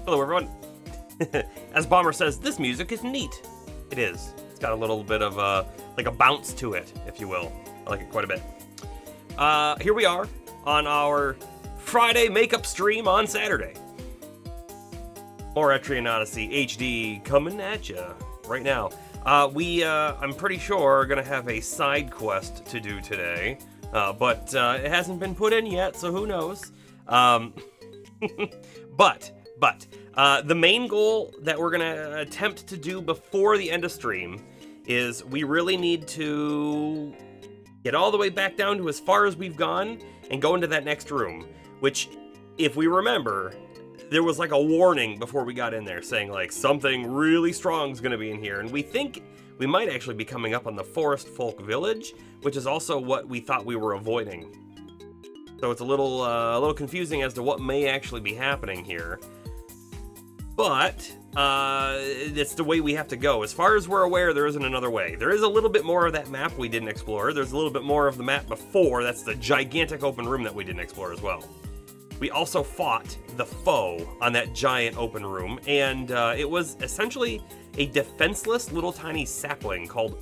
Hello, everyone. As Bomber says, this music is neat. It is. It's got a little bit of like a bounce to it, if you will. I like it quite a bit. Here we are on our Friday makeup stream on Saturday. More Etrian Odyssey HD coming at you right now. I'm pretty sure, are going to have a side quest to do today, but it hasn't been put in yet, so who knows. But The main goal that we're going to attempt to do before the end of stream is we really need to get all the way back down to as far as we've gone and go into that next room, which, if we remember, there was like a warning before we got in there saying like something really strong is going to be in here, and we think we might actually be coming up on the Forest Folk Village, which is also what we thought we were avoiding. So it's a little confusing as to what may actually be happening here. But it's the way we have to go. As far as we're aware, there isn't another way. There is a little bit more of that map we didn't explore. There's a little bit more of the map before. That's the gigantic open room that we didn't explore as well. We also fought the F.O.E on that giant open room, and it was essentially a defenseless little tiny sapling called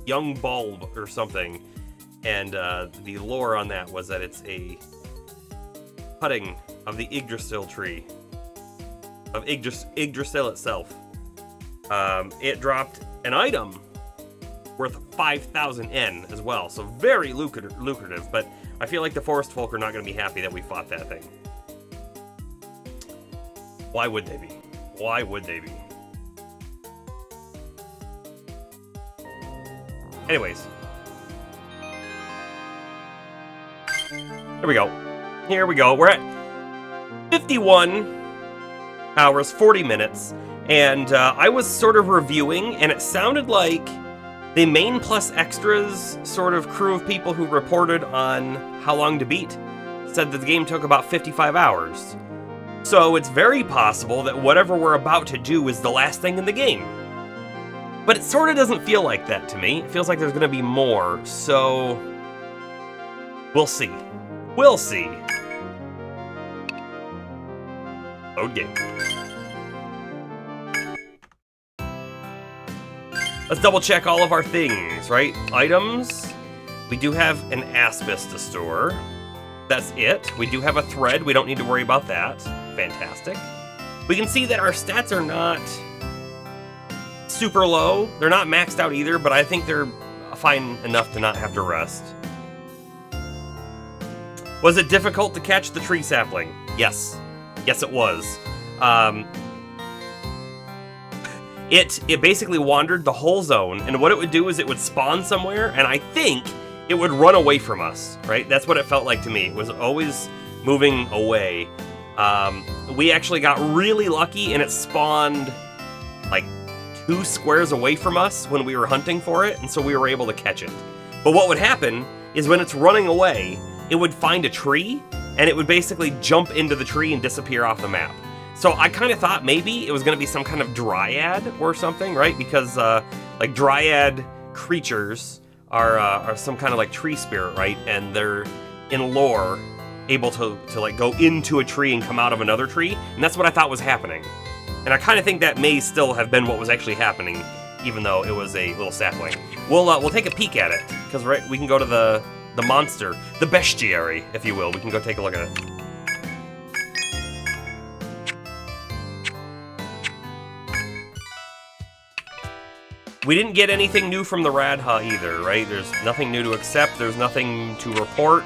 Young Bulb or something. And the lore on that was that it's a cutting of the Yggdrasil tree. Of Yggdrasil itself. It dropped an item worth 5,000 N as well, so very lucrative, but I feel like the forest folk are not going to be happy that we fought that thing. Why would they be? Why would they be? Anyways. Here we go. Here we go. We're at 51 hours, 40 minutes, and I was sort of reviewing, and it sounded like the main plus extras sort of crew of people who reported on how long to beat said that the game took about 55 hours. So it's very possible that whatever we're about to do is the last thing in the game. But it sort of doesn't feel like that to me. It feels like there's going to be more, so we'll see. We'll see. Load game. Let's double check all of our things, right? Items. We do have an Aspis to store. That's it. We do have a thread. We don't need to worry about that. Fantastic. We can see that our stats are not super low. They're not maxed out either, but I think they're fine enough to not have to rest. Was it difficult to catch the tree sapling? Yes. Yes, it was. It basically wandered the whole zone, and what it would do is it would spawn somewhere, and I think it would run away from us, right? That's what it felt like to me. It was always moving away. We actually got really lucky, and it spawned like 2 squares away from us when we were hunting for it, and so we were able to catch it. But what would happen is when it's running away, it would find a tree, and it would basically jump into the tree and disappear off the map. So I kind of thought maybe it was going to be some kind of dryad or something, right? Because like dryad creatures are some kind of like tree spirit, right? And they're in lore able to like go into a tree and come out of another tree, and that's what I thought was happening. And I kind of think that may still have been what was actually happening, even though it was a little sapling. We'll take a peek at it because right we can go to the monster, the bestiary, if you will. We can go take a look at it. We didn't get anything new from the Radha either, right? There's nothing new to accept, there's nothing to report,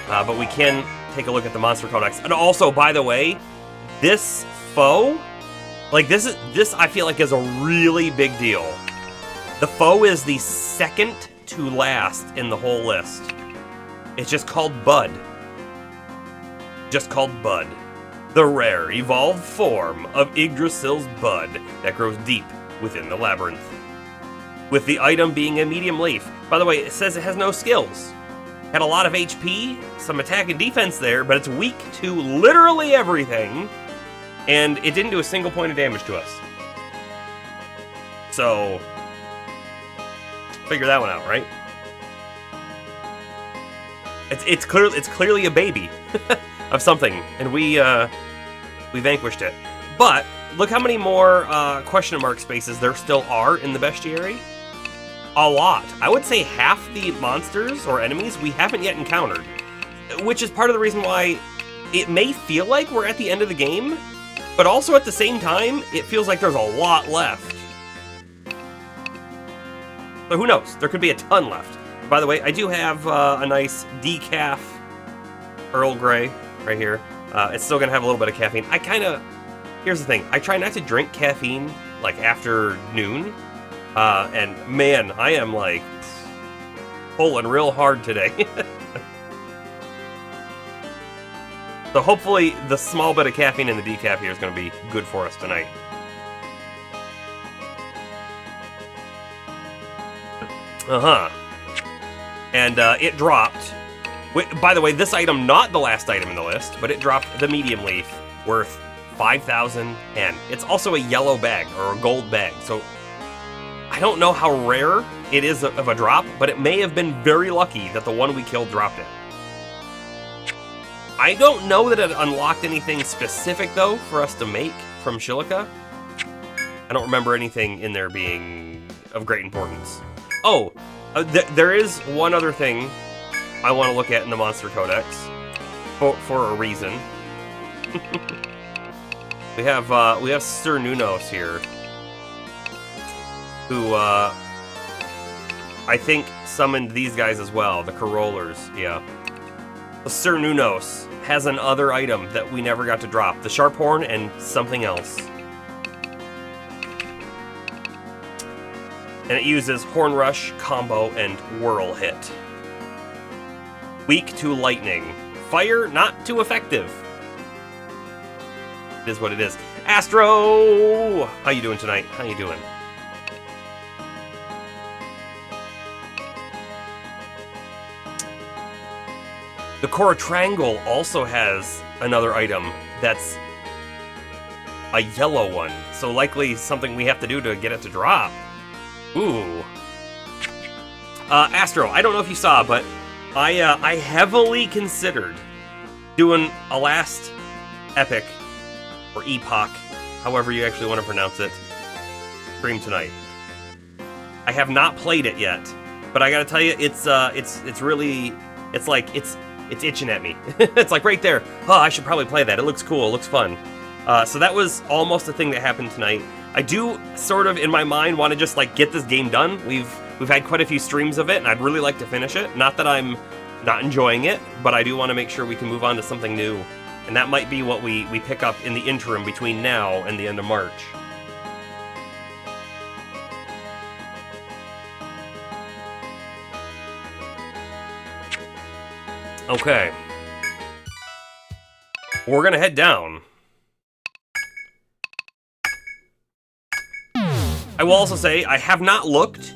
but we can take a look at the Monster Codex. And also, by the way, this F.O.E, like this I feel like is a really big deal. The F.O.E is the second to last in the whole list. It's just called Bud. Just called Bud. The rare, evolved form of Yggdrasil's Bud that grows deep within the labyrinth. With the item being a medium leaf. By the way, it says it has no skills. Had a lot of HP, some attack and defense there, but it's weak to literally everything, and it didn't do a single point of damage to us. So, figure that one out, right? It's clearly a baby of something, and we vanquished it. But look how many more question mark spaces there still are in the bestiary. A lot. I would say half the monsters or enemies we haven't yet encountered, which is part of the reason why it may feel like we're at the end of the game, but also at the same time, it feels like there's a lot left. So who knows? There could be a ton left. By the way, I do have a nice decaf Earl Grey right here. It's still going to have a little bit of caffeine. I kind of Here's the thing. I try not to drink caffeine, like, after noon. And, man, I am, like, pulling real hard today. So hopefully the small bit of caffeine in the decaf here is going to be good for us tonight. And it dropped. By the way, this item, not the last item in the list, but it dropped the medium leaf worth 5,000 N. It's also a yellow bag, or a gold bag, so I don't know how rare it is of a drop, but it may have been very lucky that the one we killed dropped it. I don't know that it unlocked anything specific, though, for us to make from Shilika. I don't remember anything in there being of great importance. Oh, there is one other thing I want to look at in the Monster Codex, for a reason. we have Sir Nunos here, who I think summoned these guys as well, the Corollers, yeah. Sir Nunos has another item that we never got to drop, the Sharp Horn and something else. And it uses Horn Rush, Combo, and Whirl Hit. Weak to lightning. Fire, not too effective. It is what it is. Astro! How you doing tonight? How you doing? The Corotrangle also has another item that's a yellow one, so likely something we have to do to get it to drop. Ooh. Astro, I don't know if you saw, but I heavily considered doing a last epic, or epoch, however you actually want to pronounce it, stream tonight. I have not played it yet, but I gotta tell you, it's really, it's like, it's itching at me. It's like right there. Oh, I should probably play that. It looks cool. It looks fun. So that was almost a thing that happened tonight. I do sort of, in my mind, want to just like get this game done. We've had quite a few streams of it, and I'd really like to finish it. Not that I'm not enjoying it, but I do want to make sure we can move on to something new. And that might be what we pick up in the interim between now and the end of March. Okay. We're gonna head down. I will also say, I have not looked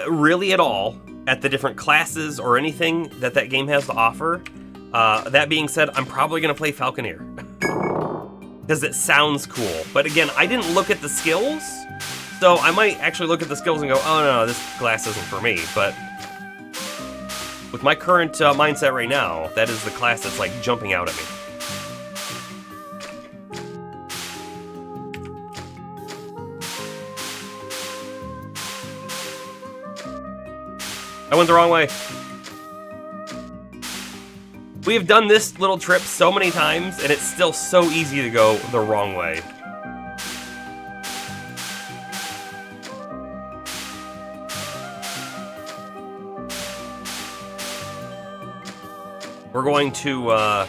really at all at the different classes or anything that game has to offer. That being said, I'm probably gonna play Falconeer. Because it sounds cool. But again, I didn't look at the skills, so I might actually look at the skills and go, oh no, this class isn't for me, but with my current mindset right now, that is the class that's like jumping out at me. I went the wrong way. We have done this little trip so many times, and it's still so easy to go the wrong way. We're going to, I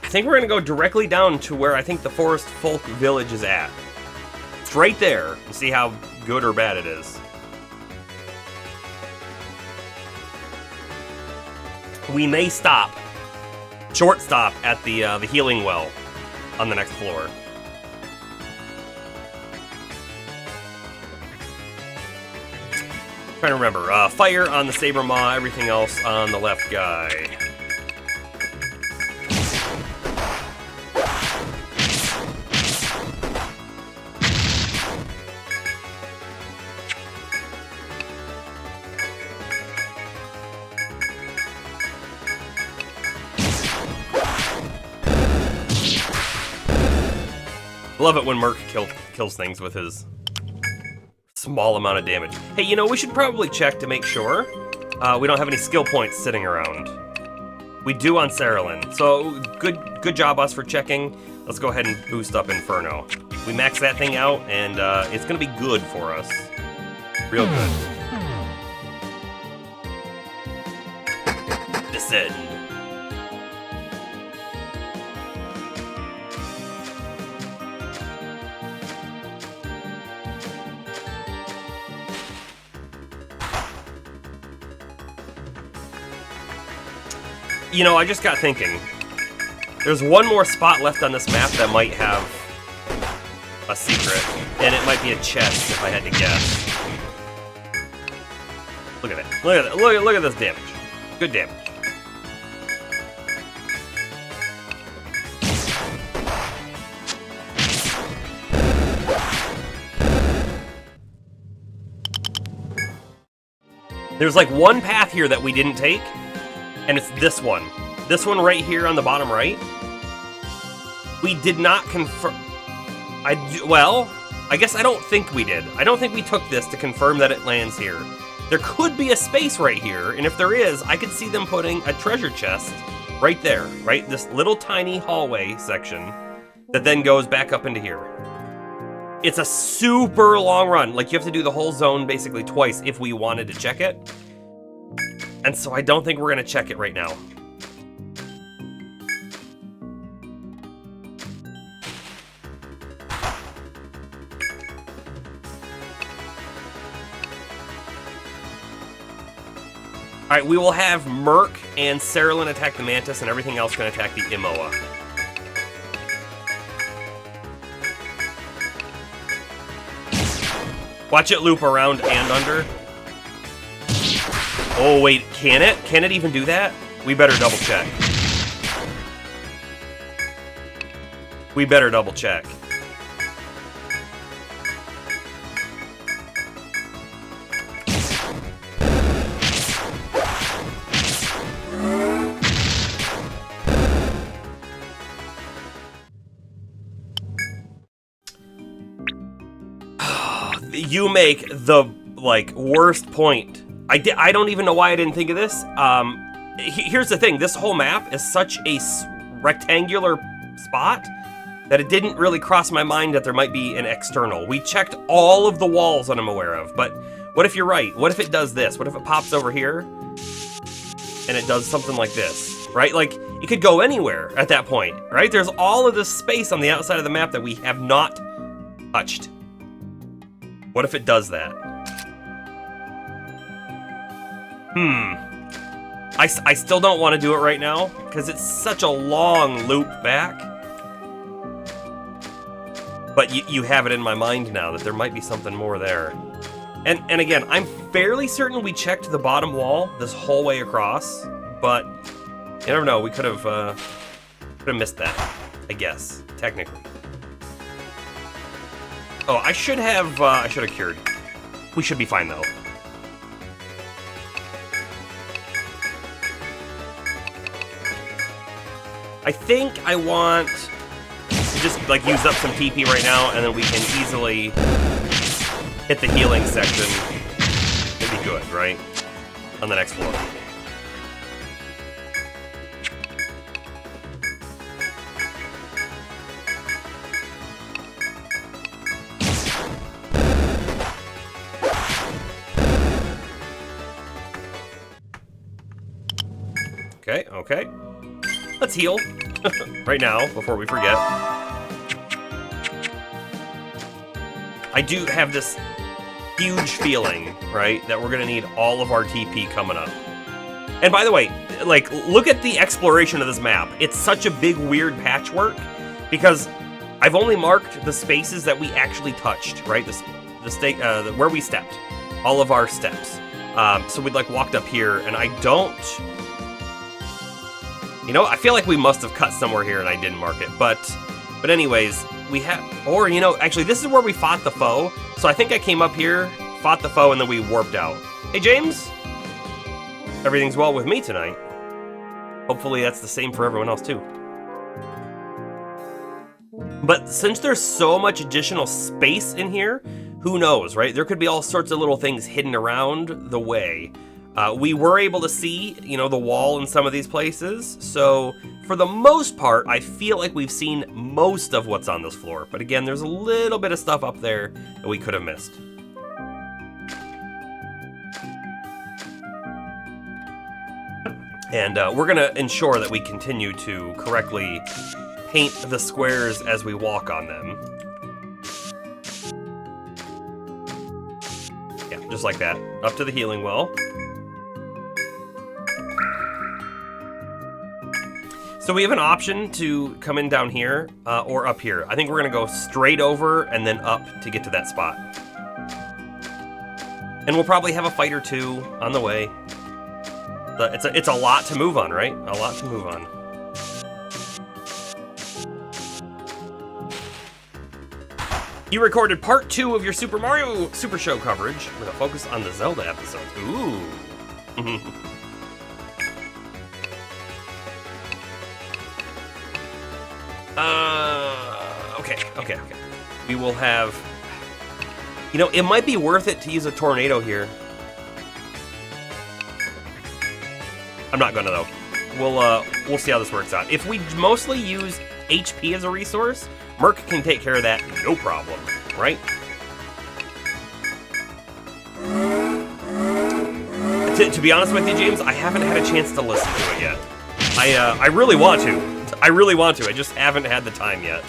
think we're going to go directly down to where I think the Forest Folk Village is at. It's right there, and see how good or bad it is. We may stop, short stop, at the healing well on the next floor. Trying to remember, fire on the Saber Maw, everything else on the left guy. I love it when Merc kills things with his small amount of damage. Hey, you know, we should probably check to make sure we don't have any skill points sitting around. We do on Saralyn, so good job us for checking. Let's go ahead and boost up Inferno. We max that thing out, and it's gonna be good for us. Real good. Descend. You know, I just got thinking. There's one more spot left on this map that might have a secret, and it might be a chest if I had to guess. Look at it. Look at it. Look at this damage. Good damage. There's like one path here that we didn't take, and it's this one. This one right here on the bottom right. We did not confirm. Well, I guess I don't think we did. I don't think we took this to confirm that it lands here. There could be a space right here, and if there is, I could see them putting a treasure chest right there, right? This little tiny hallway section that then goes back up into here. It's a super long run. Like, you have to do the whole zone basically twice if we wanted to check it. And so I don't think we're going to check it right now. Alright, we will have Merc and Cerulean attack the Mantis, and everything else can attack the Imoa. Watch it loop around and under. Oh, wait, can it? Can it even do that? We better double check. We better double check. You make the, like, worst point. I don't even know why I didn't think of this. Here's the thing. This whole map is such a rectangular spot that it didn't really cross my mind that there might be an external. We checked all of the walls that I'm aware of, but what if you're right? What if it does this? What if it pops over here and it does something like this, right? Like, it could go anywhere at that point, right? There's all of this space on the outside of the map that we have not touched. What if it does that? I still don't want to do it right now, because it's such a long loop back. But you have it in my mind now that there might be something more there. And again, I'm fairly certain we checked the bottom wall this whole way across, but you never know, we could have missed that, I guess, technically. Oh, I should have cured. We should be fine, though. I think I want to just, like, use up some TP right now, and then we can easily hit the healing section. It'd be good, right? On the next floor. Okay. Let's heal right now before we forget. I do have this huge feeling, right, that we're gonna need all of our TP coming up. And by the way, like, look at the exploration of this map. It's such a big, weird patchwork because I've only marked the spaces that we actually touched, right? Where we stepped, all of our steps. So we'd like walked up here, and I don't. You know, I feel like we must have cut somewhere here and I didn't mark it, but anyways, we have, or, you know, actually this is where we fought the foe, so I think I came up here, fought the foe, and then we warped out. Hey, James? Everything's well with me tonight. Hopefully that's the same for everyone else, too. But since there's so much additional space in here, who knows, right? There could be all sorts of little things hidden around the way. We were able to see, you know, the wall in some of these places, so for the most part, I feel like we've seen most of what's on this floor. But again, there's a little bit of stuff up there that we could have missed. And we're gonna ensure that we continue to correctly paint the squares as we walk on them. Yeah, just like that. Up to the healing well. So we have an option to come in down here or up here. I think we're gonna go straight over and then up to get to that spot. And we'll probably have a fight or two on the way. But it's a lot to move on, right? A lot to move on. You recorded part 2 of your Super Mario Super Show coverage with a focus on the Zelda episodes. Ooh. Okay. We will have... You know, it might be worth it to use a tornado here. I'm not gonna, though. We'll see how this works out. If we mostly use HP as a resource, Merc can take care of that, no problem, right? To be honest with you, James, I haven't had a chance to listen to it yet. I really want to. I just haven't had the time yet.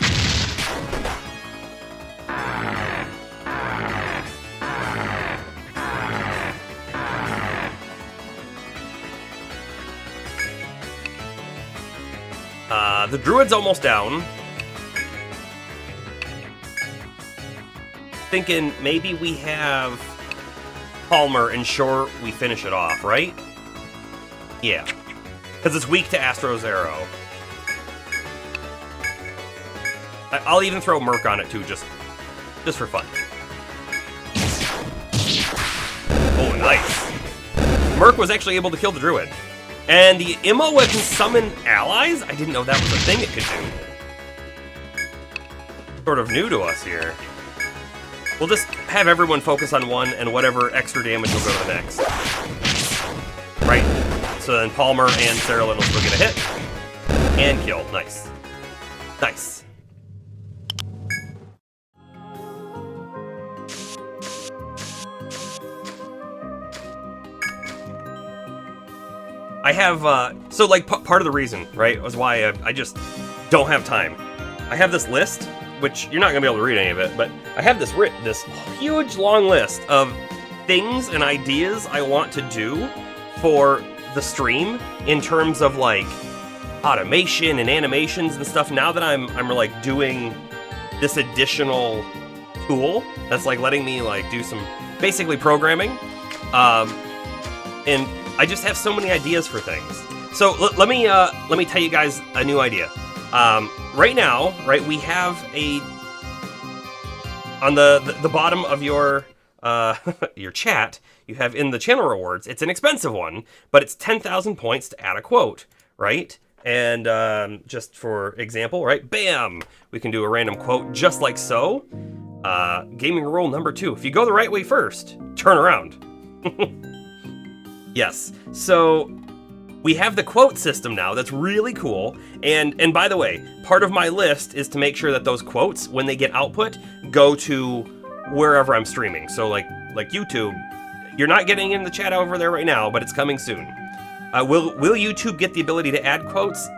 The druid's almost down. Thinking maybe we have Palmer and Shore, we finish it off, right? Yeah. Because it's weak to Astro's arrow. I'll even throw Merc on it too, just for fun. Oh, nice. Merc was actually able to kill the druid. And the Imoa can summon allies? I didn't know that was a thing it could do. Sort of new to us here. We'll just have everyone focus on one, and whatever extra damage will go to the next. Right? So then Palmer and Sarah Lynn will still get a hit. And kill. Nice. Nice. I have, so like part of the reason, right, was why I just don't have time. I have this list, which you're not gonna be able to read any of it, but I have this huge long list of things and ideas I want to do for the stream in terms of like automation and animations and stuff. Now that I'm like doing this additional tool that's like letting me like do some basically programming, and I just have so many ideas for things. So let me tell you guys a new idea. Right now, right, we have on the bottom of your your chat, you have in the channel rewards. It's an expensive one, but it's 10,000 points to add a quote, right? And just for example, right, bam, we can do a random quote just like so. Gaming rule number 2: if you go the right way first, turn around. Yes, so we have the quote system now. That's really cool. And by the way, part of my list is to make sure that those quotes, when they get output, go to wherever I'm streaming. So like YouTube, you're not getting in the chat over there right now, but it's coming soon. Will YouTube get the ability to add quotes?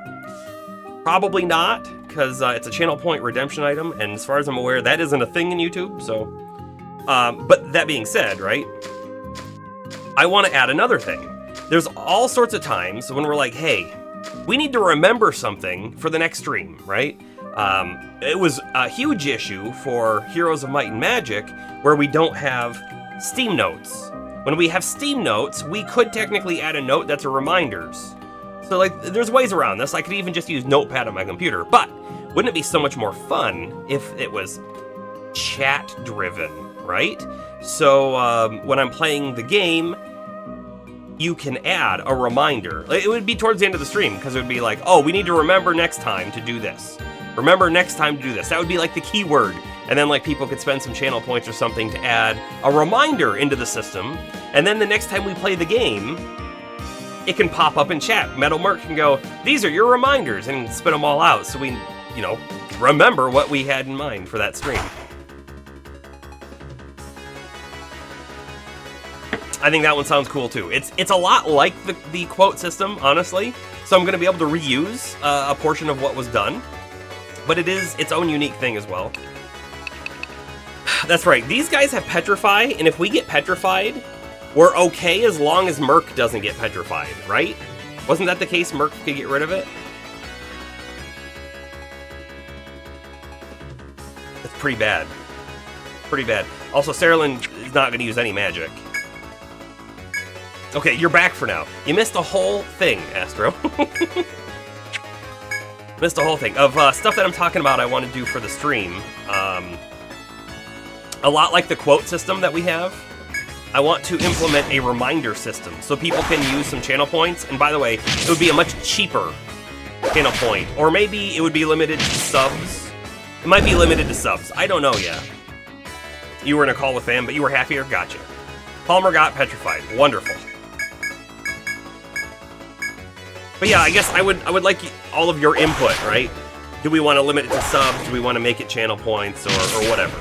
Probably not, because it's a channel point redemption item, and as far as I'm aware, that isn't a thing in YouTube. So, but that being said, right? I want to add another thing. There's all sorts of times when we're like, hey, we need to remember something for the next stream, right? It was a huge issue for Heroes of Might and Magic where we don't have Steam Notes. When we have Steam Notes, we could technically add a note that's a reminders. So like, there's ways around this. I could even just use Notepad on my computer, but wouldn't it be so much more fun if it was chat-driven, right? So when I'm playing the game, you can add a reminder. It would be towards the end of the stream, because it would be like, oh, we need to remember next time to do this. Remember next time to do this. That would be like the keyword. And then like people could spend some channel points or something to add a reminder into the system. And then the next time we play the game, it can pop up in chat. Metal Merc can go, these are your reminders, and spit them all out so we, you know, remember what we had in mind for that stream. I think that one sounds cool too. It's a lot like the quote system, honestly. So I'm going to be able to reuse a portion of what was done, but it is its own unique thing as well. That's right. These guys have Petrify, and if we get Petrified, we're okay as long as Merc doesn't get Petrified, right? Wasn't that the case? Merc could get rid of it? pretty bad. Pretty bad. Also, Saralyn is not going to use any magic. Okay, you're back for now. You missed the whole thing, Astro. Missed the whole thing. Of stuff that I'm talking about I want to do for the stream. A lot like the quote system that we have. I want to implement a reminder system so people can use some channel points. And by the way, it would be a much cheaper channel point. Or maybe it would be limited to subs. It might be limited to subs. I don't know yet. You were in a call with fam, but you were happier? Gotcha. Palmer got petrified. Wonderful. But yeah, I guess I would like all of your input, right? Do we want to limit it to subs? Do we want to make it channel points or whatever?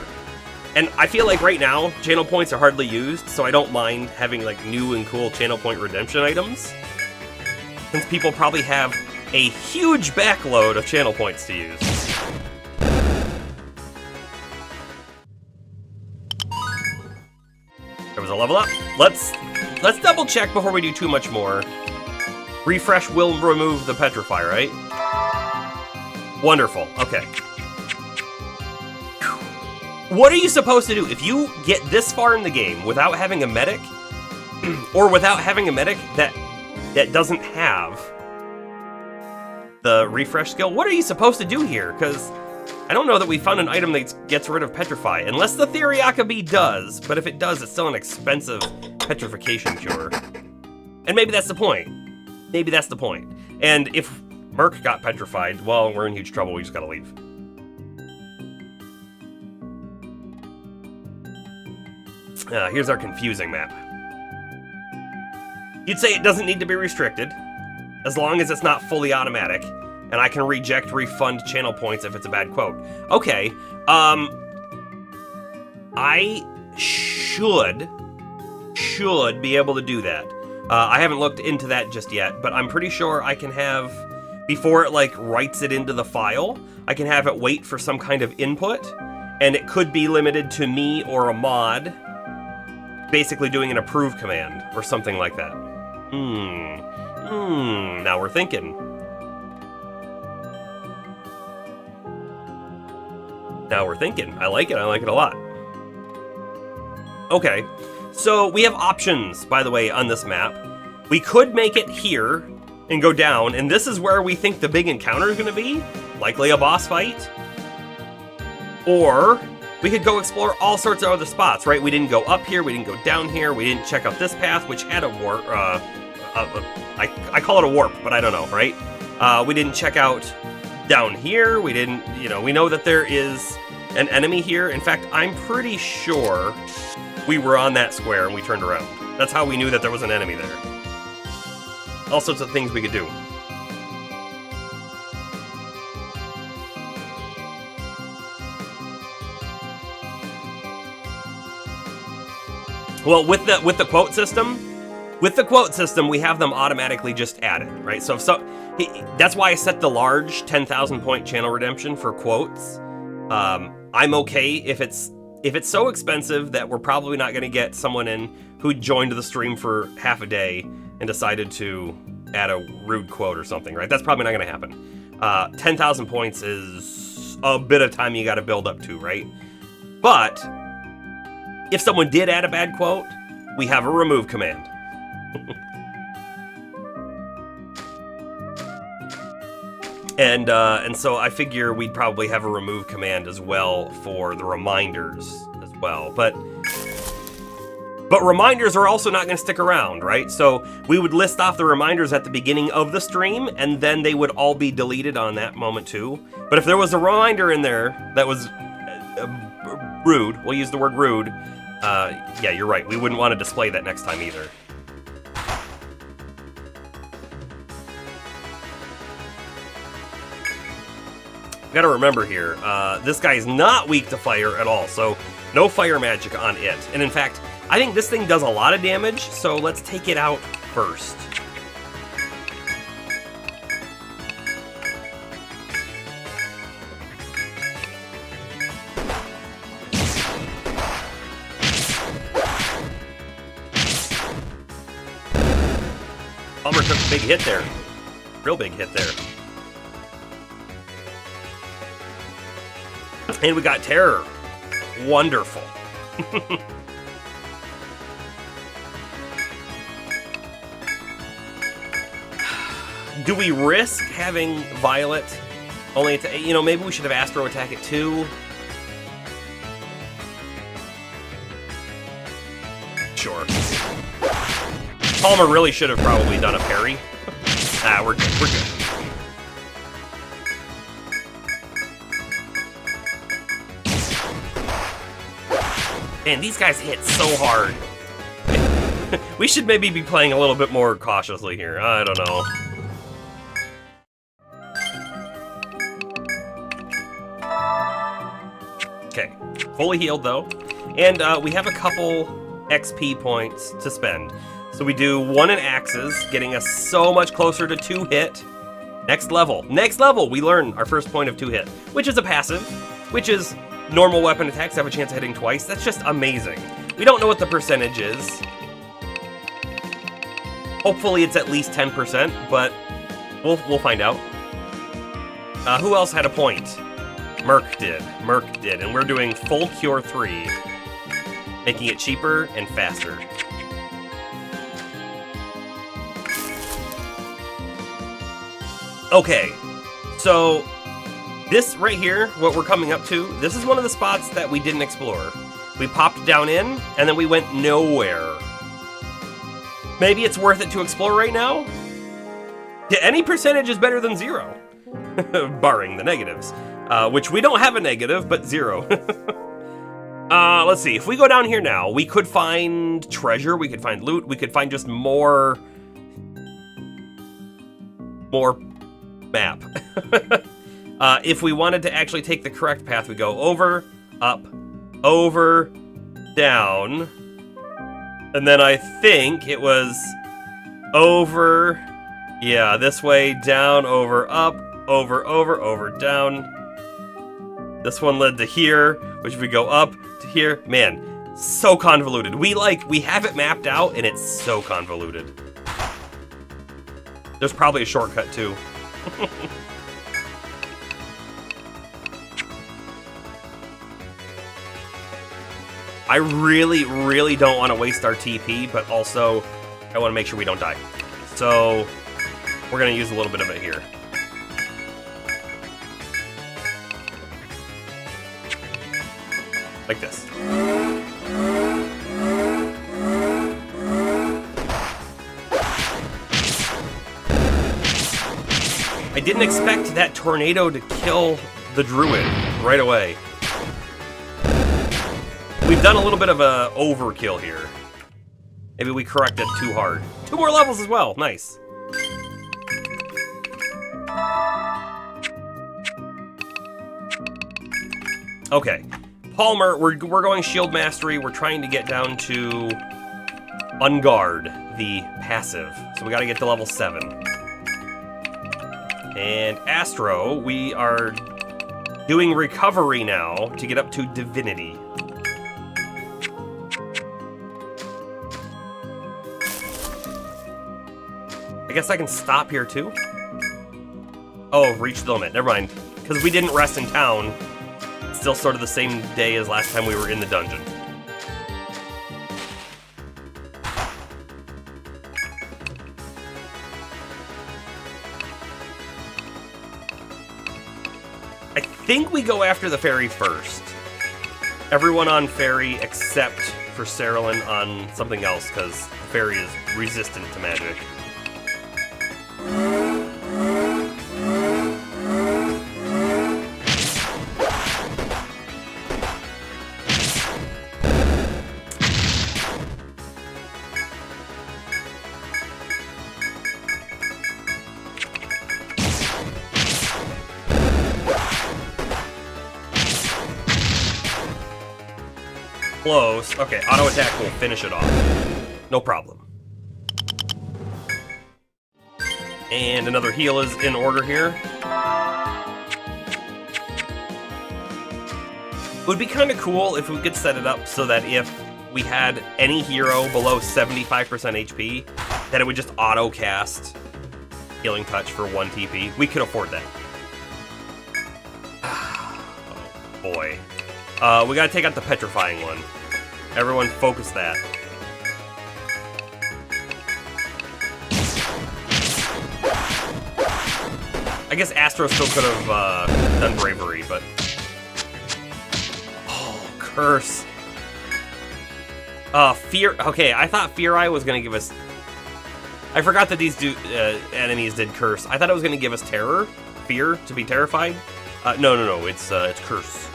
And I feel like right now, channel points are hardly used, so I don't mind having like new and cool channel point redemption items. Since people probably have a huge backload of channel points to use. There was a level up. Let's double check before we do too much more. Refresh will remove the petrify, right? Wonderful. Okay. What are you supposed to do if you get this far in the game without having a medic, or without having a medic that doesn't have the refresh skill? What are you supposed to do here? Because I don't know that we found an item that gets rid of petrify, unless the Theriaka Bee does. But if it does, it's still an expensive petrification cure, and maybe that's the point. Maybe that's the point. And if Merc got petrified, well, we're in huge trouble. We just gotta leave. Here's our confusing map. You'd say it doesn't need to be restricted, as long as it's not fully automatic, and I can reject refund channel points if it's a bad quote. Okay, I should be able to do that. I haven't looked into that just yet, but I'm pretty sure I can have, before it like writes it into the file, I can have it wait for some kind of input, and it could be limited to me or a mod, basically doing an approve command or something like that. Now we're thinking. Now we're thinking. I like it a lot. Okay, so we have options, by the way, on this map. We could make it here and go down, and this is where we think the big encounter is gonna be, likely a boss fight. Or we could go explore all sorts of other spots, right? We didn't go up here, we didn't go down here, we didn't check out this path, which had a warp, I call it a warp, but I don't know, right? We didn't check out down here, we didn't, we know that there is an enemy here. In fact, I'm pretty sure we were on that square and we turned around. That's how we knew that there was an enemy there. All sorts of things we could do. Well, with the quote system, we have them automatically just added, right? So that's why I set the large 10,000 point channel redemption for quotes. I'm okay if it's so expensive that we're probably not going to get someone in who joined the stream for half a day and decided to add a rude quote or something, right? That's probably not going to happen. 10,000 points is a bit of time you got to build up to, right? But if someone did add a bad quote, we have a remove command. And so I figure we'd probably have a remove command as well for the reminders as well. But reminders are also not going to stick around, right? So we would list off the reminders at the beginning of the stream, and then they would all be deleted on that moment too. But if there was a reminder in there that was rude, we'll use the word rude, yeah, you're right. We wouldn't want to display that next time either. Got to remember here, this guy is not weak to fire at all, so no fire magic on it. And in fact, I think this thing does a lot of damage, so let's take it out first. Bummer took a big hit there. Real big hit there. And we got Terror. Wonderful. Do we risk having Violet only at, you know, maybe we should have Astro attack it too? Sure. Palmer really should have probably done a parry. Ah, we're good, we're good. Man, these guys hit so hard. We should maybe be playing a little bit more cautiously here. I don't know. Okay, fully healed though. And we have a couple XP points to spend. So we do 1 in axes, getting us so much closer to 2 hit. Next level. Next level, we learn our first point of 2 hit, which is a passive, which is normal weapon attacks have a chance of hitting twice. That's just amazing. We don't know what the percentage is. Hopefully it's at least 10%, but we'll find out. Who else had a point? Merc did, and we're doing full cure 3, making it cheaper and faster. Okay, so this right here, what we're coming up to, this is one of the spots that we didn't explore. We popped down in, and then we went nowhere. Maybe it's worth it to explore right now? Yeah, any percentage is better than 0, barring the negatives. Which we don't have a negative, but 0. Let's see, if we go down here now, we could find treasure, we could find loot, we could find just more map. If we wanted to actually take the correct path, we go over, up, over, down, and then I think it was over, yeah, this way, down, over, up, over, down. This one led to here, which we go up to here. Man, so convoluted. We have it mapped out, and it's so convoluted. There's probably a shortcut, too. I really, really don't want to waste our TP, but also I want to make sure we don't die. So we're going to use a little bit of it here. Like this. I didn't expect that tornado to kill the druid right away. We've done a little bit of a overkill here. Maybe we corrected too hard. 2 more levels as well, nice. Okay. Palmer, we're going Shield Mastery. We're trying to get down to Unguard, the passive. So we got to get to level 7. And Astro, we are doing Recovery now to get up to Divinity. I guess I can stop here too? Oh, reached the limit. Never mind. Because we didn't rest in town. Still sort of the same day as last time we were in the dungeon. I think we go after the fairy first. Everyone on fairy except for Cerulean on something else, because fairy is resistant to magic. Close. Okay, auto attack will finish it off. No problem. And another heal is in order here. It would be kind of cool if we could set it up so that if we had any hero below 75% HP, that it would just auto cast Healing Touch for 1 TP. We could afford that. boy. We gotta take out the petrifying one. Everyone focus that. I guess Astro still could have done bravery, but... Oh, curse. Fear... Okay, I thought Fear Eye was gonna give us... I forgot that these enemies did curse. I thought it was gonna give us terror. Fear, to be terrified. No, it's curse.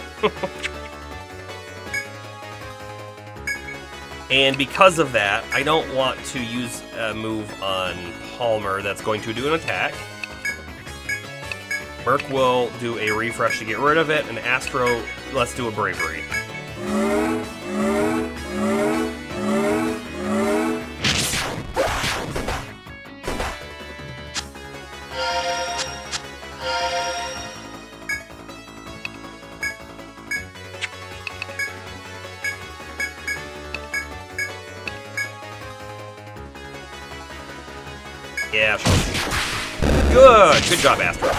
And because of that, I don't want to use a move on Palmer that's going to do an attack. Merc will do a refresh to get rid of it, and Astro, let's do a bravery. Yeah, sure. Good job, Astro.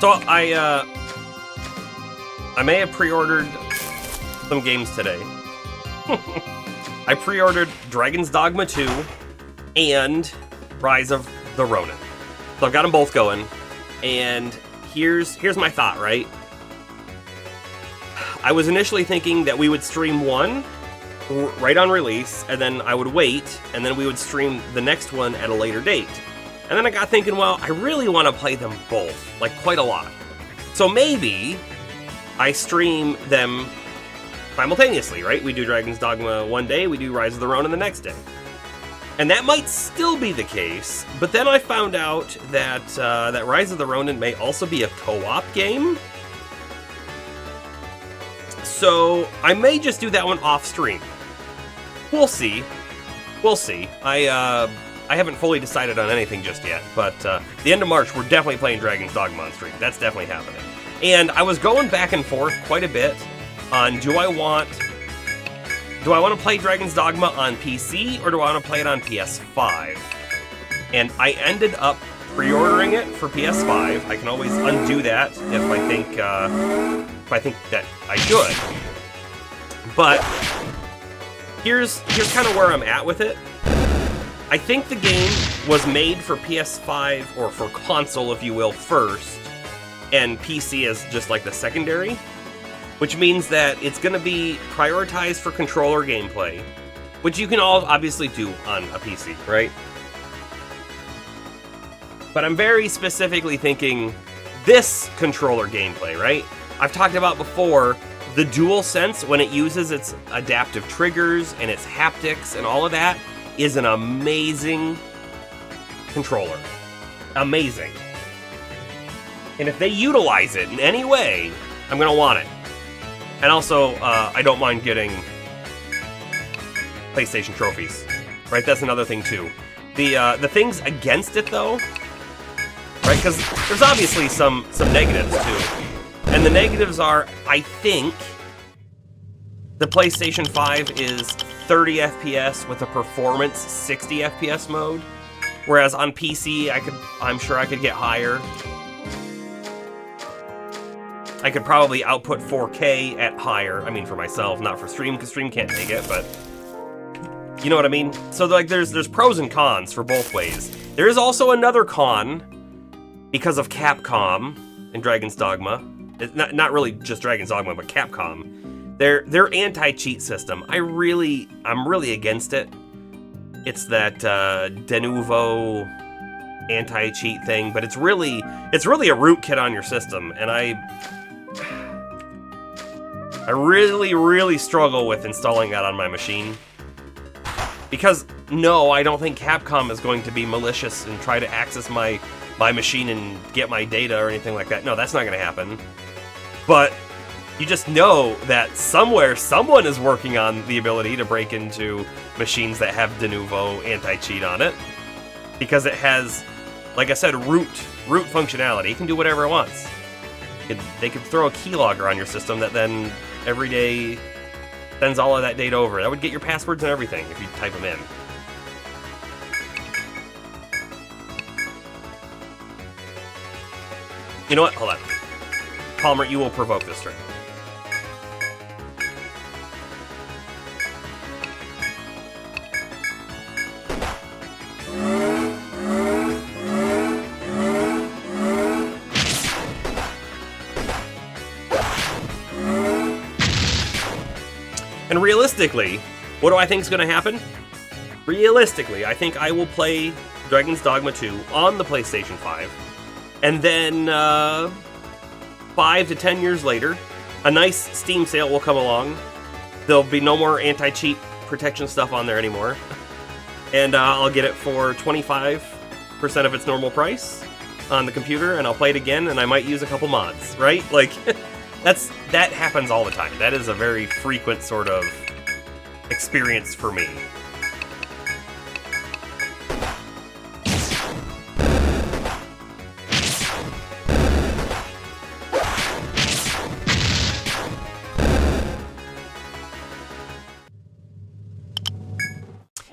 So I may have pre-ordered some games today. I pre-ordered Dragon's Dogma 2 and Rise of the Ronin. So I've got them both going, and here's my thought, right? I was initially thinking that we would stream one right on release, and then I would wait, and then we would stream the next one at a later date. And then I got thinking, well, I really want to play them both, like quite a lot. So maybe I stream them simultaneously, right? We do Dragon's Dogma one day, we do Rise of the Ronin the next day. And that might still be the case, but then I found out that that Rise of the Ronin may also be a co-op game. So I may just do that one off stream. We'll see. We'll see. I haven't fully decided on anything just yet, but the end of March, we're definitely playing Dragon's Dogma on stream. That's definitely happening. And I was going back and forth quite a bit on do I want to play Dragon's Dogma on PC or do I want to play it on PS5? And I ended up pre-ordering it for PS5. I can always undo that if I think that I should. But here's kind of where I'm at with it. I think the game was made for PS5, or for console, if you will, first, and PC is just like the secondary, which means that it's going to be prioritized for controller gameplay, which you can all obviously do on a PC, right? But I'm very specifically thinking this controller gameplay, right? I've talked about before the DualSense, when it uses its adaptive triggers and its haptics and all of that, is an amazing controller. Amazing. And if they utilize it in any way, I'm going to want it. And also, I don't mind getting PlayStation trophies. Right? That's another thing, too. The things against it, though, right? Because there's obviously some negatives, too. And the negatives are, I think, the PlayStation 5 is 30 FPS with a performance 60 FPS mode, whereas on PC I'm sure I could get higher. I could probably output 4K at higher. I mean, for myself, not for stream, because stream can't take it, but you know what I mean? So like there's pros and cons for both ways. There is also another con because of Capcom and Dragon's Dogma. It's not really just Dragon's Dogma, but Capcom. Their anti-cheat system, I'm really against it. It's that de novo anti-cheat thing, but it's really a rootkit on your system, and I really struggle with installing that on my machine. Because no, I don't think Capcom is going to be malicious and try to access my machine and get my data or anything like that. No, that's not going to happen. But you just know that somewhere someone is working on the ability to break into machines that have de novo anti-cheat on it, because it has, like I said, root functionality. It can do whatever it wants. They could throw a keylogger on your system that then every day sends all of that data over. That would get your passwords and everything if you type them in. You know what? Hold on. Palmer, you will provoke this turn. And realistically, what do I think is going to happen? Realistically, I think I will play Dragon's Dogma 2 on the PlayStation 5. And then 5 to 10 years later, a nice Steam sale will come along. There'll be no more anti-cheat protection stuff on there anymore. And I'll get it for 25% of its normal price on the computer, and I'll play it again, and I might use a couple mods, right? Like, that happens all the time. That is a very frequent sort of experience for me.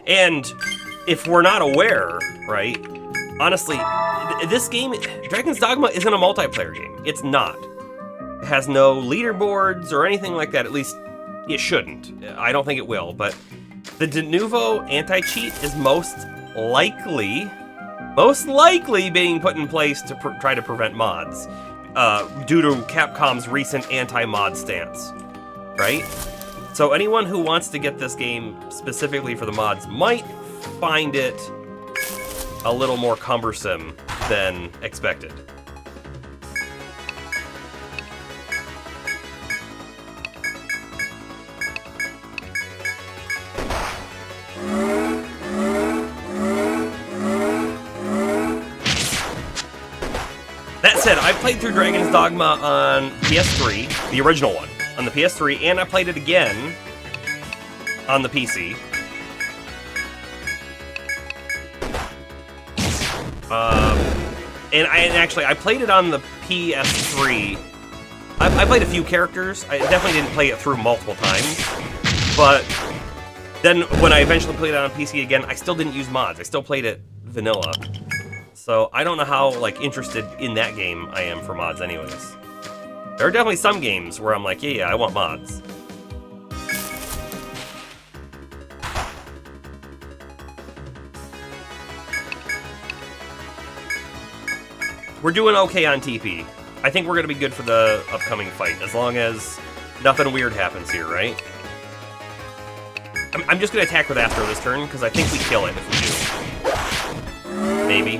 And if we're not aware, right, honestly, this game, Dragon's Dogma, isn't a multiplayer game. It's not. It has no leaderboards or anything like that. At least it shouldn't. I don't think it will. But the de novo anti-cheat is most likely being put in place to try to prevent mods due to Capcom's recent anti-mod stance, right? So anyone who wants to get this game specifically for the mods might find it a little more cumbersome than expected. That said, I played through Dragon's Dogma on PS3, the original one, on the PS3, and I played it again on the PC. And I played it on the PS3. I played a few characters. I definitely didn't play it through multiple times. But then when I eventually played it on PC again, I still didn't use mods. I still played it vanilla. So I don't know how interested in that game I am for mods anyways. There are definitely some games where I'm like, yeah, I want mods. We're doing okay on TP. I think we're going to be good for the upcoming fight, as long as nothing weird happens here, right? I'm just going to attack with Astro this turn, because I think we kill it if we do. Maybe.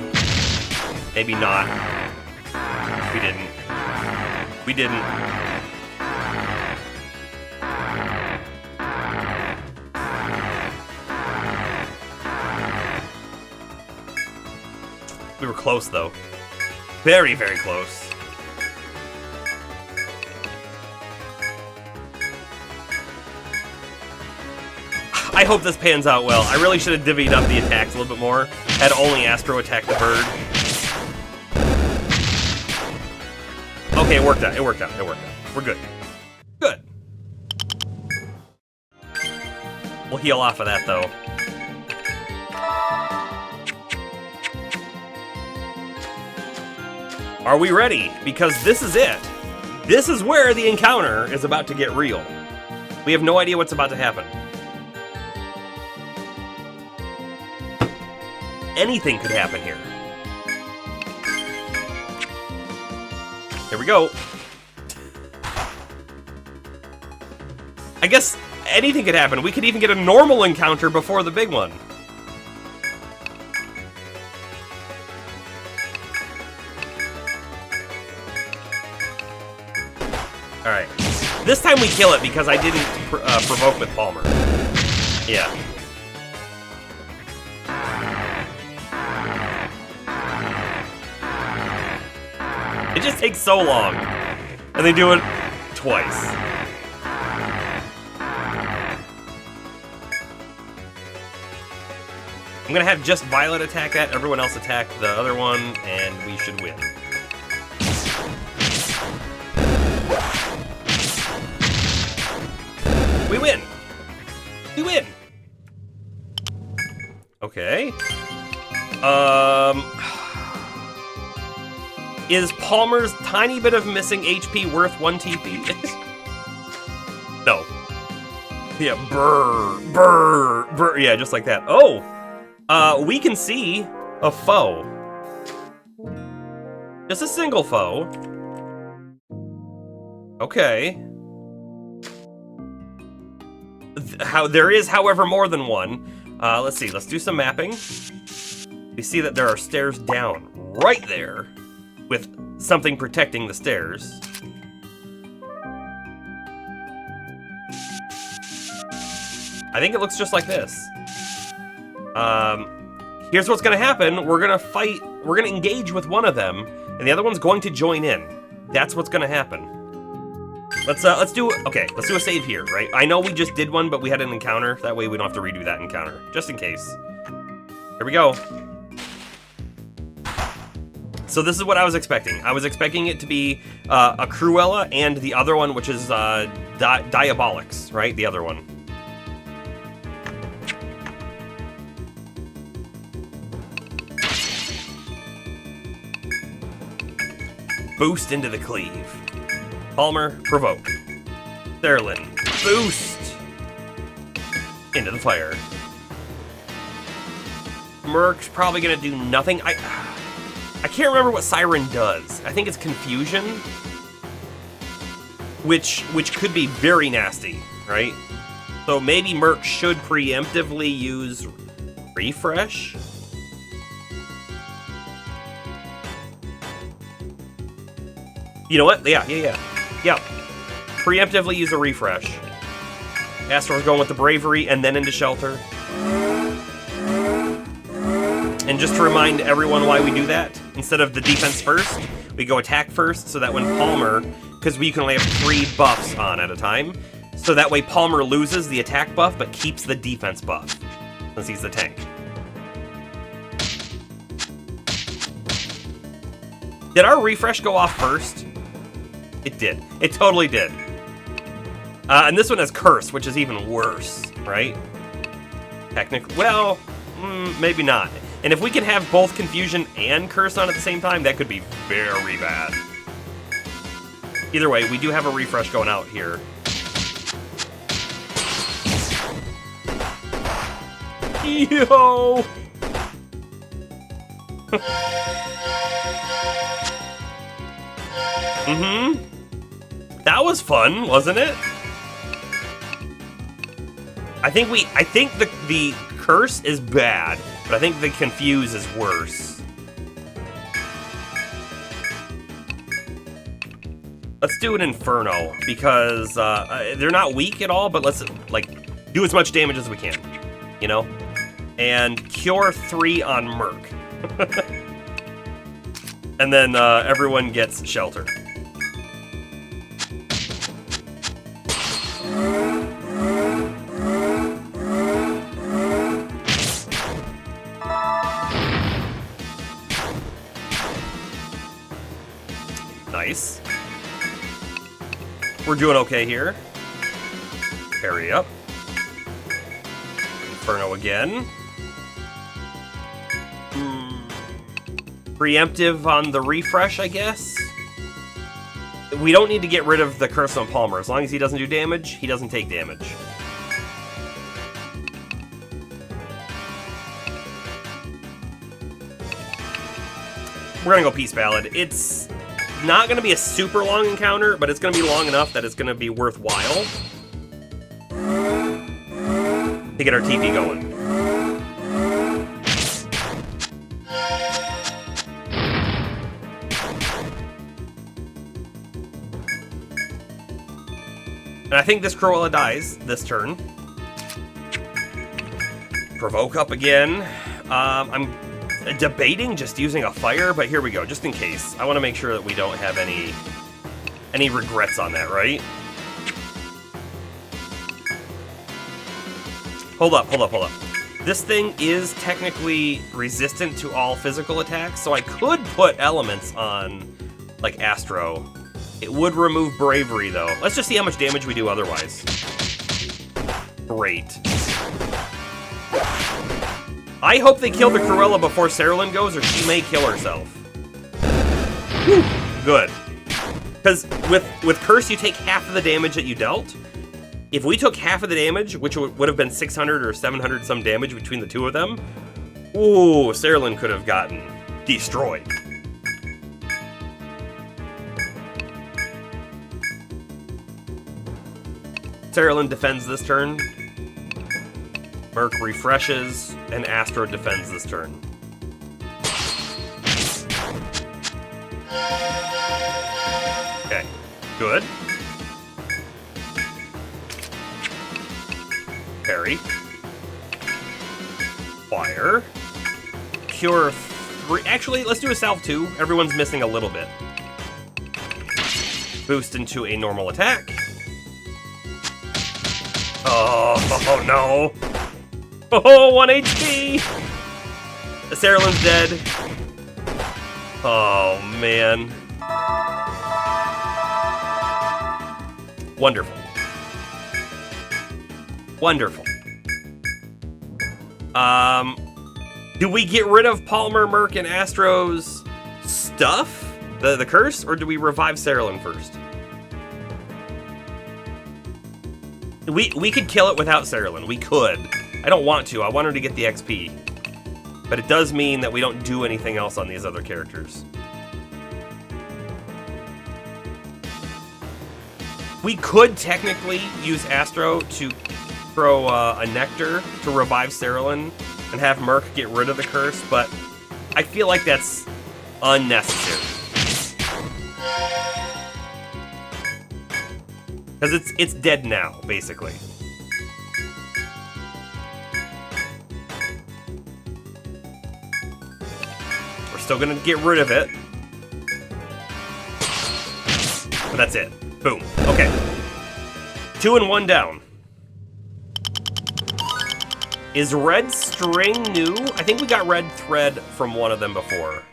Maybe not. We didn't. We didn't. We were close, though. Very, very close. I hope this pans out well. I really should have divvied up the attacks a little bit more. Had only Astro attack the bird. Okay, it worked out. It worked out. It worked out. We're good. Good. We'll heal off of that, though. Are we ready? Because this is it. This is where the encounter is about to get real. We have no idea what's about to happen. Anything could happen here. Here we go. I guess anything could happen. We could even get a normal encounter before the big one. Alright. This time we kill it because I didn't provoke with Palmer. Yeah. It just takes so long. And they do it twice. I'm gonna have just Violet attack that, everyone else attack the other one, and we should win. Okay. Is Palmer's tiny bit of missing HP worth 1 TP? No. Yeah, brr. Yeah, just like that. Oh! We can see a foe. Just a single foe. Okay. There is, however, more than one. Let's see, let's do some mapping. We see that there are stairs down right there with something protecting the stairs. I think it looks just like this. Here's what's gonna happen. We're gonna fight, we're gonna engage with one of them, and the other one's going to join in. That's what's gonna happen. Let's do a save here, right? I know we just did one, but we had an encounter. That way we don't have to redo that encounter, just in case. Here we go. So this is what I was expecting. I was expecting it to be a Cruella and the other one, which is Diabolix, right? The other one. Boost into the cleave. Palmer, provoke. Therilyn, boost into the fire. Merc's probably gonna do nothing. I can't remember what Siren does. I think it's confusion, which could be very nasty, right? So maybe Merc should preemptively use refresh. You know what? Yeah. Preemptively use a refresh. Astro's going with the bravery and then into shelter. And just to remind everyone why we do that, instead of the defense first, we go attack first, so that when Palmer, because we can only have 3 buffs on at a time, so that way Palmer loses the attack buff but keeps the defense buff, since he's the tank. Did our refresh go off first? It did. It totally did. And this one has Curse, which is even worse, right? Technically, well, maybe not. And if we can have both Confusion and Curse on at the same time, that could be very bad. Either way, we do have a refresh going out here. Yo! That was fun, wasn't it? I think the Curse is bad, but I think the Confuse is worse. Let's do an Inferno, because they're not weak at all, but let's, like, do as much damage as we can, you know? And Cure 3 on Merc. And then everyone gets Shelter. Nice. We're doing okay here. Parry up. Inferno again. Preemptive on the refresh, I guess. We don't need to get rid of the Curse on Palmer. As long as he doesn't do damage, he doesn't take damage. We're gonna go Peace Ballad. It's not gonna be a super long encounter, but it's gonna be long enough that it's gonna be worthwhile to get our TP going. And I think this Cruella dies this turn. Provoke up again. I'm debating just using a fire, but here we go, just in case. I want to make sure that we don't have any regrets on that, right? Hold up. This thing is technically resistant to all physical attacks, so I could put elements on, like, Astro. It would remove bravery, though. Let's just see how much damage we do otherwise. Great. I hope they kill the Cruella before Cerulean goes, or she may kill herself. Whew. Good. Because with Curse, you take half of the damage that you dealt. If we took half of the damage, which would have been 600 or 700 some damage between the two of them, ooh, Cerulean could have gotten destroyed. Cerulean defends this turn. Merc refreshes, and Astro defends this turn. Okay, good. Parry. Fire. Cure 3. Actually, let's do a Salve 2. Everyone's missing a little bit. Boost into a normal attack. Oh no. Oh, 1 HP! The Cerulean's dead. Oh, man. Wonderful. Wonderful. Do we get rid of Palmer, Merc, and Astro's stuff? The curse? Or do we revive Cerulean first? We could kill it without Cerulean. We could. I don't want to. I want her to get the XP. But it does mean that we don't do anything else on these other characters. We could technically use Astro to throw a Nectar to revive Cerulean and have Merc get rid of the curse, but I feel like that's unnecessary. Because it's dead now, basically. We're still gonna get rid of it. But that's it. Boom. Okay. 2 and 1 down. Is red string new? I think we got red thread from one of them before.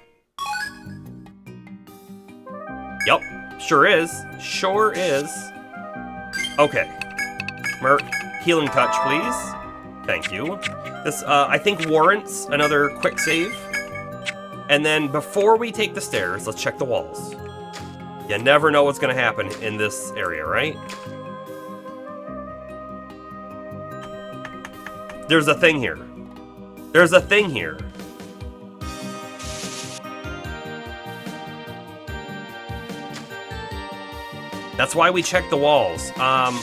Yup. Sure is. Sure is. Okay. Merc, healing touch, please. Thank you. This, I think, warrants another quick save. And then before we take the stairs, let's check the walls. You never know what's going to happen in this area, right? There's a thing here. There's a thing here. That's why we check the walls. I'm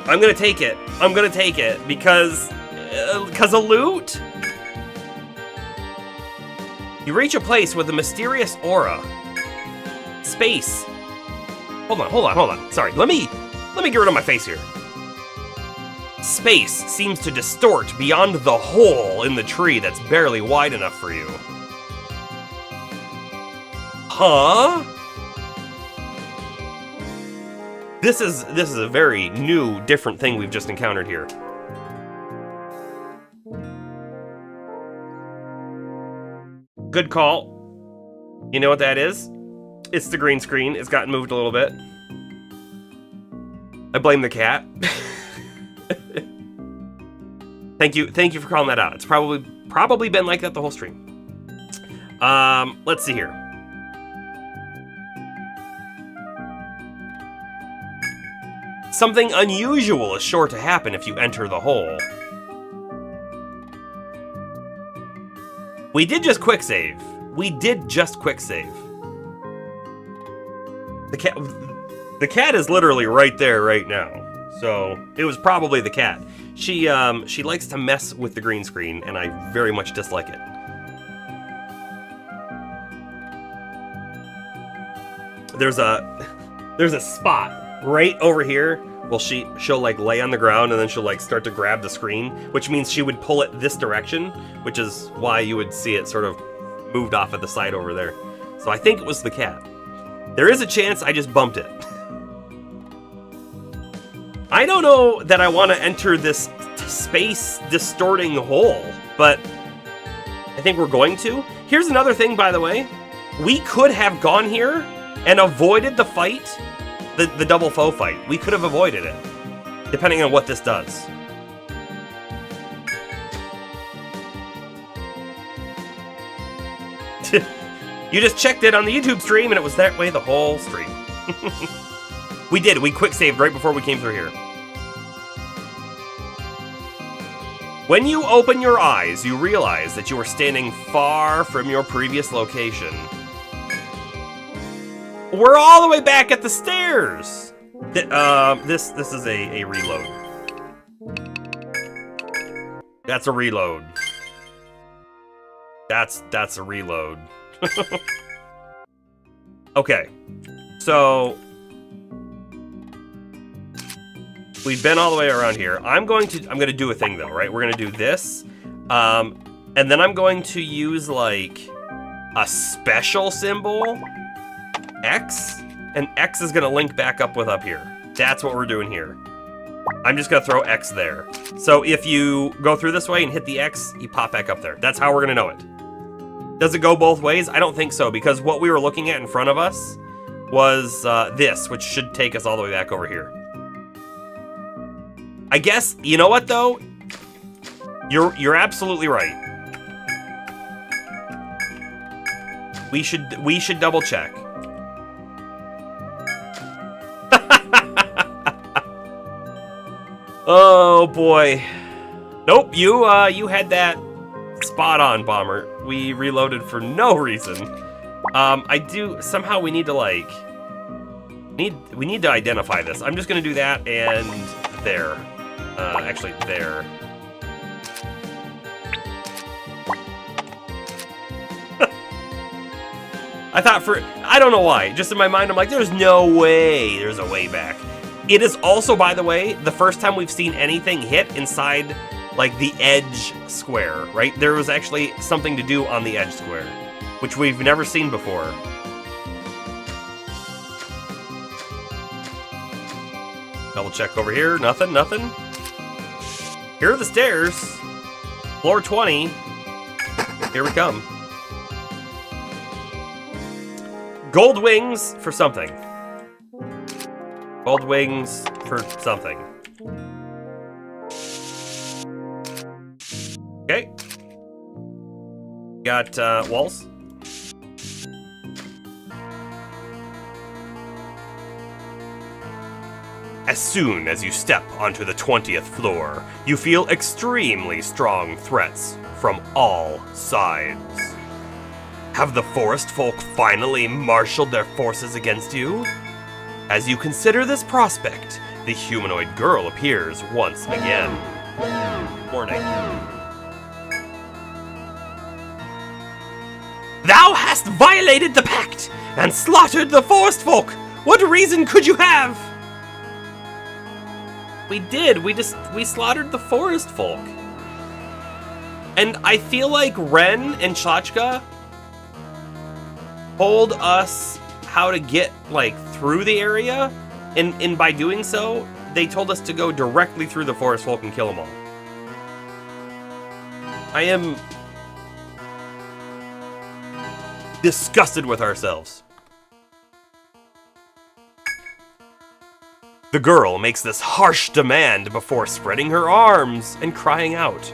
gonna take it. I'm gonna take it because of loot. You reach a place with a mysterious aura. Space. Hold on. Sorry, let me get rid of my face here. Space seems to distort beyond the hole in the tree that's barely wide enough for you. Huh? This is a very new, different thing we've just encountered here. Good call. You know what that is? It's the green screen. It's gotten moved a little bit. I blame the cat. Thank you for calling that out. It's probably been like that the whole stream. Let's see here. Something unusual is sure to happen if you enter the hole. We did just quick save. The cat is literally right there right now. So it was probably the cat. She likes to mess with the green screen, and I very much dislike it. There's a spot right over here. Well, she'll like lay on the ground and then she'll like start to grab the screen, which means she would pull it this direction, which is why you would see it sort of moved off at the side over there. So I think it was the cat. There is a chance I just bumped it. I don't know that I want to enter this space distorting hole, but I think we're going to. Here's another thing, by the way. We could have gone here and avoided the fight. The double F.O.E fight. We could have avoided it, depending on what this does. You just checked it on the YouTube stream, and it was that way the whole stream. We did. We quick saved right before we came through here. When you open your eyes, you realize that you are standing far from your previous location. We're all the way back at the stairs. This is a reload. That's a reload. That's a reload. Okay, so we've been all the way around here. I'm gonna do a thing though, right? We're gonna do this, and then I'm going to use like a special symbol, X, and X is gonna link back up with up here. That's what we're doing here. I'm just gonna throw X there. So if you go through this way and hit the X, you pop back up there. That's how we're gonna know it. Does it go both ways? I don't think so, because what we were looking at in front of us was this, which should take us all the way back over here. I guess, you know what though? You're absolutely right. We should double check. Oh boy. Nope, you had that spot on, Bomber. We reloaded for no reason. Somehow we need to like we need to identify this. I'm just gonna do that and there. Actually there. I don't know why. Just in my mind, I'm like, there's no way there's a way back. It is also, by the way, the first time we've seen anything hit inside, like, the edge square, right? There was actually something to do on the edge square, which we've never seen before. Double check over here. Nothing. Here are the stairs. Floor 20. Here we come. Gold wings for something. Gold wings for something. Okay. Got walls. As soon as you step onto the 20th floor, you feel extremely strong threats from all sides. Have the forest folk finally marshaled their forces against you? As you consider this prospect, the humanoid girl appears once again. Warning. Thou hast violated the pact and slaughtered the forest folk. What reason could you have? We did. We slaughtered the forest folk. And I feel like Ren and Chachka told us how to get, like, through the area, and by doing so, they told us to go directly through the forest folk and kill them all. I am disgusted with ourselves. The girl makes this harsh demand before spreading her arms and crying out.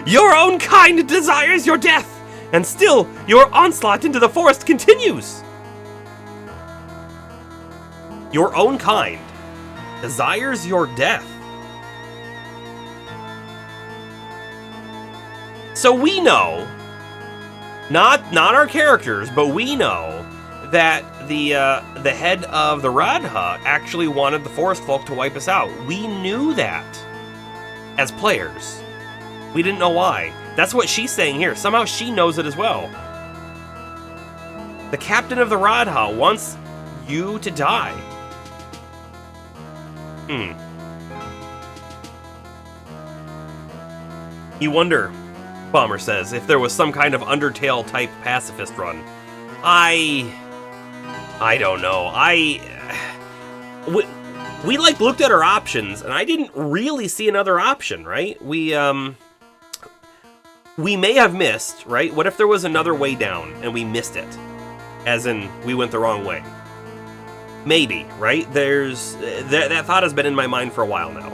Your own kind desires your death, and still your onslaught into the forest continues. Your own kind desires your death. So we know, not our characters, but we know that the head of the Radha actually wanted the forest folk to wipe us out. We knew that as players. We didn't know why. That's what she's saying here. Somehow she knows it as well. The captain of the Radha wants you to die. You wonder, Bomber says, if there was some kind of Undertale type pacifist run. I don't know. We like looked at our options, and I didn't really see another option, right? We may have missed, right? What if there was another way down and we missed it? As in, we went the wrong way. Maybe, right? That thought has been in my mind for a while now.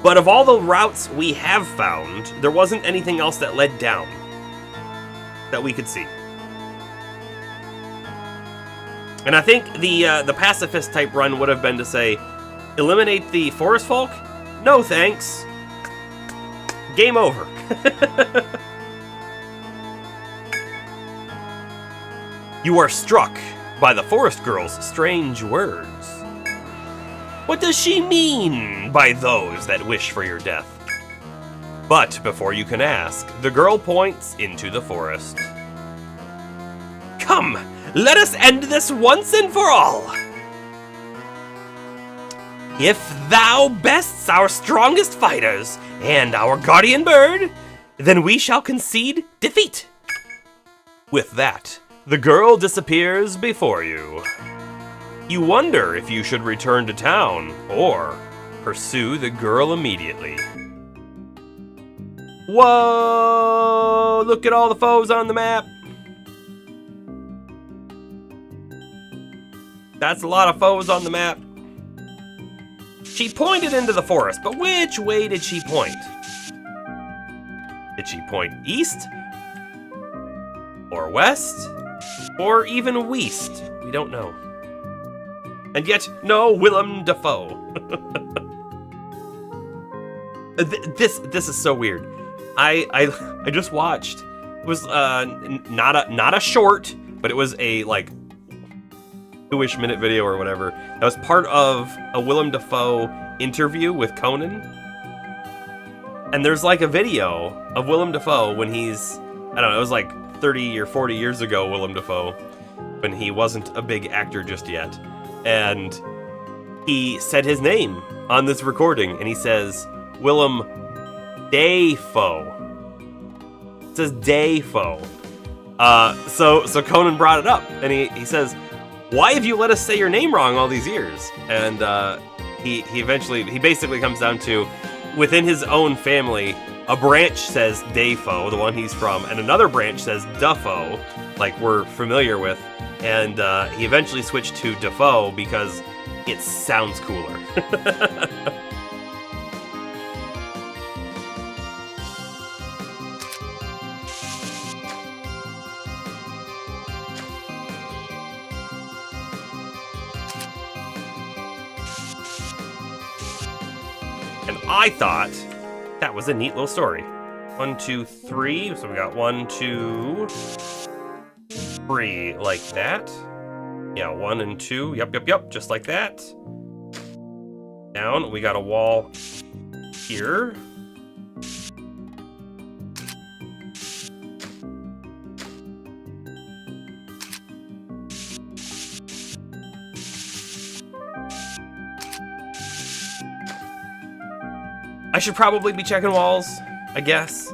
But of all the routes we have found, there wasn't anything else that led down that we could see. And I think the pacifist type run would have been to say, eliminate the forest folk? No thanks. Game over. You are struck by the forest girl's strange words. What does she mean by those that wish for your death? But before you can ask, the girl points into the forest. Come, let us end this once and for all. If thou bests our strongest fighters and our guardian bird, then we shall concede defeat. With that, the girl disappears before you. You wonder if you should return to town or pursue the girl immediately. Whoa! Look at all the foes on the map. That's a lot of foes on the map. She pointed into the forest, but which way did she point? Did she point east? Or west? Or even west? We don't know. And yet, no Willem Dafoe. This is so weird. I just watched. It was not a short, but it was a like 2-ish minute video or whatever. That was part of a Willem Dafoe interview with Conan. And there's like a video of Willem Dafoe when he's, I don't know, it was like 30 or 40 years ago, Willem Dafoe, when he wasn't a big actor just yet. And he said his name on this recording, and he says, Willem Dafoe. It says Dafoe. So Conan brought it up, and he says, why have you let us say your name wrong all these years? And he basically comes down to, within his own family, a branch says Dafoe, the one he's from, and another branch says Duffo, like we're familiar with. And he eventually switched to Dafoe because it sounds cooler. And I thought that was a neat little story. 1, 2, 3. So we got 1, 2, 3, like that. Yeah, 1 and 2. Yep. Just like that. Down. We got a wall here. I should probably be checking walls, I guess.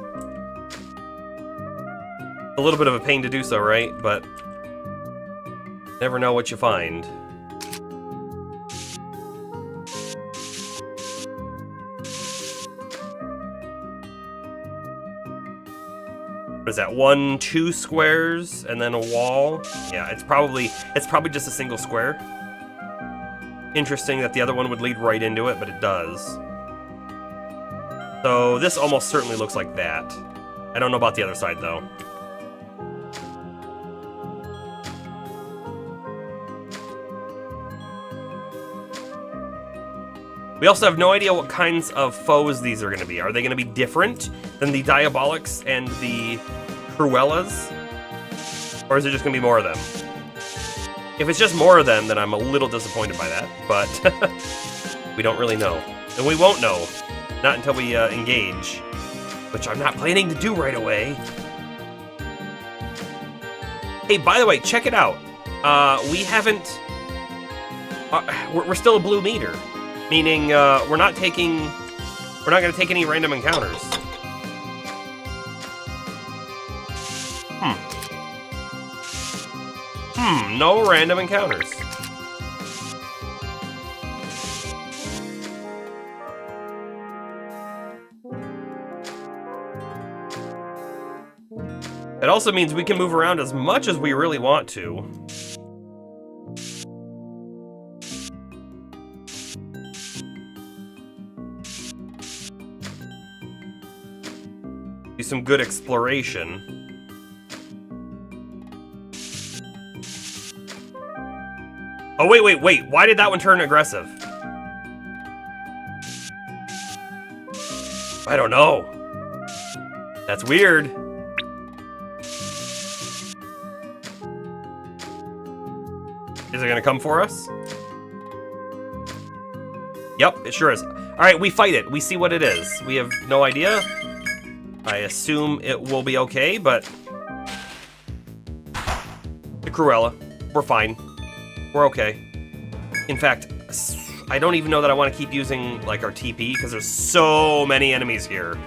A little bit of a pain to do so, right? But never know what you find. What is that? 1, 2 squares and then a wall? Yeah, it's probably just a single square. Interesting that the other one would lead right into it, but it does. So this almost certainly looks like that. I don't know about the other side, though. We also have no idea what kinds of foes these are going to be. Are they going to be different than the Diabolics and the Cruellas? Or is it just going to be more of them? If it's just more of them, then I'm a little disappointed by that. But we don't really know. And we won't know. Not until we engage, which I'm not planning to do right away. Hey, by the way, check it out. We haven't... we're still a blue meter, meaning we're not going to take any random encounters. No random encounters. It also means we can move around as much as we really want to. Do some good exploration. Oh, wait. Why did that one turn aggressive? I don't know. That's weird. Is it gonna come for us? Yep, it sure is. Alright, we fight it. We see what it is. We have no idea. I assume it will be okay, but... The Cruella. We're fine. We're okay. In fact, I don't even know that I want to keep using, like, our TP, because there's so many enemies here.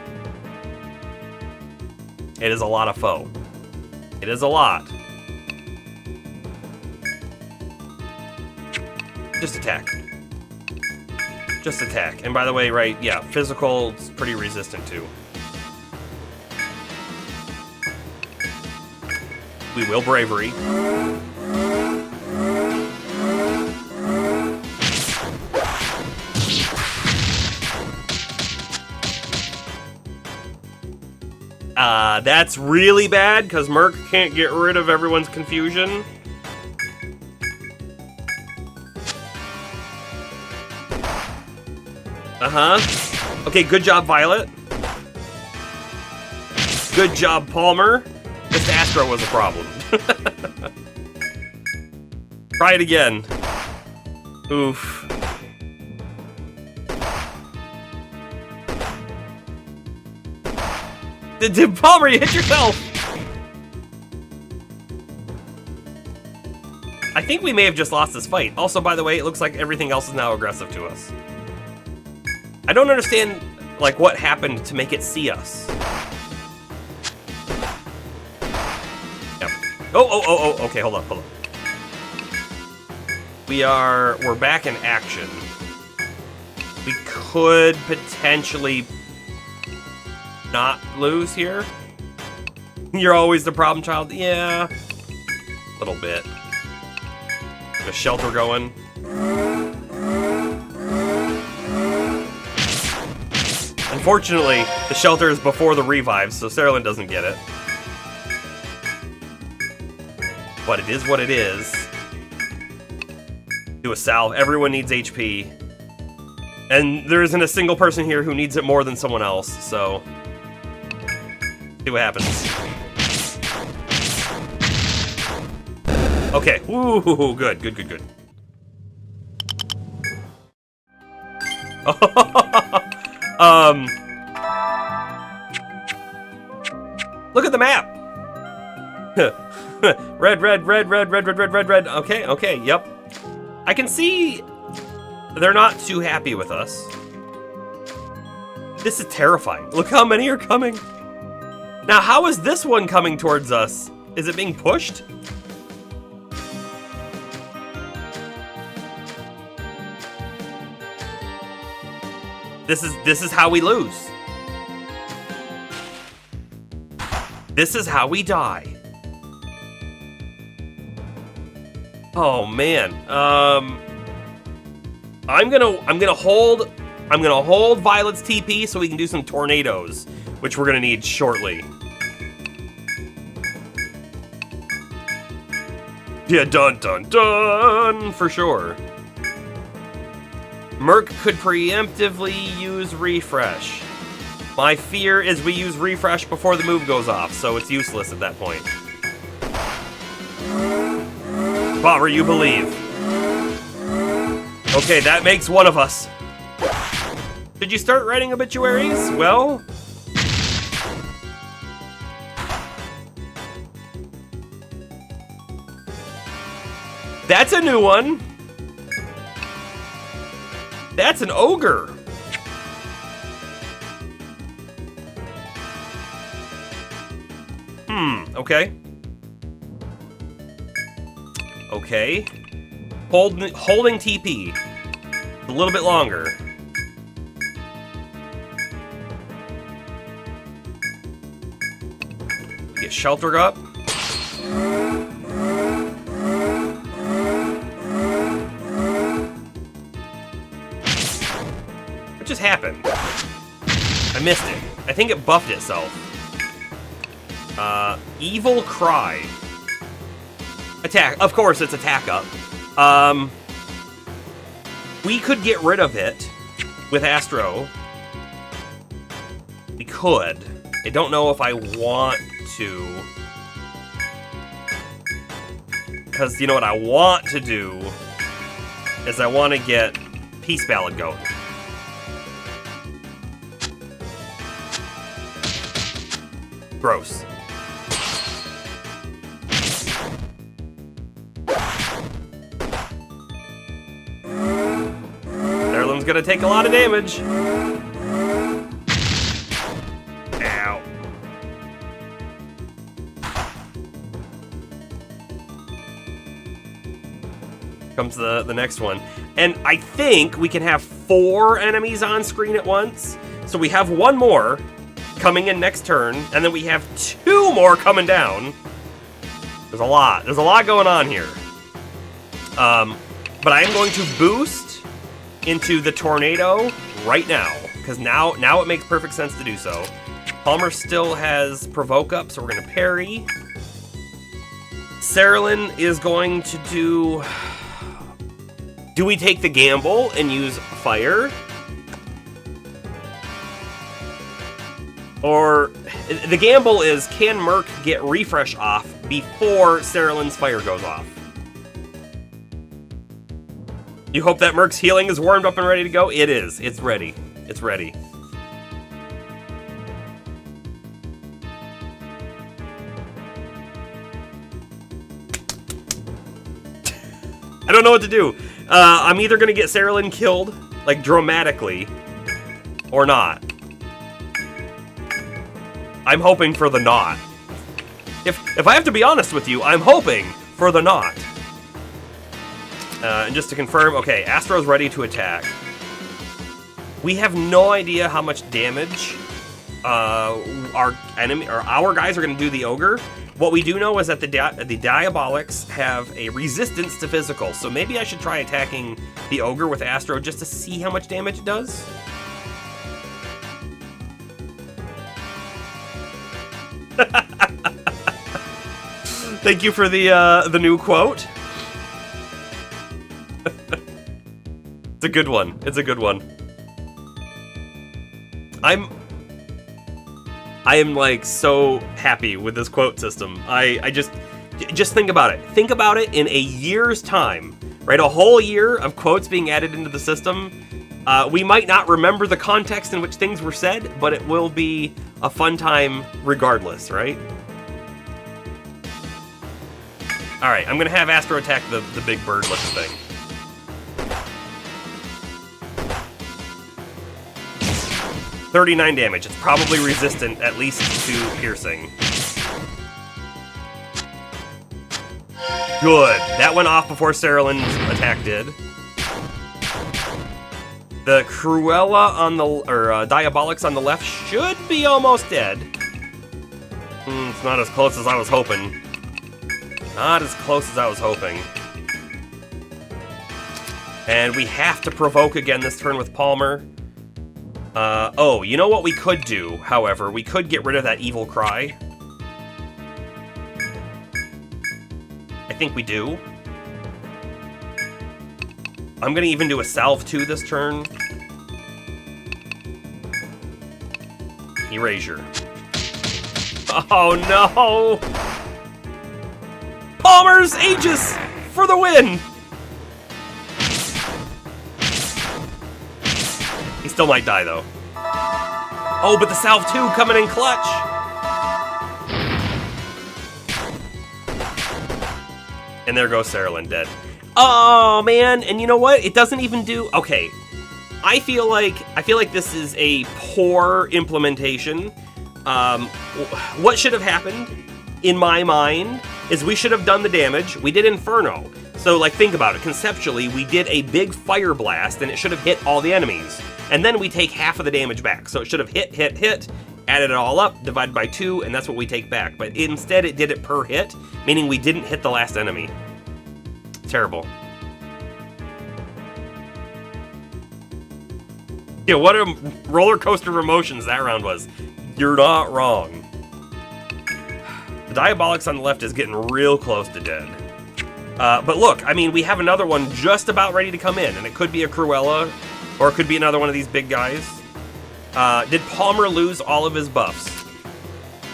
It is a lot of foe. It is a lot. Just attack. Just attack. And by the way, right, yeah, physical is pretty resistant too. We will bravery. That's really bad, because Merc can't get rid of everyone's confusion. Uh-huh. Okay, good job, Violet. Good job, Palmer. This Astro was a problem. Try it again. Oof. Palmer, you hit yourself! I think we may have just lost this fight. Also, by the way, it looks like everything else is now aggressive to us. I don't understand, like, what happened to make it see us. Yep. Oh, okay, hold on. We're back in action. We could potentially not lose here. You're always the problem child. Yeah, a little bit. The shelter going. Unfortunately, the shelter is before the revive, so Sarah doesn't get it. But it is what it is. Do a salve. Everyone needs HP. And there isn't a single person here who needs it more than someone else, so... see what happens. Okay. Ooh, good. Look at the map. Red. Okay, yep. I can see they're not too happy with us. This is terrifying. Look how many are coming. Now, how is this one coming towards us? Is it being pushed? This is how we lose. This is how we die. Oh man. I'm gonna hold Violet's TP so we can do some tornadoes, which we're gonna need shortly. Yeah, dun for sure. Merc could preemptively use refresh. My fear is we use refresh before the move goes off, so it's useless at that point. Bobber, you believe. Okay, that makes one of us. Did you start writing obituaries? Well... that's a new one. That's an ogre. Okay. Okay. Holding TP. A little bit longer. Get shelter up. What just happened? I missed it. I think it buffed itself. Evil Cry. Attack. Of course, it's attack up. We could get rid of it with Astro. We could. I don't know if I want to. Because, you know what I want to do is I want to get Peace Ballad going. Gross. Serlin's gonna take a lot of damage. Ow. Comes the next one. And I think we can have 4 enemies on screen at once. So we have 1 more coming in next turn, and then we have 2 more coming down. There's a lot going on here. But I am going to boost into the tornado right now, because now it makes perfect sense to do so. Palmer still has provoke up, so we're gonna parry. Serlin is going to do we take the gamble and use fire? Or the gamble is, can Merc get refresh off before Serlin's fire goes off? You hope that Merc's healing is warmed up and ready to go? It is. It's ready. It's ready. I don't know what to do. I'm either going to get Serlin killed, like, dramatically, or not. I'm hoping for the not. If I have to be honest with you, I'm hoping for the not. And just to confirm, okay, Astro's ready to attack. We have no idea how much damage our guys are going to do the ogre. What we do know is that the Diabolics have a resistance to physical, so maybe I should try attacking the ogre with Astro just to see how much damage it does. Thank you for the new quote. It's a good one. It's a good one. I am like so happy with this quote system. I just think about it. Think about it in a year's time, right? A whole year of quotes being added into the system. We might not remember the context in which things were said, but it will be a fun time regardless, right? All right, I'm gonna have Astro attack the big bird-looking thing. $39 damage. It's probably resistant, at least to piercing. Good. That went off before Serlin's attack did. The Cruella on the, Diabolics on the left should be almost dead. It's not as close as I was hoping. Not as close as I was hoping. And we have to provoke again this turn with Palmer. Oh, you know what we could do, however? We could get rid of that evil cry. I think we do. I'm gonna even do a salve 2 this turn. Erasure. Oh no! Palmer's Aegis for the win! He still might die, though. Oh, but the Salve 2 coming in clutch! And there goes Serlin dead. Oh, man, and you know what? It doesn't even do... Okay, I feel like this is a poor implementation. What should have happened, in my mind, is we should have done the damage. We did Inferno. So, like, think about it. Conceptually, we did a big fire blast, and it should have hit all the enemies. And then we take half of the damage back. So it should have hit, added it all up, divided by 2, and that's what we take back. But instead, it did it per hit, meaning we didn't hit the last enemy. Terrible. Yeah, what a roller coaster of emotions that round was. You're not wrong. Diabolics on the left is getting real close to dead. But look, I mean, we have another one just about ready to come in, and it could be a Cruella, or it could be another one of these big guys. Did Palmer lose all of his buffs?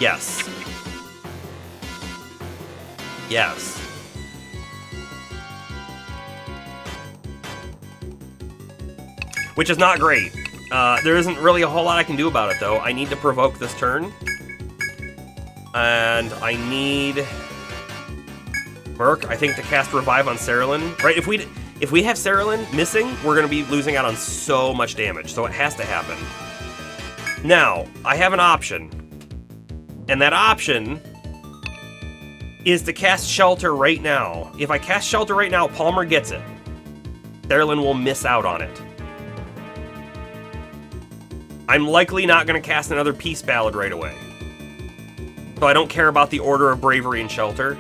Yes. Yes. Which is not great. There isn't really a whole lot I can do about it, though. I need to provoke this turn. And I need Burke, I think, to cast Revive on Cerulean. Right, if we have Cerulean missing, we're going to be losing out on so much damage, so it has to happen. Now, I have an option. And that option is to cast Shelter right now. If I cast Shelter right now, Palmer gets it. Cerulean will miss out on it. I'm likely not going to cast another Peace Ballad right away. So I don't care about the order of Bravery and Shelter.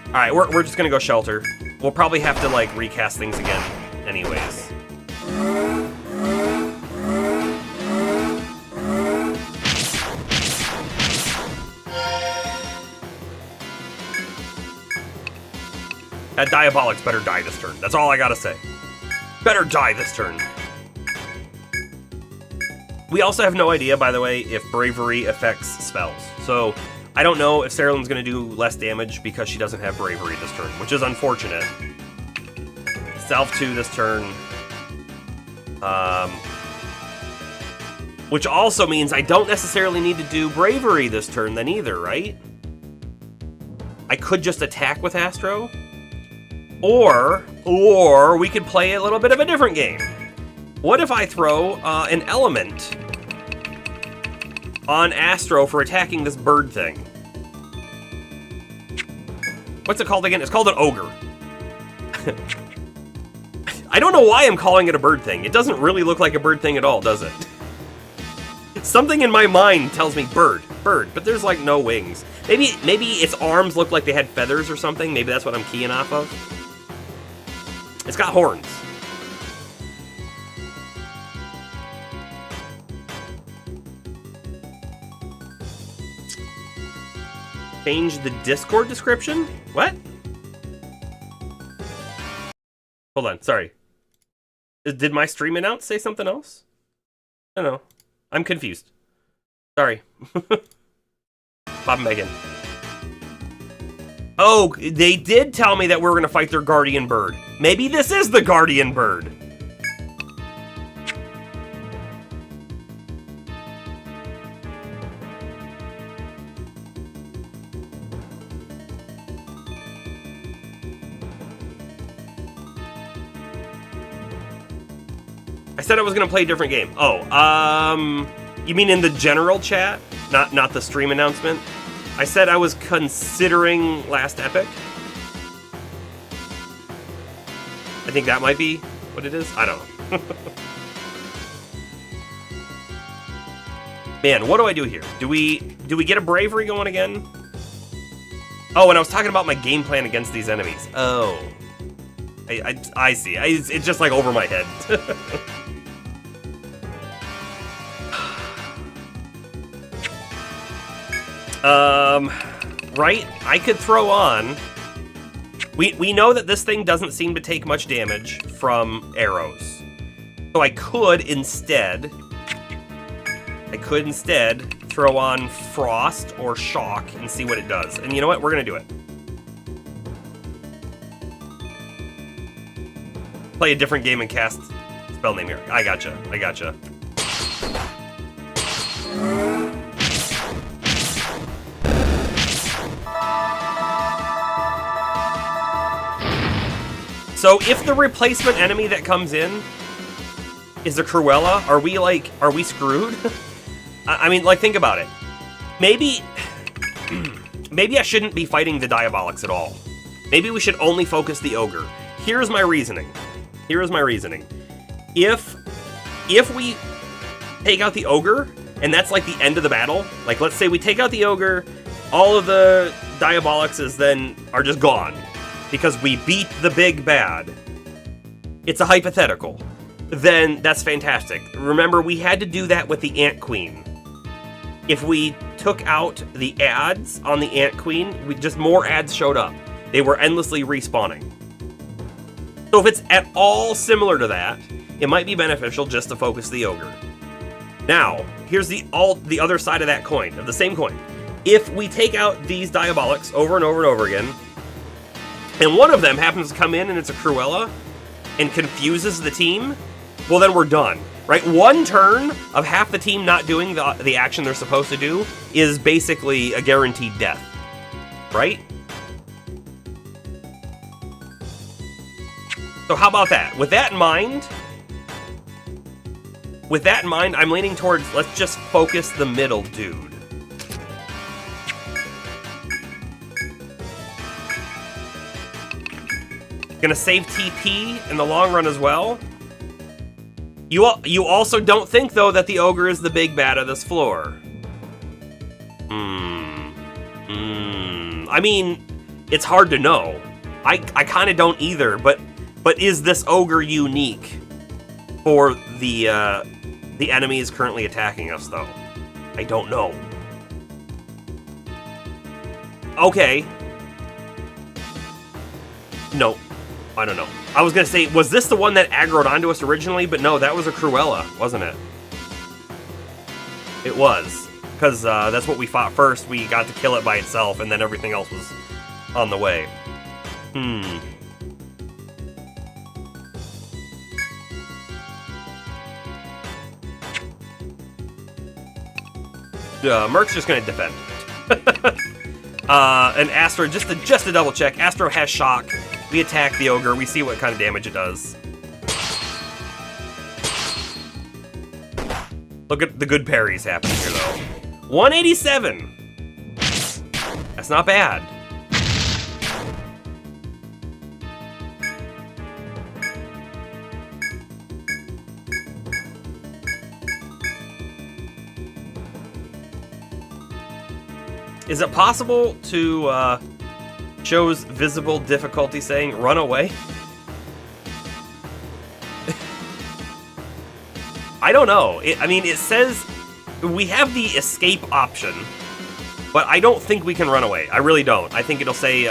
Alright, we're just going to go Shelter. We'll probably have to, like, recast things again anyways. That Diabolics better die this turn. That's all I gotta say. Better die this turn. We also have no idea, by the way, if Bravery affects spells. So, I don't know if Cerulean's going to do less damage because she doesn't have Bravery this turn, which is unfortunate. Self 2 this turn. Which also means I don't necessarily need to do Bravery this turn then either, right? I could just attack with Astro. Or we could play a little bit of a different game. What if I throw an element on Astro for attacking this bird thing? What's it called again? It's called an ogre. I don't know why I'm calling it a bird thing. It doesn't really look like a bird thing at all, does it? Something in my mind tells me bird, but there's like no wings. Maybe its arms look like they had feathers or something. Maybe that's what I'm keying off of. It's got horns. Change the Discord description? What? Hold on, sorry. Did my stream announce say something else? I don't know. I'm confused. Sorry. Bob and Megan. Oh, they did tell me that we're going to fight their guardian bird. Maybe this is the guardian bird. I said I was going to play a different game. Oh, you mean in the general chat? Not the stream announcement? I said I was considering Last Epic. I think that might be what it is. I don't know. Man, what do I do here? Do we get a Bravery going again? Oh, and I was talking about my game plan against these enemies. Oh. I see. It's just like over my head. Right? I could throw on... We know that this thing doesn't seem to take much damage from arrows. So I could instead throw on Frost or Shock and see what it does. And you know what? We're gonna do it. Play a different game and cast spell name here. I gotcha. So if the replacement enemy that comes in is a Cruella, are we screwed? I mean, like, think about it. Maybe I shouldn't be fighting the Diabolics at all. Maybe we should only focus the Ogre. Here's my reasoning. If we take out the Ogre, and that's like the end of the battle, like let's say we take out the Ogre, all of the Diabolics then are just gone. Because we beat the big bad. It's a hypothetical. Then that's fantastic. Remember, we had to do that with the Ant Queen. If we took out the ads on the Ant Queen, just more ads showed up. They were endlessly respawning. So if it's at all similar to that, it might be beneficial just to focus the ogre. Now, here's the other side of that coin, of the same coin. If we take out these Diabolics over and over and over again, and one of them happens to come in and it's a Cruella and confuses the team, well then we're done, right? One turn of half the team not doing the action they're supposed to do is basically a guaranteed death, right? So how about that? With that in mind, I'm leaning towards, let's just focus the middle dude. Gonna save TP in the long run as well. You also don't think, though, that the ogre is the big bad of this floor. I mean, it's hard to know. I kind of don't either, but is this ogre unique for the enemies currently attacking us, though? I don't know. Okay. No, I don't know. I was gonna say, was this the one that aggroed onto us originally? But no, that was a Cruella, wasn't it? It was. Because that's what we fought first. We got to kill it by itself, and then everything else was on the way. Merc's just gonna defend. And Astro, just to double check, Astro has shock. We attack the ogre, we see what kind of damage it does. Look at the good parries happening here, though. 187! That's not bad. Is it possible to, shows visible difficulty saying run away? I don't know. I mean, it says we have the escape option, but I don't think we can run away. I really don't. I think it'll say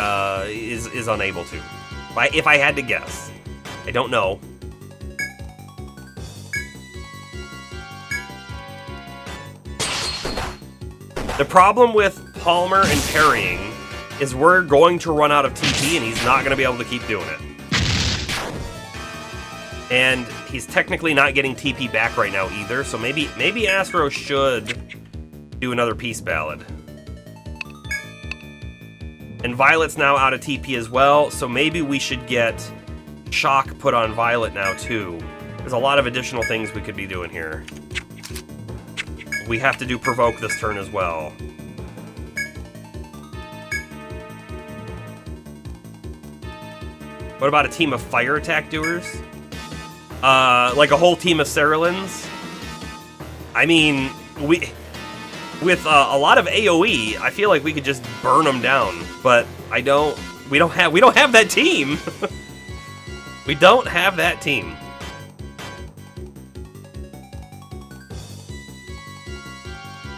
is unable to. If I had to guess. I don't know. The problem with Palmer and parrying is we're going to run out of TP and he's not going to be able to keep doing it. And he's technically not getting TP back right now either, so maybe Astro should do another Peace Ballad. And Violet's now out of TP as well, so maybe we should get Shock put on Violet now too. There's a lot of additional things we could be doing here. We have to do Provoke this turn as well. What about a team of fire attack doers? Like a whole team of Ceruleans? I mean, with a lot of AoE, I feel like we could just burn them down, but we don't have that team. We don't have that team.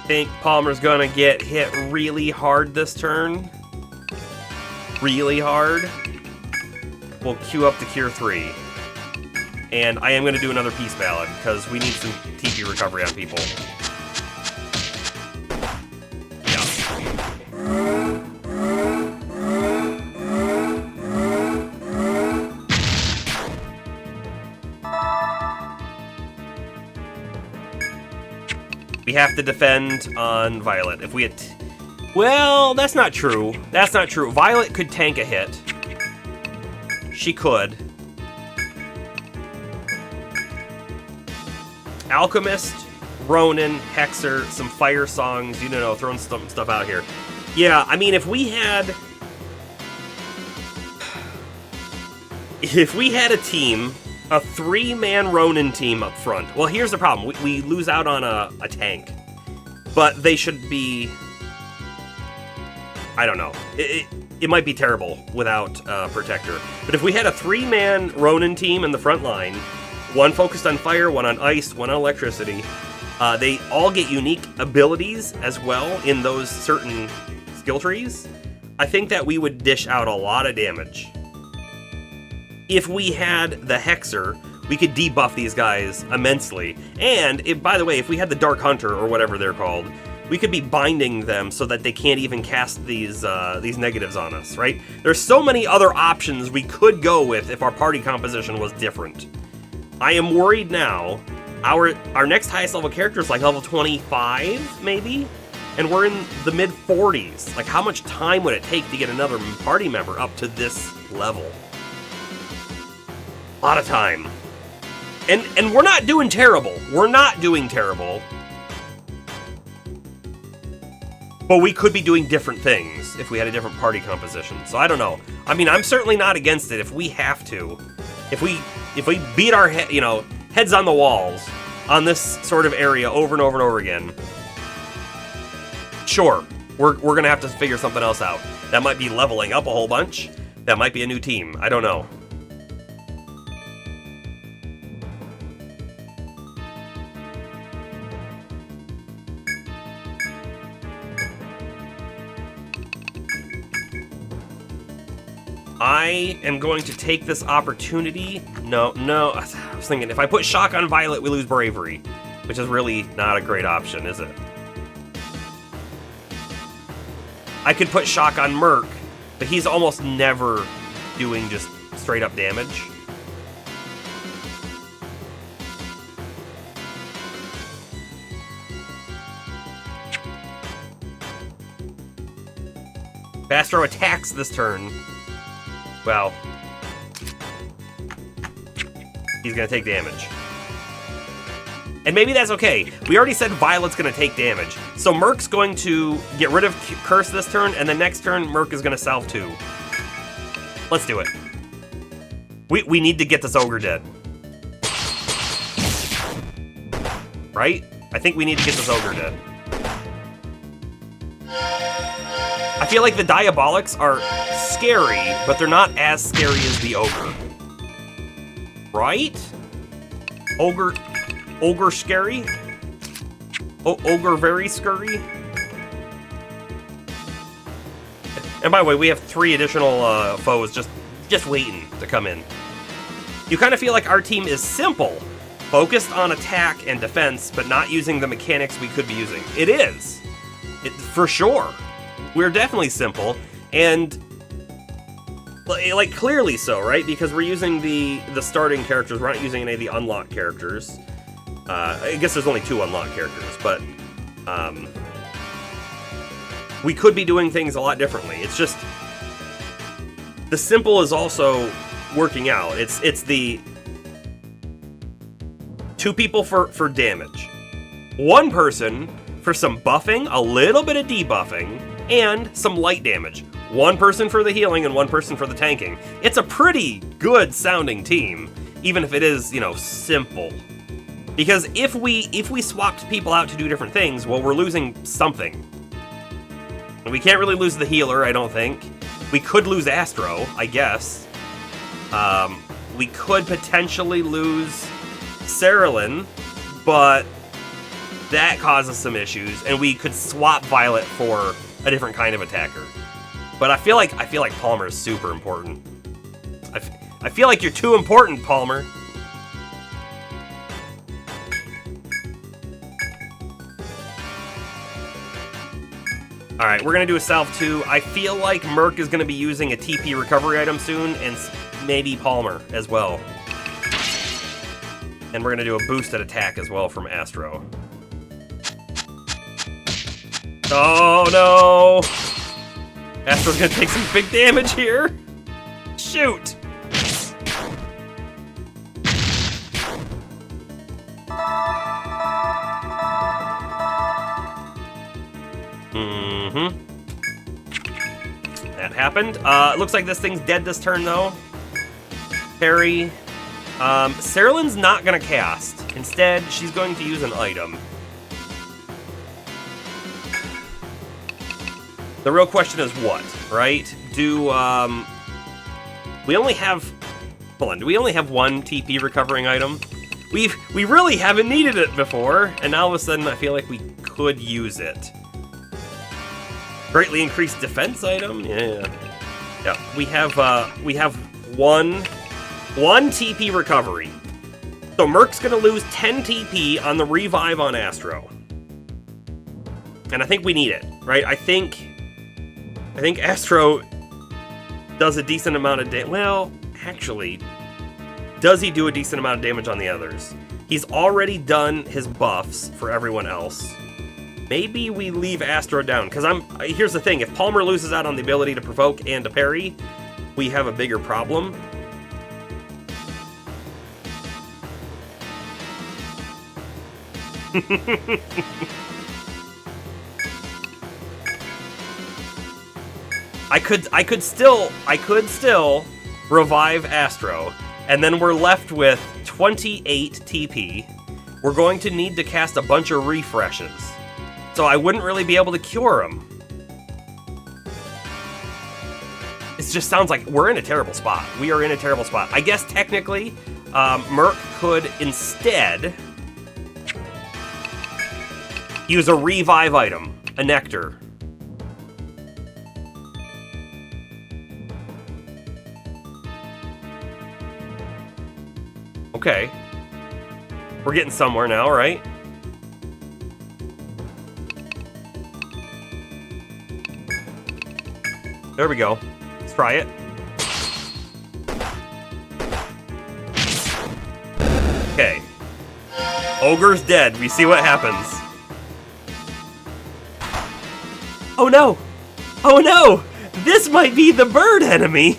Think Palmer's gonna get hit really hard this turn. Really hard. We'll queue up the Cure 3. And I am going to do another Peace Ballad, because we need some TP recovery on people. Yeah. We have to defend on Violet. If we had... Well, that's not true. That's not true. Violet could tank a hit. She could. Alchemist, Ronin, Hexer, some fire songs, you know, throwing stuff out here. Yeah, I mean, if we had a team, a 3-man Ronin team up front, well, here's the problem. We lose out on a tank, but they should be, I don't know. It might be terrible without Protector. But if we had a 3-man Ronin team in the front line, one focused on fire, one on ice, one on electricity, They all get unique abilities as well in those certain skill trees. I think that we would dish out a lot of damage. If we had the Hexer, we could debuff these guys immensely. And, by the way, if we had the Dark Hunter, or whatever they're called, we could be binding them so that they can't even cast these negatives on us, right? There's so many other options we could go with if our party composition was different. I am worried now. Our next highest level character is like level 25, maybe? And we're in the mid-40s. Like, how much time would it take to get another party member up to this level? A lot of time. And we're not doing terrible. We're not doing terrible. But we could be doing different things if we had a different party composition. So I don't know. I mean, I'm certainly not against it if we have to. If we beat our heads on the walls on this sort of area over and over and over again. Sure, we're gonna have to figure something else out. That might be leveling up a whole bunch. That might be a new team. I don't know. I am going to take this opportunity. No. I was thinking if I put Shock on Violet, we lose Bravery, which is really not a great option, is it? I could put Shock on Merc, but he's almost never doing just straight up damage. Bastro attacks this turn. Well, he's gonna take damage. And maybe that's okay. We already said Violet's gonna take damage. So Merc's going to get rid of Curse this turn, and the next turn, Merc is gonna salve 2. Let's do it. We need to get this Ogre dead. Right? I think we need to get this Ogre dead. I feel like the Diabolics are scary, but they're not as scary as the Ogre. Right? Ogre scary? Ogre very scurry? And by the way, we have 3 additional foes just waiting to come in. You kind of feel like our team is simple, focused on attack and defense, but not using the mechanics we could be using. It is. For sure. We're definitely simple, and like clearly so, right? Because we're using the starting characters. We're not using any of the unlocked characters. I guess there's only 2 unlocked characters, but we could be doing things a lot differently. It's just the simple is also working out. It's the 2 people for damage, 1 person for some buffing, a little bit of debuffing, and some light damage. 1 person for the healing and 1 person for the tanking. It's a pretty good sounding team, even if it is, simple. Because if we swapped people out to do different things, well, we're losing something. And we can't really lose the healer, I don't think. We could lose Astro, I guess. We could potentially lose Cerulean, but that causes some issues, and we could swap Violet for a different kind of attacker. But I feel like Palmer is super important. I feel like you're too important, Palmer. All right, we're gonna do a salve 2. I feel like Merc is gonna be using a TP recovery item soon, and maybe Palmer as well. And we're gonna do a boosted attack as well from Astro. Oh no! Astro's gonna take some big damage here. Shoot! That happened. It looks like this thing's dead this turn though. Parry. Cerulean's not gonna cast. Instead, she's going to use an item. The real question is what, right? Do we only have... Hold on, do we only have 1 TP recovering item? We really haven't needed it before, and now all of a sudden I feel like we could use it. Greatly increased defense item? Yeah. Yeah. We have one TP recovery. So Merc's gonna lose 10 TP on the revive on Astro. And I think we need it, right? I think Astro does a decent amount of damage. Well, actually, does he do a decent amount of damage on the others? He's already done his buffs for everyone else. Maybe we leave Astro down, because here's the thing, if Palmer loses out on the ability to provoke and to parry, we have a bigger problem. I could still revive Astro, and then we're left with 28 TP. We're going to need to cast a bunch of refreshes, so I wouldn't really be able to cure him. It just sounds like we're in a terrible spot. We are in a terrible spot. I guess technically, Merc could instead use a revive item, a nectar. Okay. We're getting somewhere now, right? There we go. Let's try it. Okay. Ogre's dead. We see what happens. Oh no! Oh no! This might be the bird enemy!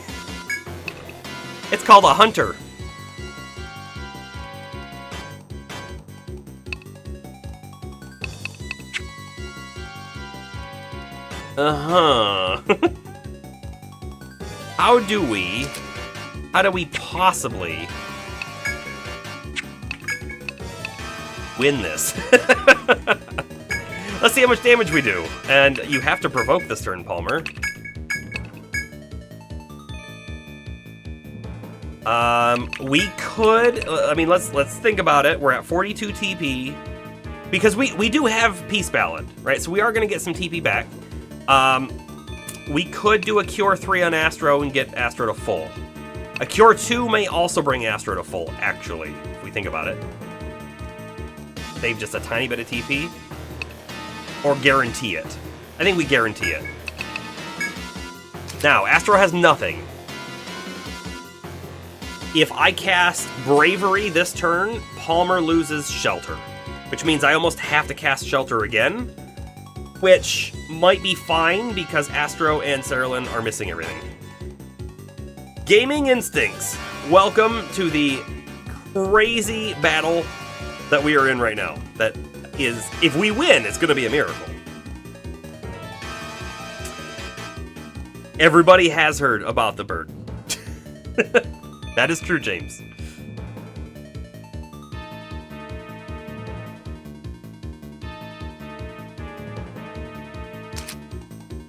It's called a hunter. Uh-huh. How do we possibly win this? Let's see how much damage we do. And you have to provoke this turn, Palmer. We could, I mean, let's think about it. We're at 42 TP. Because we do have Peace Ballad, right? So we are going to get some TP back. We could do a Cure 3 on Astro and get Astro to full. A Cure 2 may also bring Astro to full, actually, if we think about it. Save just a tiny bit of TP. Or guarantee it. I think we guarantee it. Now, Astro has nothing. If I cast Bravery this turn, Palmer loses Shelter. Which means I almost have to cast Shelter again. Which might be fine because Astro and Cerulean are missing everything. Gaming Instincts, welcome to the crazy battle that we are in right now. That is, if we win, it's going to be a miracle. Everybody has heard about the bird. That is true, James.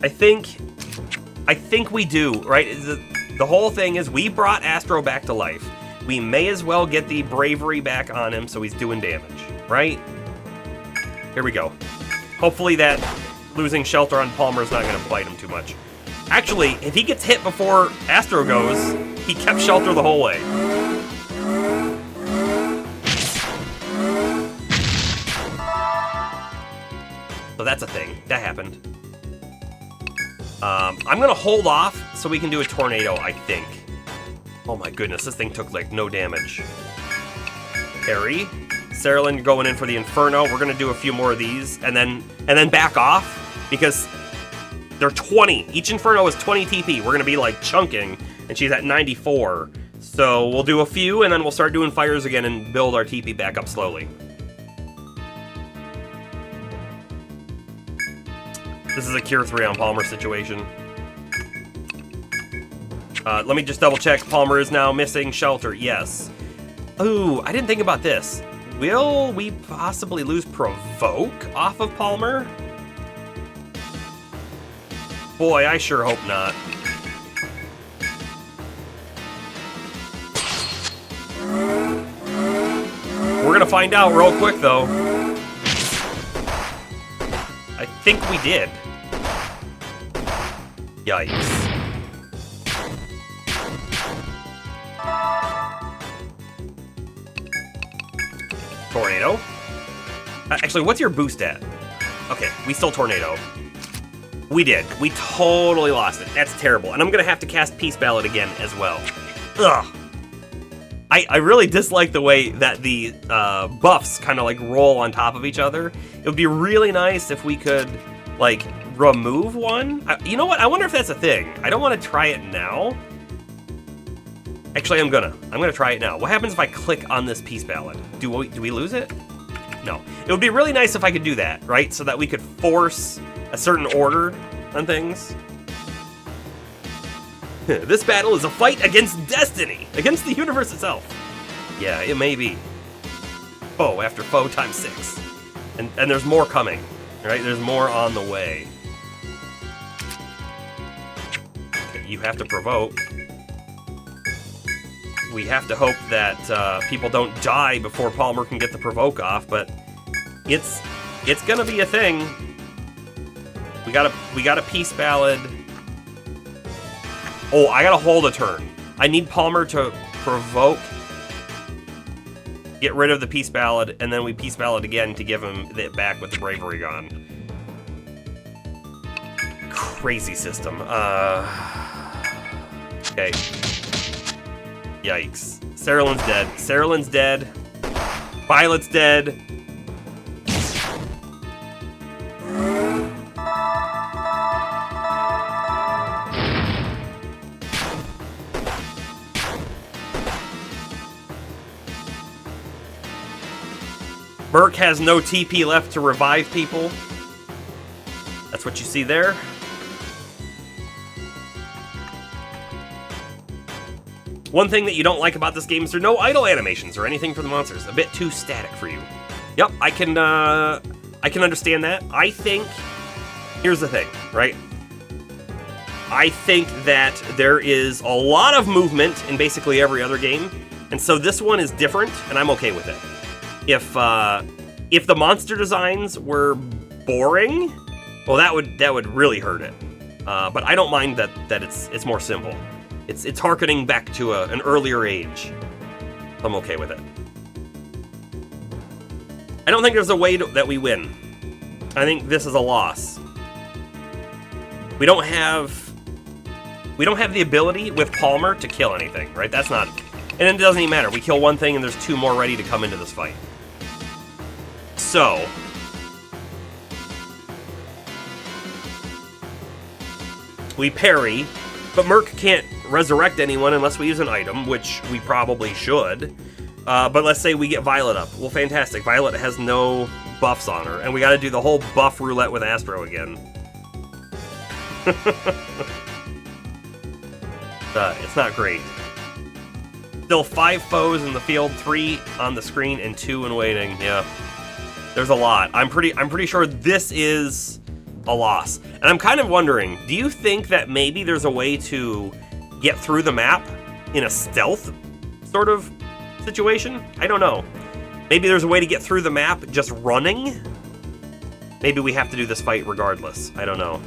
I think we do, right? The whole thing is we brought Astro back to life. We may as well get the Bravery back on him so he's doing damage, right? Here we go. Hopefully that losing Shelter on Palmer is not going to bite him too much. Actually, if he gets hit before Astro goes, he kept Shelter the whole way. So that's a thing. That happened. I'm gonna hold off so we can do a Tornado, I think. Oh my goodness, this thing took like no damage. Parry. Cerulean going in for the Inferno. We're gonna do a few more of these and then back off because they're 20. Each Inferno is 20 TP. We're gonna be like chunking, and she's at 94. So we'll do a few and then we'll start doing fires again and build our TP back up slowly. This is a Cure 3 on Palmer situation. Let me just double check. Palmer is now missing Shelter. Yes. Ooh, I didn't think about this. Will we possibly lose Provoke off of Palmer? Boy, I sure hope not. gonna find out real quick, though. I think we did. Yikes. Tornado. Actually, what's your boost at? Okay, we still tornado. We did. We totally lost it. That's terrible. And I'm gonna have to cast Peace Ballad again as well. Ugh. I really dislike the way that the buffs kind of like roll on top of each other. It would be really nice if we could like remove one. You know what? I wonder if that's a thing. I don't want to try it now. Actually, I'm gonna try it now. What happens if I click on this Peace Ballad? Do we lose it? No. It would be really nice if I could do that, right? So that we could force a certain order on things. This battle is a fight against destiny, against the universe itself. Yeah, it may be. Foe after foe times 6. And there's more coming, right? There's more on the way. Okay, you have to provoke. We have to hope that people don't die before Palmer can get the provoke off, but it's gonna be a thing. We got a Peace Ballad. Oh, I gotta hold a turn. I need Palmer to provoke, get rid of the Peace Ballad, and then we Peace Ballad again to give him it back with the Bravery gone. Crazy system. Okay. Yikes. Sarah-Lynn's dead. Sarah-Lynn's dead. Violet's dead. Merc has no TP left to revive people. That's what you see there. One thing that you don't like about this game is there are no idle animations or anything for the monsters. A bit too static for you. Yep, I can understand that. I think, here's the thing, right? I think that there is a lot of movement in basically every other game, and so this one is different, and I'm okay with it. If the monster designs were boring, well, that would really hurt it. But I don't mind that it's more simple. It's harkening back to an earlier age. I'm okay with it. I don't think there's a way that we win. I think this is a loss. We don't have the ability with Palmer to kill anything, right? That's not, and it doesn't even matter. We kill one thing and there's 2 more ready to come into this fight. So, we parry, but Merc can't resurrect anyone unless we use an item, which we probably should. But let's say we get Violet up. Well, fantastic. Violet has no buffs on her, and we gotta do the whole buff roulette with Astro again. It's not great. Still 5 foes in the field, 3 on the screen, and 2 in waiting. Yeah. There's a lot. I'm pretty sure this is a loss. And I'm kind of wondering, do you think that maybe there's a way to get through the map in a stealth sort of situation? I don't know. Maybe there's a way to get through the map just running? Maybe we have to do this fight regardless. I don't know.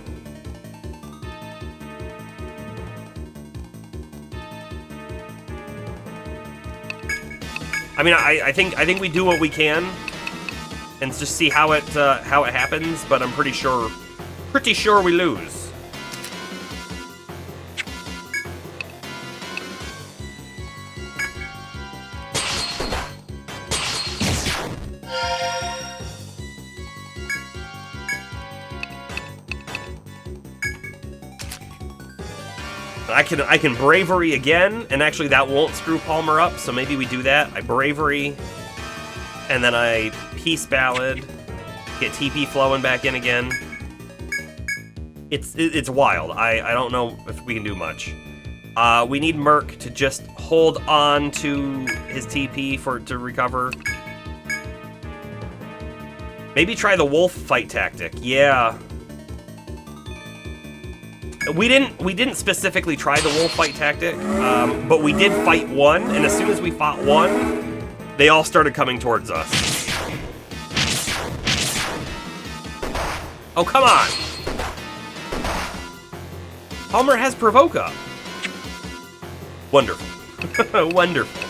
I mean, I think we do what we can and just see how it happens, but I'm pretty sure we lose. I can Bravery again, and actually that won't screw Palmer up, so maybe we do that. I Bravery, and then I Peace Ballad, get TP flowing back in again. It's wild. I don't know if we can do much. We need Merc to just hold on to his TP to recover. Maybe try the wolf fight tactic. Yeah. We didn't specifically try the wolf fight tactic, but we did fight one, and as soon as we fought one, They all started coming towards us. Oh, come on! Palmer has Provoke up. Wonderful. Wonderful.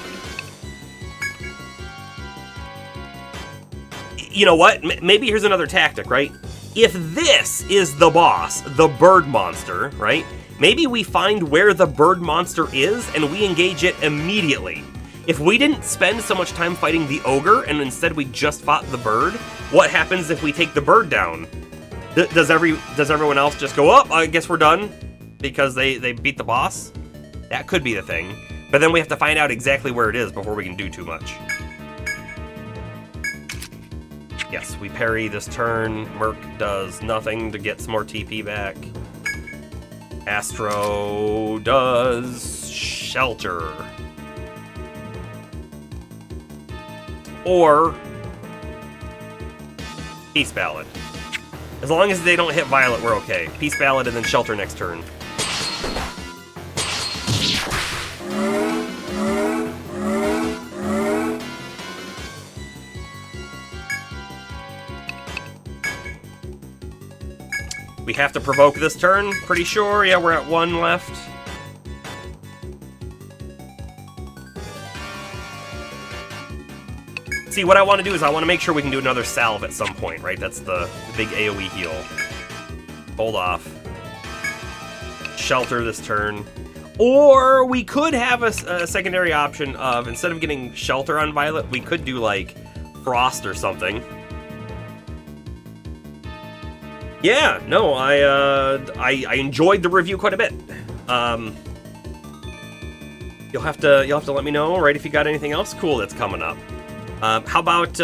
You know what? Maybe here's another tactic, right? If this is the boss, the bird monster, right? Maybe we find where the bird monster is and we engage it immediately. If we didn't spend so much time fighting the ogre and instead we just fought the bird, what happens if we take the bird down? Does everyone else just go, oh, I guess we're done because they beat the boss? That could be the thing. But then we have to find out exactly where it is before we can do too much. Yes, we parry this turn. Merc does nothing to get some more TP back. Astro does shelter. Or Peace Ballad. As long as they don't hit Violet, we're okay. Peace Ballad and then shelter next turn. We have to provoke this turn, pretty sure. Yeah, we're at 1 left. See, what I want to do is I want to make sure we can do another salve at some point, right? That's the big AoE heal. Hold off. Shelter this turn. Or we could have a secondary option of, instead of getting shelter on Violet, we could do, like, frost or something. Yeah, no, I enjoyed the review quite a bit. You'll have to let me know, right, if you got anything else cool that's coming up. How about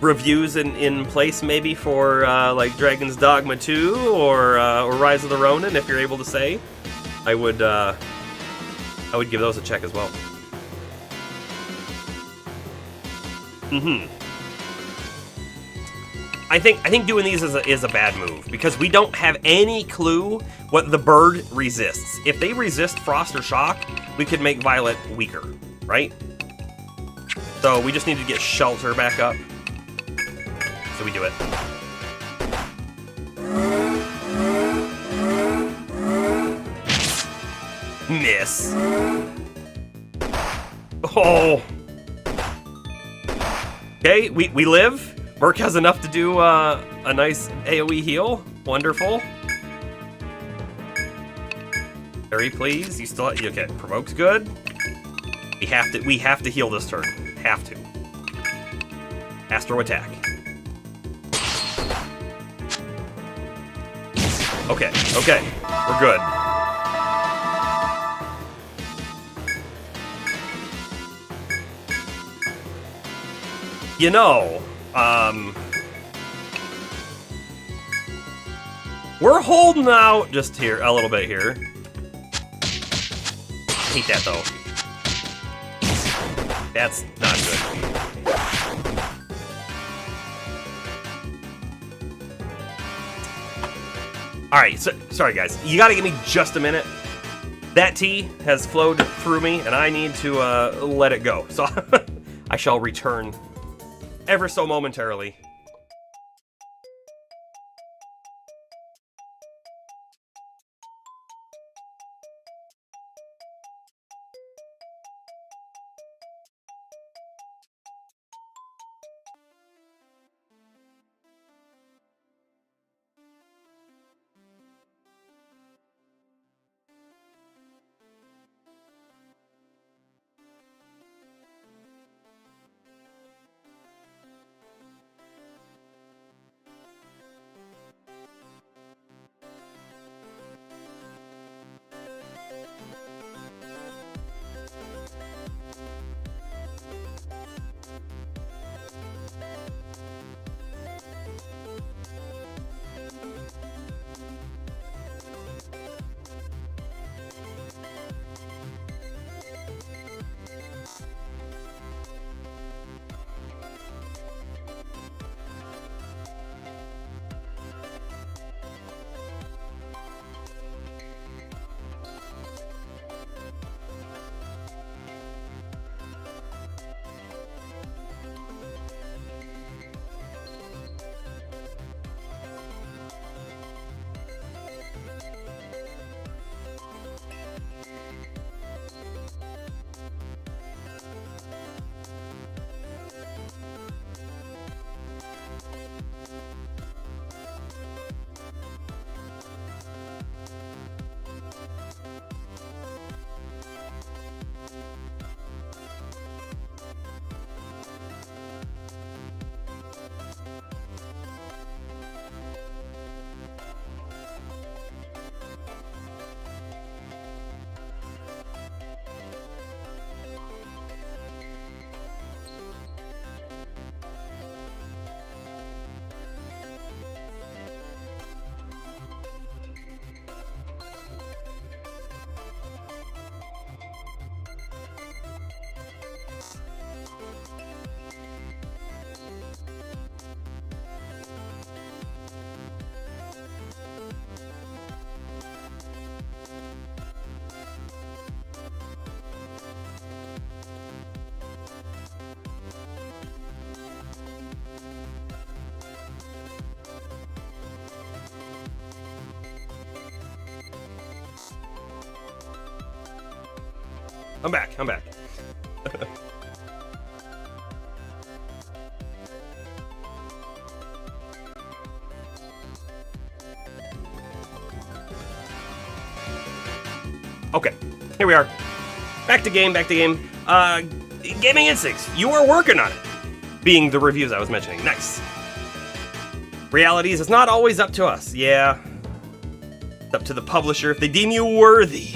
reviews in place maybe for like Dragon's Dogma 2 or Rise of the Ronin, if you're able to say? I would give those a check as well. I think doing these is a bad move, because we don't have any clue what the bird resists. If they resist Frost or Shock, we could make Violet weaker, right? So we just need to get Shelter back up. So we do it. Miss. Oh. Okay, we live. Merc has enough to do a nice AoE heal. Wonderful. Very pleased. You still okay? Provoke's good. We have to heal this turn. Have to. Astro attack. Okay. We're good. You know, we're holding out just here a little bit here. Hate that though. That's not good. Alright, so sorry guys. You gotta give me just a minute. That tea has flowed through me and I need to let it go. So I shall return ever so momentarily. I'm back. I'm back. Okay, here we are. Back to game, back to game. Gaming Instincts, you are working on it. Being the reviews I was mentioning. Nice. Realities is not always up to us. Yeah. It's up to the publisher if they deem you worthy.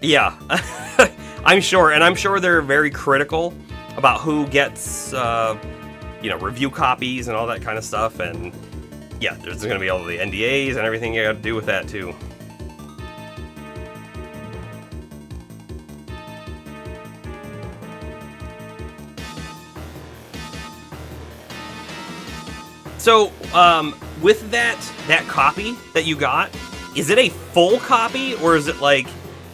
Yeah. I'm sure, and I'm sure they're very critical about who gets, review copies and all that kind of stuff. And yeah, there's going to be all the NDAs and everything you got to do with that too. So, with that copy that you got, is it a full copy, or is it like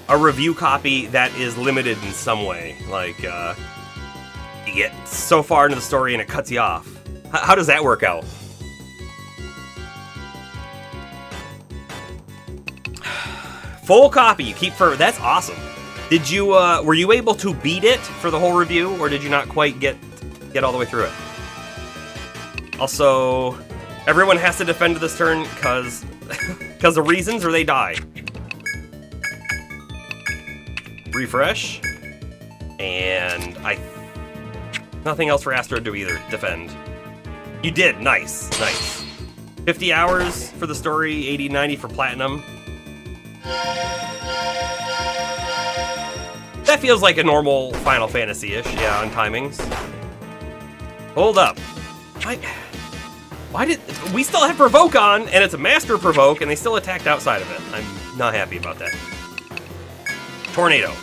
a review copy that is limited in some way? Like, you get so far into the story and it cuts you off. How does that work out? Full copy you keep for, that's awesome. Did you, were you able to beat it for the whole review, or did you not quite get all the way through it? Also, everyone has to defend this turn because of reasons, or they die. Refresh. And nothing else for Astro to do either. Defend. You did. Nice. Nice. 50 hours for the story, 80, 90 for platinum. That feels like a normal Final Fantasy-ish, yeah, on timings. Hold up. Why did we still have Provoke on, and it's a Master Provoke, and they still attacked outside of it? I'm not happy about that. Tornado.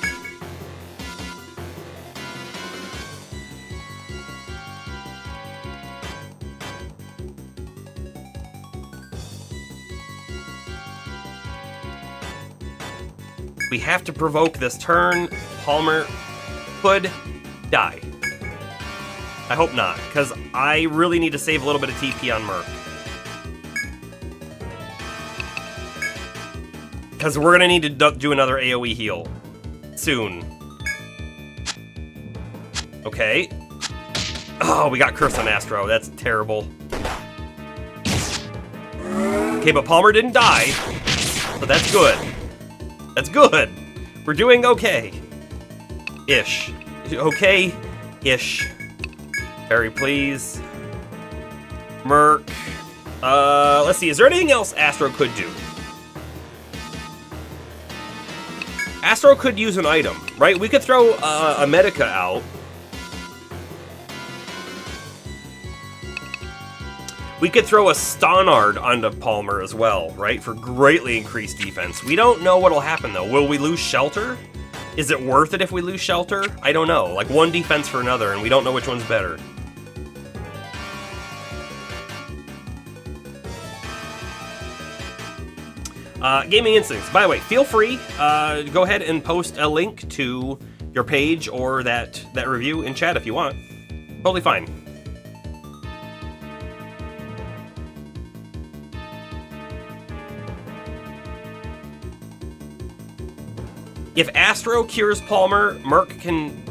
We have to provoke this turn. Palmer could die. I hope not, because I really need to save a little bit of TP on Merc. Because we're going to need to do another AoE heal. Soon. Okay. Oh, we got Curse on Astro. That's terrible. Okay, but Palmer didn't die. So that's good. That's good. We're doing okay. Ish. Okay-ish. Harry, please. Merc. Let's see. Is there anything else Astro could do? Astro could use an item, right? We could throw a Medica out. We could throw a Stonard onto Palmer as well, right? For greatly increased defense. We don't know what'll happen, though. Will we lose Shelter? Is it worth it if we lose Shelter? I don't know. Like, one defense for another, and we don't know which one's better. Gaming Instincts. By the way, feel free, go ahead and post a link to your page or that review in chat if you want. Totally fine. If Astro cures Palmer, Merc can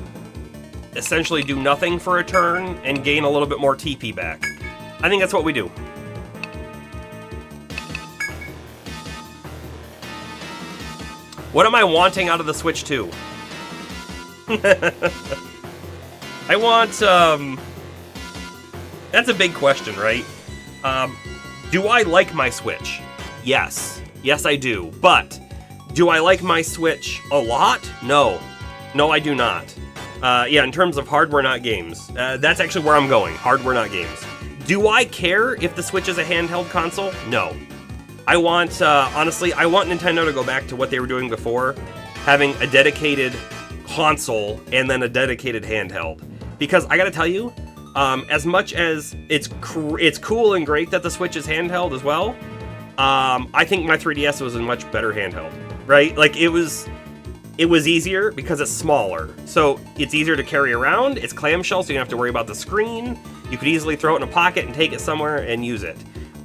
essentially do nothing for a turn and gain a little bit more TP back. I think that's what we do. What am I wanting out of the Switch 2? I want, that's a big question, right? Do I like my Switch? Yes. Yes, I do. But, do I like my Switch a lot? No. No, I do not. Yeah, in terms of hardware, not games. That's actually where I'm going. Hardware, not games. Do I care if the Switch is a handheld console? No. I want, honestly, I want Nintendo to go back to what they were doing before, having a dedicated console and then a dedicated handheld. Because I gotta tell you, as much as it's cool and great that the Switch is handheld as well, I think my 3DS was a much better handheld, right? Like, it was easier because it's smaller. So it's easier to carry around, it's clamshell, so you don't have to worry about the screen. You could easily throw it in a pocket and take it somewhere and use it.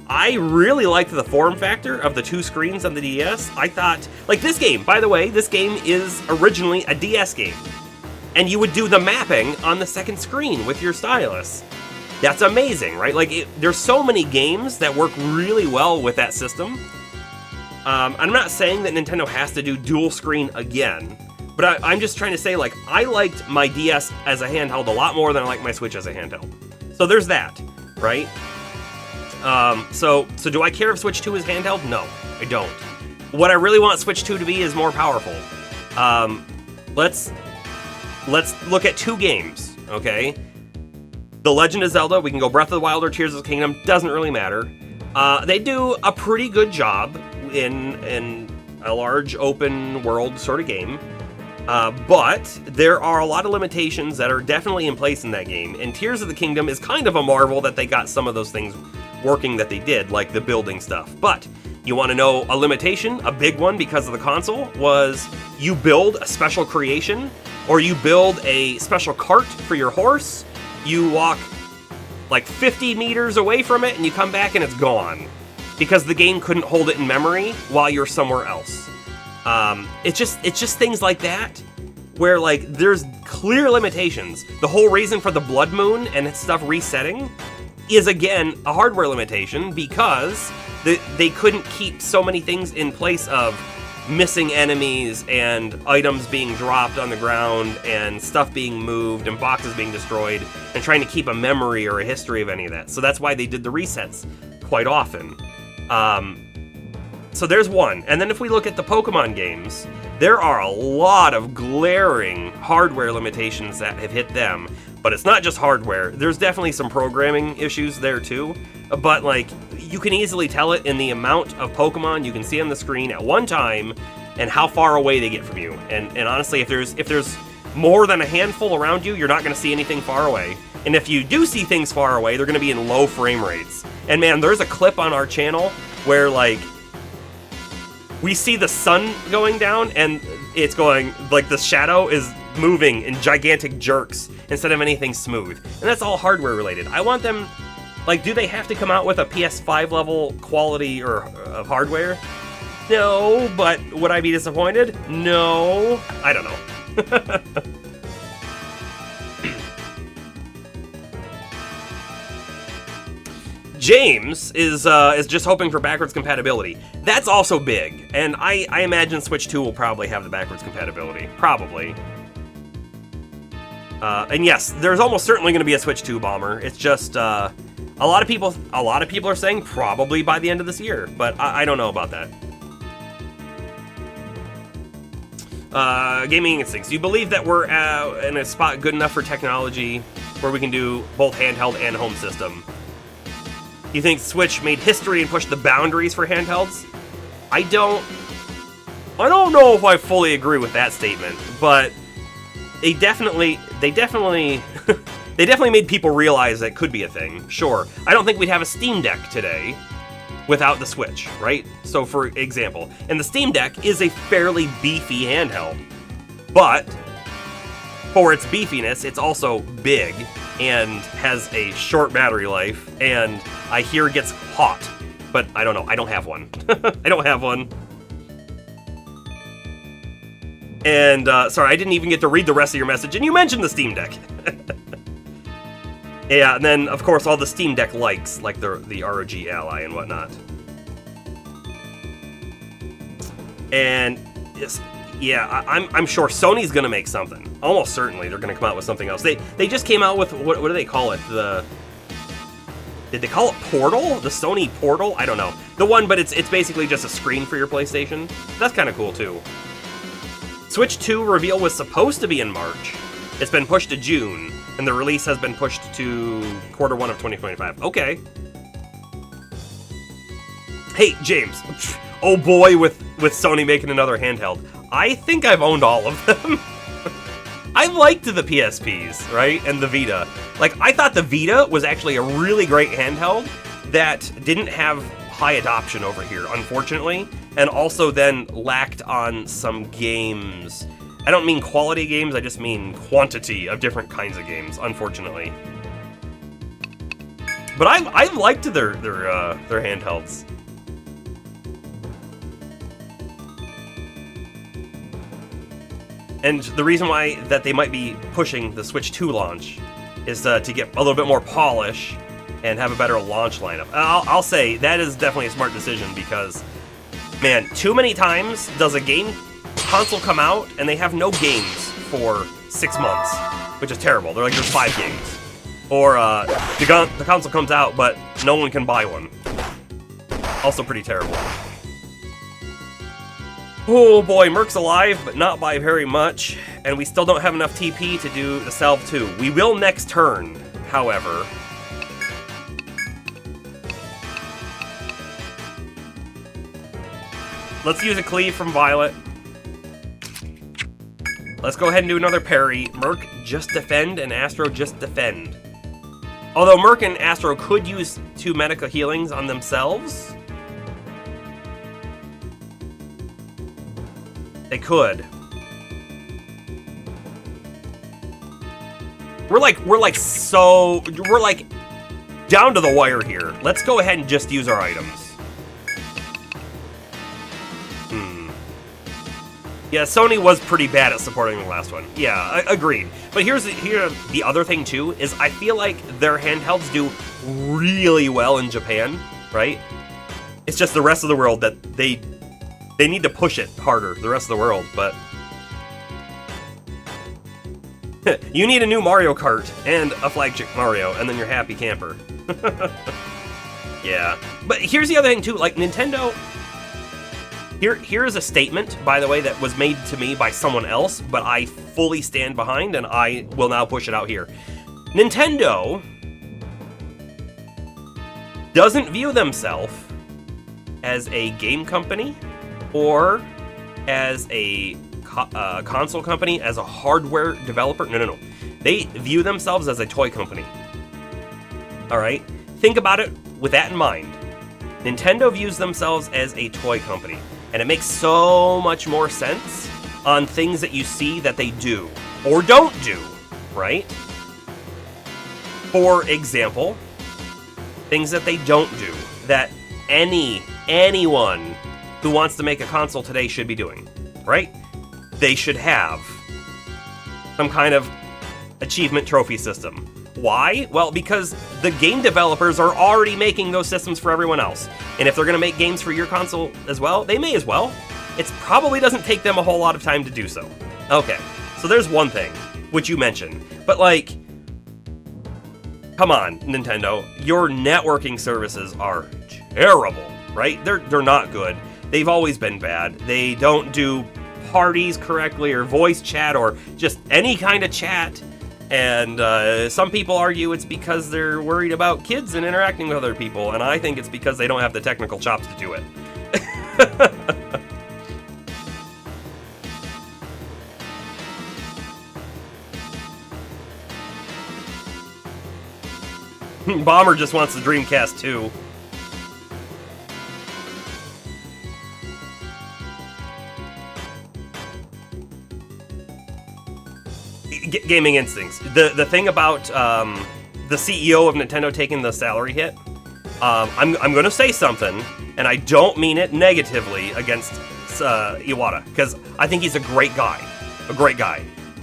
I really liked the form factor of the 2 screens on the DS. I thought, like this game, by the way, this game is originally a DS game. And you would do the mapping on the second screen with your stylus. That's amazing, right? Like, there's so many games that work really well with that system. I'm not saying that Nintendo has to do dual screen again, but I'm just trying to say, like, I liked my DS as a handheld a lot more than I like my Switch as a handheld. So there's that, right? So do I care if Switch 2 is handheld? No, I don't. What I really want Switch 2 to be is more powerful. Let's look at 2 games, okay? The Legend of Zelda, we can go Breath of the Wild or Tears of the Kingdom, doesn't really matter. They do a pretty good job in a large open world sort of game. But there are a lot of limitations that are definitely in place in that game, and Tears of the Kingdom is kind of a marvel that they got some of those things working that they did, like the building stuff. But you want to know a limitation, a big one because of the console, was you build a special creation, or you build a special cart for your horse, you walk like 50 meters away from it, and you come back and it's gone, because the game couldn't hold it in memory while you're somewhere else. It's just things like that, where like there's clear limitations. The whole reason for the Blood Moon and stuff resetting is again a hardware limitation, because they couldn't keep so many things in place of missing enemies and items being dropped on the ground and stuff being moved and boxes being destroyed, and trying to keep a memory or a history of any of that. So that's why they did the resets quite often. So there's one. And then if we look at the Pokemon games, there are a lot of glaring hardware limitations that have hit them. But it's not just hardware. There's definitely some programming issues there too. But like, you can easily tell it in the amount of Pokemon you can see on the screen at one time and how far away they get from you. And honestly, if there's more than a handful around you, you're not going to see anything far away. And if you do see things far away, they're going to be in low frame rates. And man, there's a clip on our channel where like we see the sun going down and it's going, like the shadow is moving in gigantic jerks instead of anything smooth. And that's all hardware related. I want them, like, do they have to come out with a PS5 level quality or of hardware? No, but would I be disappointed? No. I don't know. James is just hoping for backwards compatibility. That's also big, and I imagine Switch 2 will probably have the backwards compatibility. Probably. And yes, there's almost certainly going to be a Switch 2 Bomber. It's just a lot of people are saying probably by the end of this year, but I don't know about that. Gaming Instincts. Do you believe that we're in a spot good enough for technology where we can do both handheld and home system? You think Switch made history and pushed the boundaries for handhelds? I don't know if I fully agree with that statement, but they definitely made people realize that could be a thing. Sure. I don't think we'd have a Steam Deck today without the Switch, right? So for example, and the Steam Deck is a fairly beefy handheld, but for its beefiness, it's also big and has a short battery life, and I hear it gets hot, but I don't know. I don't have one. I don't have one. And, sorry, I didn't even get to read the rest of your message, and you mentioned the Steam Deck. Yeah, and then, of course, all the Steam Deck likes, like the ROG Ally and whatnot. And, yeah, I'm sure Sony's gonna make something. Almost certainly they're gonna come out with something else. They just came out with, what do they call it? Did they call it Portal? The Sony Portal? I don't know. The one, but it's basically just a screen for your PlayStation. That's kind of cool, too. Switch 2 reveal was supposed to be in March. It's been pushed to June, and the release has been pushed to Q1 of 2025. Okay. Hey, James. Oh boy, with Sony making another handheld. I think I've owned all of them. I liked the PSPs, right? And the Vita. Like, I thought the Vita was actually a really great handheld that didn't have high adoption over here, unfortunately, and also then lacked on some games. I don't mean quality games, I just mean quantity of different kinds of games, unfortunately. but I liked their handhelds. And the reason why that they might be pushing the Switch 2 launch is to get a little bit more polish and have a better launch lineup. I'll say that is definitely a smart decision because, man, too many times does a game console come out and they have no games for 6 months, which is terrible. They're like, there's 5 games. Or the console comes out, but no one can buy one. Also pretty terrible. Oh boy, Merc's alive, but not by very much. And we still don't have enough TP to do the Salve 2. We will next turn, however. Let's use a cleave from Violet. Let's go ahead and do another parry. Merc, just defend, and Astro, just defend. Although Merc and Astro could use 2 Medica healings on themselves. They could. We're like down to the wire here. Let's go ahead and just use our items. Yeah, Sony was pretty bad at supporting the last one. Yeah, agreed. But here's the other thing too, is I feel like their handhelds do really well in Japan, right? It's just the rest of the world that they need to push it harder, the rest of the world, but... You need a new Mario Kart and a flagship Mario, and then you're happy camper. Yeah. But here's the other thing too, like Nintendo... Here's a statement, by the way, that was made to me by someone else, but I fully stand behind, and I will now push it out here. Nintendo doesn't view themselves as a game company or as a console company, as a hardware developer. No. They view themselves as a toy company. All right? Think about it with that in mind. Nintendo views themselves as a toy company. And it makes so much more sense on things that you see that they do or don't do, right? For example, things that they don't do that anyone who wants to make a console today should be doing, right? They should have some kind of achievement trophy system. Why? Well, because the game developers are already making those systems for everyone else. And if they're going to make games for your console as well, they may as well. It probably doesn't take them a whole lot of time to do so. Okay, so there's one thing, which you mentioned. But like, come on, Nintendo. Your networking services are terrible, right? They're not good. They've always been bad. They don't do parties correctly or voice chat or just any kind of chat. And some people argue it's because they're worried about kids and interacting with other people, and I think it's because they don't have the technical chops to do it. Bomber just wants the Dreamcast too. Gaming instincts. The thing about the CEO of Nintendo taking the salary hit, I'm going to say something, and I don't mean it negatively against Iwata, because I think he's a great guy.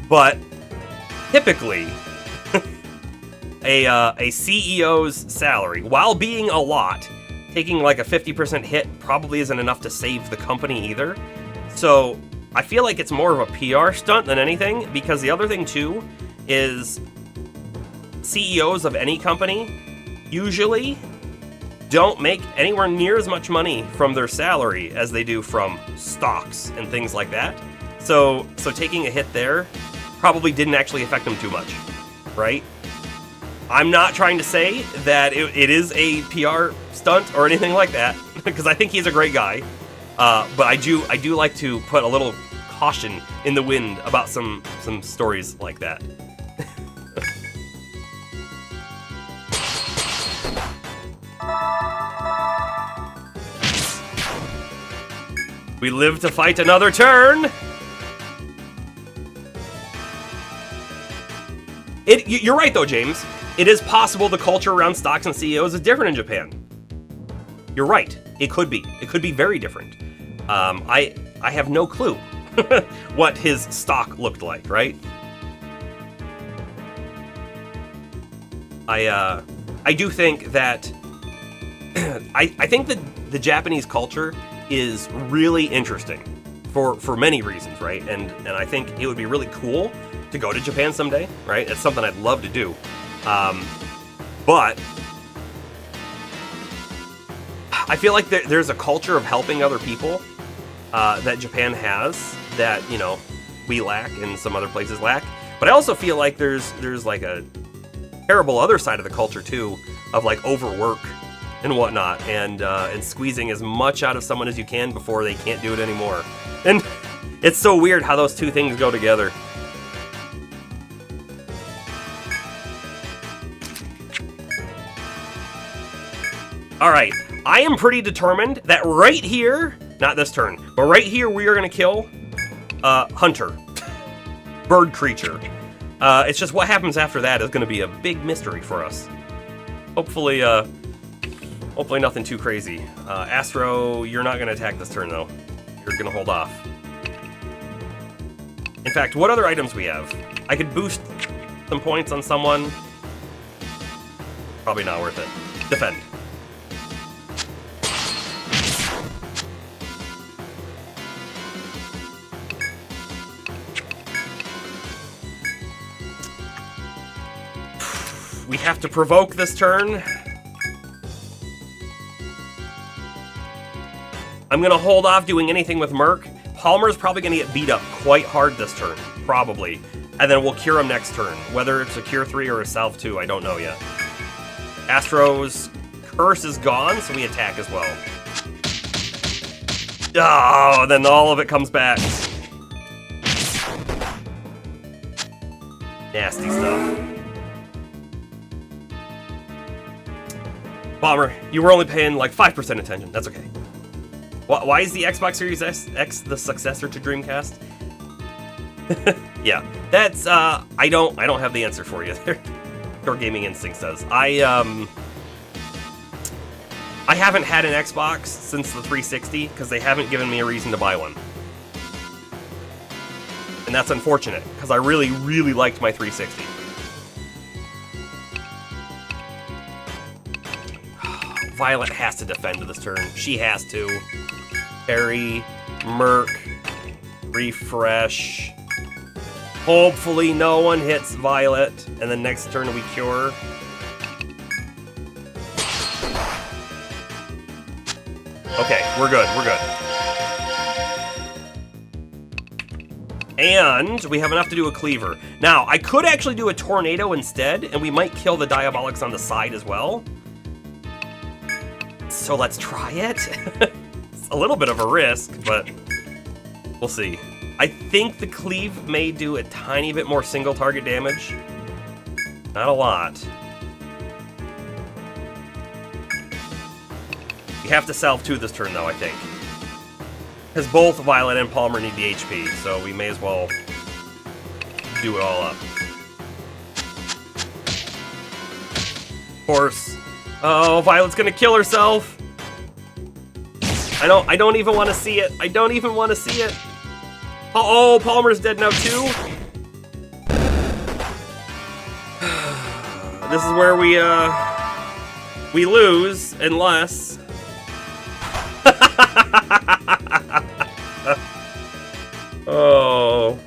But typically, a CEO's salary, while being a lot, taking like a 50% hit probably isn't enough to save the company either. So I feel like it's more of a PR stunt than anything, because the other thing too is CEOs of any company usually don't make anywhere near as much money from their salary as they do from stocks and things like that. So taking a hit there probably didn't actually affect them too much, right? I'm not trying to say that it is a PR stunt or anything like that, because I think he's a great guy. But I do like to put a little caution in the wind about some stories like that. We live to fight another turn. You're right though, James. it is possible the culture around stocks and CEOs is different in Japan. You're right. It could be. It could be very different. I have no clue what his stock looked like, right? I do think that I think that the Japanese culture is really interesting for many reasons, right? And I think it would be really cool to go to Japan someday, right? It's something I'd love to do. But I feel like there's a culture of helping other people that Japan has that, you know, we lack and some other places lack. But I also feel like there's like a terrible other side of the culture too, of like overwork and whatnot, and squeezing as much out of someone as you can before they can't do it anymore. And it's so weird how those two things go together. All right, I am pretty determined that right here, not this turn, but right here we are gonna kill Hunter, bird creature. It's just what happens after that is gonna be a big mystery for us. Hopefully nothing too crazy. Astro, you're not gonna attack this turn though. You're gonna hold off. In fact, what other items we have? I could boost some points on someone. Probably not worth it. Defend. We have to provoke this turn. I'm gonna hold off doing anything with Merc. Palmer's probably gonna get beat up quite hard this turn, probably. And then we'll cure him next turn. Whether it's a cure 3 or a salve 2, I don't know yet. Astro's curse is gone, so we attack as well. Oh, then all of it comes back. Nasty stuff. Bomber, you were only paying like 5% attention. That's okay. Why is the Xbox Series X the successor to Dreamcast? Yeah, that's I don't have the answer for you there. Your Gaming Instincts does. I haven't had an Xbox since the 360 because they haven't given me a reason to buy one. And that's unfortunate because I really, really liked my 360. Violet has to defend this turn. She has to. Parry, Merc, refresh. Hopefully no one hits Violet, and then next turn we cure. Okay, we're good, we're good. And we have enough to do a Cleaver. Now, I could actually do a Tornado instead, and we might kill the Diabolics on the side as well. So let's try it. It's a little bit of a risk, but we'll see. I think the Cleave may do a tiny bit more single target damage. Not a lot. We have to salve 2 this turn though, I think. Because both Violet and Palmer need the HP, so we may as well do it all up. Of course. Oh, Violet's gonna kill herself. I don't even want to see it. I don't even want to see it. Oh, Palmer's dead now too. This is where we lose unless oh.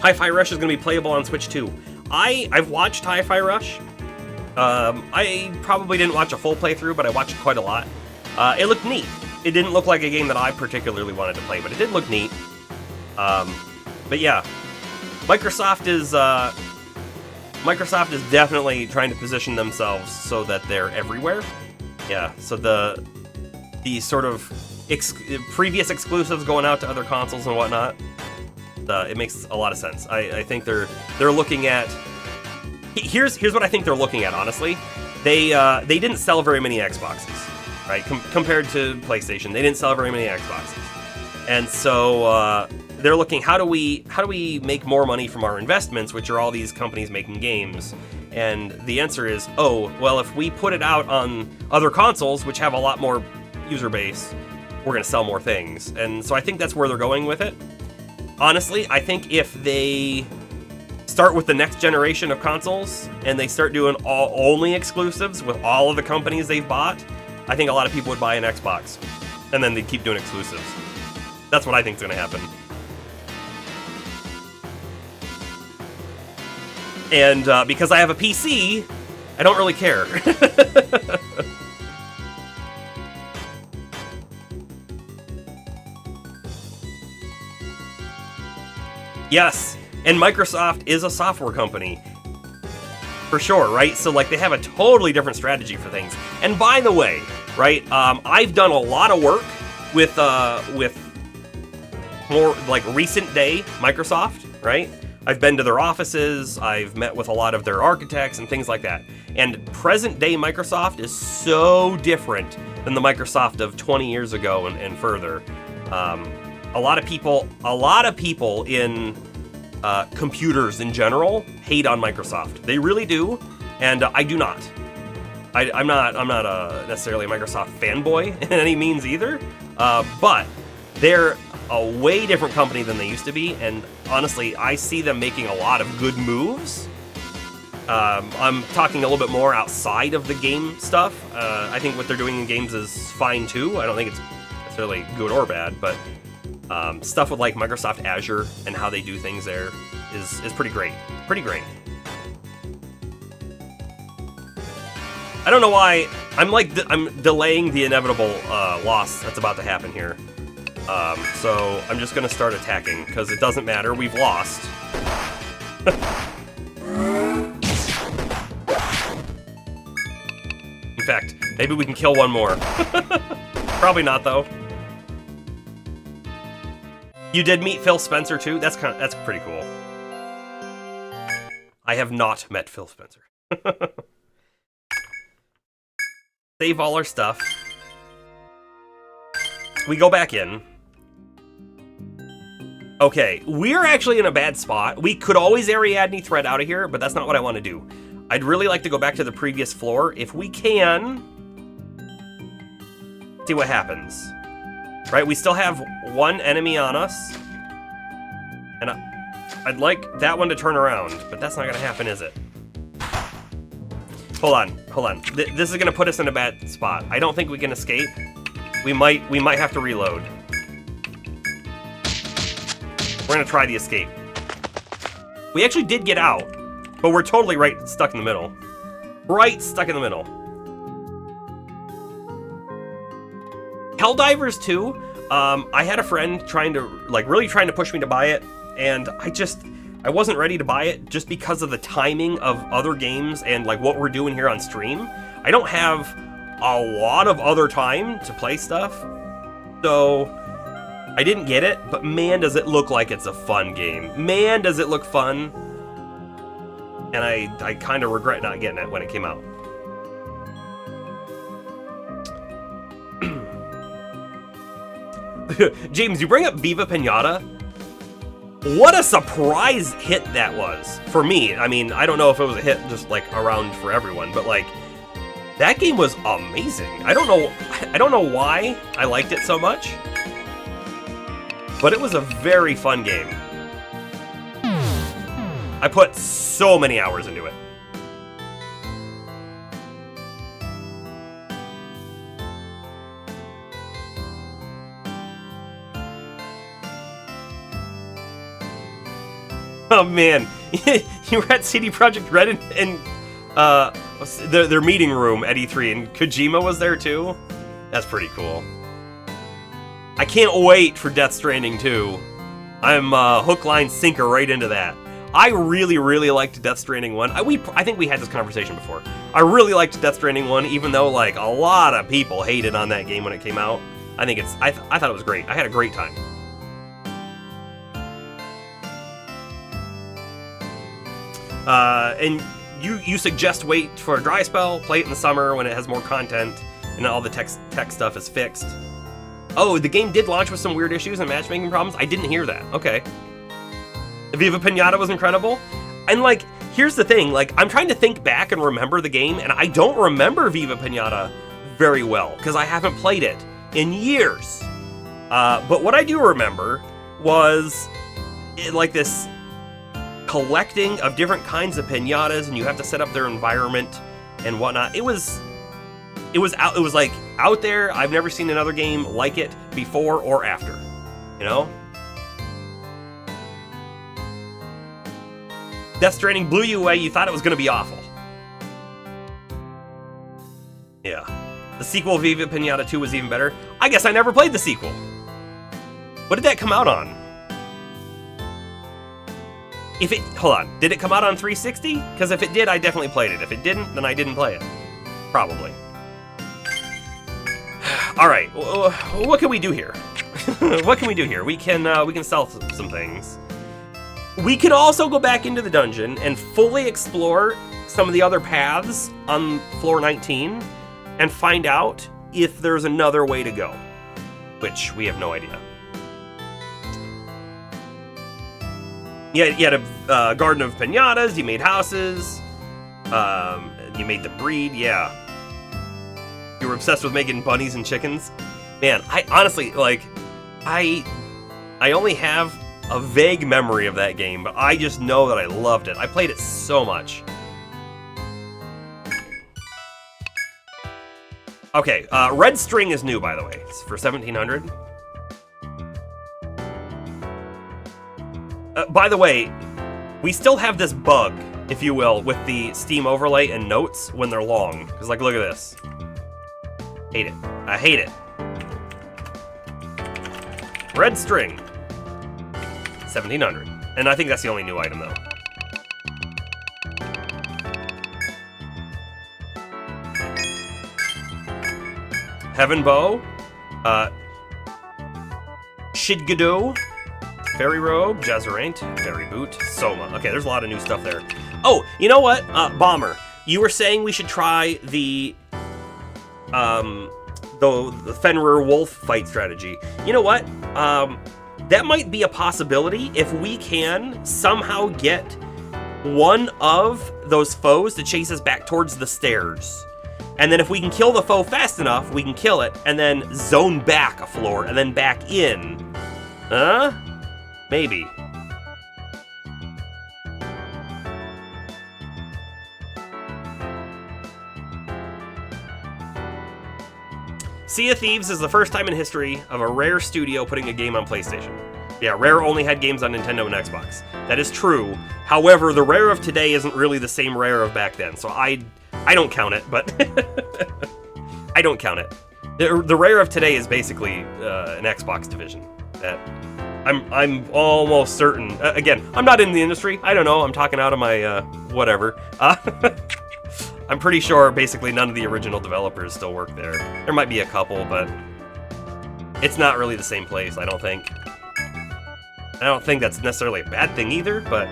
Hi-Fi Rush is going to be playable on Switch too. I've watched Hi-Fi Rush. I probably didn't watch a full playthrough, but I watched quite a lot. It looked neat. It didn't look like a game that I particularly wanted to play, but it did look neat. But yeah, Microsoft is definitely trying to position themselves so that they're everywhere. Yeah, so the sort of previous exclusives going out to other consoles and whatnot. it makes a lot of sense. I think they're looking at. Here's what I think they're looking at. Honestly, they didn't sell very many Xboxes, right? Compared to PlayStation, they didn't sell very many Xboxes, and so they're looking how do we make more money from our investments, which are all these companies making games. And the answer is, oh, well, if we put it out on other consoles, which have a lot more user base, we're going to sell more things. And so I think that's where they're going with it. Honestly, I think if they start with the next generation of consoles and they start doing only exclusives with all of the companies they've bought, I think a lot of people would buy an Xbox. And then they'd keep doing exclusives. That's what I think is going to happen. And because I have a PC, I don't really care. Yes, and Microsoft is a software company. For sure, right? So, like, they have a totally different strategy for things. And by the way, right, I've done a lot of work with more, like, recent day Microsoft, right? I've been to their offices, I've met with a lot of their architects and things like that. And present-day Microsoft is so different than the Microsoft of 20 years ago and further. A lot of people in computers in general hate on Microsoft. They really do, and I do not. I'm not necessarily a Microsoft fanboy in any means either, but they're a way different company than they used to be, and honestly, I see them making a lot of good moves. I'm talking a little bit more outside of the game stuff. I think what they're doing in games is fine too. I don't think it's necessarily good or bad, but stuff with like Microsoft Azure and how they do things there is pretty great. Pretty great. I don't know why I'm delaying the inevitable loss that's about to happen here. So I'm just gonna start attacking because it doesn't matter. We've lost. In fact, maybe we can kill one more. Probably not though. You did meet Phil Spencer too? That's pretty cool. I have not met Phil Spencer. Save all our stuff. We go back in. Okay, we're actually in a bad spot. We could always Ariadne thread out of here, but that's not what I want to do. I'd really like to go back to the previous floor. If we can, see what happens. Right, we still have one enemy on us. And I'd like that one to turn around, but that's not going to happen, is it? Hold on. This is going to put us in a bad spot. I don't think we can escape. We might have to reload. We're going to try the escape. We actually did get out, but we're totally stuck in the middle. Right stuck in the middle. Helldivers 2, I had a friend really trying to push me to buy it, and I wasn't ready to buy it just because of the timing of other games and like what we're doing here on stream. I don't have a lot of other time to play stuff, so I didn't get it, but man, does it look like it's a fun game. Man, does it look fun. And I kind of regret not getting it when it came out. James, you bring up Viva Pinata. What a surprise hit that was for me. I mean, I don't know if it was a hit just like around for everyone, but like that game was amazing. I don't know why I liked it so much, but it was a very fun game. I put so many hours into it. Oh man, you were at CD Projekt Red and their meeting room at E3, and Kojima was there too? That's pretty cool. I can't wait for Death Stranding 2. I'm hook, line, sinker right into that. I really, really liked Death Stranding 1. I think we had this conversation before. I really liked Death Stranding 1, even though like a lot of people hated on that game when it came out. I thought it was great. I had a great time. And you suggest wait for a dry spell, play it in the summer when it has more content, and all the tech stuff is fixed. Oh, the game did launch with some weird issues and matchmaking problems? I didn't hear that. Okay. Viva Pinata was incredible. And, like, here's the thing. Like, I'm trying to think back and remember the game, and I don't remember Viva Pinata very well, because I haven't played it in years. But what I do remember was, like, this collecting of different kinds of pinatas, and you have to set up their environment and whatnot. It was like out there. I've never seen another game like it before or after, you know? Death Stranding blew you away. You thought it was going to be awful. Yeah. The sequel, Viva Pinata 2, was even better. I guess I never played the sequel. What did that come out on? Hold on, did it come out on 360? Because if it did, I definitely played it. If it didn't, then I didn't play it. Probably. All right, what can we do here? What can we do here? We can sell some things. We can also go back into the dungeon and fully explore some of the other paths on floor 19 and find out if there's another way to go, which we have no idea. You had a garden of pinatas, you made houses, you made the breed, yeah. You were obsessed with making bunnies and chickens. Man, I honestly, like, I only have a vague memory of that game, but I just know that I loved it. I played it so much. Okay, Red String is new, by the way. It's for 1700. By the way, we still have this bug, if you will, with the Steam overlay and notes when they're long. Because, like, look at this. Hate it. I hate it. Red String. 1700. And I think that's the only new item, though. Heaven Bow. Shidgado. Fairy Robe, Jazzerant, Fairy Boot, Soma. Okay, there's a lot of new stuff there. Oh, you know what? Bomber, you were saying we should try the Fenrir Wolf fight strategy. You know what? That might be a possibility if we can somehow get one of those foes to chase us back towards the stairs. And then if we can kill the foe fast enough, we can kill it and then zone back a floor and then back in. Huh? Maybe. Sea of Thieves is the first time in history of a Rare studio putting a game on PlayStation. Yeah, Rare only had games on Nintendo and Xbox. That is true. However, the Rare of today isn't really the same Rare of back then, so I don't count it, but I don't count it. The Rare of today is basically an Xbox division. That I'm almost certain. Again, I'm not in the industry. I don't know. I'm talking out of my whatever. I'm pretty sure basically none of the original developers still work there. There might be a couple, but it's not really the same place, I don't think. I don't think that's necessarily a bad thing either, but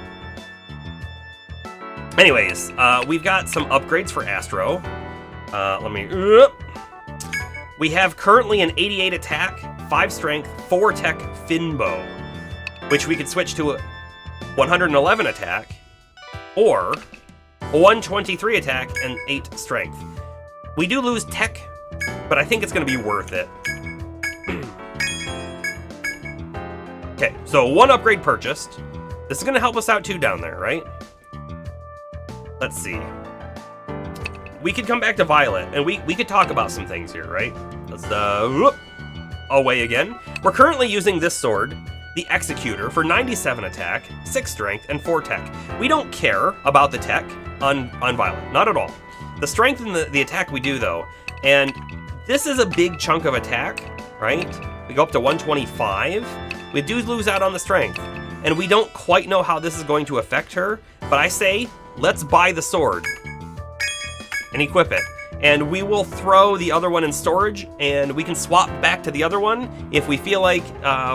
anyways, we've got some upgrades for Astro. We have currently an 88 attack, 5 strength, 4 tech Finbow, which we could switch to a 111 attack, or a 123 attack and 8 strength. We do lose tech, but I think it's going to be worth it. Okay, so 1 upgrade purchased. This is going to help us out too down there, right? Let's see. We could come back to Violet, and we could talk about some things here, right? Let's, away again. We're currently using this sword, the Executor, for 97 attack, 6 strength, and 4 tech. We don't care about the tech on Violet, not at all. The strength and the attack we do, though, and this is a big chunk of attack, right? We go up to 125. We do lose out on the strength, and we don't quite know how this is going to affect her, but I say, let's buy the sword and equip it. And we will throw the other one in storage, and we can swap back to the other one if we feel like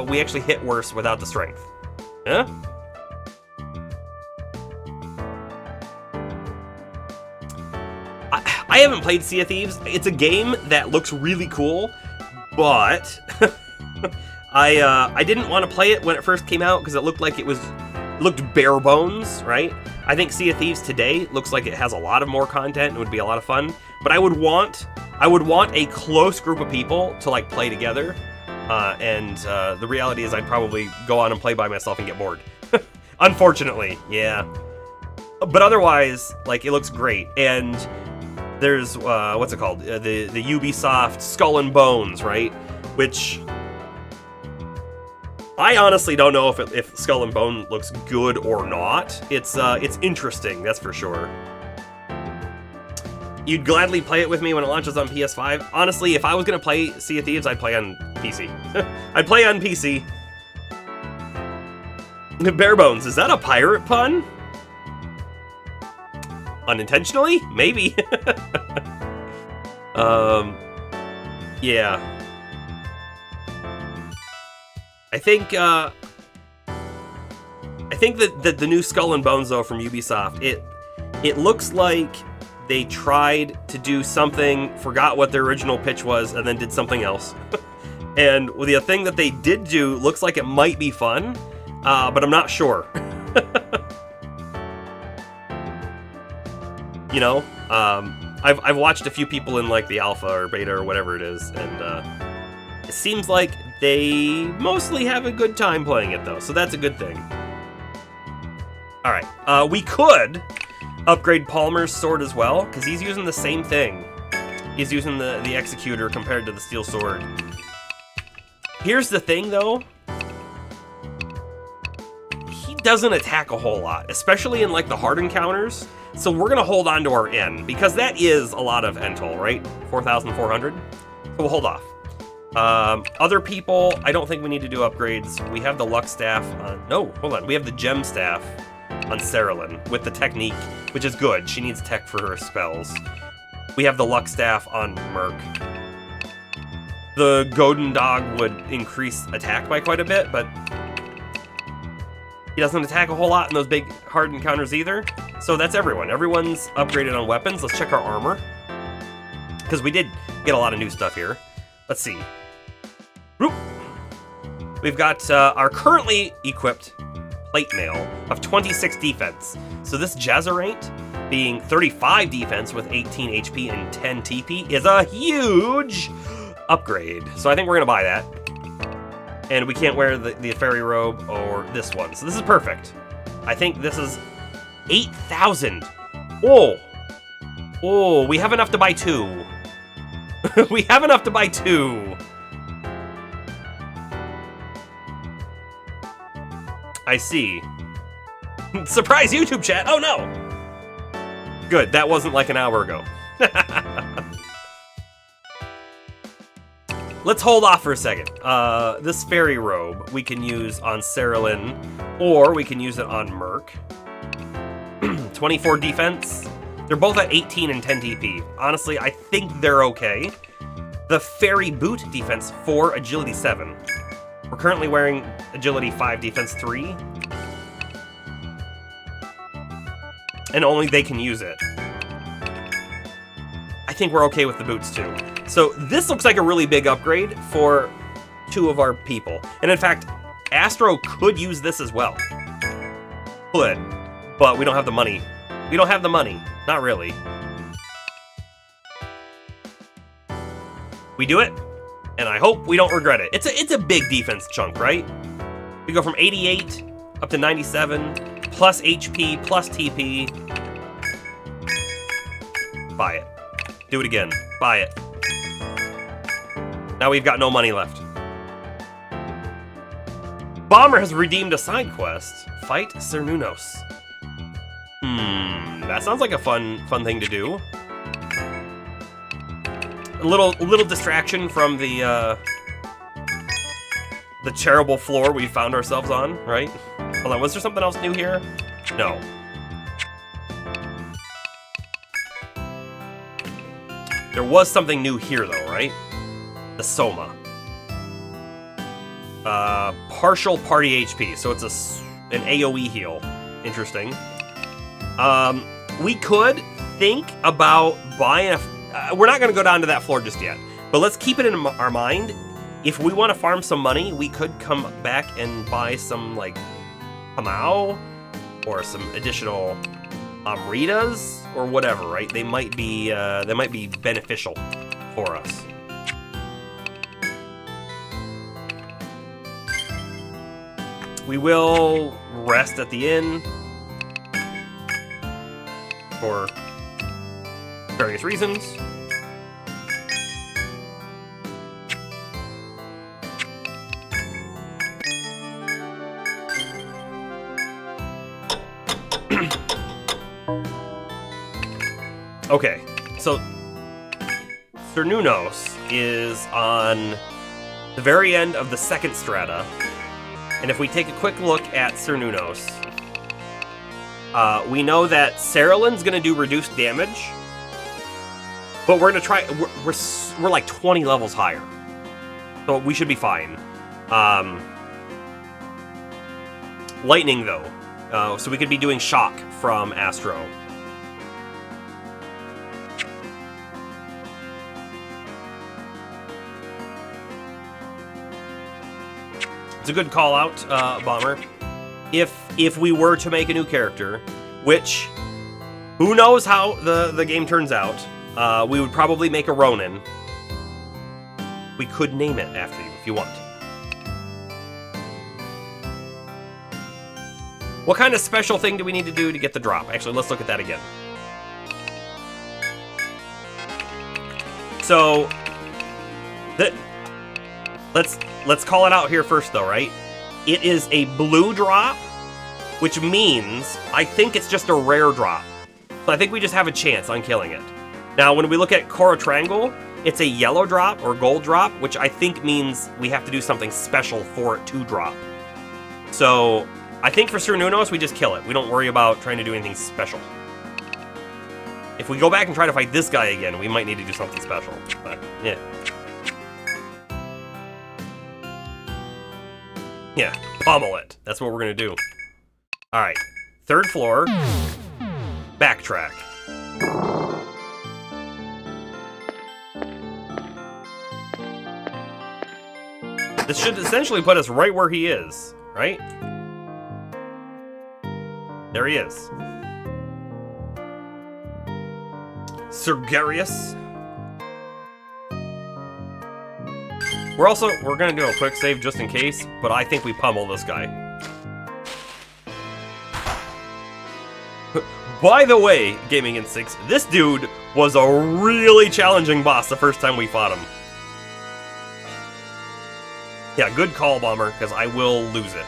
we actually hit worse without the strength. Huh? I haven't played Sea of Thieves. It's a game that looks really cool, but I didn't want to play it when it first came out because it looked like it looked bare bones, right? I think Sea of Thieves today looks like it has a lot of more content and would be a lot of fun. But I would want a close group of people to like play together. And the reality is I'd probably go on and play by myself and get bored. Unfortunately, yeah. But otherwise, like, it looks great. And there's, what's it called? The Ubisoft Skull and Bones, right? Which I honestly don't know if Skull and Bone looks good or not. It's interesting, that's for sure. You'd gladly play it with me when it launches on PS5. Honestly, if I was gonna play Sea of Thieves, I'd play on PC. I'd play on PC. Bare Bones, is that a pirate pun? Unintentionally? Maybe. Yeah. I think that the new Skull and Bones, though, from Ubisoft, it looks like they tried to do something, forgot what their original pitch was, and then did something else. And the thing that they did do looks like it might be fun, but I'm not sure. You know, I've watched a few people in like the alpha or beta or whatever it is, and it seems like they mostly have a good time playing it though, so that's a good thing. All right, we could upgrade Palmer's sword as well, because he's using the same thing. He's using the Executor compared to the Steel Sword. Here's the thing though, he doesn't attack a whole lot, especially in like the hard encounters. So we're gonna hold on to our N, because that is a lot of N-toll, right? 4,400. So we'll hold off. Other people, I don't think we need to do upgrades. We have the Luck Staff on, no, hold on. We have the Gem Staff on Cerilyn with the Technique, which is good. She needs tech for her spells. We have the Luck Staff on Merc. The Godin Dog would increase attack by quite a bit, but he doesn't attack a whole lot in those big hard encounters either. So that's everyone. Everyone's upgraded on weapons. Let's check our armor, because we did get a lot of new stuff here. Let's see. Whoop. We've got our currently equipped plate mail of 26 defense. So this Jazzerate, being 35 defense with 18 HP and 10 TP, is a huge upgrade. So I think we're gonna buy that. And we can't wear the fairy robe or this one. So this is perfect. I think this is 8,000. Oh, we have enough to buy 2. We have enough to buy 2. I see. Surprise YouTube chat. Oh no. Good, that wasn't like an hour ago. Let's hold off for a second. This fairy robe we can use on Cerilyn, or we can use it on Merc. 24 defense. They're both at 18 and 10 TP. Honestly, I think they're okay. The fairy boot defense 4, agility 7. We're currently wearing agility 5, defense 3. And only they can use it. I think we're okay with the boots too. So this looks like a really big upgrade for 2 of our people. And in fact, Astro could use this as well. Could, but we don't have the money. We don't have the money, not really. We do it, and I hope we don't regret it. It's a big defense chunk, right? We go from 88 up to 97, plus HP, plus TP. Buy it. Do it again. Buy it. Now we've got no money left. Bomber has redeemed a side quest. Fight Cernunnos. That sounds like a fun thing to do. A little distraction from the terrible floor we found ourselves on, right? Hold on, was there something else new here? No. There was something new here though, right? The Soma. Partial party HP, so it's an AoE heal. Interesting. We could, think about buying we're not going to go down to that floor just yet, but let's keep it in our mind. If we want to farm some money, we could come back and buy some, like, Kamau or some additional Amritas or whatever, right? They might be beneficial for us. We will rest at the inn for various reasons. Okay, so Cernunnos is on the very end of the second strata, and if we take a quick look at Cernunnos, we know that Cerulean's gonna do reduced damage, but we're gonna try. We're like 20 levels higher, so we should be fine. Lightning though, so we could be doing shock from Astro. It's a good call out, Bomber. If we were to make a new character, which who knows how the game turns out, we would probably make a Ronin. We could name it after you if you want. What kind of special thing do we need to do to get the drop? Actually, let's look at that again. So, let's call it out here first, though, right? It is a blue drop, which means I think it's just a rare drop. So I think we just have a chance on killing it. Now, when we look at Cora Triangle, it's a yellow drop or gold drop, which I think means we have to do something special for it to drop. So I think for Cernunnos, we just kill it. We don't worry about trying to do anything special. If we go back and try to fight this guy again, we might need to do something special. But, yeah. Yeah, pummel it. That's what we're gonna do. Alright, third floor. Backtrack. This should essentially put us right where he is, right? There he is. Sergarius. We're gonna do a quick save just in case, but I think we pummel this guy. By the way, Gaming Instincts, this dude was a really challenging boss the first time we fought him. Yeah, good call, Bomber, because I will lose it.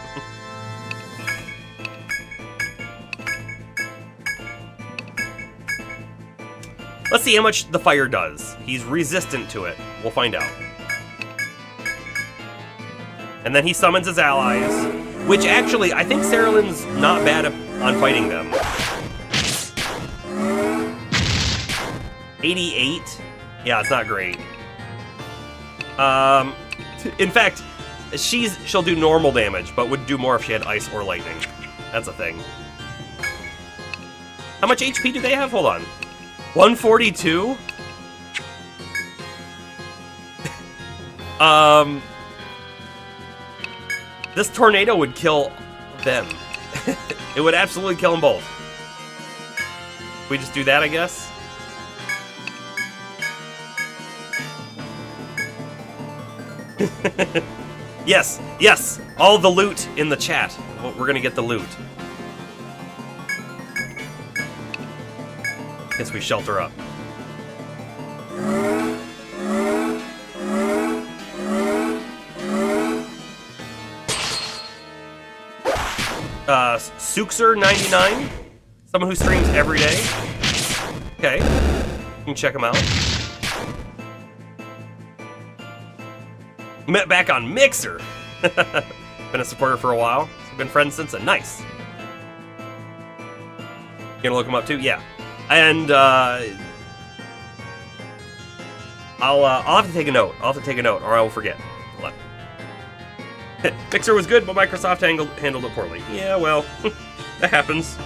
Let's see how much the fire does. He's resistant to it. We'll find out. And then he summons his allies, which actually, I think Cerulean's not bad on fighting them. 88? Yeah, it's not great. In fact, she'll do normal damage, but would do more if she had ice or lightning. That's a thing. How much HP do they have? Hold on. 142? This tornado would kill them. It would absolutely kill them both. We just do that, I guess? Yes, yes! All the loot in the chat. Well, we're gonna get the loot. Guess we shelter up. Suxer99, someone who streams every day. Okay, you can check him out. Met back on Mixer. Been a supporter for a while. Been friends since then. Nice. You gonna look him up too? Yeah. And I'll have to take a note. I'll have to take a note, or I will forget. Hold on. Mixer was good, but Microsoft handled it poorly. Yeah, well, that happens.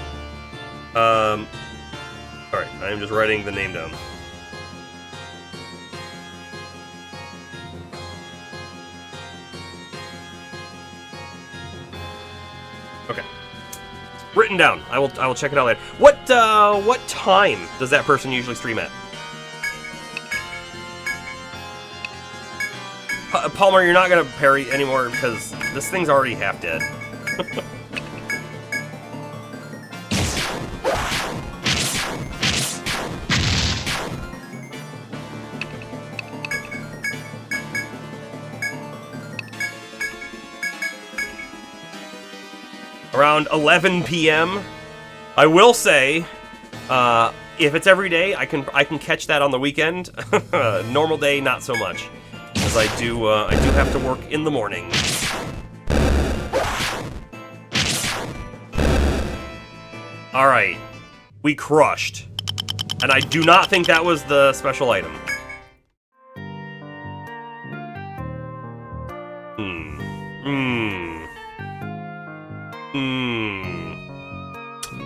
Alright, I am just writing the name down. Okay. Written down. I will check it out later. What time does that person usually stream at? Palmer, you're not gonna parry anymore because this thing's already half dead. Around 11 p.m. I will say, if it's every day, I can catch that on the weekend. Normal day, not so much, as I do have to work in the morning. All right, we crushed, and I do not think that was the special item.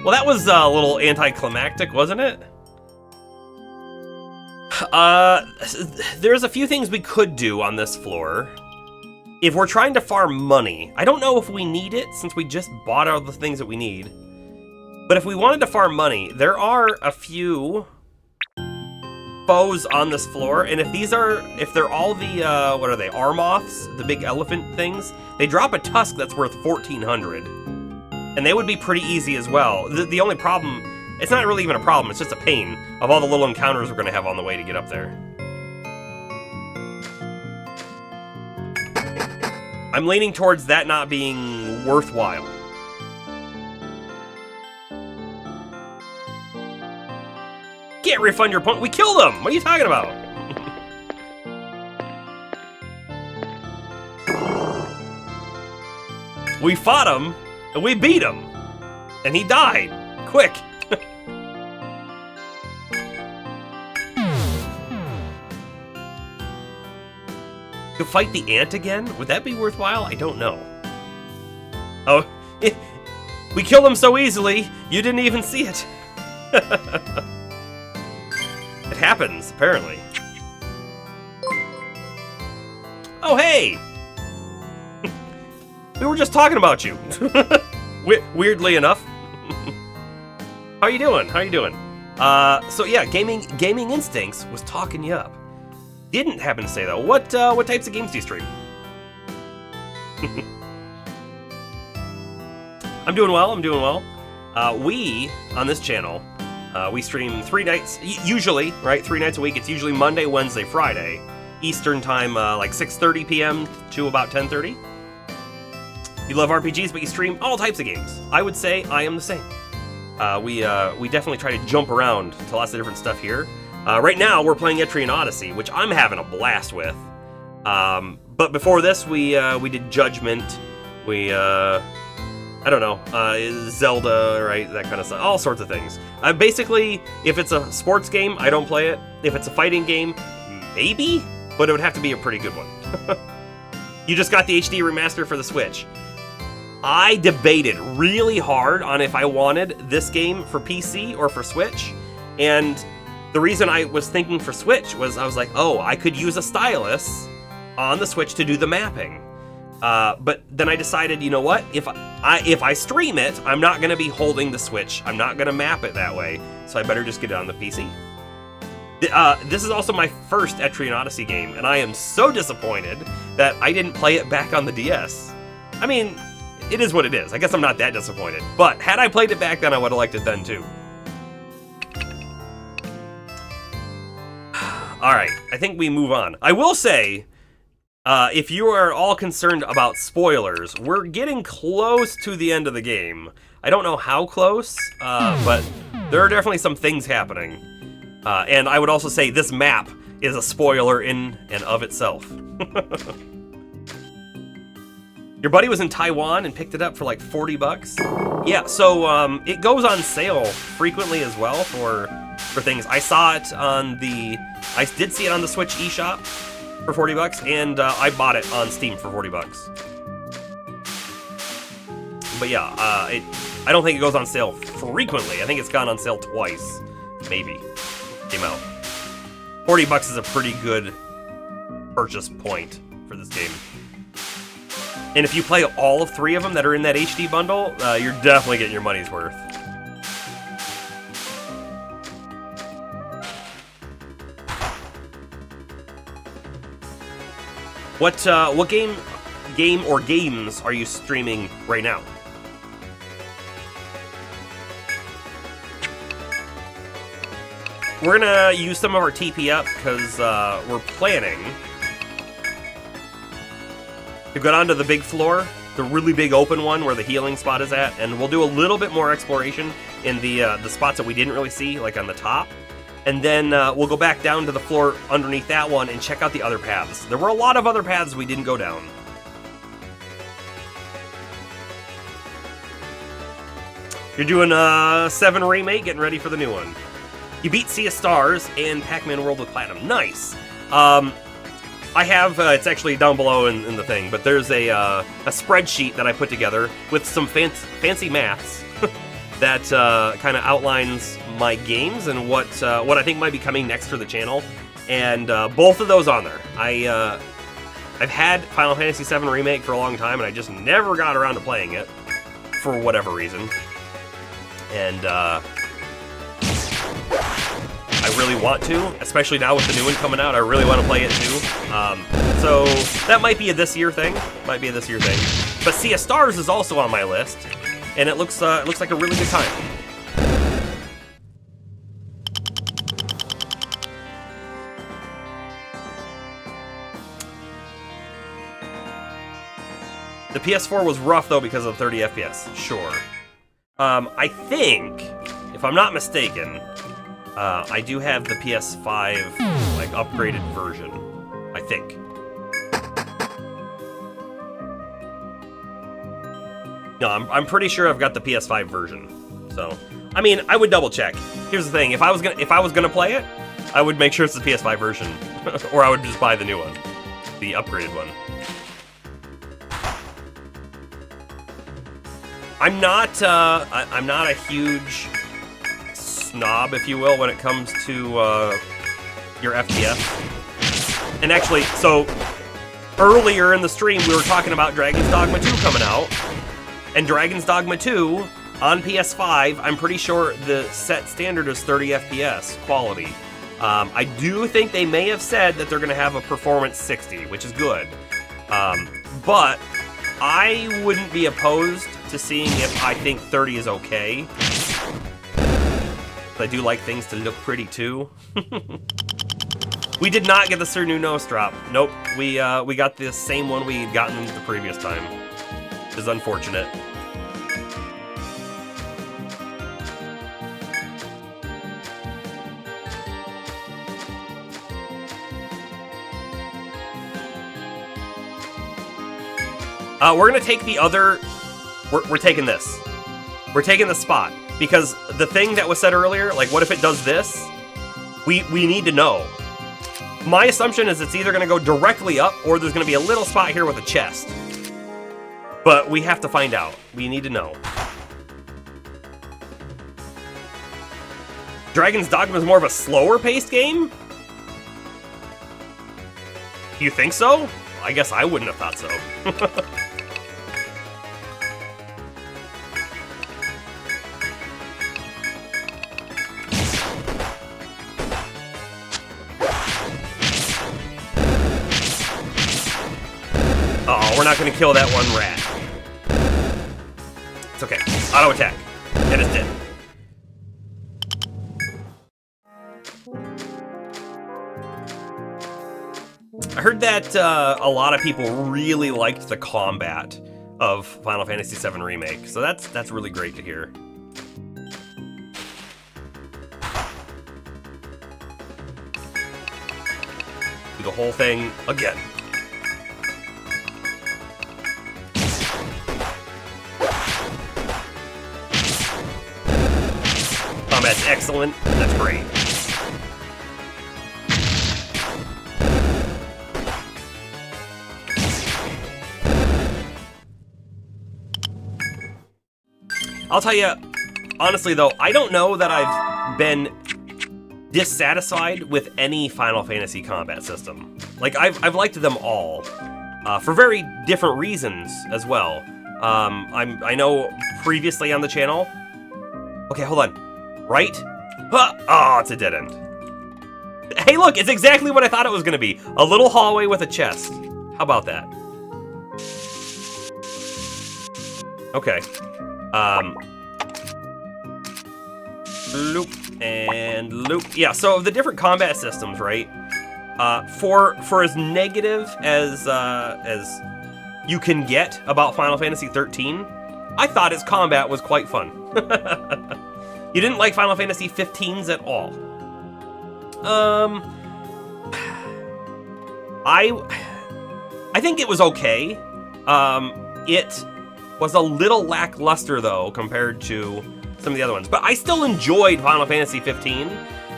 Well, that was a little anticlimactic, wasn't it? There's a few things we could do on this floor. If we're trying to farm money, I don't know if we need it since we just bought all the things that we need. But if we wanted to farm money, there are a few foes on this floor, and if they're all the, what are they, Armoths, the big elephant things, they drop a tusk that's worth 1,400. And they would be pretty easy as well. The only problem, it's not really even a problem, it's just a pain of all the little encounters we're gonna have on the way to get up there. I'm leaning towards that not being worthwhile. Can't refund your point. We killed them! What are you talking about? We fought him, and we beat him. And he died. Quick. To fight the ant again? Would that be worthwhile? I don't know. Oh, we killed him so easily, you didn't even see it. It happens, apparently. Oh, hey! We were just talking about you. Weirdly enough. How you doing? How you doing? So yeah, Gaming Instincts was talking you up. Didn't happen to say though. What types of games do you stream? I'm doing well. I'm doing well. We on this channel, we stream 3 nights usually, right? 3 nights a week. It's usually Monday, Wednesday, Friday, Eastern time, like 6:30 p.m. to about 10:30. You love RPGs, but you stream all types of games. I would say I am the same. We definitely try to jump around to lots of different stuff here. Right now, we're playing Etrian Odyssey, which I'm having a blast with. But before this, we did Judgment. We, I don't know, Zelda, right? That kind of stuff. All sorts of things. Basically, if it's a sports game, I don't play it. If it's a fighting game, maybe? But it would have to be a pretty good one. You just got the HD remaster for the Switch. I debated really hard on if I wanted this game for PC or for Switch, and the reason I was thinking for Switch was I was like, oh, I could use a stylus on the Switch to do the mapping. But then I decided, you know what? If I stream it, I'm not going to be holding the Switch. I'm not going to map it that way, so I better just get it on the PC. This is also my first Etrian Odyssey game, and I am so disappointed that I didn't play it back on the DS. I mean, it is what it is. I guess I'm not that disappointed. But had I played it back then, I would have liked it then too. Alright, I think we move on. I will say, if you are all concerned about spoilers, we're getting close to the end of the game. I don't know how close, but there are definitely some things happening. And I would also say this map is a spoiler in and of itself. Your buddy was in Taiwan and picked it up for like 40 bucks? Yeah, so it goes on sale frequently as well for things. I saw it on I did see it on the Switch eShop for 40 bucks, and I bought it on Steam for 40 bucks. But yeah, I don't think it goes on sale frequently. I think it's gone on sale twice. maybe, came out. 40 bucks is a pretty good purchase point for this game. And if you play all of 3 of them that are in that HD bundle, you're definitely getting your money's worth. What game or games are you streaming right now? We're gonna use some of our TP up because we're planning to go down to the big floor, the really big open one where the healing spot is at, and we'll do a little bit more exploration in the spots that we didn't really see, like on the top. And then we'll go back down to the floor underneath that one and check out the other paths. There were a lot of other paths we didn't go down. You're doing 7 Remake, getting ready for the new one. You beat Sea of Stars and Pac-Man World with Platinum. Nice. I have, it's actually down below in the thing, but there's a spreadsheet that I put together with some fancy maths that kind of outlines my games and what I think might be coming next for the channel. And both of those on there. I've had Final Fantasy VII Remake for a long time, and I just never got around to playing it for whatever reason. And I really want to, especially now with the new one coming out. I really want to play it too. So that might be a this year thing. But Sea of Stars is also on my list, and it looks like a really good time. The PS4 was rough though because of 30 FPS. Sure. I think, if I'm not mistaken, I do have the PS5 like upgraded version. I think. No, I'm pretty sure I've got the PS5 version. So, I mean, I would double check. Here's the thing: if I was gonna play it, I would make sure it's the PS5 version, or I would just buy the new one, the upgraded one. I'm not a huge snob, if you will, when it comes to your FPS. And actually, so earlier in the stream, we were talking about Dragon's Dogma 2 coming out, and Dragon's Dogma 2 on PS5, I'm pretty sure the set standard is 30 FPS quality. I do think they may have said that they're going to have a performance 60, which is good. But I wouldn't be opposed to seeing if I think 30 is okay. I do like things to look pretty too. We did not get the Sir Nunos drop. Nope, we got the same one we had gotten the previous time. Which is unfortunate. We're gonna take the other. We're taking this. We're taking the spot because the thing that was said earlier, like, what if it does this? We need to know. My assumption is it's either gonna go directly up or there's gonna be a little spot here with a chest. But we have to find out. We need to know. Dragon's Dogma is more of a slower paced game? You think so? I guess I wouldn't have thought so. Oh, we're not gonna kill that one rat. It's okay. Auto attack. And it's dead. I heard that a lot of people really liked the combat of Final Fantasy VII Remake, so that's really great to hear. Do the whole thing again. Combat's excellent. That's great. I'll tell you, honestly though, I don't know that I've been dissatisfied with any Final Fantasy combat system. Like, I've liked them all, for very different reasons as well. I know previously on the channel... Okay, hold on. Right? Oh, it's a dead end. Hey, look, it's exactly what I thought it was going to be. A little hallway with a chest. How about that? Okay. Loop and loop. Yeah, so the different combat systems, right? For as negative as you can get about Final Fantasy 13, I thought its combat was quite fun. You didn't like Final Fantasy 15s at all. I think it was okay. It was a little lackluster though compared to some of the other ones, but I still enjoyed Final Fantasy 15,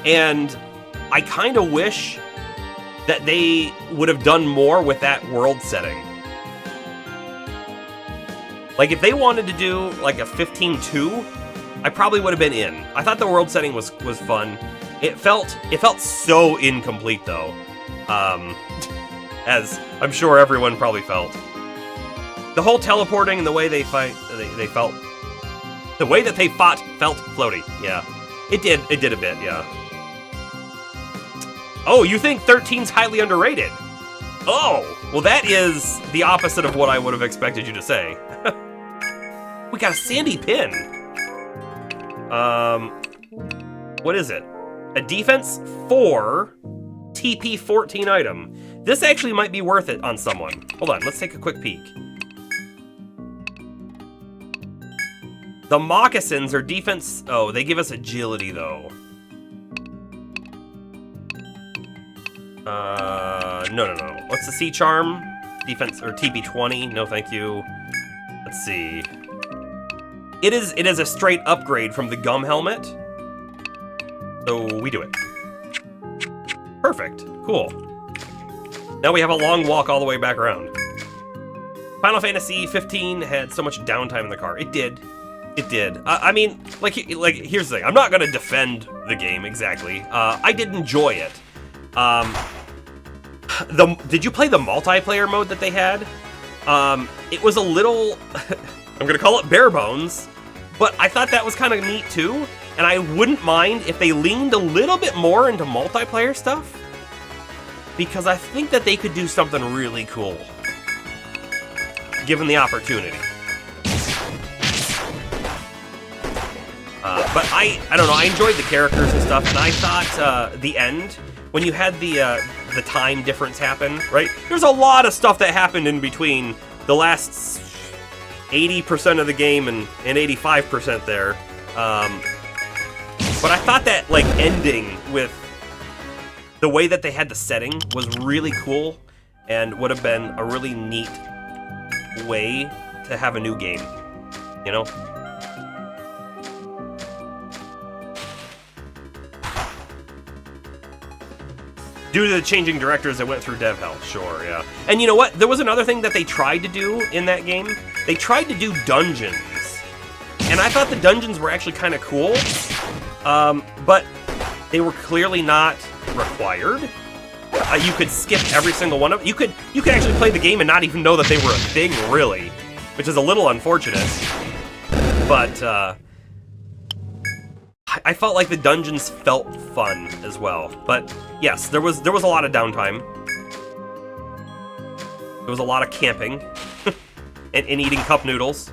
and I kind of wish that they would have done more with that world setting. Like, if they wanted to do like a 15-2, I probably would have been in. I thought the world setting was fun. It felt so incomplete though, as I'm sure everyone probably felt. The whole teleporting and the way they fight, they felt, the way that they fought felt floaty. Yeah, it did a bit. Yeah. Oh, you think 13's highly underrated? Oh, well, that is the opposite of what I would have expected you to say. We got a sandy pin. What is it? A defense 4 TP 14 item. This actually might be worth it on someone. Hold on, let's take a quick peek. The moccasins are defense... Oh, they give us agility, though. No. What's the sea charm? Defense, or TP 20? No, thank you. Let's see. It is a straight upgrade from the gum helmet. So we do it. Perfect. Cool. Now we have a long walk all the way back around. Final Fantasy 15 had so much downtime in the car. It did. It did. I mean, like, here's the thing. I'm not going to defend the game exactly. I did enjoy it. Did you play the multiplayer mode that they had? It was a little, I'm going to call it bare bones, but I thought that was kind of neat too. And I wouldn't mind if they leaned a little bit more into multiplayer stuff, because I think that they could do something really cool, given the opportunity. But I don't know, I enjoyed the characters and stuff, and I thought the end, when you had the time difference happen, right? There's a lot of stuff that happened in between the last 80% of the game and 85% there. But I thought that, like, ending with the way that they had the setting was really cool, and would have been a really neat way to have a new game, you know? Due to the changing directors that went through dev hell, sure, yeah. And you know what? There was another thing that they tried to do in that game. They tried to do dungeons. And I thought the dungeons were actually kind of cool. But they were clearly not required. You could skip every single one of them. You could actually play the game and not even know that they were a thing, really. Which is a little unfortunate. But, I felt like the dungeons felt fun as well. But yes, there was a lot of downtime. There was a lot of camping and eating cup noodles.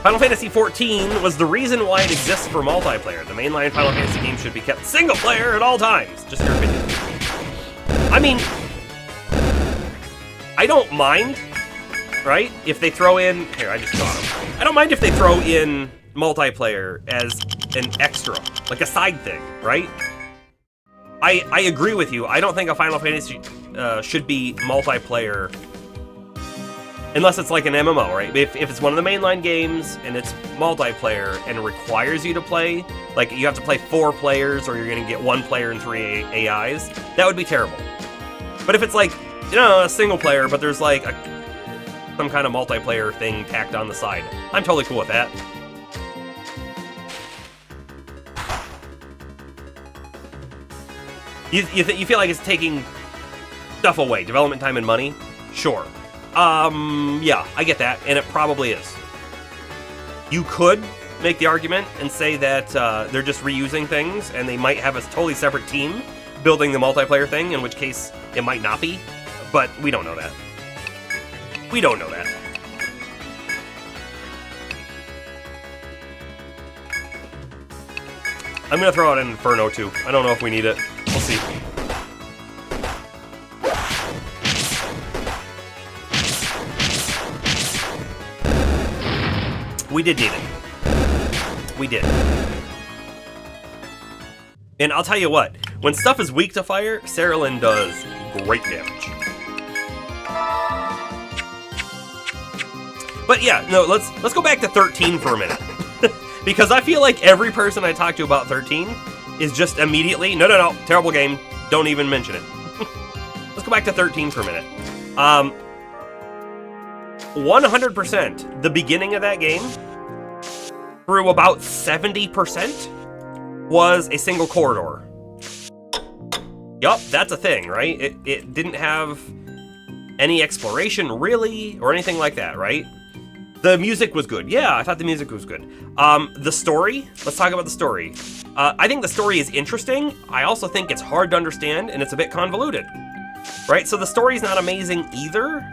Final Fantasy XIV was the reason why it exists for multiplayer. The mainline Final Fantasy game should be kept single player at all times. Just your opinion. I mean, I don't mind, right? If they throw in... Here, I just got them. I don't mind if they throw in multiplayer as an extra, like a side thing, right? I agree with you. I don't think a Final Fantasy should be multiplayer unless it's like an MMO, right? If it's one of the mainline games and it's multiplayer and requires you to play, like you have to play 4 players or you're going to get 1 player and 3 AIs, that would be terrible. But if it's like you know, a single player, but there's like some kind of multiplayer thing tacked on the side. I'm totally cool with that. You feel like it's taking stuff away, development time and money? Sure. Yeah, I get that, and it probably is. You could make the argument and say that they're just reusing things, and they might have a totally separate team building the multiplayer thing, in which case it might not be, but we don't know that. We don't know that. I'm gonna throw out an Inferno too. I don't know if we need it. We'll see. We did need it. We did. And I'll tell you what, when stuff is weak to fire, Cerulean does great damage. But yeah, no, let's go back to 13 for a minute. Because I feel like every person I talk to about 13 is just immediately, no, terrible game, don't even mention it. Let's go back to 13 for a minute. 100%, the beginning of that game, through about 70%, was a single corridor. Yup, that's a thing, right? It didn't have any exploration, really, or anything like that, right? The music was good. Yeah, I thought the music was good. The story, let's talk about the story. I think the story is interesting. I also think it's hard to understand, and it's a bit convoluted, right? So the story's not amazing either,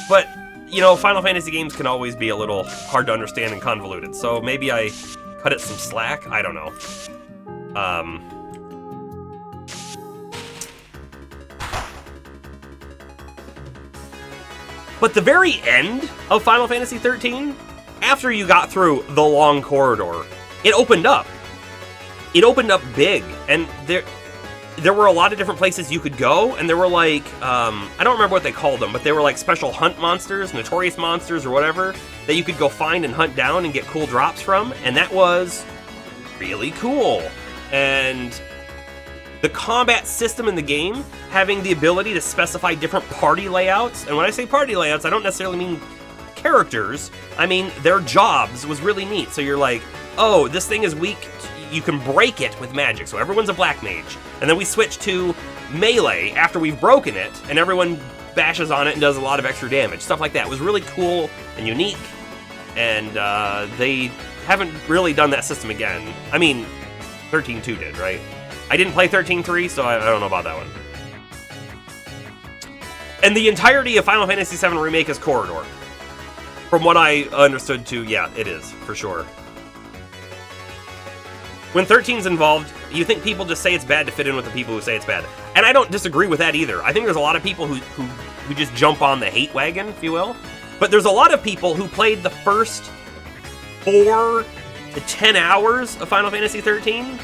but, you know, Final Fantasy games can always be a little hard to understand and convoluted, so maybe I cut it some slack. I don't know. But the very end of Final Fantasy XIII, after you got through the long corridor, it opened up. It opened up big, and there were a lot of different places you could go, and there were like, I don't remember what they called them, but they were like special hunt monsters, notorious monsters or whatever, that you could go find and hunt down and get cool drops from, and that was really cool. And the combat system in the game, having the ability to specify different party layouts, and when I say party layouts, I don't necessarily mean characters, I mean their jobs, was really neat. So you're like, oh, this thing is weak, you can break it with magic, so everyone's a black mage. And then we switch to melee after we've broken it, and everyone bashes on it and does a lot of extra damage. Stuff like that was really cool and unique, and they haven't really done that system again. I mean, 13.2 did, right? I didn't play 13.3, so I don't know about that one. And the entirety of Final Fantasy VII Remake is Corridor. From what I understood too, yeah, it is, for sure. When 13's involved, you think people just say it's bad to fit in with the people who say it's bad. And I don't disagree with that either. I think there's a lot of people who just jump on the hate wagon, if you will. But there's a lot of people who played the first 4 to 10 hours of Final Fantasy 13,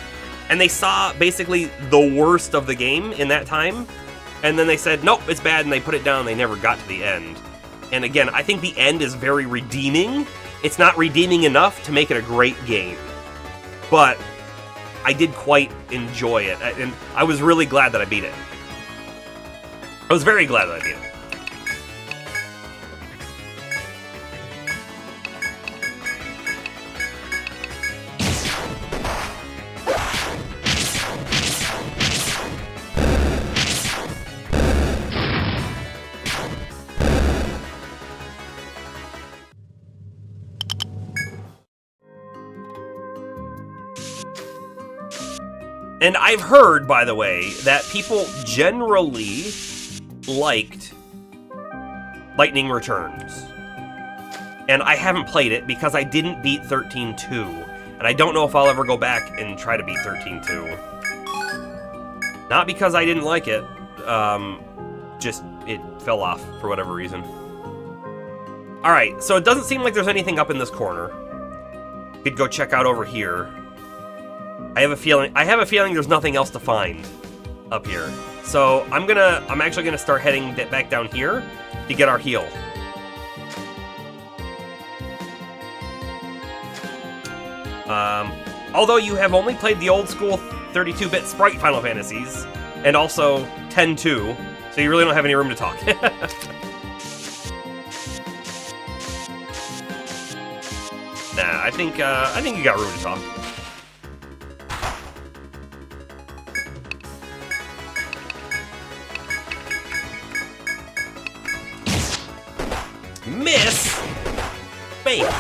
and they saw basically the worst of the game in that time, and then they said, nope, it's bad, and they put it down, they never got to the end. And again, I think the end is very redeeming. It's not redeeming enough to make it a great game, but I did quite enjoy it, and I was really glad that I beat it. I was very glad that I beat it. And I've heard, by the way, that people generally liked Lightning Returns. And I haven't played it because I didn't beat 13.2. And I don't know if I'll ever go back and try to beat 13.2. Not because I didn't like it, just it fell off for whatever reason. Alright, so it doesn't seem like there's anything up in this corner. Could go check out over here. I have a feeling there's nothing else to find up here. So I'm actually gonna start heading back down here to get our heal. Although you have only played the old school 32-bit sprite Final Fantasies, and also 10.2, So you really don't have any room to talk. Nah, I think you got room to talk. Miss! Bam!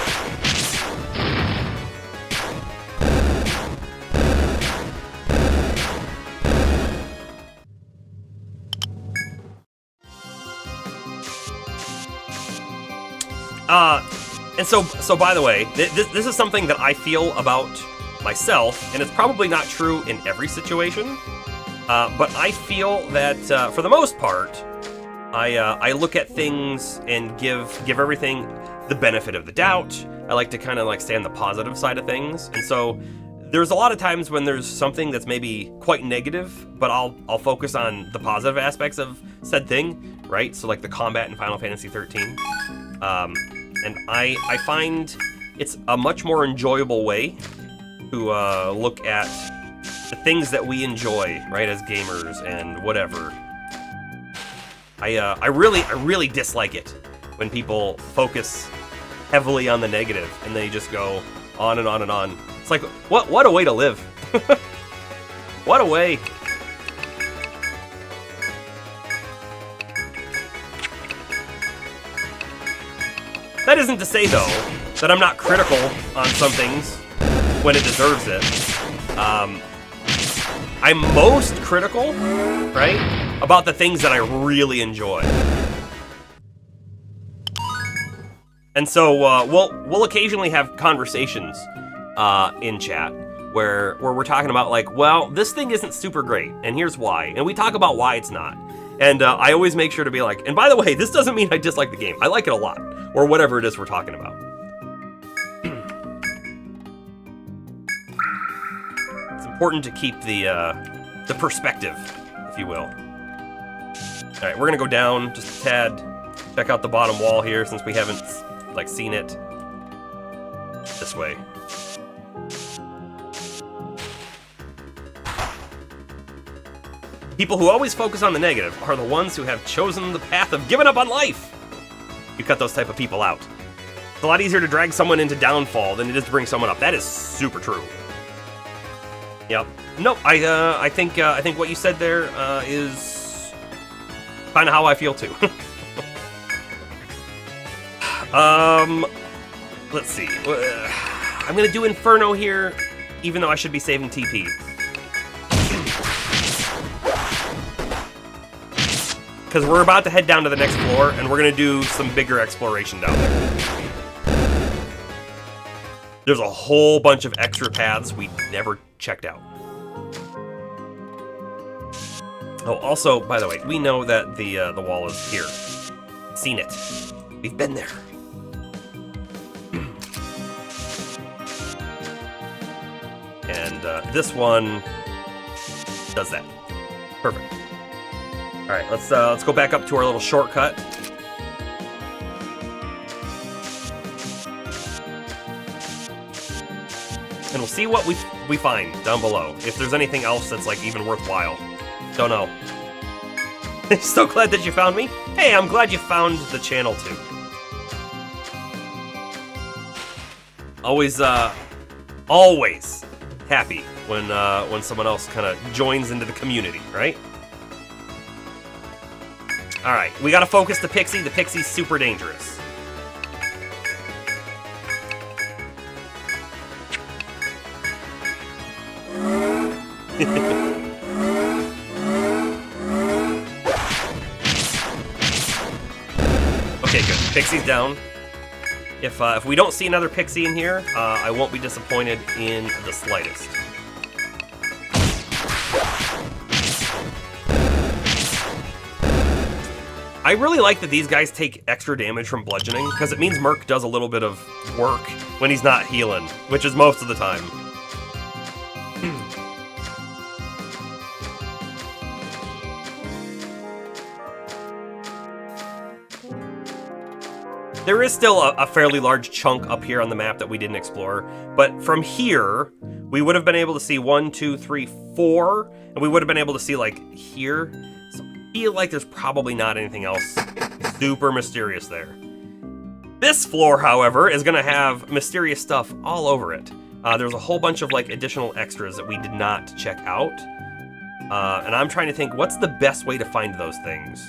And so by the way, this is something that I feel about myself, and it's probably not true in every situation, but I feel that for the most part, I look at things and give everything the benefit of the doubt. I like to kind of like stay on the positive side of things, and so there's a lot of times when there's something that's maybe quite negative, but I'll focus on the positive aspects of said thing, right? So like the combat in Final Fantasy 13. And I find it's a much more enjoyable way to look at the things that we enjoy, right, as gamers and whatever. I really dislike it when people focus heavily on the negative and they just go on and on and on. It's like, what a way to live. What a way. That isn't to say, though, that I'm not critical on some things when it deserves it. I'm most critical, right, about the things that I really enjoy. And so we'll occasionally have conversations in chat where we're talking about like, well, this thing isn't super great, and here's why. And we talk about why it's not. And I always make sure to be like, and by the way, this doesn't mean I dislike the game. I like it a lot, or whatever it is we're talking about. It's important to keep the perspective, if you will. All right, we're gonna go down just a tad, check out the bottom wall here since we haven't like seen it this way. People who always focus on the negative are the ones who have chosen the path of giving up on life. You cut those type of people out. It's a lot easier to drag someone into downfall than it is to bring someone up. That is super true. Yep. No, I think what you said there is kind of how I feel too. Let's see. I'm gonna do Inferno here, even though I should be saving TP. Because we're about to head down to the next floor, and we're going to do some bigger exploration down there. There's a whole bunch of extra paths we never checked out. Oh, also, by the way, we know that the wall is here. Seen it. We've been there. And this one does that. Perfect. All right, let's go back up to our little shortcut. And we'll see what we find down below. If there's anything else that's like even worthwhile. Don't know. So glad that you found me. Hey, I'm glad you found the channel too. Always happy when someone else kind of joins into the community, right? All right, we gotta focus the Pixie. The Pixie's super dangerous. Okay, good. Pixie's down. If we don't see another Pixie in here, I won't be disappointed in the slightest. I really like that these guys take extra damage from bludgeoning, because it means Merc does a little bit of work when he's not healing, which is most of the time. There is still a fairly large chunk up here on the map that we didn't explore, but from here, we would have been able to see 1, 2, 3, 4, and we would have been able to see, like, here. So feel like there's probably not anything else super mysterious there. This floor, however, is gonna have mysterious stuff all over it. There's a whole bunch of like additional extras that we did not check out. And I'm trying to think, what's the best way to find those things?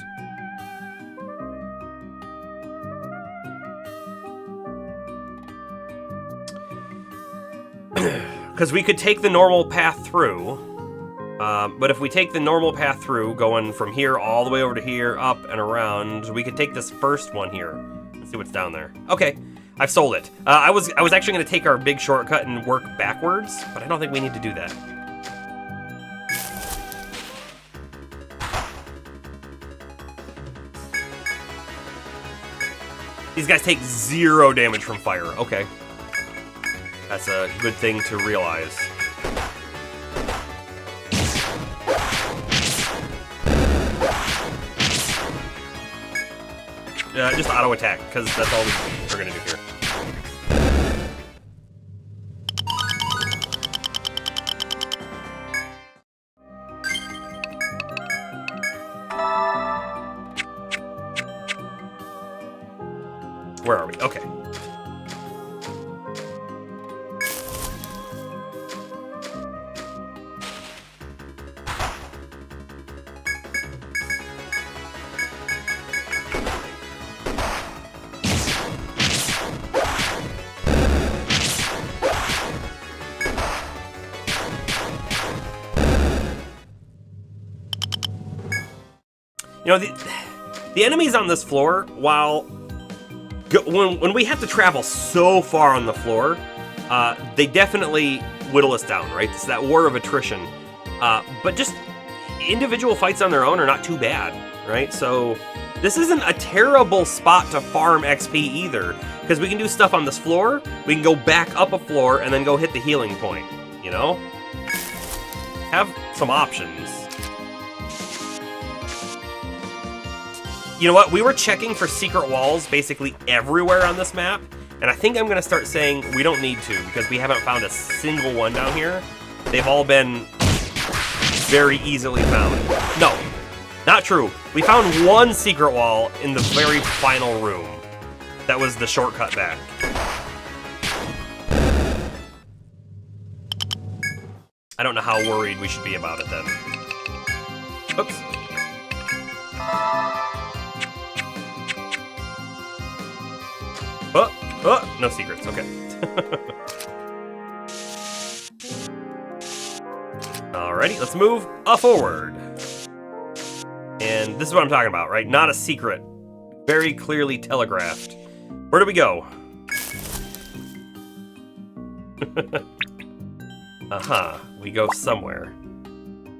Because we could take the normal path through, but if we take the normal path through, going from here all the way over to here, up and around, we could take this first one here and see what's down there. Okay, I've sold it. I was actually going to take our big shortcut and work backwards, but I don't think we need to do that. These guys take 0 damage from fire. Okay. That's a good thing to realize. Just auto attack, because that's all we're gonna do here. Where are we? Okay. You know, the enemies on this floor, while when we have to travel so far on the floor, they definitely whittle us down, right? It's that war of attrition. But just individual fights on their own are not too bad, right? So this isn't a terrible spot to farm XP either, because we can do stuff on this floor, we can go back up a floor, and then go hit the healing point, you know? Have some options. You know what? We were checking for secret walls basically everywhere on this map, and I think I'm going to start saying we don't need to, because we haven't found a single one down here. They've all been very easily found. No, not true. We found one secret wall in the very final room. That was the shortcut back. I don't know how worried we should be about it then. Oops. Oh, no secrets, okay. Alrighty, let's move forward. And this is what I'm talking about, right? Not a secret. Very clearly telegraphed. Where do we go? Uh-huh, we go somewhere.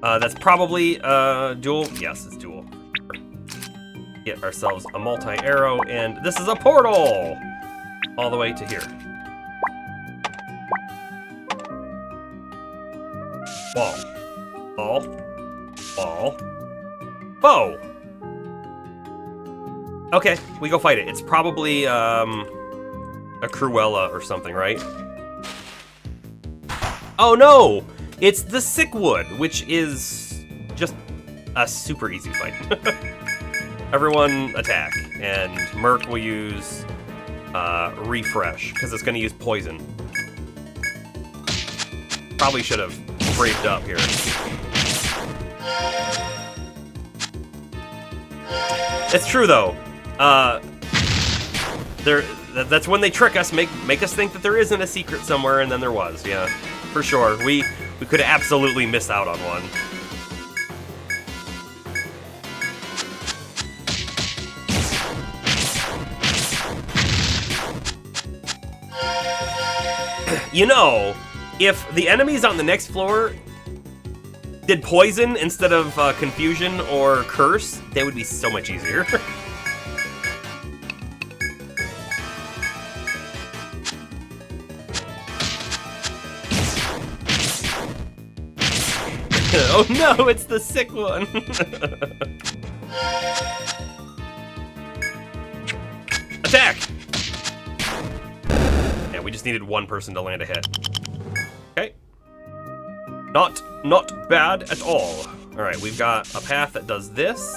That's probably dual. Yes, it's dual. Get ourselves a multi-arrow, and this is a portal! All the way to here. Ball. Ball. Ball. F.O.E. Okay, we go fight it. It's probably a Cruella or something, right? Oh no! It's the Sickwood, which is just a super easy fight. Everyone attack, and Merc will use refresh, because it's going to use poison. Probably should have braved up here. It's true though. That's when they trick us, make us think that there isn't a secret somewhere, and then there was. Yeah, for sure. We could absolutely miss out on one. You know, if the enemies on the next floor did poison instead of confusion or curse, they would be so much easier. Oh no, it's the sick one. Attack! Yeah, we just needed one person to land a hit. Okay. Not bad at all. All right, we've got a path that does this.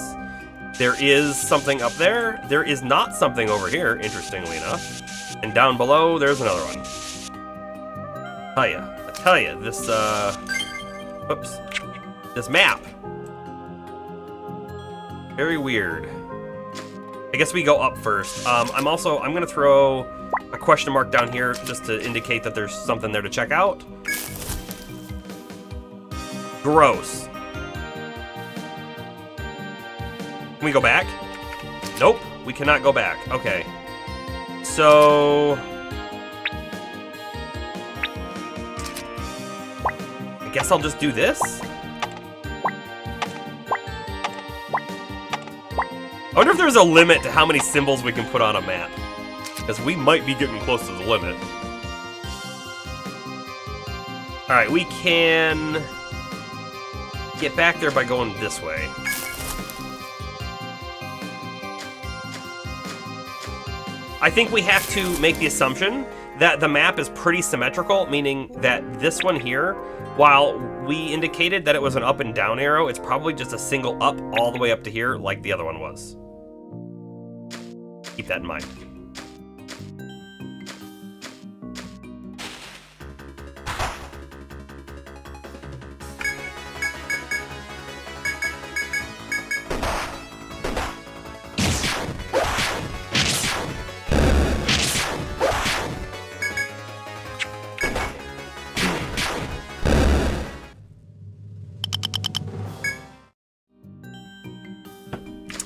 There is something up there. There is not something over here, interestingly enough. And down below, there's another one. I tell ya, this, oops. This map. Very weird. I guess we go up first. I'm gonna throw a question mark down here just to indicate that there's something there to check out. Gross. Can we go back? Nope, we cannot go back. Okay. So... I guess I'll just do this? I wonder if there's a limit to how many symbols we can put on a map. Because we might be getting close to the limit. Alright, we can get back there by going this way. I think we have to make the assumption that the map is pretty symmetrical, meaning that this one here, while we indicated that it was an up and down arrow, it's probably just a single up all the way up to here like the other one was. Keep that in mind.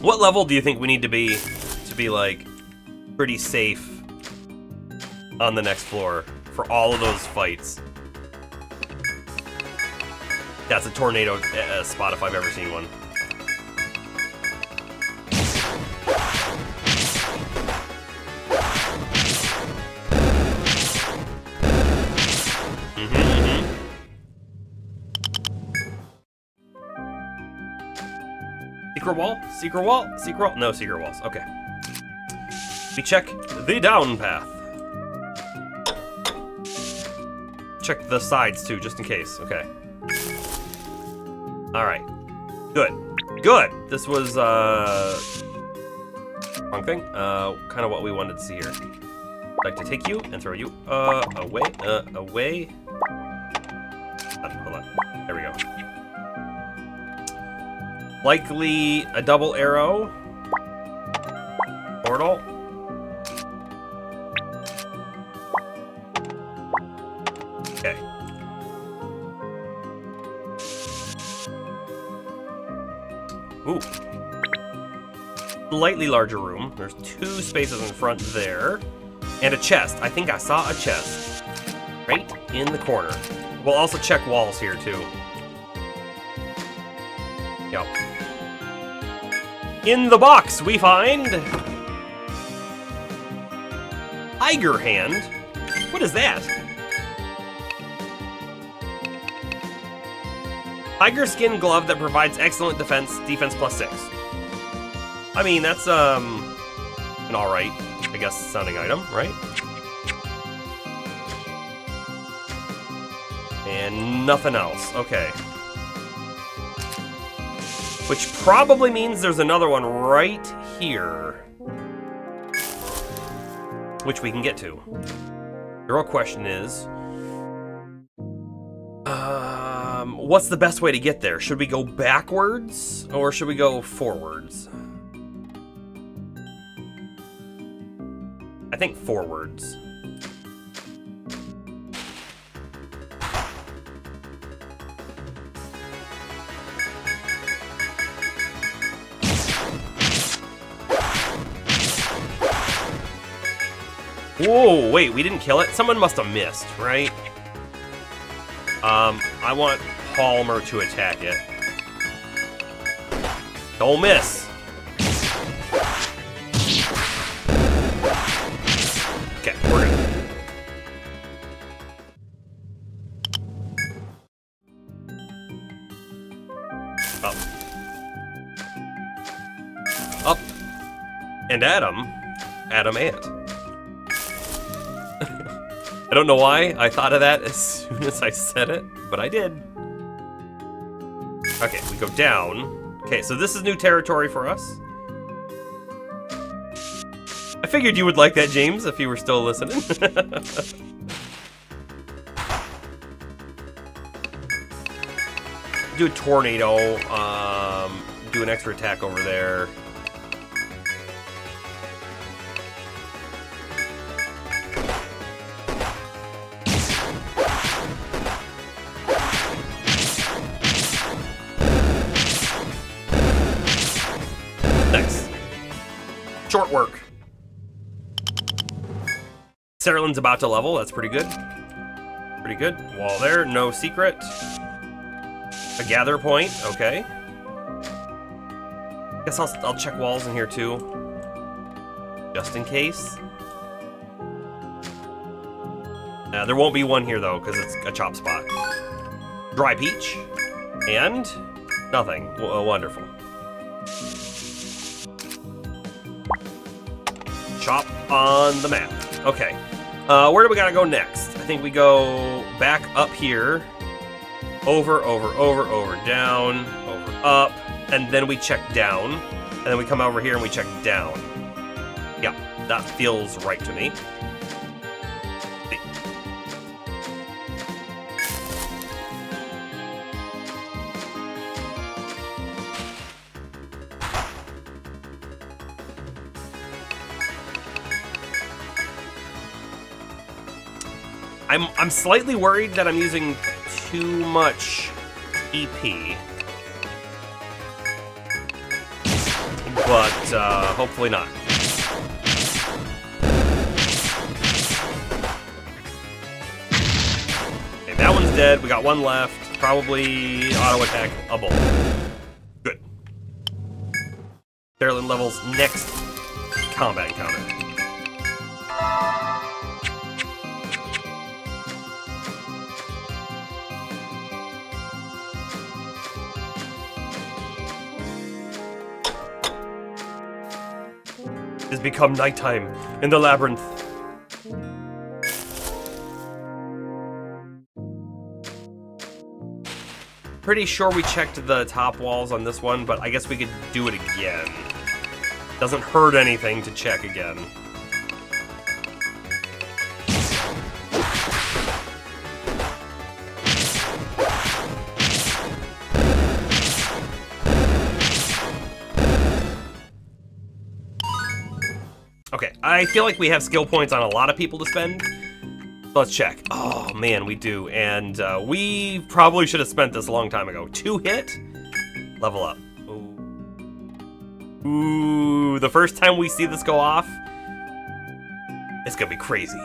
What level do you think we need to be like pretty safe on the next floor for all of those fights? That's a tornado spot if I've ever seen one. Secret wall? Secret wall? Secret wall? No secret walls. Okay. We check the down path. Check the sides too, just in case. Okay. Alright. Good. Good! This was, wrong thing. Kind of what we wanted to see here. I'd like to take you and throw you, away. Away. Hold on. There we go. Likely a double arrow. Portal. Okay. Ooh. Slightly larger room. There's 2 spaces in front there. And a chest. I think I saw a chest. Right in the corner. We'll also check walls here too. Yep. In the box, we find... Tiger Hand? What is that? Tiger skin glove that provides excellent defense +6. I mean, that's, an alright, I guess, sounding item, right? And nothing else. Okay. Which probably means there's another one right here. Which we can get to. The real question is... what's the best way to get there? Should we go backwards? Or should we go forwards? I think forwards. Whoa, wait, we didn't kill it? Someone must have missed, right? I want Palmer to attack it. Don't miss! Okay, we're good. Up. Up. And Adam Ant. I don't know why I thought of that as soon as I said it, but I did. Okay, we go down. Okay, so this is new territory for us. figured you would like that, James, if you were still listening. Do a tornado. Do an extra attack over there. Nice. Short work. Sarahlin's about to level. That's pretty good. Pretty good. Wall there. No secret. A gather point. Okay. Guess I'll check walls in here too. Just in case. There won't be one here though, because it's a chop spot. Dry peach. And nothing. Wonderful. Chop on the map. Okay. Where do we gotta go next? I think we go back up here. Over, down, over, up. And then we check down. And then we come over here and we check down. Yeah, that feels right to me. I'm slightly worried that I'm using too much EP. But hopefully not. Okay, that one's dead. We got one left. Probably auto attack a bull. Good. Saralin levels next combat encounter. It's become nighttime in the labyrinth. Pretty sure we checked the top walls on this one, but I guess we could do it again. Doesn't hurt anything to check again. Okay, I feel like we have skill points on a lot of people to spend. Let's check. Oh man, we do. And we probably should have spent this a long time ago. 2 hit, level up. Ooh, the first time we see this go off, it's gonna be crazy.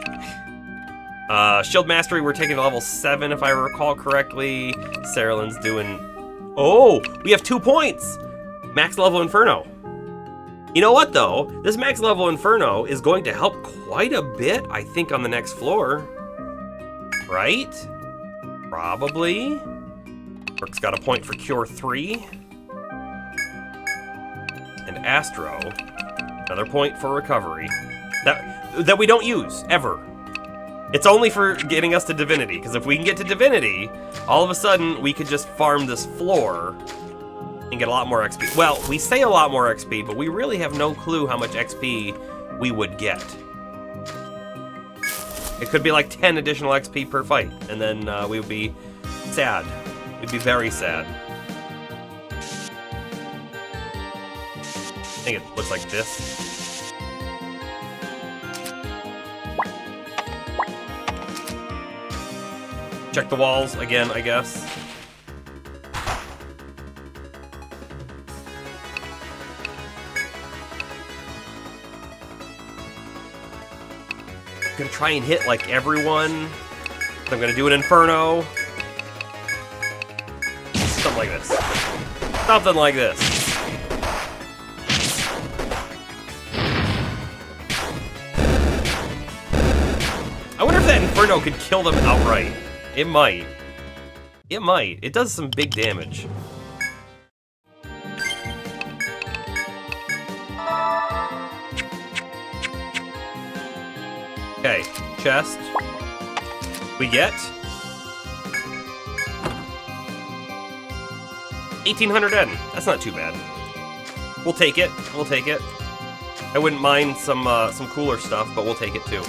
Shield Mastery, we're taking to level 7 if I recall correctly. Saralin's doing... Oh, we have 2 points! Max level Inferno. You know what though? This max level Inferno is going to help quite a bit, I think, on the next floor. Right? Probably. Rook's got a point for Cure 3. And Astro, another point for Recovery. That we don't use, ever. It's only for getting us to Divinity, because if we can get to Divinity, all of a sudden we could just farm this floor and get a lot more XP. Well, we say a lot more XP, but we really have no clue how much XP we would get. It could be like 10 additional XP per fight, and then we would be sad. We'd be very sad. I think it looks like this. Check the walls again, I guess. I'm gonna try and hit like everyone. I'm gonna do an Inferno. Something like this. Something like this. I wonder if that Inferno could kill them outright. It might. It might. It does some big damage. Okay, chest. We get 1,800 N. That's not too bad. We'll take it. We'll take it. I wouldn't mind some cooler stuff, but we'll take it too.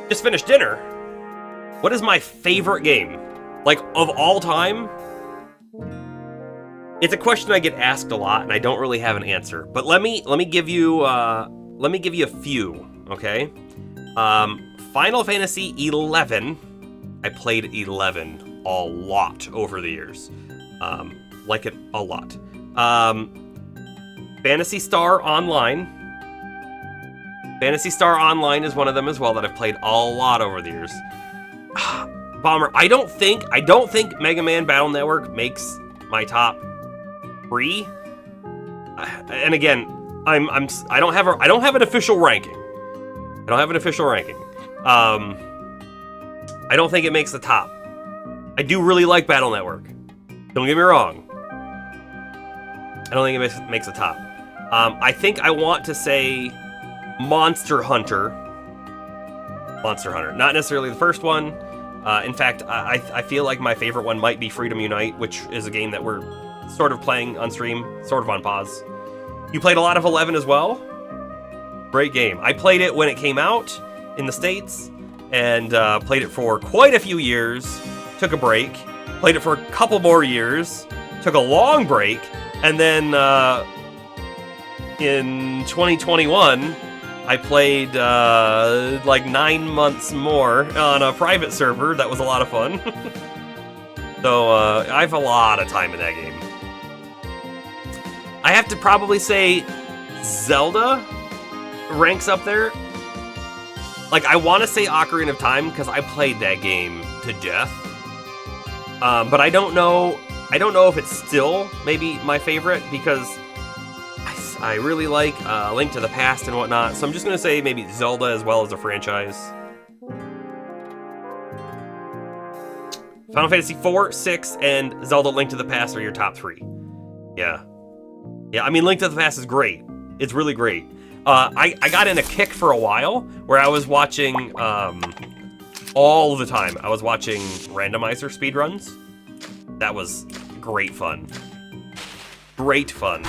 Just finished dinner. What is my favorite game? Like, of all time? It's a question I get asked a lot, and I don't really have an answer. But let me give you a few, okay? Final Fantasy 11. I played 11 a lot over the years. Like it a lot. Phantasy Star Online. Phantasy Star Online is one of them as well that I've played a lot over the years. Bomber, I don't think Mega Man Battle Network makes my top 3. And again, I don't have an official ranking. I don't think it makes the top. I do really like Battle Network. Don't get me wrong. I don't think it makes the top. I think I want to say Monster Hunter. Not necessarily the first one. In fact, I feel like my favorite one might be Freedom Unite, which is a game that we're sort of playing on stream, sort of on pause. You played a lot of 11 as well? Great game. I played it when it came out in the States, and played it for quite a few years, took a break, played it for a couple more years, took a long break, and then in 2021, I played like 9 months more on a private server. That was a lot of fun. So I have a lot of time in that game. I have to probably say Zelda ranks up there. Like, I want to say Ocarina of Time because I played that game to death. But I don't know if it's still maybe my favorite because I really like Link to the Past and whatnot. So I'm just going to say maybe Zelda as well as a franchise. Final Fantasy 4, 6, and Zelda Link to the Past are your top 3. Yeah. Yeah, I mean, Link to the Past is great. It's really great. I got in a kick for a while where I was watching all the time. I was watching randomizer speedruns. That was great fun. Great fun.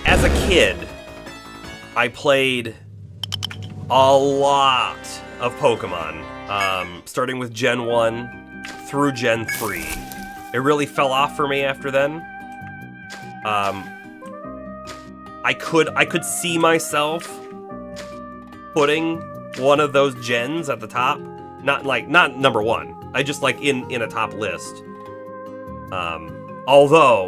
As a kid, I played a lot of Pokemon, starting with Gen 1 through Gen 3. It really fell off for me after then. I could see myself putting one of those gens at the top, not number 1. I just like in a top list. Although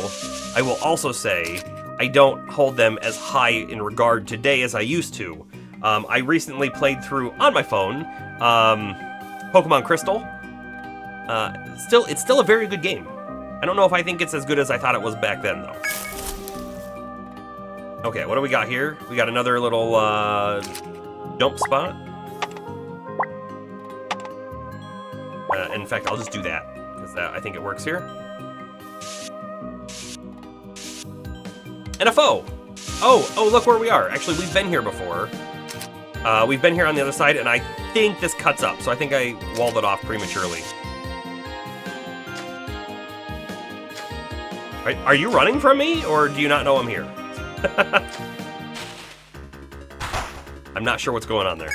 I will also say I don't hold them as high in regard today as I used to. I recently played through, on my phone, Pokemon Crystal. It's still a very good game. I don't know if I think it's as good as I thought it was back then, though. Okay, what do we got here? We got another little jump spot. In fact, I'll just do that, because I think it works here. And a F.O.E. Oh, look where we are. Actually, we've been here before. We've been here on the other side, and I think this cuts up, so I think I walled it off prematurely. Are you running from me, or do you not know I'm here? I'm not sure what's going on there.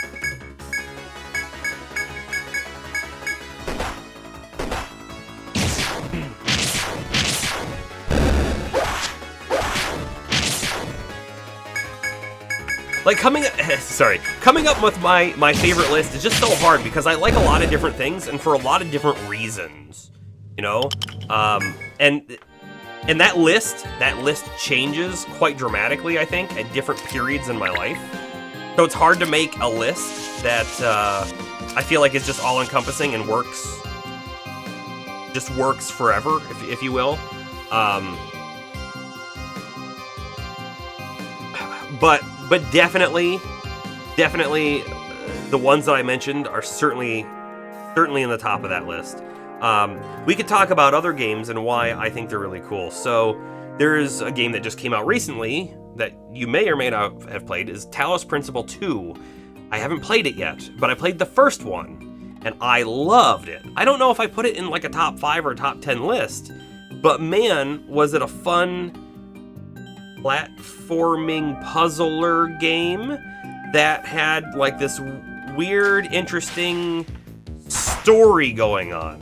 Like, coming up with my favorite list is just so hard because I like a lot of different things and for a lot of different reasons, you know? And that list changes quite dramatically, I think, at different periods in my life. So it's hard to make a list that I feel like is just all-encompassing and works forever, if you will. But definitely, the ones that I mentioned are certainly in the top of that list. We could talk about other games and why I think they're really cool. So, There's a game that just came out recently that you may or may not have played, is Talos Principle 2. I haven't played it yet, but I played the first one, and I loved it. I don't know if I put it in like a top 5 or top 10 list, but man, was it a fun platforming puzzler game that had like this weird, interesting story going on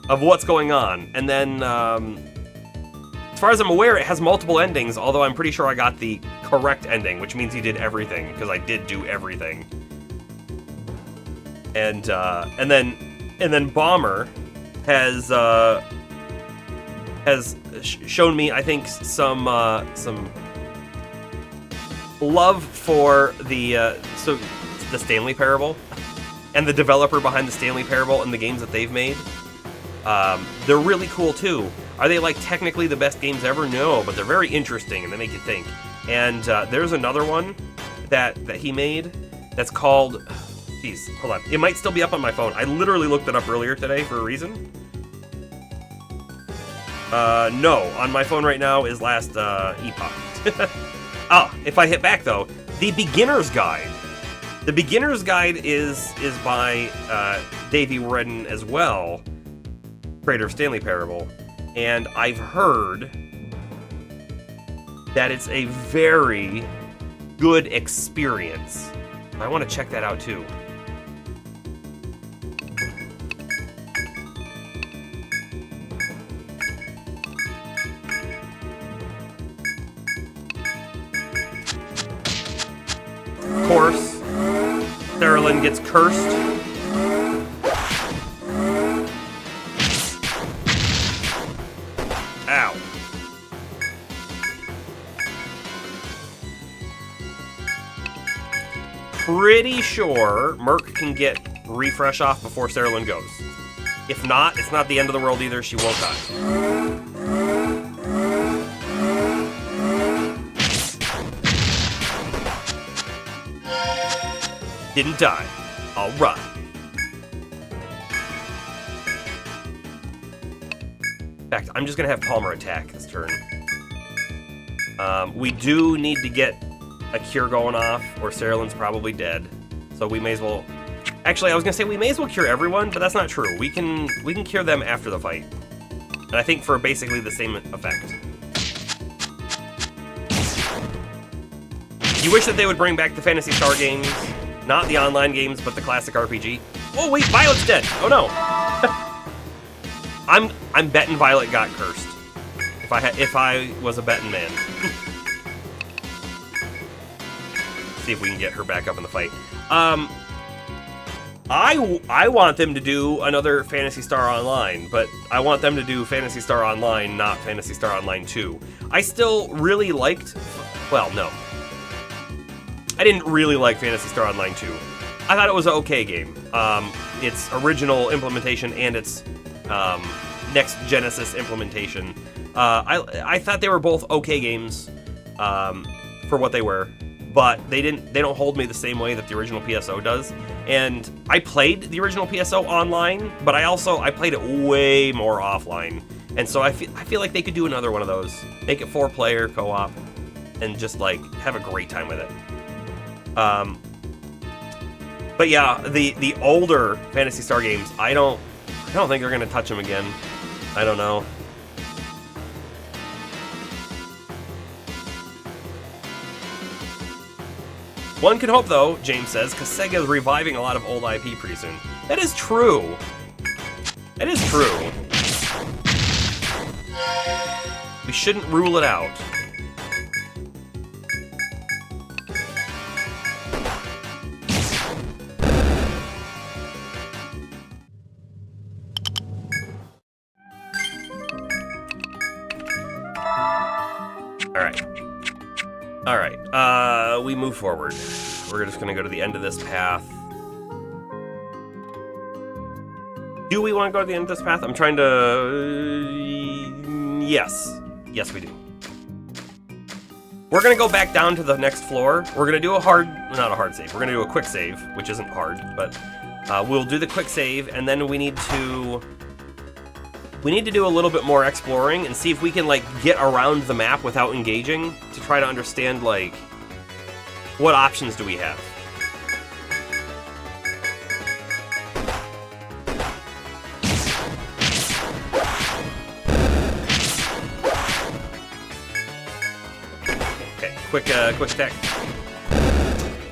of what's going on. And then, as far as I'm aware, it has multiple endings, although I'm pretty sure I got the correct ending, which means he did everything, because I did do everything. And then Bomber has shown me, I think, some love for the Stanley Parable and the developer behind the Stanley Parable and the games that they've made. They're really cool too. Are they like technically the best games ever? No, but they're very interesting and they make you think. And there's another one that he made that's called, geez, hold on. It might still be up on my phone. I literally looked it up earlier today for a reason. No, on my phone right now is Last Epoch. If I hit back though, the Beginner's Guide. The Beginner's Guide is by Davey Redden as well, creator of Stanley Parable, and I've heard that it's a very good experience. I want to check that out too. Of course, Sarah gets cursed. Ow. Pretty sure Merc can get refresh off before Sarah Lynn goes. If not, it's not the end of the world either. She won't die. Didn't die. All right. In fact, I'm just gonna have Palmer attack this turn. We do need to get a cure going off, or Sarah Lynn's probably dead. So we may as well. Actually, I was gonna say we may as well cure everyone, but that's not true. We can cure them after the fight, and I think for basically the same effect. You wish that they would bring back the Phantasy Star games. Not the online games, but the classic RPG. Oh wait, Violet's dead. Oh no. I'm betting Violet got cursed. If I was a betting man. See if we can get her back up in the fight. I want them to do another Phantasy Star Online, but I want them to do Phantasy Star Online, not Phantasy Star Online 2. I still really liked. Well, no. I didn't really like Phantasy Star Online 2. I thought it was an okay game. Its original implementation and its next Genesis implementation. I thought they were both okay games for what they were, but they don't hold me the same way that the original PSO does. And I played the original PSO online, but I played it way more offline. And so I feel like they could do another one of those. Make it 4-player co-op and just like have a great time with it. But yeah, the older Phantasy Star games, I don't think they're gonna touch them again. I don't know. One can hope though, James says, because Sega is reviving a lot of old IP pretty soon. That is true. That is true. We shouldn't rule it out. Alright, we move forward. We're just gonna go to the end of this path. Do we want to go to the end of this path? I'm trying to... yes. Yes, we do. We're gonna go back down to the next floor. We're gonna do not a hard save. We're gonna do a quick save, which isn't hard, but we'll do the quick save, and then we need to we need to do a little bit more exploring and see if we can, like, get around the map without engaging to try to understand, like, what options do we have. Okay, quick attack.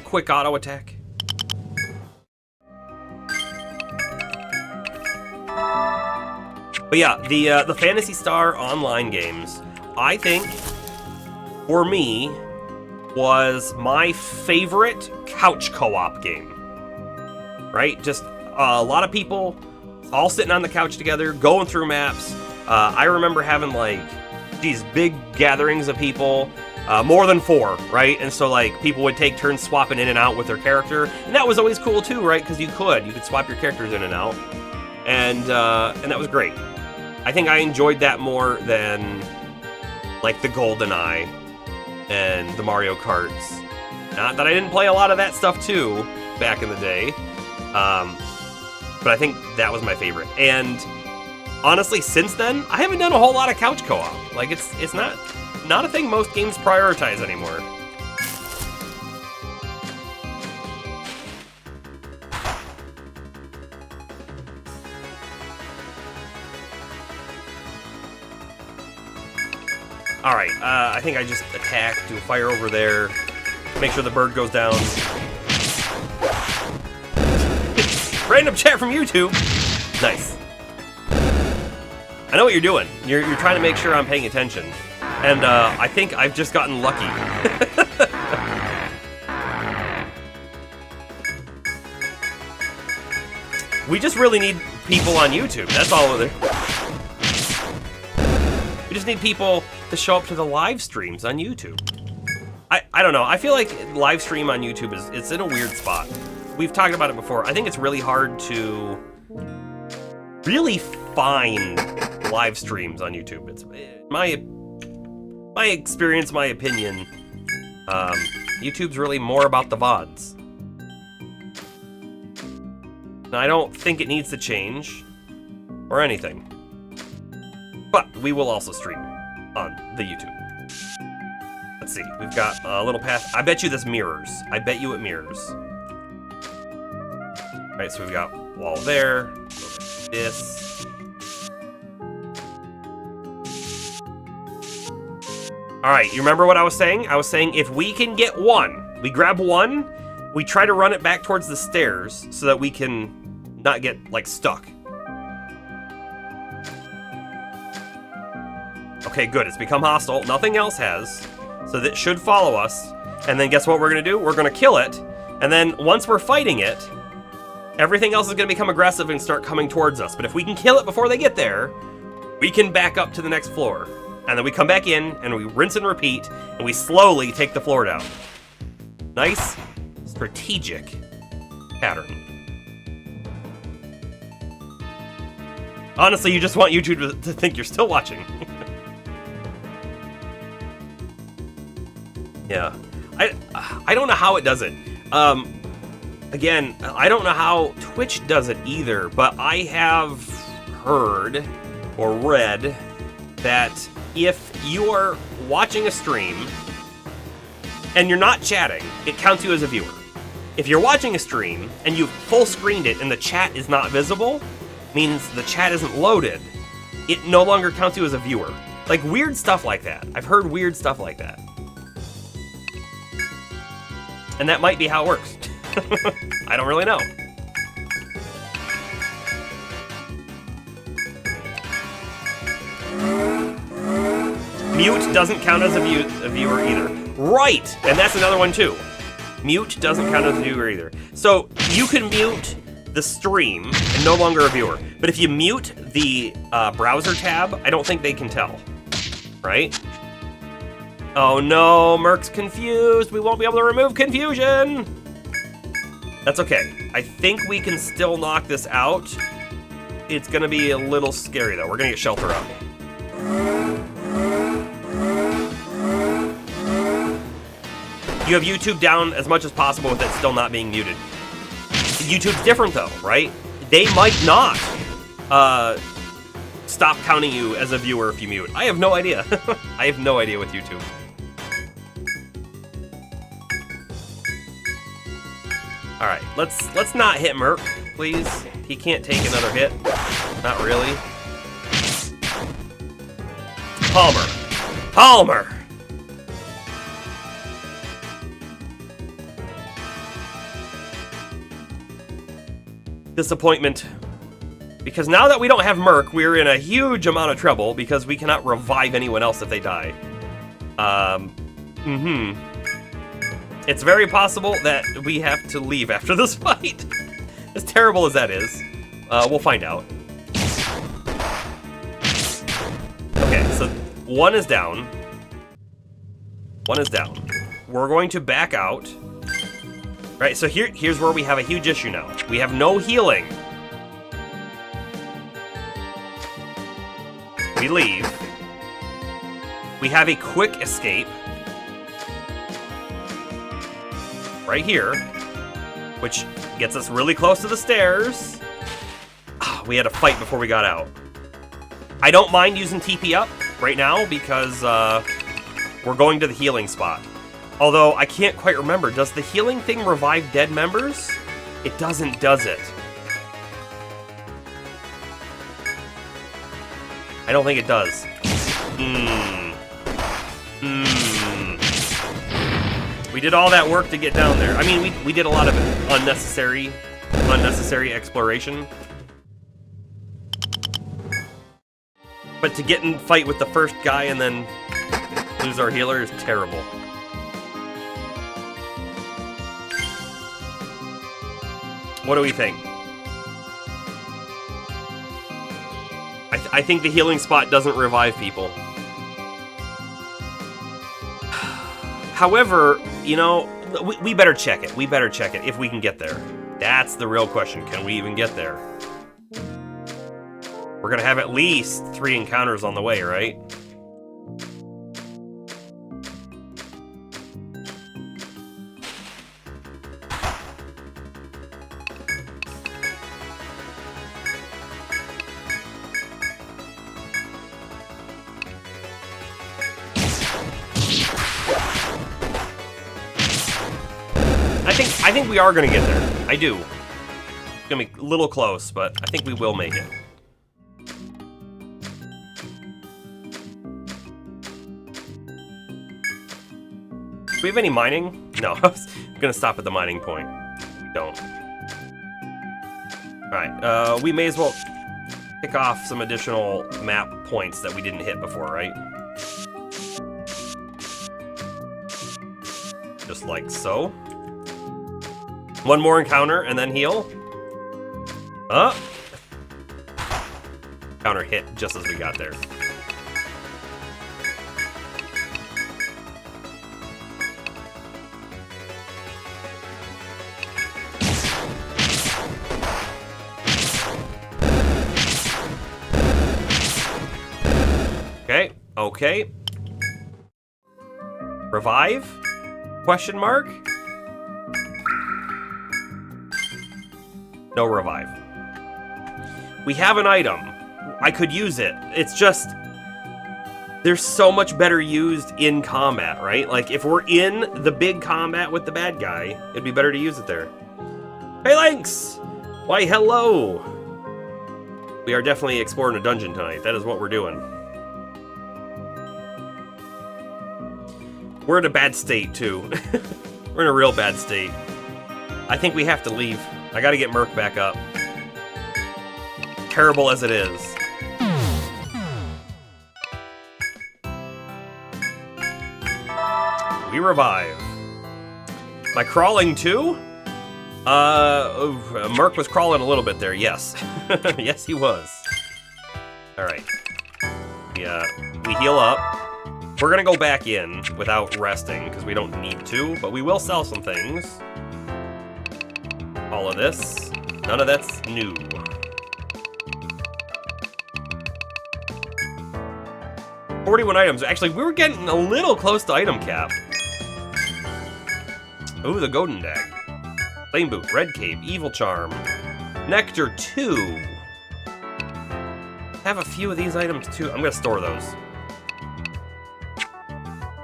Quick auto attack. But yeah, the Phantasy Star online games, I think, for me, was my favorite couch co-op game. Right? Just a lot of people all sitting on the couch together, going through maps. I remember having, like, these big gatherings of people, more than 4, right? And so, like, people would take turns swapping in and out with their character, and that was always cool too, right? Because you could swap your characters in and out, and that was great. I think I enjoyed that more than, like, the GoldenEye and the Mario Karts. Not that I didn't play a lot of that stuff too back in the day, but I think that was my favorite. And honestly, since then, I haven't done a whole lot of couch co-op. Like, it's not a thing most games prioritize anymore. Alright, I think I just attack, do a fire over there, make sure the bird goes down. Random chat from YouTube! Nice. I know what you're doing. You're trying to make sure I'm paying attention. And I think I've just gotten lucky. We just really need people on YouTube. That's all of it. We just need people to show up to the live streams on YouTube. I don't know. I feel like live stream on YouTube it's in a weird spot. We've talked about it before. I think it's really hard to really find live streams on YouTube. It's my experience, my opinion. YouTube's really more about the VODs. And I don't think it needs to change or anything. But we will also stream on the YouTube. Let's see, we've got a little path. I bet you this mirrors. I bet you it mirrors. All right, so we've got wall there, this. All right, you remember what I was saying? I was saying if we can get one, we grab one, we try to run it back towards the stairs so that we can not get, like, stuck. Okay, good. It's become hostile. Nothing else has. So that should follow us. And then guess what we're going to do? We're going to kill it. And then once we're fighting it, everything else is going to become aggressive and start coming towards us. But if we can kill it before they get there, we can back up to the next floor. And then we come back in, and we rinse and repeat, and we slowly take the floor down. Nice, strategic pattern. Honestly, you just want YouTube to think you're still watching. Yeah. I don't know how it does it. Again, I don't know how Twitch does it either, but I have heard or read that if you are watching a stream and you're not chatting, it counts you as a viewer. If you're watching a stream and you've full screened it and the chat is not visible, means the chat isn't loaded, it no longer counts you as a viewer. Like, weird stuff like that. I've heard weird stuff like that. And that might be how it works. I don't really know. Mute doesn't count as a viewer either. Right! And that's another one too. Mute doesn't count as a viewer either. So you can mute the stream and no longer a viewer. But if you mute the browser tab, I don't think they can tell. Right? Oh no, Merc's confused. We won't be able to remove confusion. That's okay. I think we can still knock this out. It's gonna be a little scary though. We're gonna get shelter up. You have YouTube down as much as possible with it still not being muted. YouTube's different though, right? They might not stop counting you as a viewer if you mute. I have no idea. I have no idea with YouTube. All right, let's not hit Merc, please. He can't take another hit. Not really. Palmer. Palmer. Disappointment. Because now that we don't have Merc, we're in a huge amount of trouble because we cannot revive anyone else if they die. It's very possible that we have to leave after this fight. As terrible as that is. We'll find out. Okay, so one is down. One is down. We're going to back out. Right, so here's where we have a huge issue now. We have no healing. We leave. We have a quick escape. Right here. Which gets us really close to the stairs. We had a fight before we got out. I don't mind using TP up right now because we're going to the healing spot. Although, I can't quite remember. Does the healing thing revive dead members? It doesn't, does it? I don't think it does. We did all that work to get down there. I mean, we did a lot of unnecessary exploration. But to get in fight with the first guy and then lose our healer is terrible. What do we think? I think the healing spot doesn't revive people. However, you know, we better check it. We better check it if we can get there. That's the real question. Can we even get there? We're gonna have at least 3 encounters on the way, right? I think we are gonna get there. I do. It's gonna be a little close, but I think we will make it. Do we have any mining? No, I was gonna stop at the mining point. We don't. Alright, we may as well pick off some additional map points that we didn't hit before, right? Just like so. One more encounter and then heal. Counter hit just as we got there. Okay, okay. Revive? Question mark? No revive. We have an item. I could use it. It's just, they're so much better used in combat, right? Like, if we're in the big combat with the bad guy, it'd be better to use it there. Hey, Lynx! Why, hello! We are definitely exploring a dungeon tonight. That is what we're doing. We're in a bad state, too. We're in a real bad state. I think we have to leave. I gotta get Merc back up. Terrible as it is. We revive. Am I crawling too? Merc was crawling a little bit there, yes. Yes, he was. Alright. Yeah, we heal up. We're gonna go back in without resting, because we don't need to, but we will sell some things. All of this. None of that's new. $41 items. Actually, we were getting a little close to item cap. Ooh, the Golden Dag. Flame Boot, Red Cape, Evil Charm. Nectar 2. have a few of these items too. I'm gonna store those.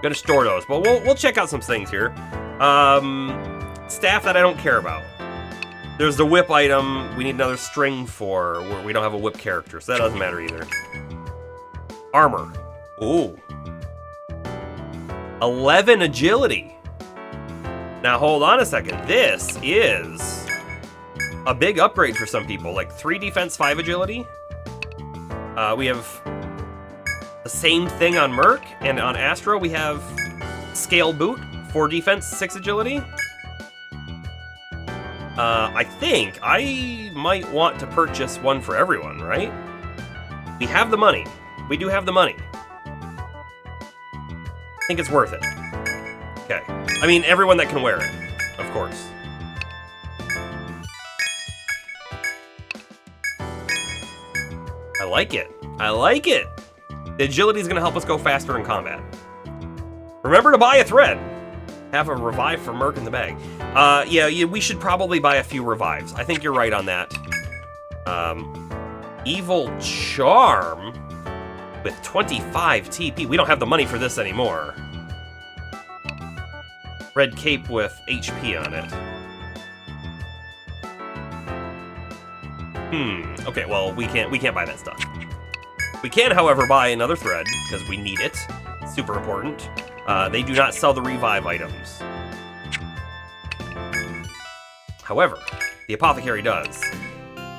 Gonna store those, but we'll check out some things here. Staff that I don't care about. There's the whip item we need another string for, where we don't have a whip character, so that doesn't matter either. Armor. Ooh. 11 agility. Now hold on a second. This is a big upgrade for some people. Like 3 defense, 5 agility. We have the same thing on Merc, and on Astro we have scale boot, 4 defense, 6 agility. I think I might want to purchase one for everyone, right? We have the money. We do have the money. I think it's worth it. Okay. I mean, everyone that can wear it, of course. I like it. I like it. The agility is going to help us go faster in combat. Remember to buy a thread. Have a revive for Merc in the bag. Yeah, we should probably buy a few revives. I think you're right on that. Evil Charm with 25 TP. We don't have the money for this anymore. Red Cape with HP on it. Okay, well, we can't buy that stuff. We can, however, buy another thread, because we need it. Super important. They do not sell the revive items. However, the apothecary does.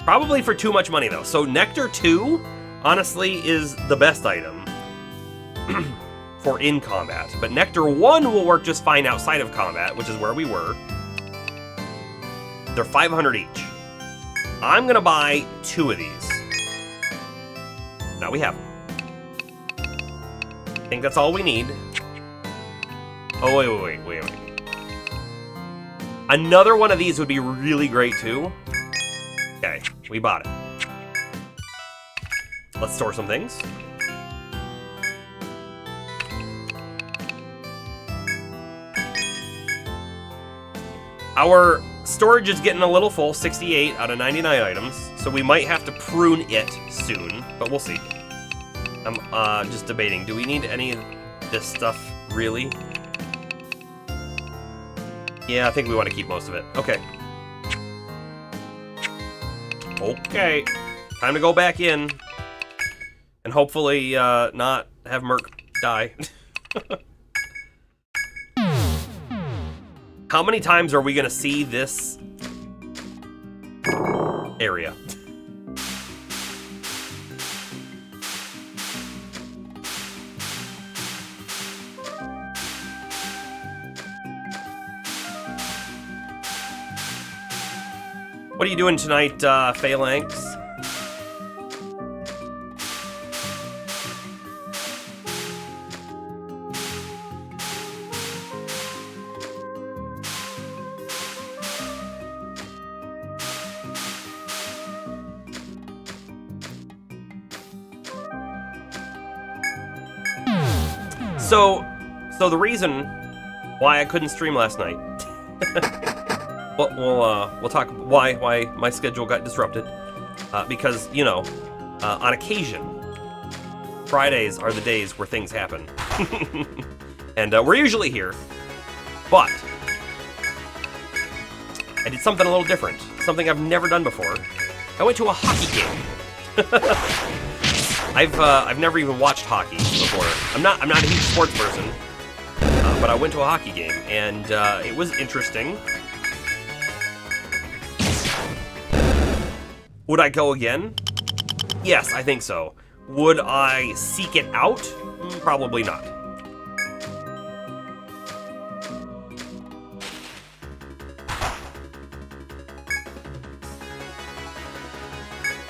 Probably for too much money, though. So Nectar 2, honestly, is the best item for in combat. But Nectar 1 will work just fine outside of combat, which is where we were. They're 500 each. I'm going to buy 2 of these. Now we have them. I think that's all we need. Oh, wait. Another one of these would be really great, too. Okay, we bought it. Let's store some things. Our storage is getting a little full, 68 out of 99 items, so we might have to prune it soon, but we'll see. I'm just debating, do we need any of this stuff, really? Yeah, I think we want to keep most of it. Okay. Okay. Time to go back in. And hopefully not have Merc die. How many times are we going to see this area? What are you doing tonight, Phalanx? So the reason why I couldn't stream last night. We'll talk why my schedule got disrupted. Because, you know, on occasion, Fridays are the days where things happen. And we're usually here. But I did something a little different. Something I've never done before. I went to a hockey game. I've never even watched hockey before. I'm not a huge sports person. But I went to a hockey game, and it was interesting. Would I go again? Yes, I think so. Would I seek it out? Probably not.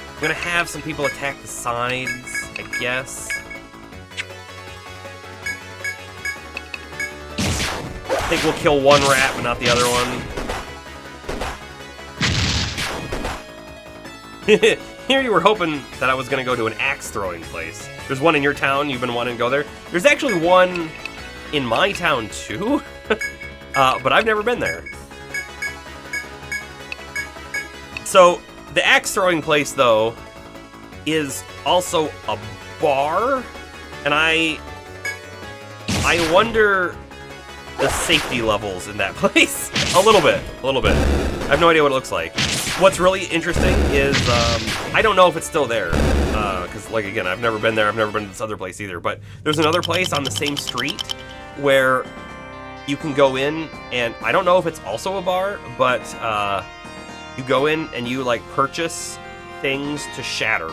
I'm gonna have some people attack the sides, I guess. I think we'll kill one rat, but not the other one. Here you were hoping that I was going to go to an axe throwing place. There's one in your town, you've been wanting to go there. There's actually one in my town too, but I've never been there. So, the axe throwing place though, is also a bar, and I wonder the safety levels in that place. A little bit. I have no idea what it looks like. What's really interesting is, I don't know if it's still there, because, like, again, I've never been there. I've never been to this other place either, but there's another place on the same street where you can go in, and I don't know if it's also a bar, but you go in and you, like, purchase things to shatter.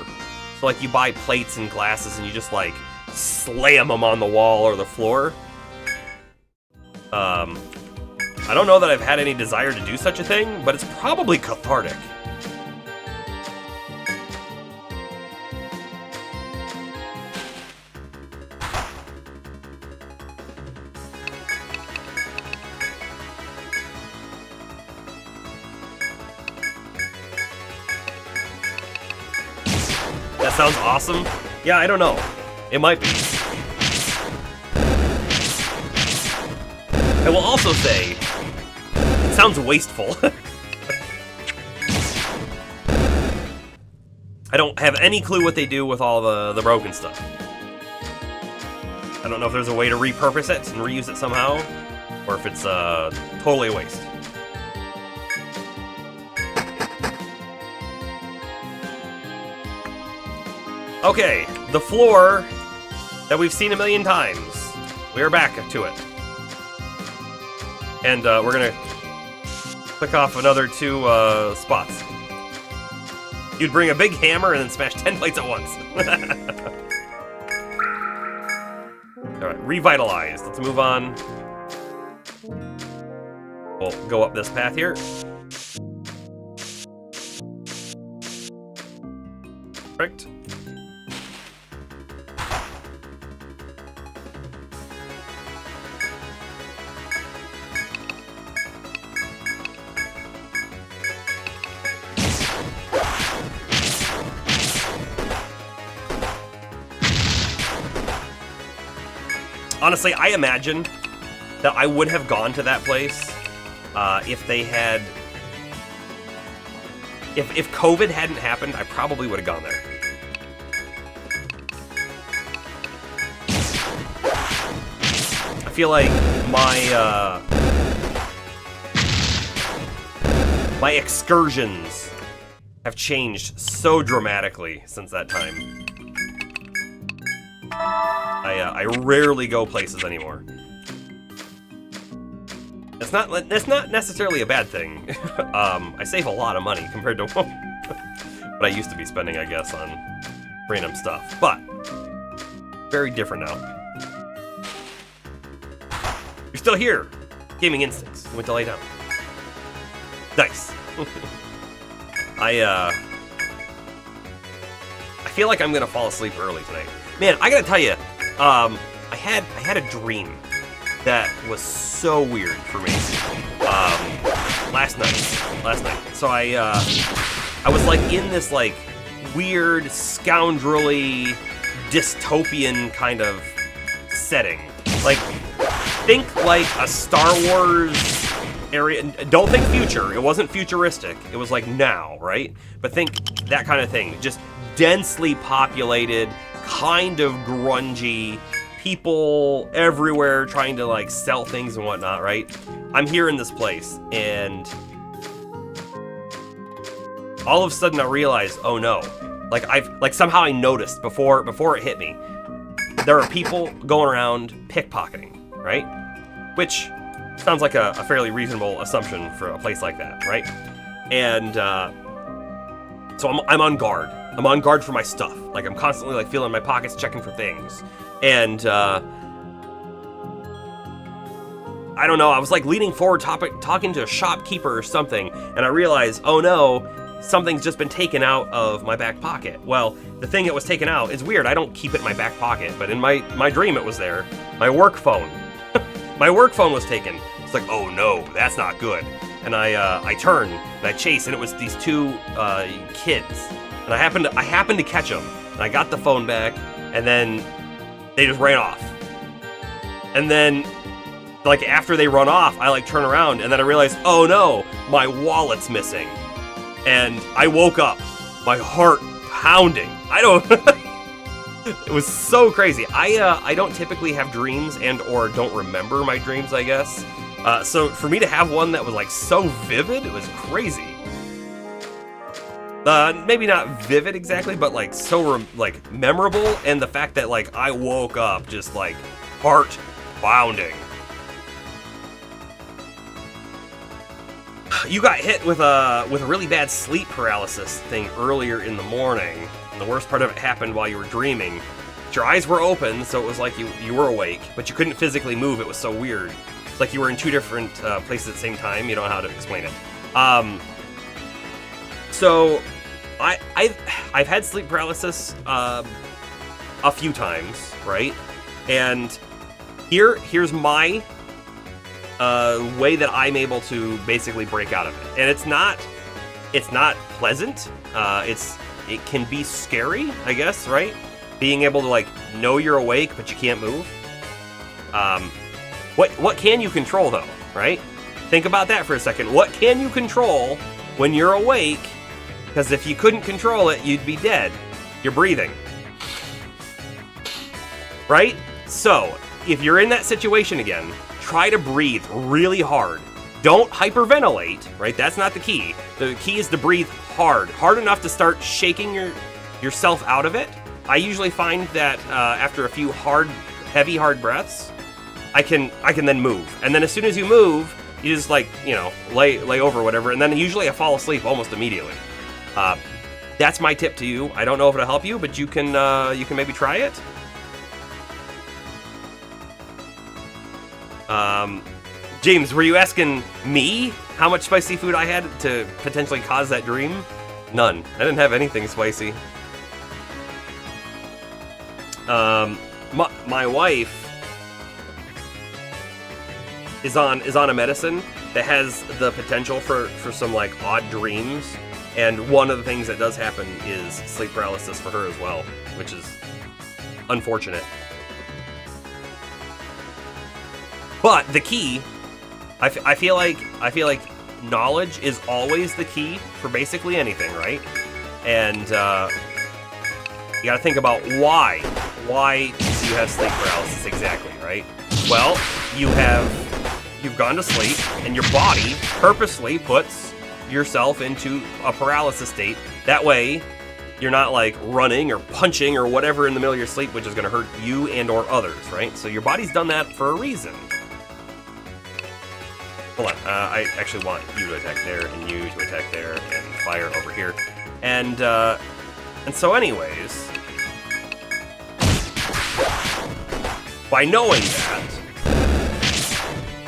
So, like, you buy plates and glasses and you just, like, slam them on the wall or the floor. I don't know that I've had any desire to do such a thing, but it's probably cathartic. That sounds awesome. Yeah, I don't know. It might be. I will also say, it sounds wasteful. I don't have any clue what they do with all the broken stuff. I don't know if there's a way to repurpose it and reuse it somehow, or if it's totally a waste. Okay, the floor that we've seen a million times. We are back to it. And we're gonna click off another 2 spots. You'd bring a big hammer and then smash 10 plates at once. Alright, revitalized. Let's move on. We'll go up this path here. Perfect. Honestly, I imagine that I would have gone to that place if they had... If COVID hadn't happened, I probably would have gone there. I feel like my excursions have changed so dramatically since that time. I rarely go places anymore. It's not necessarily a bad thing. I save a lot of money compared to what I used to be spending, I guess, on random stuff. But very different now. You're still here. Gaming instincts. You went to lay down. Nice. I feel like I'm gonna fall asleep early tonight. Man, I gotta tell you, I had a dream that was so weird for me. Last night. So I was like in this like weird, scoundrelly, dystopian kind of setting. Like, think like a Star Wars area. Don't think future. It wasn't futuristic. It was like now, right? But think that kind of thing. Just densely populated, kind of grungy, people everywhere trying to like sell things and whatnot, right? I'm here in this place, and all of a sudden I realize, oh no, like somehow I noticed before it hit me, there are people going around pickpocketing, right? Which sounds like a fairly reasonable assumption for a place like that, right? And so I'm on guard. I'm on guard for my stuff. Like, I'm constantly like feeling my pockets, checking for things. And I don't know, I was like leaning forward, talking to a shopkeeper or something, and I realized, oh no, something's just been taken out of my back pocket. Well, the thing that was taken out is weird. I don't keep it in my back pocket, but in my dream it was there. My work phone. My work phone was taken. It's like, oh no, that's not good. And I turn and I chase, and it was these 2 kids. And I happened to catch them. And I got the phone back, and then they just ran off. And then, like, after they run off, I like turn around, and then I realize, oh no, my wallet's missing. And I woke up, my heart pounding. I don't. It was so crazy. I don't typically have dreams and or don't remember my dreams, I guess. So for me to have one that was like so vivid, it was crazy. Maybe not vivid exactly, but like so like memorable, and the fact that like I woke up just like heart pounding. You got hit with a really bad sleep paralysis thing earlier in the morning. And the worst part of it happened while you were dreaming. Your eyes were open, so it was like you were awake, but you couldn't physically move. It was so weird. It's like you were in two different places at the same time. You don't know how to explain it. So I've had sleep paralysis a few times, right? And here's my way that I'm able to basically break out of it. And it's not pleasant. It can be scary, I guess, right? Being able to like know you're awake but you can't move. What can you control though, right? Think about that for a second. What can you control when you're awake? Because if you couldn't control it, you'd be dead. You're breathing. Right? So, if you're in that situation again, try to breathe really hard. Don't hyperventilate, right? That's not the key. The key is to breathe hard enough to start shaking yourself out of it. I usually find that after a few heavy hard breaths, I can then move. And then as soon as you move, you just like, lay over or whatever, and then usually I fall asleep almost immediately. That's my tip to you. I don't know if it'll help you, but you can maybe try it. James, were you asking me how much spicy food I had to potentially cause that dream? None. I didn't have anything spicy. My wife is on a medicine that has the potential for some like odd dreams, and one of the things that does happen is sleep paralysis for her as well, which is unfortunate. But the key, I feel like knowledge is always the key for basically anything, right? And you got to think about why do you have sleep paralysis exactly, right? Well, you've gone to sleep, and your body purposely puts yourself into a paralysis state. That way, you're not like running or punching or whatever in the middle of your sleep, which is going to hurt you and or others, right? So your body's done that for a reason. Hold on, I actually want you to attack there, and you to attack there, and fire over here. And so anyways, by knowing that,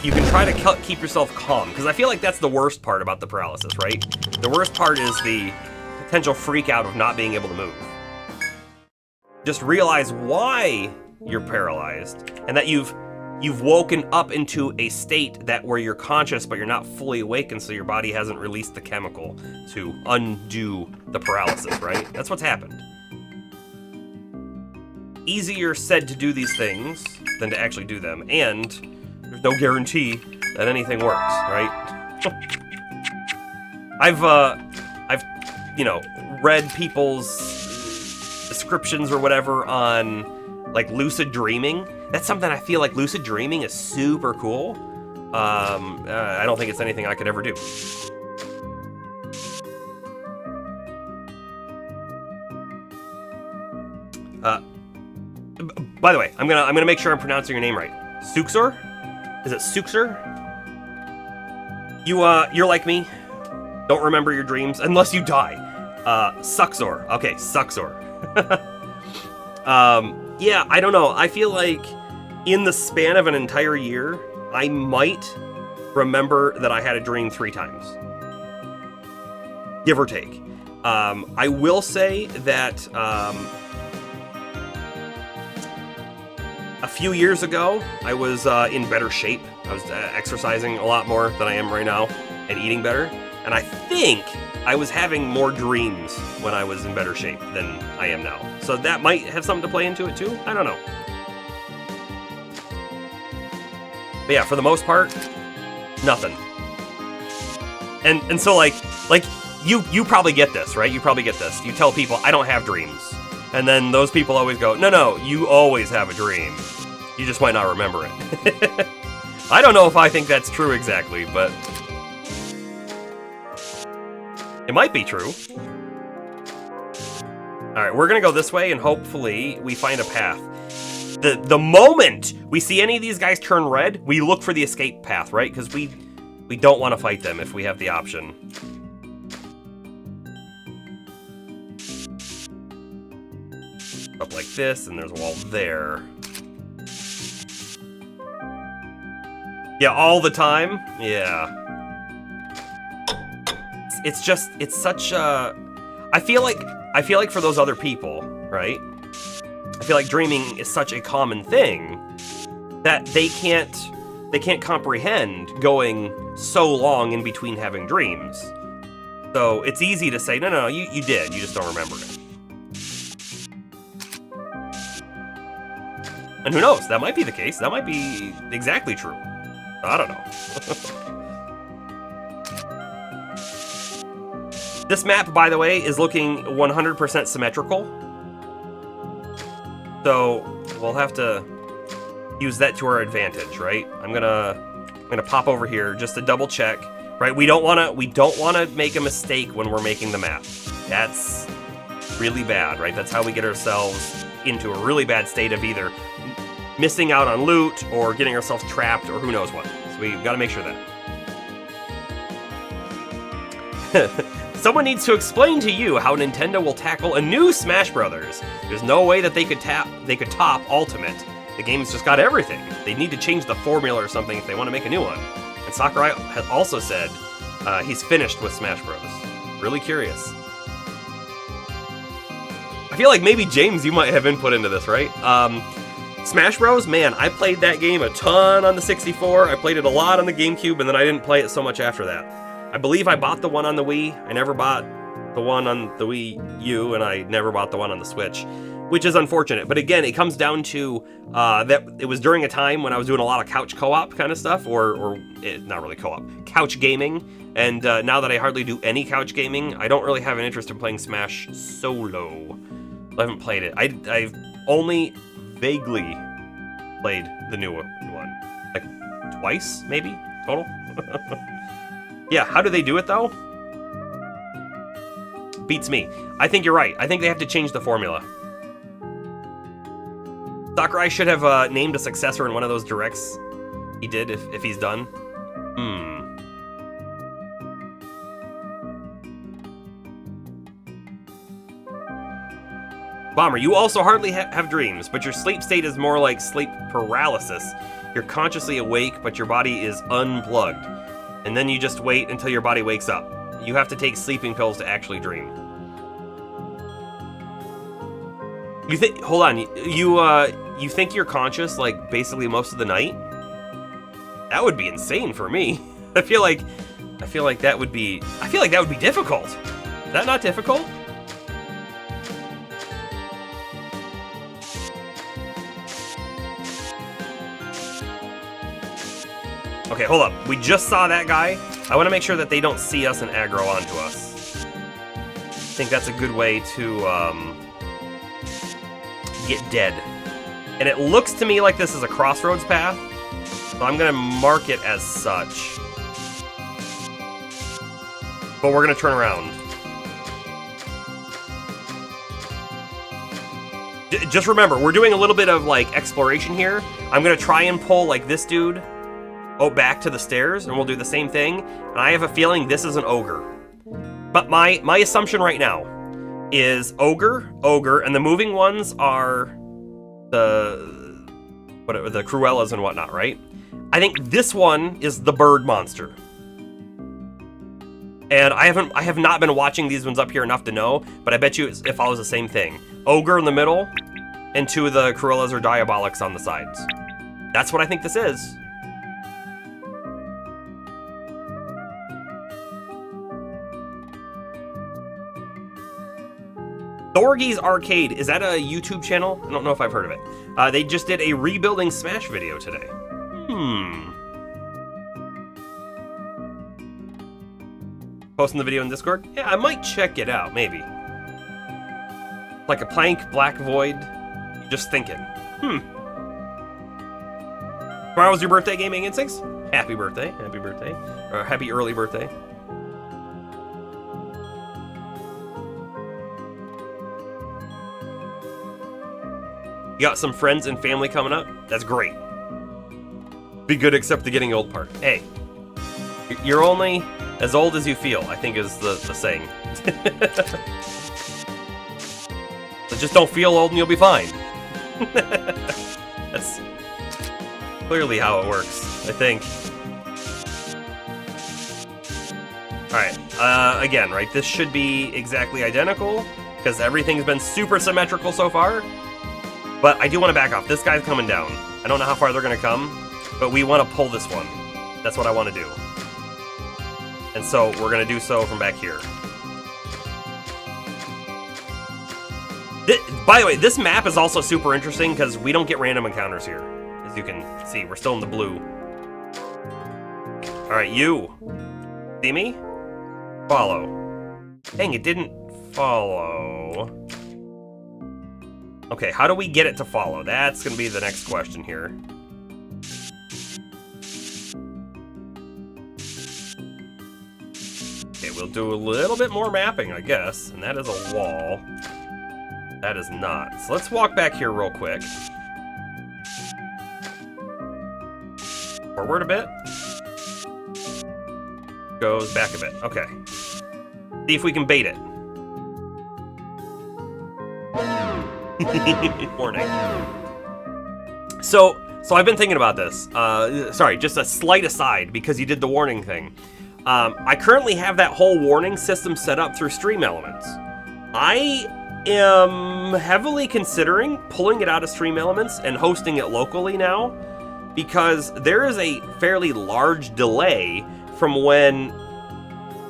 you can try to keep yourself calm, because I feel like that's the worst part about the paralysis, right? The worst part is the potential freak out of not being able to move. Just realize why you're paralyzed, and that you've woken up into a state that where you're conscious but you're not fully awake, and so your body hasn't released the chemical to undo the paralysis, right? That's what's happened. Easier said to do these things than to actually do them, and there's no guarantee that anything works, right? I've read people's descriptions or whatever on like lucid dreaming. That's something I feel like lucid dreaming is super cool. I don't think it's anything I could ever do. By the way, I'm gonna make sure I'm pronouncing your name right. Suxor? Is it Suxor? You're like me. Don't remember your dreams unless you die. Suxor. Okay, Suxor. Yeah, I don't know. I feel like in the span of an entire year, I might remember that I had a dream 3 times. Give or take. I will say that a few years ago, I was in better shape. I was exercising a lot more than I am right now and eating better. And I think I was having more dreams when I was in better shape than I am now. So that might have something to play into it too. I don't know. But yeah, for the most part, nothing. And so like you probably get this, right? You probably get this. You tell people, I don't have dreams. And then those people always go, no, you always have a dream. You just might not remember it. I don't know if I think that's true exactly, but it might be true. Alright, we're gonna go this way, and hopefully we find a path. The moment we see any of these guys turn red, we look for the escape path, right? Because we don't want to fight them if we have the option. Up like this, and there's a wall there. Yeah, all the time? Yeah. It's such a... I feel like for those other people, right? I feel like dreaming is such a common thing that they can't comprehend going so long in between having dreams. So it's easy to say, no, you did, you just don't remember it. And who knows, that might be the case, that might be exactly true. I don't know. This map, by the way, is looking 100% symmetrical. So we'll have to use that to our advantage, right? I'm gonna pop over here just to double check, right? We don't wanna make a mistake when we're making the map. That's really bad, right? That's how we get ourselves into a really bad state of either missing out on loot or getting ourselves trapped or who knows what. So we've got to make sure that. Someone needs to explain to you how Nintendo will tackle a new Smash Brothers. There's no way that they could top Ultimate. The game's just got everything. They need to change the formula or something if they want to make a new one. And Sakurai has also said he's finished with Smash Bros. Really curious. I feel like maybe James, you might have input into this, right? Smash Bros, man, I played that game a ton on the 64. I played it a lot on the GameCube, and then I didn't play it so much after that. I believe I bought the one on the Wii. I never bought the one on the Wii U, and I never bought the one on the Switch, which is unfortunate. But again, it comes down to that it was during a time when I was doing a lot of couch co-op kind of stuff, or not really co-op, couch gaming. And now that I hardly do any couch gaming, I don't really have an interest in playing Smash solo. I haven't played it. I've only vaguely played the new one. Like twice, maybe, total? Yeah, how do they do it, though? Beats me. I think you're right. I think they have to change the formula. Sakurai should have named a successor in one of those directs he did if he's done. Bomber, you also hardly have dreams, but your sleep state is more like sleep paralysis. You're consciously awake, but your body is unplugged. And then you just wait until your body wakes up. You have to take sleeping pills to actually dream. You think? Hold on. You think you're conscious like basically most of the night? That would be insane for me. I feel like that would be difficult. Is that not difficult? Okay, hold up. We just saw that guy. I want to make sure that they don't see us and aggro onto us. I think that's a good way to get dead. And it looks to me like this is a crossroads path, so I'm going to mark it as such. But we're going to turn around. Just remember, we're doing a little bit of like exploration here. I'm going to try and pull like this dude back to the stairs, and we'll do the same thing. And I have a feeling this is an ogre. But my assumption right now is ogre, and the moving ones are the Cruellas and whatnot, right? I think this one is the bird monster. And I have not been watching these ones up here enough to know, but I bet you it follows the same thing. Ogre in the middle, and two of the Cruellas or Diabolics on the sides. That's what I think this is. Thorgy's Arcade, is that a YouTube channel? I don't know if I've heard of it. They just did a rebuilding Smash video today. Posting the video in Discord? Yeah, I might check it out, maybe. Like a plank, black void. Just thinking. Tomorrow's your birthday, Gaming Instincts? Happy birthday. Happy birthday. Or happy early birthday. You got some friends and family coming up? That's great. Be good except the getting old part. Hey, you're only as old as you feel, I think is the saying. So just don't feel old and you'll be fine. That's clearly how it works, I think. Alright, again, right, this should be exactly identical, because everything's been super symmetrical so far. But I do want to back off. This guy's coming down. I don't know how far they're going to come, but we want to pull this one. That's what I want to do. And so we're going to do so from back here. By the way, this map is also super interesting because we don't get random encounters here. As you can see, we're still in the blue. Alright, you. See me? Follow. Dang, it didn't follow. Okay, how do we get it to follow? That's going to be the next question here. Okay, we'll do a little bit more mapping, I guess. And that is a wall. That is not. So let's walk back here real quick. Forward a bit. Goes back a bit. Okay. See if we can bait it. Warning. So I've been thinking about this. Sorry, just a slight aside, because you did the warning thing. I currently have that whole warning system set up through Stream Elements. I am heavily considering pulling it out of Stream Elements and hosting it locally now, because there is a fairly large delay from when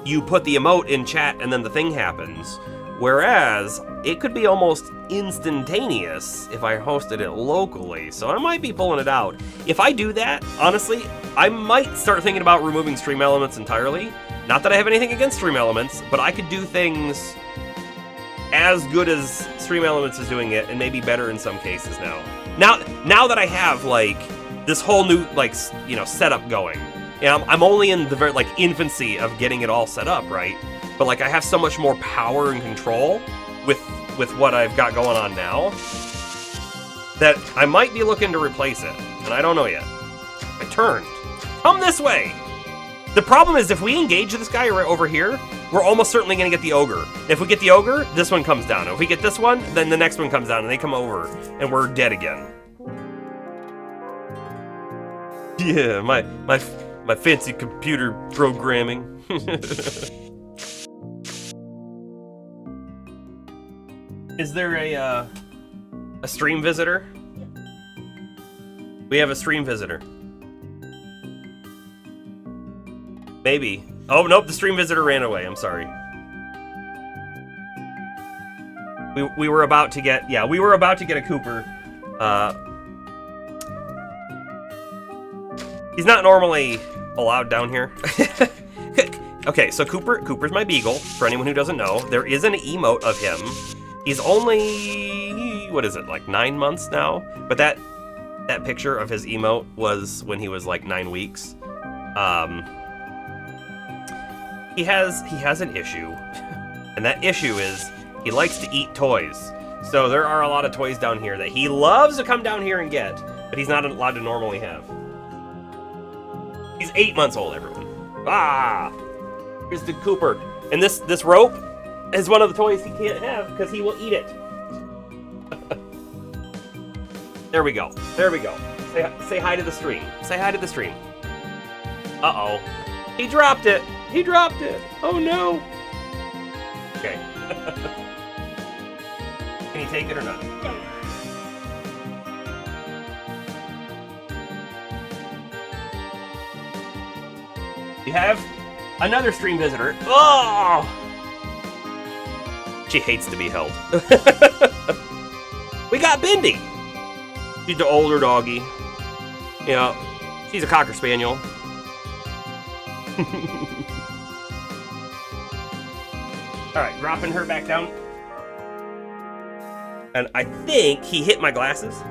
you put the emote in chat and then the thing happens. Whereas, it could be almost instantaneous if I hosted it locally, so I might be pulling it out. If I do that, honestly, I might start thinking about removing Stream Elements entirely. Not that I have anything against Stream Elements, but I could do things as good as Stream Elements is doing it, and maybe better in some cases now. Now that I have, like, this whole new, like, you know, setup going. Yeah, I'm only in the very, like, infancy of getting it all set up, right? But, like, I have so much more power and control with what I've got going on now that I might be looking to replace it, and I don't know yet. I turned. Come this way! The problem is, if we engage this guy right over here, we're almost certainly going to get the ogre. If we get the ogre, this one comes down. If we get this one, then the next one comes down, and they come over, and we're dead again. Yeah, my fancy computer programming. Is there a stream visitor? We have a stream visitor. Maybe. Oh, nope, the stream visitor ran away. I'm sorry. We were about to get... Yeah, we were about to get a Cooper. He's not normally allowed down here. Okay, so Cooper's my beagle, for anyone who doesn't know. There is an emote of him. He's only, what is it, like 9 months now? But that picture of his emote was when he was like 9 weeks. He has an issue, and that issue is he likes to eat toys. So there are a lot of toys down here that he loves to come down here and get, but he's not allowed to normally have. He's 8 months old, everyone. Ah! Here's the Cooper. And this rope is one of the toys he can't have because he will eat it. There we go. There we go. Say hi to the stream. Say hi to the stream. Uh-oh. He dropped it. He dropped it. Oh, no. Okay. Can he take it or not? We have another stream visitor. Oh! She hates to be held. We got Bindi. She's the older doggy. Yeah, she's a Cocker Spaniel. All right, dropping her back down. And I think he hit my glasses.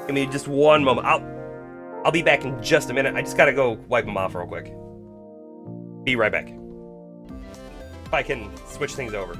Give me just one moment. I'll be back in just a minute. I just gotta go wipe them off real quick. Be right back. If I can switch things over.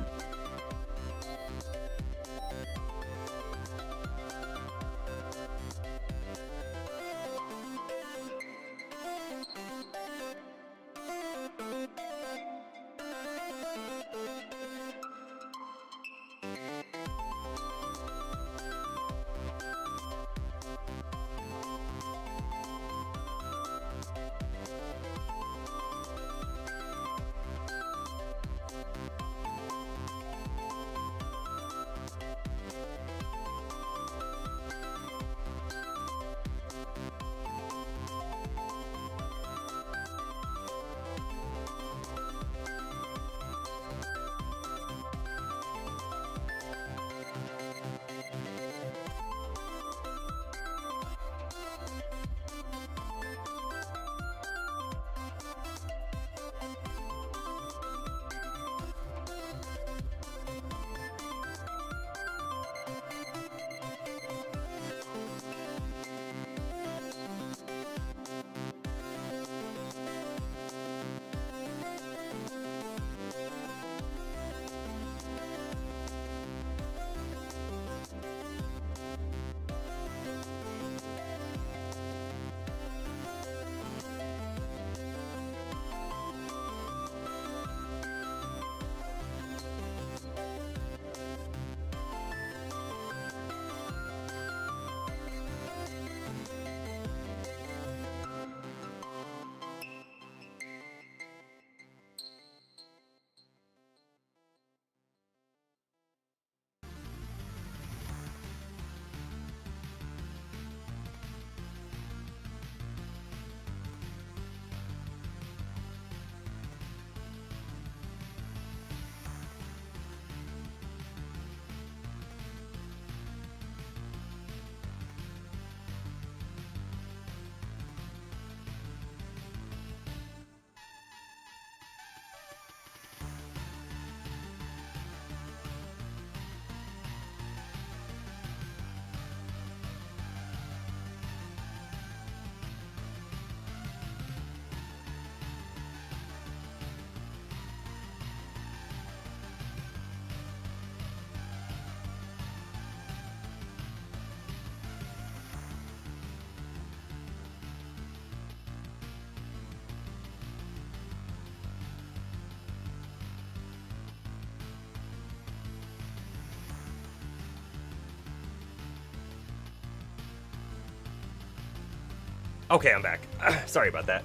Okay, I'm back. Sorry about that.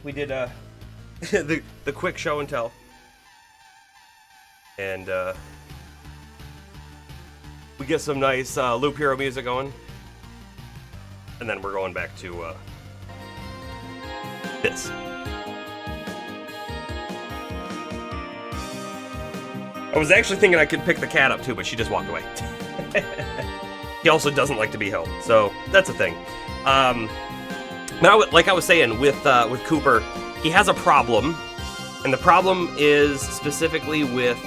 We did the quick show and tell, and we get some nice Loop Hero music going, and then we're going back to this. I was actually thinking I could pick the cat up too, but she just walked away. He also doesn't like to be held, so that's a thing. Now, like I was saying, with Cooper, he has a problem, and the problem is specifically with,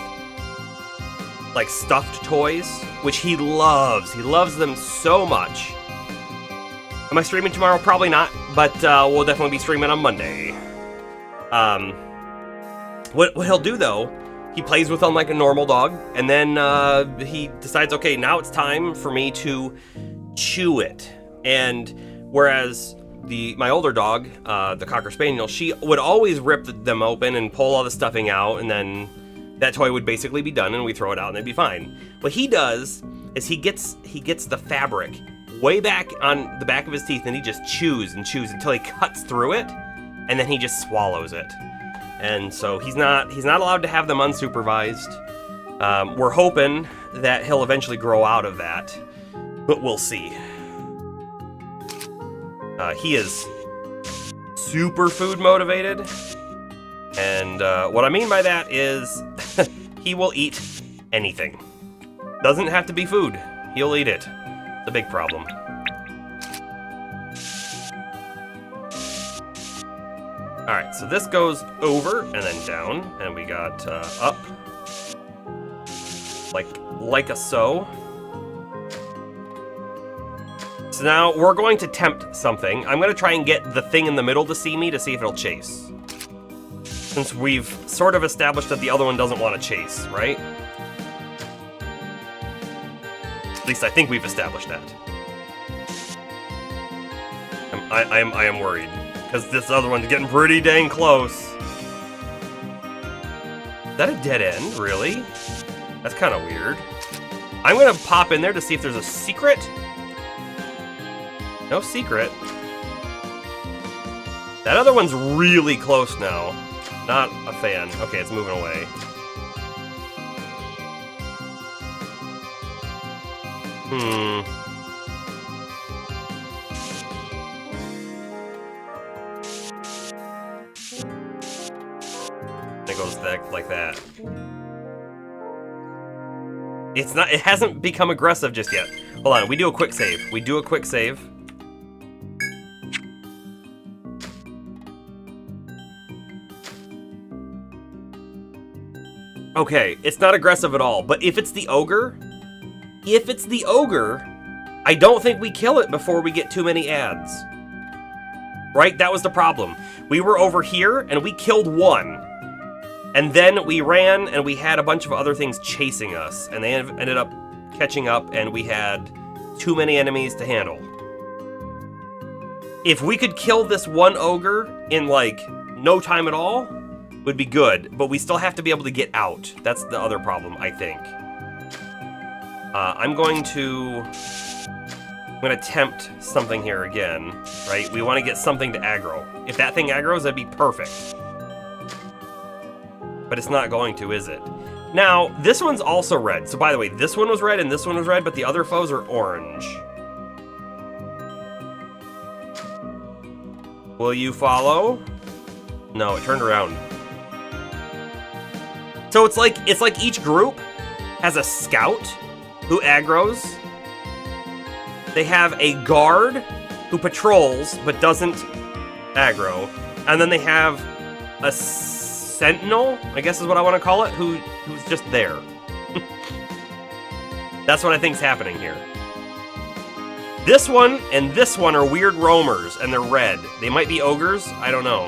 like, stuffed toys, which he loves. He loves them so much. Am I streaming tomorrow? Probably not, but we'll definitely be streaming on Monday. What he'll do, though, he plays with them like a normal dog, and then he decides, okay, now it's time for me to chew it. And whereas my older dog, the Cocker Spaniel, she would always rip them open and pull all the stuffing out, and then that toy would basically be done, and we throw it out, and it'd be fine. What he does is he gets the fabric way back on the back of his teeth, and he just chews and chews until he cuts through it, and then he just swallows it. And so he's not allowed to have them unsupervised. We're hoping that he'll eventually grow out of that, but we'll see. He is super food motivated, and what I mean by that is he will eat anything. Doesn't have to be food. He'll eat it. It's a big problem. Alright, so this goes over and then down, and we got up. Like a so. So now we're going to tempt something. I'm going to try and get the thing in the middle to see me to see if it'll chase. Since we've sort of established that the other one doesn't want to chase, right? At least I think we've established that. I am worried, because this other one's getting pretty dang close. Is that a dead end, really? That's kind of weird. I'm gonna pop in there to see if there's a secret. No secret. That other one's really close now. Not a fan. Okay, it's moving away. It goes like that. It's not. It hasn't become aggressive just yet. Hold on. We do a quick save. Okay, it's not aggressive at all. But if it's the ogre, I don't think we kill it before we get too many ads. Right? That was the problem. We were over here and we killed one. And then we ran, and we had a bunch of other things chasing us, and they ended up catching up, and we had too many enemies to handle. If we could kill this one ogre in, like, no time at all, would be good, but we still have to be able to get out. That's the other problem, I think. I'm going to tempt something here again, right? We want to get something to aggro. If that thing aggroes, that'd be perfect. But it's not going to, is it? Now, this one's also red. So by the way, this one was red and this one was red, but the other foes are orange. Will you follow? No, it turned around. So it's like each group has a scout who aggroes. They have a guard who patrols but doesn't aggro. And then they have a sentinel, I guess is what I want to call it, who's just there. That's what I think's happening here. This one and this one are weird roamers, and they're red. They might be ogres, I don't know.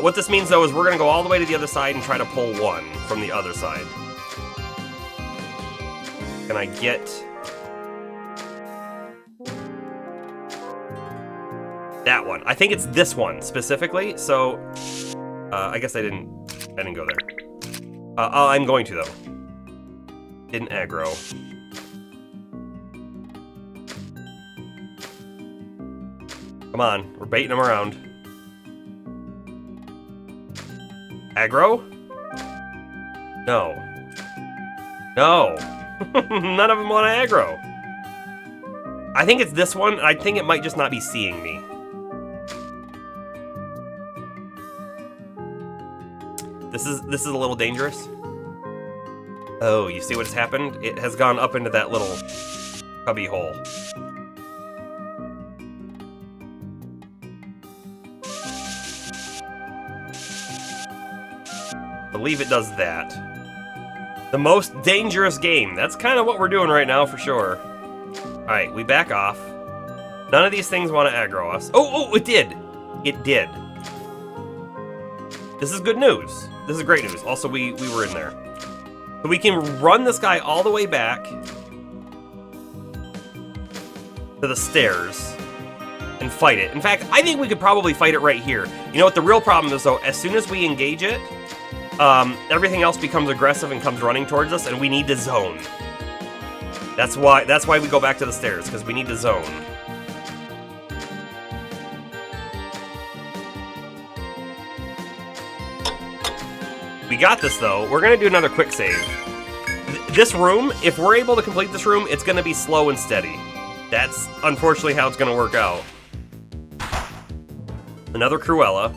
What this means, though, is we're going to go all the way to the other side and try to pull one from the other side. Can I get... that one. I think it's this one specifically, so I guess I didn't go there. I'm going to, though. Didn't aggro. Come on, we're baiting them around. Aggro? No. No. None of them want to aggro. I think it's this one. I think it might just not be seeing me. This is a little dangerous. Oh, you see what's happened? It has gone up into that little cubby hole. I believe it does that. The most dangerous game. That's kind of what we're doing right now for sure. Alright, we back off. None of these things want to aggro us. Oh, it did! It did. This is good news. This is great news. Also, we were in there. So we can run this guy all the way back to the stairs and fight it. In fact, I think we could probably fight it right here. You know what the real problem is, though? As soon as we engage it, everything else becomes aggressive and comes running towards us, and we need to zone. That's why we go back to the stairs, because we need to zone. We got this, though. We're going to do another quick save. This room, if we're able to complete this room, it's going to be slow and steady. That's unfortunately how it's going to work out. Another Cruella,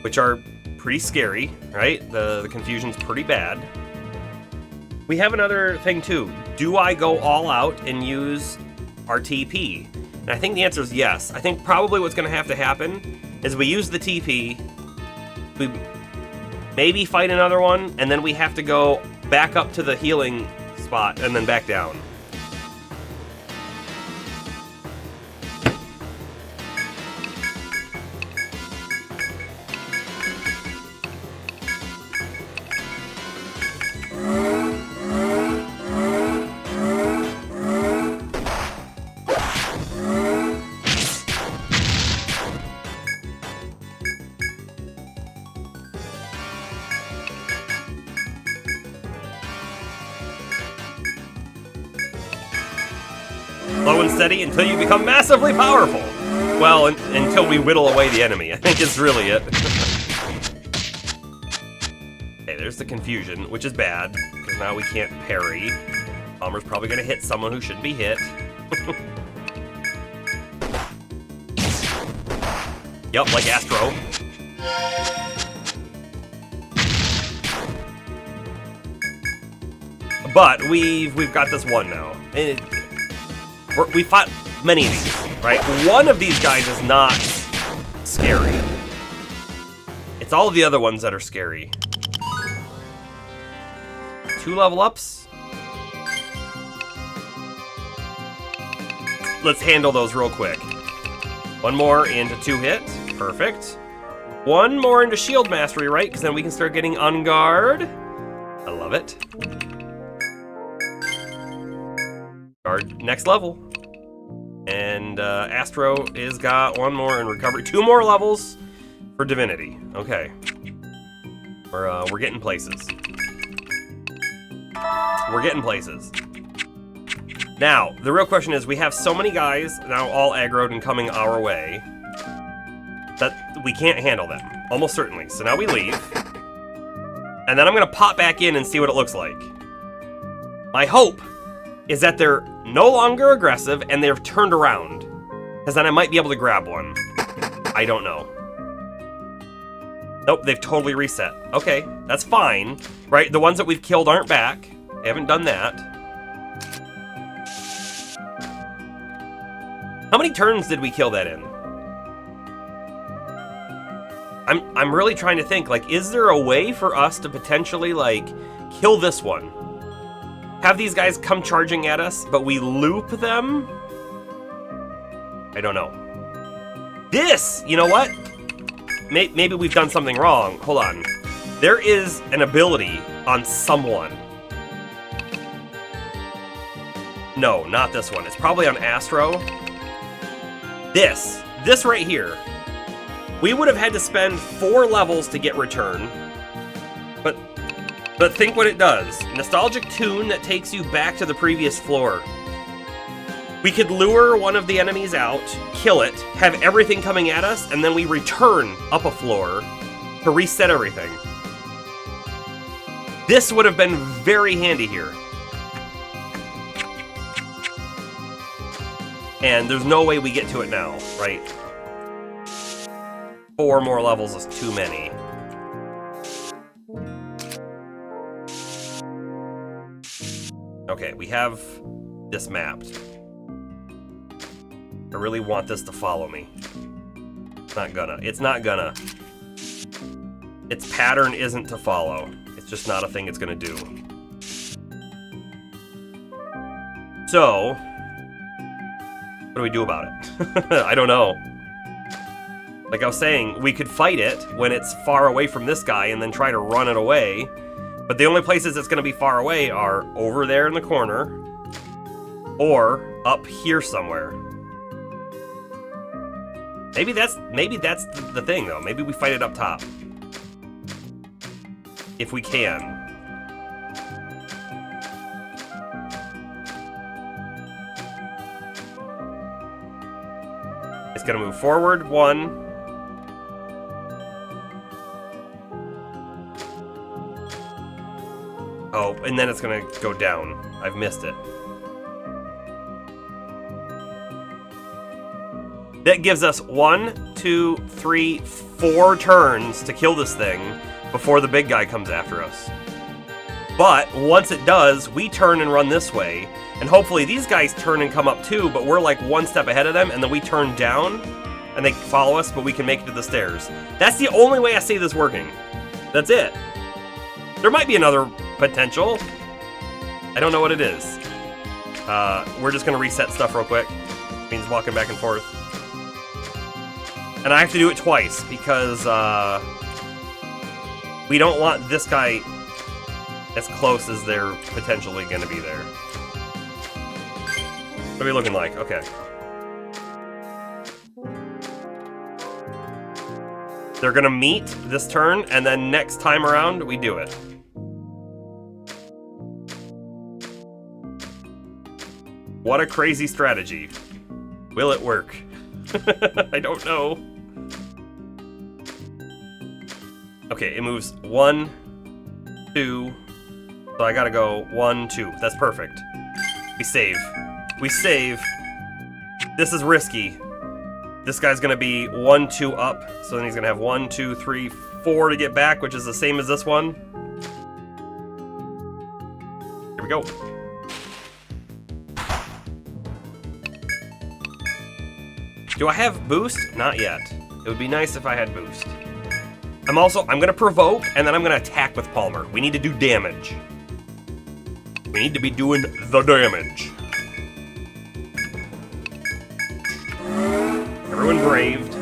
which are pretty scary, right? The confusion's pretty bad. We have another thing, too. Do I go all out and use our TP? And I think the answer is yes. I think probably what's going to happen is we use the TP, we maybe fight another one, and then we have to go back up to the healing spot and then back down. Slow and steady until you become massively powerful. Well, until we whittle away the enemy, I think is really it. Okay, there's the confusion, which is bad, because now we can't parry. Bomber's probably going to hit someone who shouldn't be hit. Yup, like Astro. But we've got this one now. We fought many of these, right? One of these guys is not scary. It's all the other ones that are scary. 2 level ups. Let's handle those real quick. 1 more into 2 hit. Perfect. 1 more into shield mastery, right? Because then we can start getting on guard. I love it. Guard next level. And Astro is got 1 more in recovery. 2 more levels for divinity. Okay. We're getting places. We're getting places. Now, the real question is, we have so many guys now all aggroed and coming our way that we can't handle them. Almost certainly. So now we leave. And then I'm going to pop back in and see what it looks like. My hope is that they're no longer aggressive and they're turned around. Because then I might be able to grab one. I don't know. Nope, they've totally reset. Okay, that's fine. Right, the ones that we've killed aren't back. They haven't done that. How many turns did we kill that in? I'm really trying to think, like, is there a way for us to potentially, like, kill this one? Have these guys come charging at us, but we loop them? I don't know. This, you know what? Maybe we've done something wrong. Hold on. There is an ability on someone. No, not this one. It's probably on Astro. This right here. We would have had to spend 4 levels to get return. But think what it does. Nostalgic tune that takes you back to the previous floor. We could lure one of the enemies out, kill it, have everything coming at us, and then we return up a floor to reset everything. This would have been very handy here. And there's no way we get to it now, right? 4 more levels is too many. Okay, we have this mapped. I really want this to follow me. It's not gonna. It's not gonna. Its pattern isn't to follow. It's just not a thing it's gonna do. So, what do we do about it? I don't know. Like I was saying, we could fight it when it's far away from this guy and then try to run it away. But the only places it's going to be far away are over there in the corner or up here somewhere. Maybe that's the thing, though. Maybe we fight it up top. If we can. It's going to move forward 1. Oh, and then it's gonna go down. I've missed it. That gives us 1, 2, 3, 4 turns to kill this thing before the big guy comes after us. But once it does, we turn and run this way, And hopefully these guys turn and come up too, but we're like one step ahead of them, and then we turn down, and they follow us, but we can make it to the stairs. That's the only way I see this working. That's it. There might be another potential. I don't know what it is. We're just gonna reset stuff real quick. Means walking back and forth. And I have to do it twice, because we don't want this guy as close as they're potentially gonna be there. What are we looking like? Okay. They're gonna meet this turn, and then next time around, we do it. What a crazy strategy. Will it work? I don't know. Okay, it moves 1, 2. So I gotta go 1, 2. That's perfect. We save. We save. This is risky. This guy's gonna be 1, 2 up. So then he's gonna have 1, 2, 3, 4 to get back, which is the same as this one. Here we go. Do I have boost? Not yet. It would be nice if I had boost. I'm gonna provoke, and then I'm gonna attack with Palmer. We need to do damage. We need to be doing the damage. Everyone braved.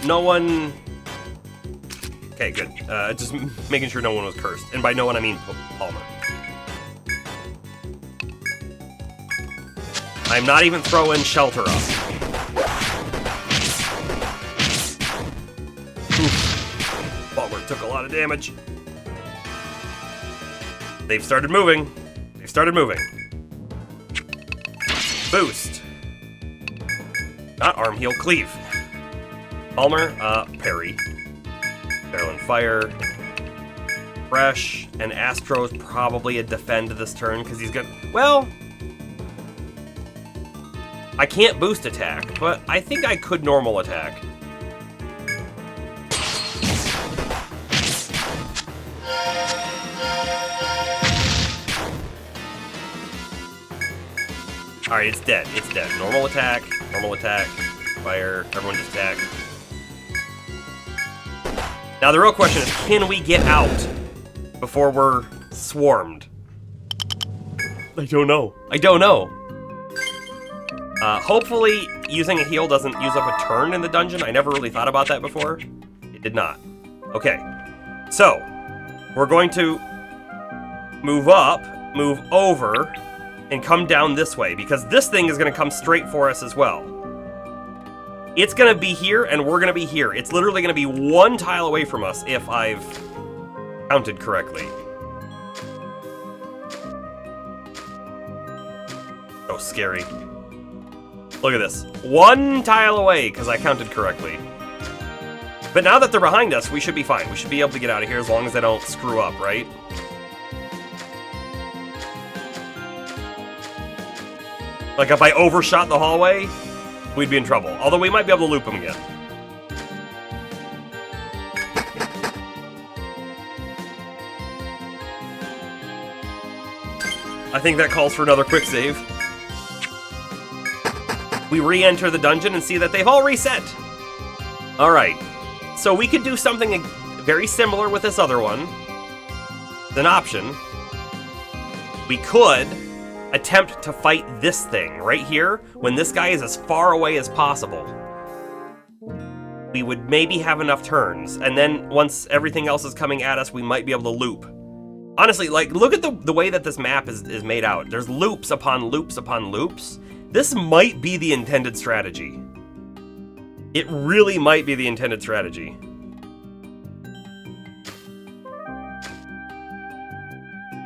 No one... Okay, good. Just making sure no one was cursed. And by no one, I mean Palmer. I'm not even throwing shelter up. Oof. Palmer took a lot of damage. They've started moving. They've started moving. Boost. Not arm, heal, cleave. Palmer, parry. Barrel and fire. Fresh. And Astro's probably a defend this turn, because he's got... Well... I can't boost attack, but I think I could normal attack. Alright, it's dead. It's dead. Normal attack, fire, everyone just attack. Now the real question is, can we get out before we're swarmed? I don't know. I don't know. Hopefully using a heal doesn't use up a turn in the dungeon. I never really thought about that before. It did not. Okay. So, we're going to move up, move over, and come down this way, because this thing is going to come straight for us as well. It's going to be here, and we're going to be here. It's literally going to be one tile away from us, if I've counted correctly. Oh, scary. Look at this. One tile away, because I counted correctly. But now that they're behind us, we should be fine. We should be able to get out of here as long as they don't screw up, right? Like, if I overshot the hallway, we'd be in trouble. Although we might be able to loop them again. I think that calls for another quick save. We re-enter the dungeon and see that they've all reset. Alright. So we could do something very similar with this other one. It's an option. We could attempt to fight this thing right here when this guy is as far away as possible. We would maybe have enough turns, and then once everything else is coming at us, we might be able to loop. Honestly, like, look at the way that this map is made out. There's loops upon loops upon loops. This might be the intended strategy. It really might be the intended strategy.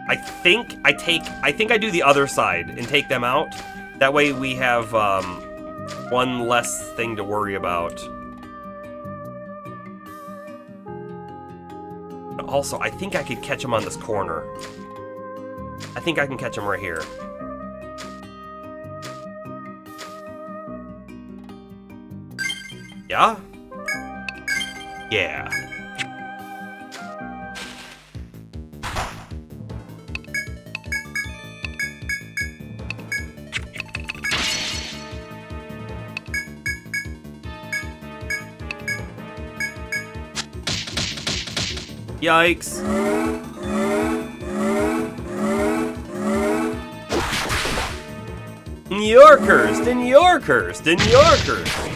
I think I do the other side and take them out. That way we have one less thing to worry about. Also, I think I could catch him on this corner. I think I can catch him right here. Yeah? Yeah. Yikes. You're cursed, and you're cursed, and you're cursed.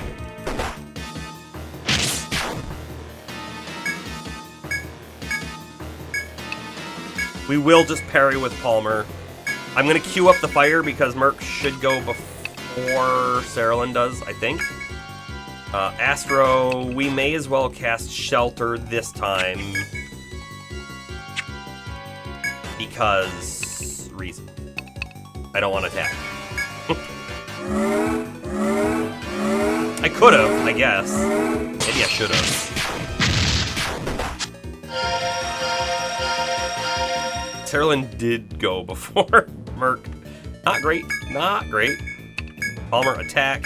We will just parry with Palmer. I'm gonna queue up the fire because Merc should go before Saralyn does, I think. Astro, we may as well cast Shelter this time. Because reason. I don't want to attack. I could have, I guess. Maybe I should have. Saralyn did go before Merc. Not great, not great. Palmer, attack.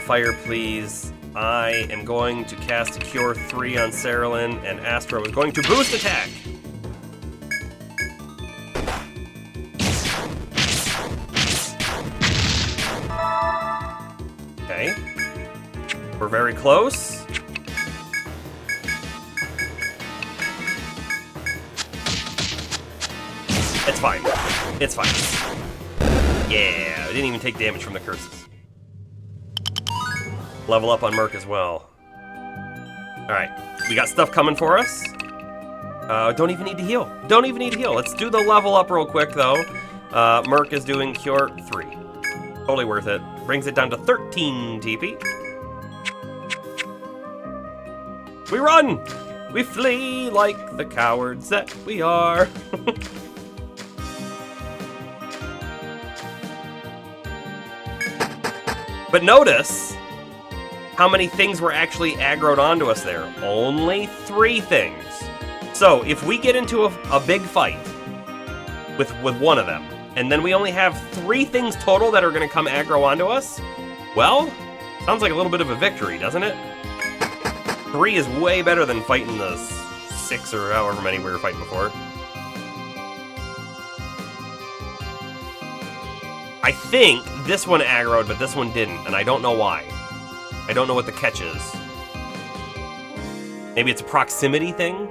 Fire, please. I am going to cast Cure 3 on Saralyn, and Astro is going to boost attack. Okay. We're very close. It's fine. It's fine. Yeah, I didn't even take damage from the curses. Level up on Merc as well. Alright, we got stuff coming for us. Don't even need to heal. Don't even need to heal. Let's do the level up real quick, though. Merc is doing Cure 3. Totally worth it. Brings it down to 13 TP. We run! We flee like the cowards that we are. But notice how many things were actually aggroed onto us there. Only 3 things. So if we get into a big fight with one of them, and then we only have 3 things total that are going to come aggro onto us, well, sounds like a little bit of a victory, doesn't it? 3 is way better than fighting the 6 or however many we were fighting before. I think this one aggroed, but this one didn't, and I don't know why. I don't know what the catch is. Maybe it's a proximity thing?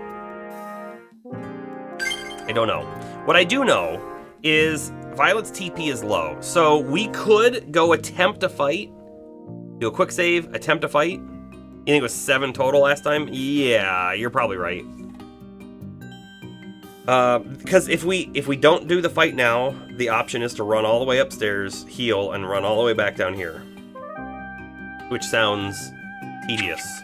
I don't know. What I do know is Violet's TP is low, so we could go attempt to fight, do a quick save, attempt to fight. You think it was 7 total last time? Yeah, you're probably right. Because if we don't do the fight now, the option is to run all the way upstairs, heal, and run all the way back down here. Which sounds tedious.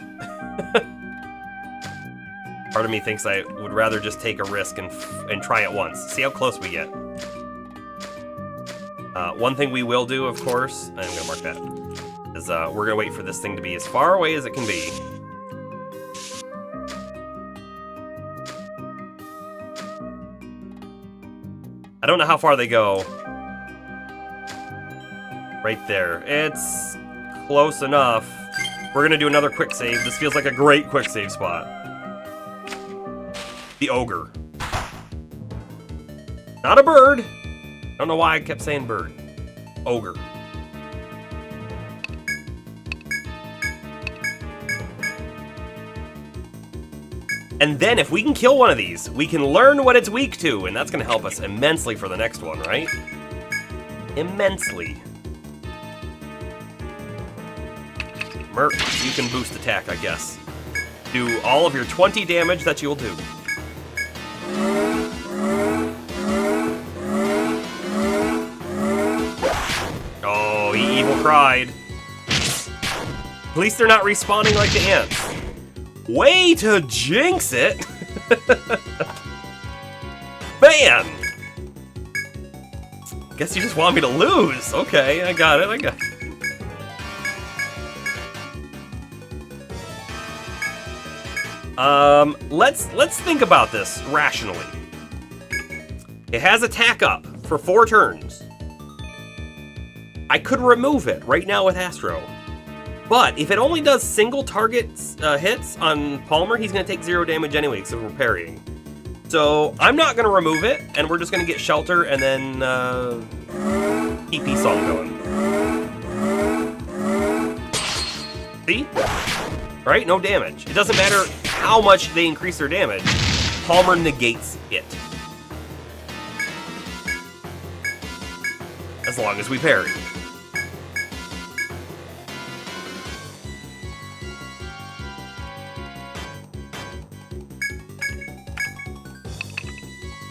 Part of me thinks I would rather just take a risk and try it once. See how close we get. One thing we will do, of course, I'm going to mark that, is we're going to wait for this thing to be as far away as it can be. I don't know how far they go. Right there. It's close enough. We're going to do another quick save. This feels like a great quick save spot. The ogre. Not a bird. I don't know why I kept saying bird. Ogre. And then if we can kill one of these, we can learn what it's weak to, and that's going to help us immensely for the next one, right? Immensely. Merc, you can boost attack, I guess. Do all of your 20 damage that you'll do. Oh, he evil cried. At least they're not respawning like the ants. Way to jinx it! Man! Guess you just want me to lose. Okay, I got it, I got it. Let's think about this rationally. It has attack up for 4 turns. I could remove it right now with Astro. But if it only does single target hits on Palmer, he's going to take 0 damage anyway because we're parrying. So I'm not going to remove it, and we're just going to get Shelter and then TP Song going. See? Right? No damage. It doesn't matter how much they increase their damage. Palmer negates it. As long as we parry.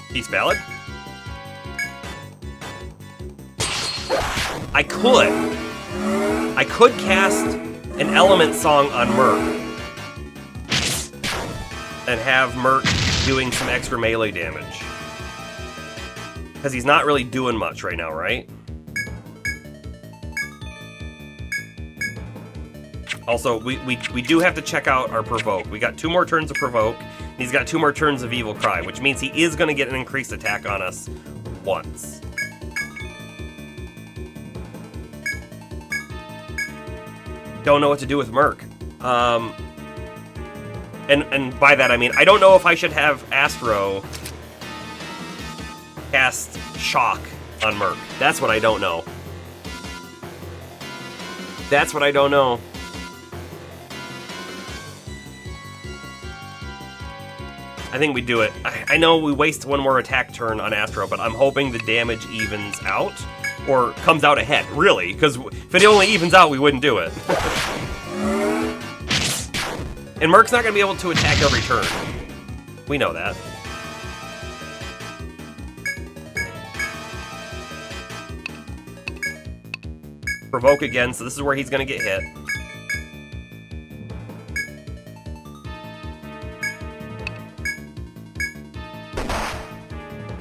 Peace Ballad. I could cast an Element Song on Merc and have Merc doing some extra melee damage. Because he's not really doing much right now, right? Also, we do have to check out our Provoke. We got 2 more turns of Provoke. He's got 2 more turns of Evil Cry, which means he is going to get an increased attack on us once. Don't know what to do with Merc. And by that I mean, I don't know if I should have Astro cast Shock on Merc. That's what I don't know. That's what I don't know. I think we do it. I know we waste 1 more attack turn on Astro, but I'm hoping the damage evens out, or comes out ahead, really, because if it only evens out, we wouldn't do it. And Merc's not going to be able to attack every turn. We know that. Provoke again, so this is where he's going to get hit.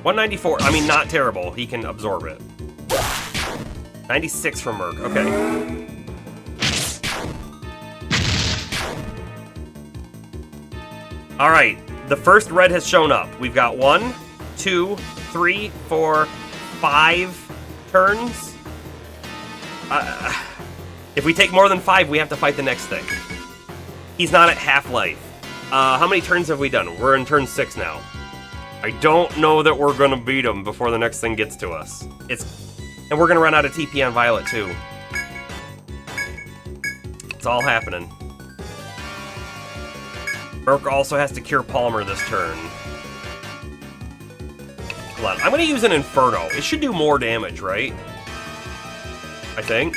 $194. I mean, not terrible. He can absorb it. 96 from Merc. Okay. All right. The first red has shown up. We've got 1, 2, 3, 4, 5 turns. If we take more than 5, we have to fight the next thing. He's not at half-life. How many turns have we done? We're in turn 6 now. I don't know that we're gonna beat him before the next thing gets to us. And we're gonna run out of TP on Violet too. It's all happening. Merc also has to cure Palmer this turn. Hold on, I'm gonna use an Inferno. It should do more damage, right? I think.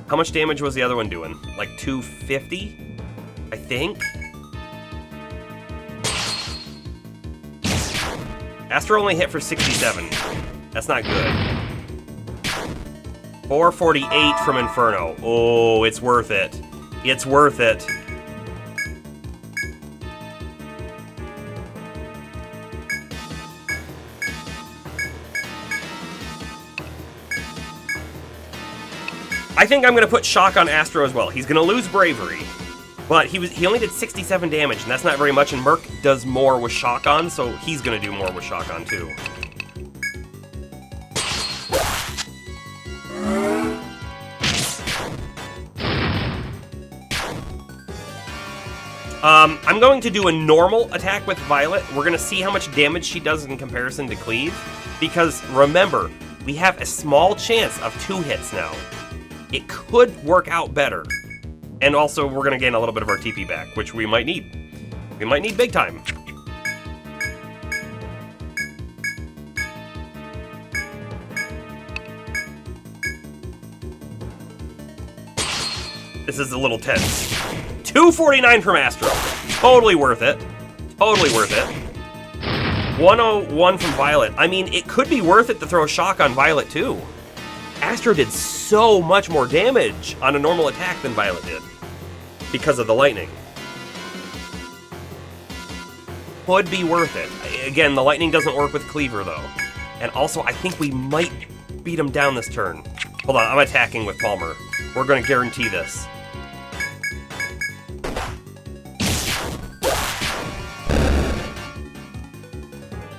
How much damage was the other one doing? Like 250? I think? Astro only hit for 67. That's not good. 448 from Inferno. Oh, it's worth it. It's worth it. I think I'm going to put Shock on Astro as well. He's going to lose Bravery. But he only did 67 damage, and that's not very much, and Merc does more with Shock on, so he's going to do more with Shock on, too. I'm going to do a normal attack with Violet. We're going to see how much damage she does in comparison to Cleave, because remember, we have a small chance of 2 hits now. It could work out better. And also, we're going to gain a little bit of our TP back, which we might need. We might need big time. This is a little tense. 249 from Astro. Totally worth it. Totally worth it. 101 from Violet. I mean, it could be worth it to throw a Shock on Violet, too. Astro did so much more damage on a normal attack than Violet did because of the lightning. Could be worth it. Again, the lightning doesn't work with Cleaver, though. And also, I think we might beat him down this turn. Hold on, I'm attacking with Palmer. We're going to guarantee this.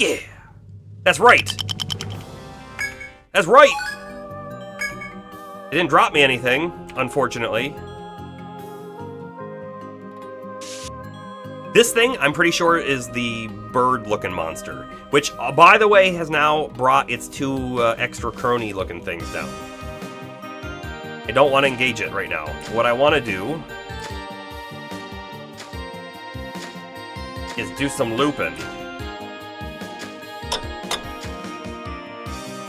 Yeah! That's right! That's right! It didn't drop me anything, unfortunately. This thing, I'm pretty sure, is the bird-looking monster, which, by the way, has now brought its 2 extra crony-looking things down. I don't want to engage it right now. What I want to do is do some looping.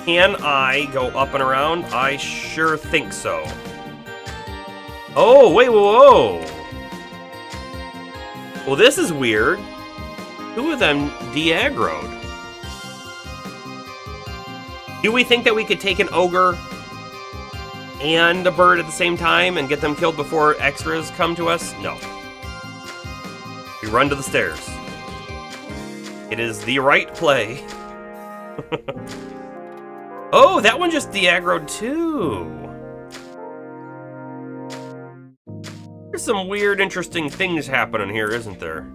Can I go up and around? I sure think so. Oh, wait, whoa, whoa. Well, this is weird. 2 of them de-aggroed. Do we think that we could take an ogre and a bird at the same time and get them killed before extras come to us? No. We run to the stairs. It is the right play. Oh, that one just de-aggroed too. There's some weird, interesting things happening here, isn't there?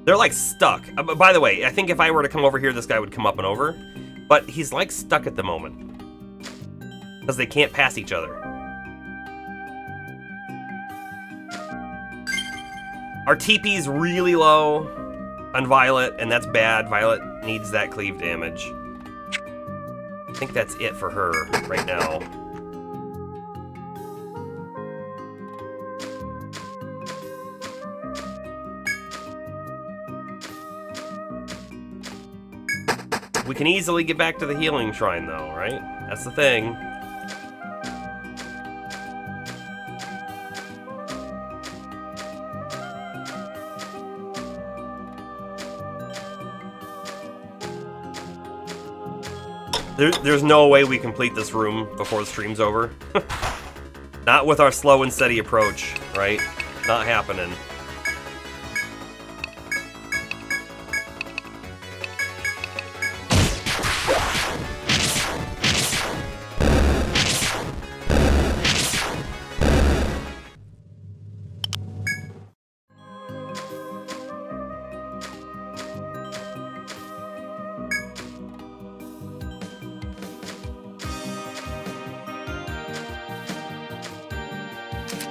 They're like stuck. By the way, I think if I were to come over here, this guy would come up and over. But he's like stuck at the moment. Because they can't pass each other. Our TP's really low on Violet, and that's bad. Violet needs that cleave damage. I think that's it for her right now. We can easily get back to the healing shrine though, right? That's the thing. There's no way we complete this room before the stream's over. Not with our slow and steady approach, right? Not happening.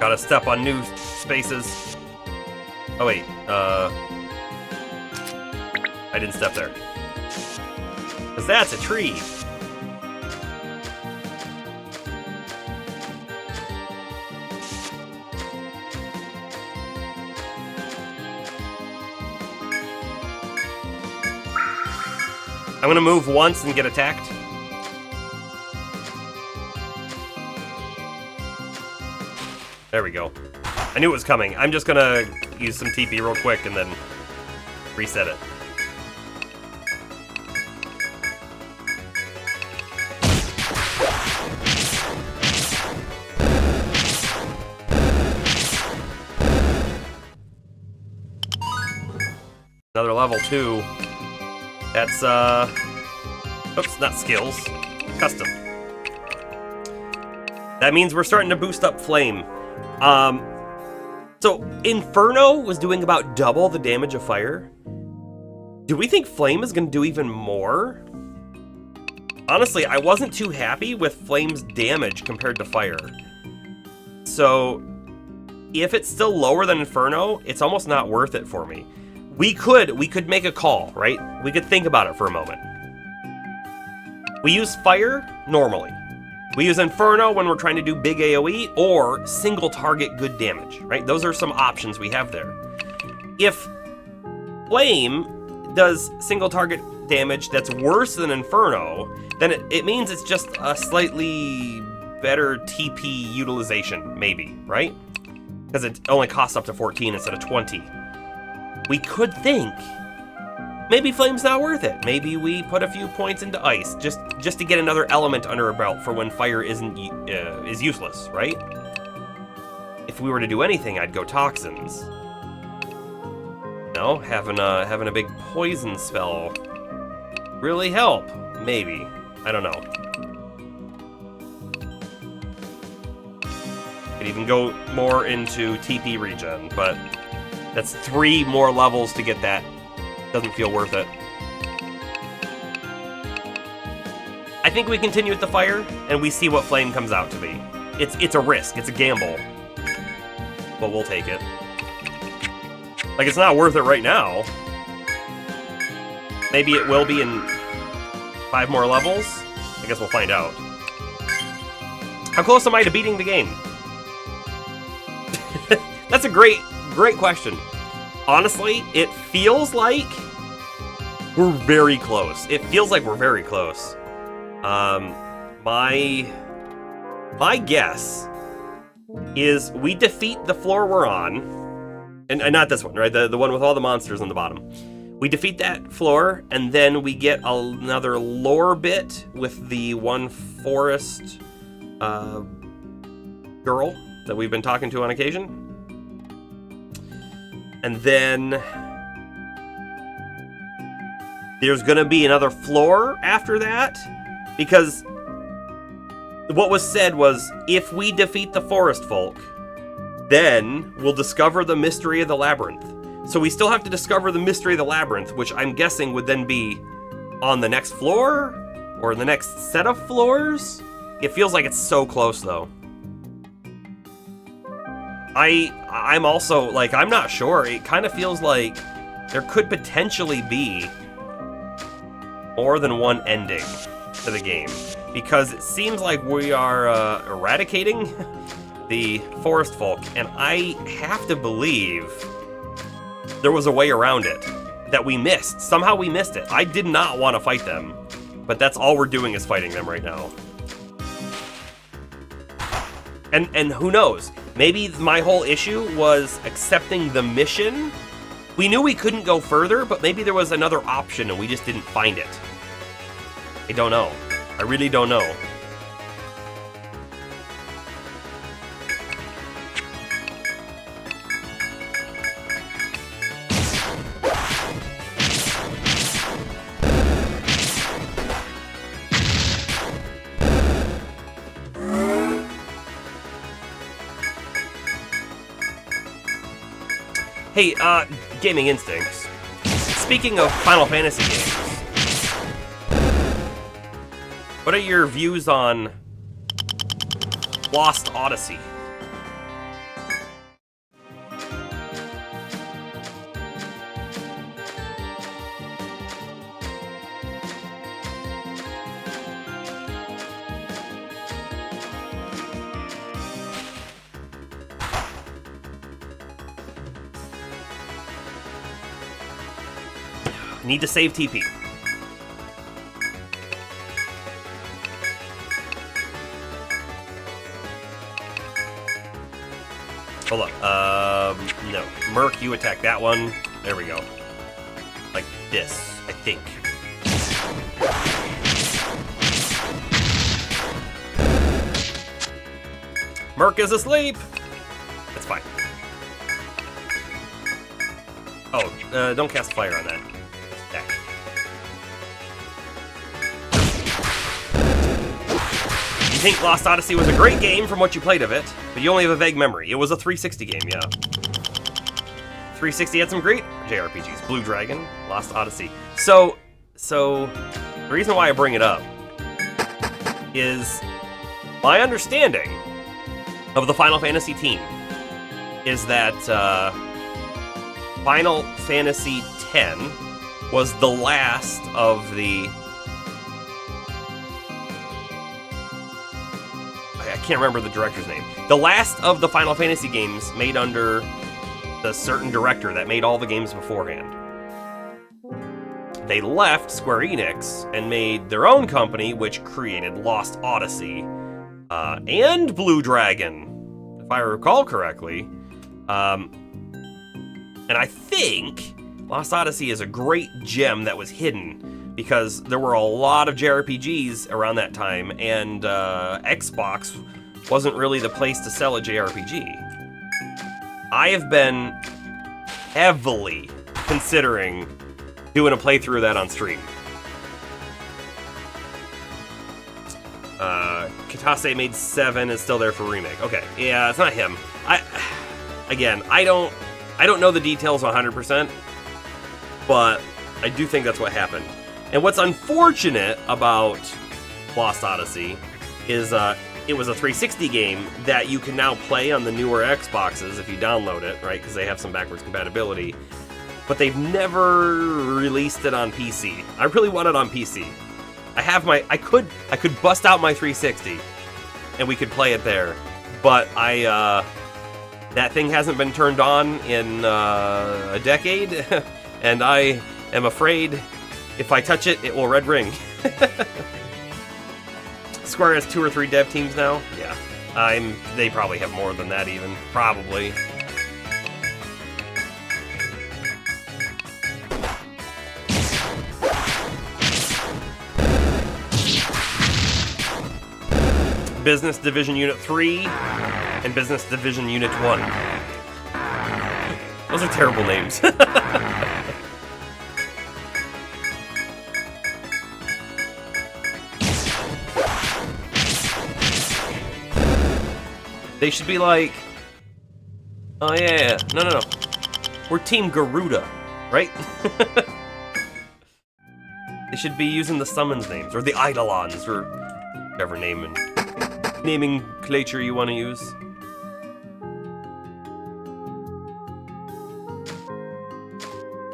Gotta step on new spaces. Oh wait, I didn't step there. 'Cause that's a tree. I'm gonna move once and get attacked. There we go. I knew it was coming. I'm just gonna use some TP real quick and then reset it. Another level 2. That's, oops, not skills. Custom. That means we're starting to boost up Flame. So Inferno was doing about double the damage of fire. Do we think Flame is going to do even more? Honestly, I wasn't too happy with Flame's damage compared to fire. So if it's still lower than Inferno, it's almost not worth it for me. We could make a call, right? We could think about it for a moment. We use fire normally. We use Inferno when we're trying to do big AoE, or single target good damage, right? Those are some options we have there. If Flame does single target damage that's worse than Inferno, then it means it's just a slightly better TP utilization, maybe, right? Because it only costs up to 14 instead of 20. We could think, maybe Flame's not worth it. Maybe we put a few points into Ice, just to get another element under our belt for when Fire is useless, right? If we were to do anything, I'd go Toxins. No, having a big poison spell really help. Maybe. I don't know. Could even go more into TP regen, but That's 3 more levels to get that. Doesn't feel worth it. I think we continue with the fire, and we see what flame comes out to be. It's a risk. It's a gamble. But we'll take it. Like, it's not worth it right now. Maybe it will be in 5 more levels? I guess we'll find out. How close am I to beating the game? That's a great question. Honestly, it feels like we're very close. It feels like we're very close. My guess is we defeat the floor we're on, and not this one, right? The one with all the monsters on the bottom. We defeat that floor, and then we get another lore bit with the one forest girl that we've been talking to on occasion. And then there's gonna be another floor after that, because what was said was, if we defeat the forest folk, then we'll discover the mystery of the labyrinth. So we still have to discover the mystery of the labyrinth, which I'm guessing would then be on the next floor, or the next set of floors. It feels like it's so close, though. I'm also, like, I'm not sure. It kind of feels like there could potentially be more than one ending to the game, because it seems like we are eradicating the forest folk, and I have to believe there was a way around it that we missed. Somehow we missed it. I did not want to fight them, but that's all we're doing is fighting them right now. And who knows? Maybe my whole issue was accepting the mission. We knew we couldn't go further, but maybe there was another option and we just didn't find it. I don't know. I really don't know. Hey, Gaming Instincts. Speaking of Final Fantasy games, what are your views on Lost Odyssey? Need to save TP. Hold up. No. Merc, you attack that one. There we go. Like this, I think. Merc is asleep! That's fine. Oh, don't cast fire on that. I think Lost Odyssey was a great game from what you played of it, but you only have a vague memory. It was a 360 game, yeah. 360 had some great JRPGs. Blue Dragon, Lost Odyssey. So the reason why I bring it up is my understanding of the Final Fantasy team is that Final Fantasy X was the last of the... I can't remember the director's name. The last of the Final Fantasy games made under the certain director that made all the games beforehand. They left Square Enix and made their own company, which created Lost Odyssey and Blue Dragon, if I recall correctly. And I think Lost Odyssey is a great gem that was hidden, because there were a lot of JRPGs around that time, and Xbox wasn't really the place to sell a JRPG. I have been heavily considering doing a playthrough of that on stream. Kitase made 7, is still there for remake. Okay, yeah, it's not him. I don't... I don't know the details 100%, but I do think that's what happened. And what's unfortunate about Lost Odyssey is it was a 360 game that you can now play on the newer Xboxes if you download it, right? Because they have some backwards compatibility. But they've never released it on PC. I really want it on PC. I could bust out my 360 and we could play it there. But that thing hasn't been turned on in a decade, and I am afraid if I touch it, it will red ring. Square has 2 or 3 dev teams now. Yeah, they probably have more than that even. Probably. Business Division Unit 3 and Business Division Unit 1. Those are terrible names. They should be like, oh yeah, no. We're Team Garuda, right? They should be using the summons names, or the Eidolons, or whatever nomenclature you want to use.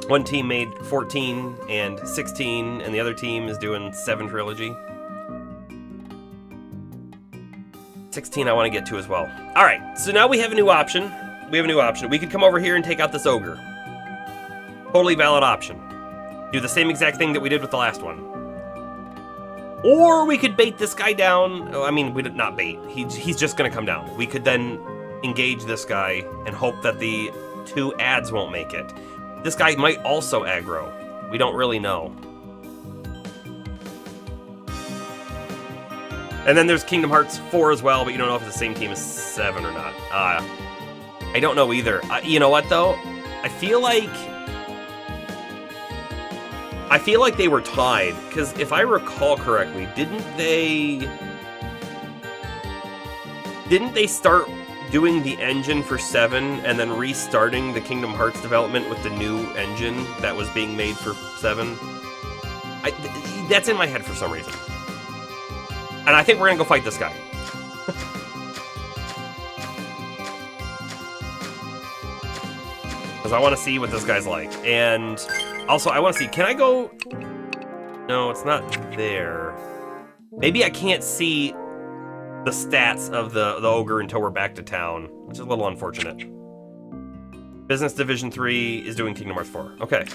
One team made 14 and 16, and the other team is doing 7 trilogy. 16 I want to get to as well. Alright, so now we have a new option. We could come over here and take out this ogre. Totally valid option. Do the same exact thing that we did with the last one. Or we could bait this guy down. I mean, we did not bait. He's just going to come down. We could then engage this guy and hope that the 2 ads won't make it. This guy might also aggro. We don't really know. And then there's Kingdom Hearts 4 as well, but you don't know if it's the same team as 7 or not. I don't know either. You know what, though? I feel like they were tied, because if I recall correctly, didn't they start doing the engine for 7 and then restarting the Kingdom Hearts development with the new engine that was being made for 7? That's in my head for some reason. And I think we're gonna go fight this guy. Because I want to see what this guy's like. And also, I want to see, can I go... No, it's not there. Maybe I can't see the stats of the ogre until we're back to town, which is a little unfortunate. Business Division 3 is doing Kingdom Hearts 4. Okay.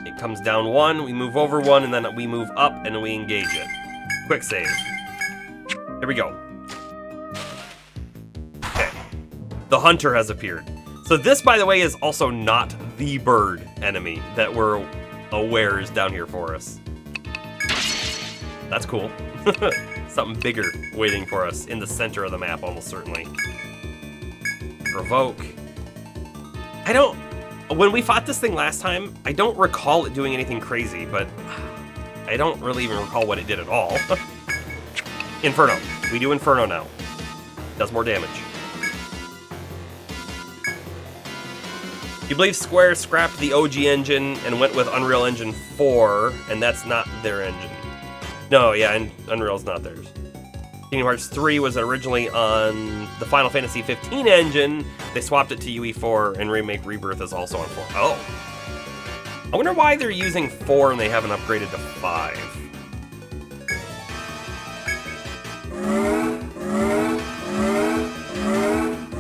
It comes down 1, we move over 1, and then we move up and we engage it. Quick save. Here we go. Okay. The hunter has appeared. So this, by the way, is also not the bird enemy that we're aware is down here for us. That's cool. Something bigger waiting for us in the center of the map, almost certainly. Provoke. When we fought this thing last time, I don't recall it doing anything crazy, but I don't really even recall what it did at all. Inferno. We do Inferno now. Does more damage. You believe Square scrapped the OG engine and went with Unreal Engine 4, and that's not their engine. No, yeah, and Unreal's not theirs. Kingdom Hearts 3 was originally on the Final Fantasy 15 engine. They swapped it to UE4, and Remake Rebirth is also on 4. Oh. I wonder why they're using 4 and they haven't upgraded to 5.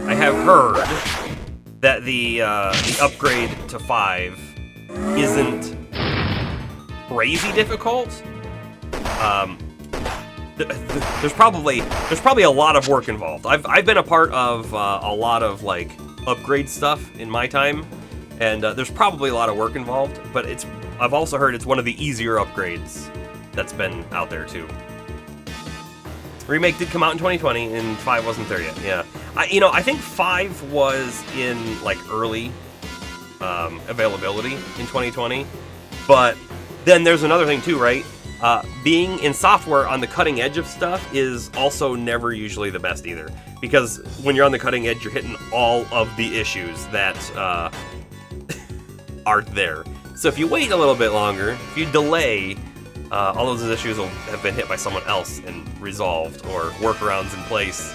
I have heard that the upgrade to 5 isn't crazy difficult. There's probably a lot of work involved. I've been a part of a lot of like upgrade stuff in my time, and there's probably a lot of work involved. But I've also heard it's one of the easier upgrades that's been out there too. Remake did come out in 2020, and 5 wasn't there yet. Yeah, I think 5 was in like early availability in 2020, but then there's another thing too, right? Being in software on the cutting edge of stuff is also never usually the best either. Because when you're on the cutting edge, you're hitting all of the issues that are there. So if you wait a little bit longer, if you delay, all those issues will have been hit by someone else and resolved, or workarounds in place,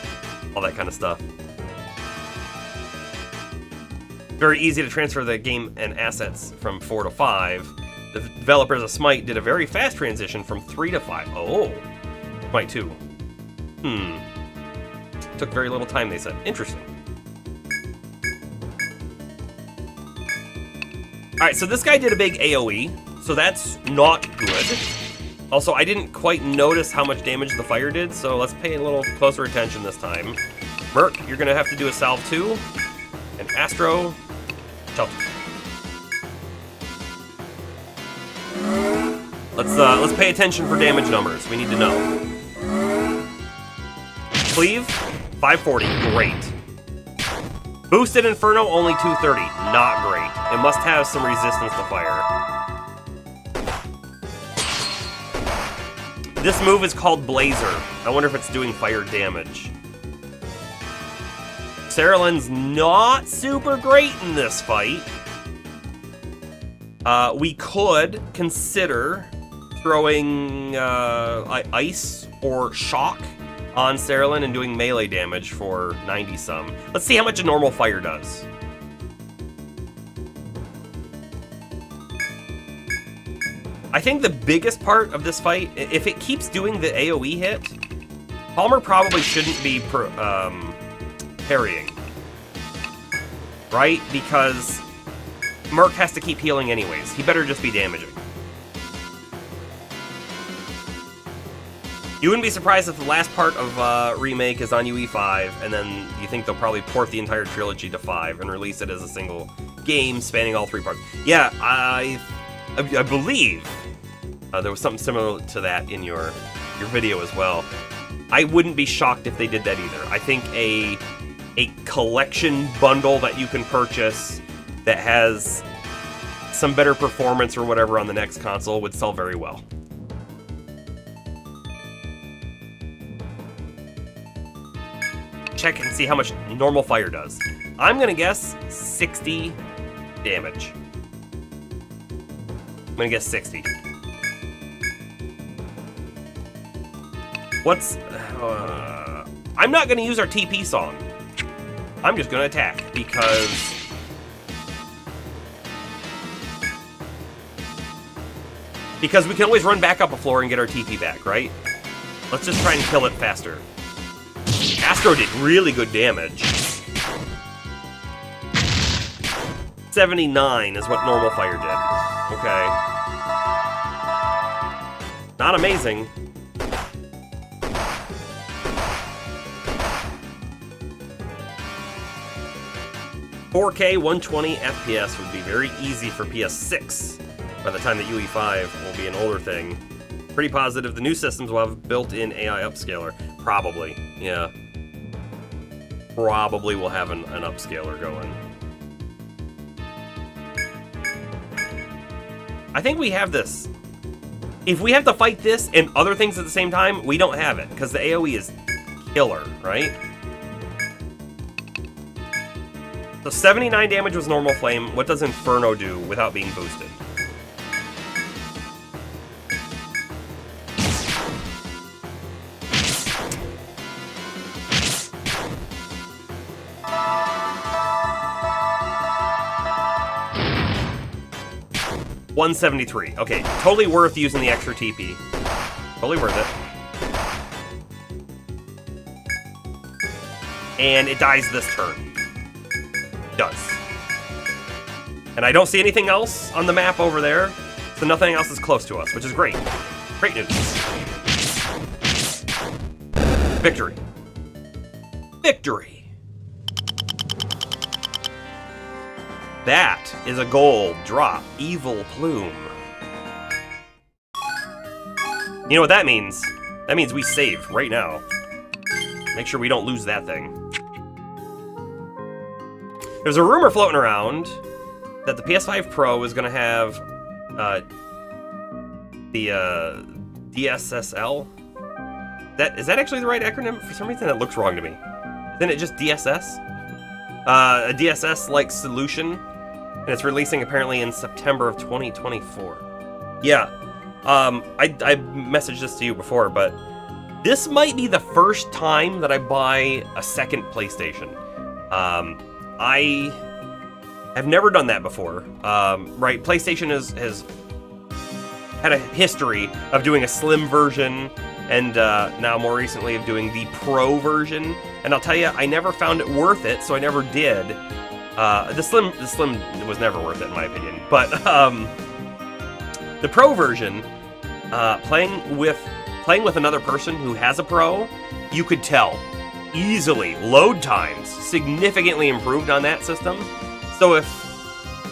all that kind of stuff. Very easy to transfer the game and assets from 4 to 5. The developers of Smite did a very fast transition from 3 to 5. Oh, Smite 2. Took very little time, they said. Interesting. Alright, so this guy did a big AoE, so that's not good. Also, I didn't quite notice how much damage the fire did, so let's pay a little closer attention this time. Merc, you're gonna have to do a salve too. And Astro, shelter. Let's pay attention for damage numbers. We need to know. Cleave, 540, great. Boosted Inferno, only 230, not great. It must have some resistance to fire. This move is called Blazer. I wonder if it's doing fire damage. Saralin's not super great in this fight. We could consider throwing ice or shock on Saralin and doing melee damage for 90-some. Let's see how much a normal fire does. I think the biggest part of this fight, if it keeps doing the AoE hit, Palmer probably shouldn't be parrying. Right? Because Merc has to keep healing anyways. He better just be damaging. You wouldn't be surprised if the last part of Remake is on UE5, and then you think they'll probably port the entire trilogy to 5 and release it as a single game spanning all 3 parts. Yeah, I believe there was something similar to that in your video as well. I wouldn't be shocked if they did that either. I think a collection bundle that you can purchase that has some better performance or whatever on the next console would sell very well. Check and see how much normal fire does. I'm gonna guess 60 damage. I'm gonna guess 60. What's... I'm not gonna use our TP song. I'm just gonna attack, because... Because we can always run back up a floor and get our TP back, right? Let's just try and kill it faster. Astro did really good damage. 79 is what normal fire did. Okay. Not amazing. .4K 120 FPS would be very easy for PS6 by the time that UE5 will be an older thing. Pretty positive the new systems will have built-in AI upscaler. Probably, yeah. Probably will have an upscaler going. I think we have this. If we have to fight this and other things at the same time, we don't have it, because the AoE is killer, right? So 79 damage was normal flame. What does Inferno do without being boosted? $173. Okay, totally worth using the extra TP. Totally worth it. And it dies this turn. It does. And I don't see anything else on the map over there, so nothing else is close to us, which is great. Great news. Victory. Victory. That is a gold drop. Evil Plume. You know what that means? That means we save right now. Make sure we don't lose that thing. There's a rumor floating around that the PS5 Pro is going to have the DSSL. Is that actually the right acronym? For some reason, that looks wrong to me. Isn't it just DSS? A DSS-like solution, and it's releasing apparently in September of 2024. Yeah, I messaged this to you before, but this might be the first time that I buy a second PlayStation. I have never done that before. Right, PlayStation has had a history of doing a slim version, and now more recently of doing the Pro version. And I'll tell you, I never found it worth it, so I never did. The Slim was never worth it in my opinion. But the Pro version, playing with another person who has a Pro, you could tell easily load times significantly improved on that system. So if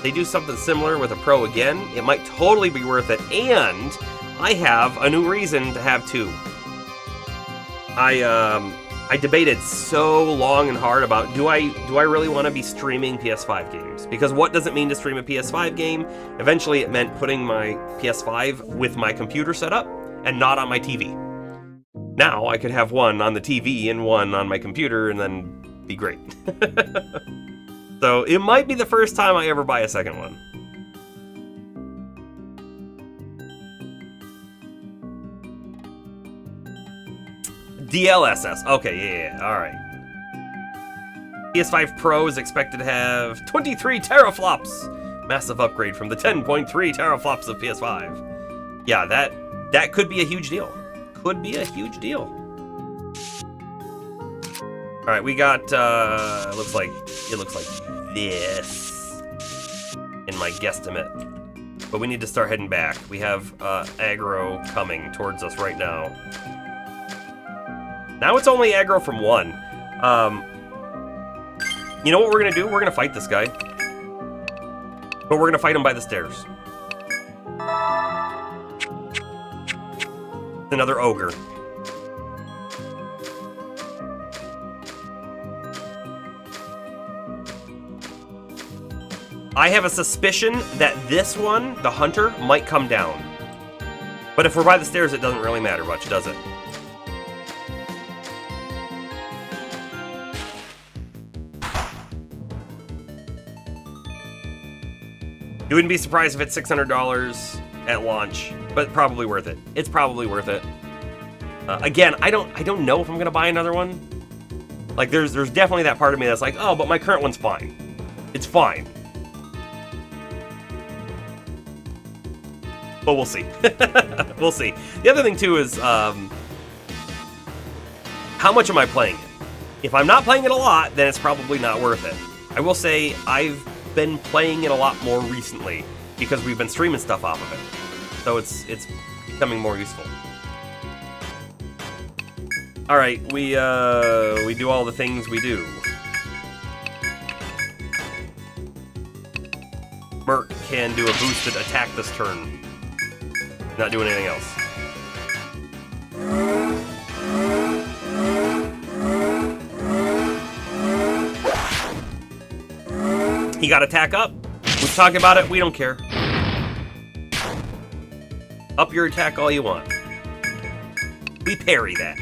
they do something similar with a Pro again, it might totally be worth it. And I have a new reason to have two. I debated so long and hard about do I really want to be streaming PS5 games? Because what does it mean to stream a PS5 game? Eventually it meant putting my PS5 with my computer set up and not on my TV. Now I could have one on the TV and one on my computer and then be great. So it might be the first time I ever buy a second one. DLSS. Okay, yeah, all right. PS5 Pro is expected to have 23 teraflops. Massive upgrade from the 10.3 teraflops of PS5. Yeah, that could be a huge deal. Could be a huge deal. All right, we got. It looks like this in my guesstimate. But we need to start heading back. We have aggro coming towards us right now. Now it's only aggro from one. You know what we're gonna do? We're gonna fight this guy. But we're gonna fight him by the stairs. Another ogre. I have a suspicion that this one, the hunter, might come down. But if we're by the stairs, it doesn't really matter much, does it? You wouldn't be surprised if it's $600 at launch, but probably worth it. It's probably worth it. Again, I don't know if I'm gonna buy another one. Like, there's definitely that part of me that's like, oh, but my current one's fine. It's fine. But we'll see. We'll see. The other thing too is, how much am I playing it? If I'm not playing it a lot, then it's probably not worth it. I will say I've been playing it a lot more recently because we've been streaming stuff off of it, so it's becoming more useful. All right, we do all the things we do. Merc can do a boosted attack this turn. Not doing anything else. He got attack up. We've talked about it. We don't care. Up your attack all you want. We parry that.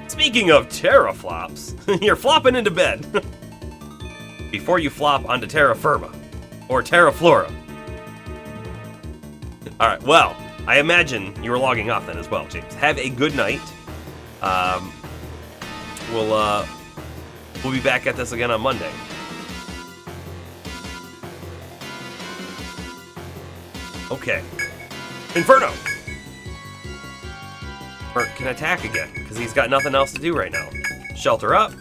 Speaking of teraflops, you're flopping into bed. Before you flop onto terra firma. Or terra flora. Alright, well, I imagine you were logging off then as well, James. Have a good night. We'll be back at this again on Monday. Okay. Inferno! Merc can attack again, because he's got nothing else to do right now. Shelter up.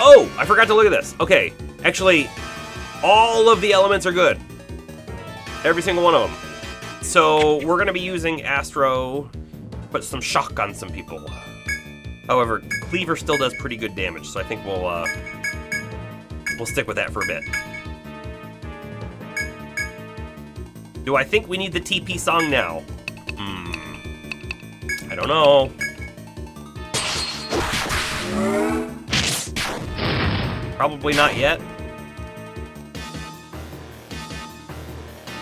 Oh, I forgot to look at this. Okay, actually, all of the elements are good. Every single one of them. So we're going to be using Astro to put some shock on some people. However, Cleaver still does pretty good damage, so I think we'll stick with that for a bit. Do I think we need the TP song now? I don't know. Probably not yet.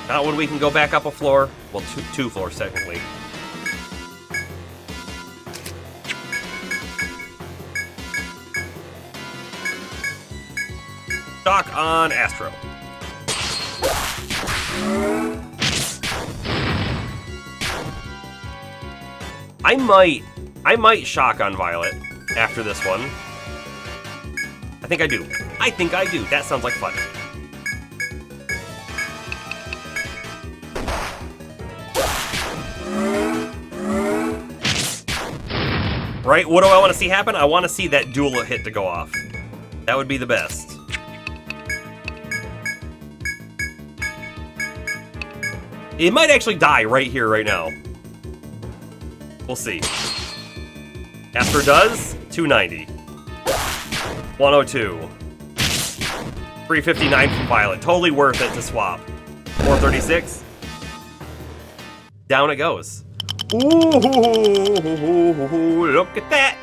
Not when we can go back up a floor. Well, two floors, technically. Shock on Astro. I might shock on Violet after this one. I think I do. I think I do. That sounds like fun. Right? What do I want to see happen? I want to see that dual hit to go off. That would be the best. It might actually die right here, right now. We'll see. Astro does 290. 102. 359 from Violet. Totally worth it to swap. 436. Down it goes. Ooh, look at that.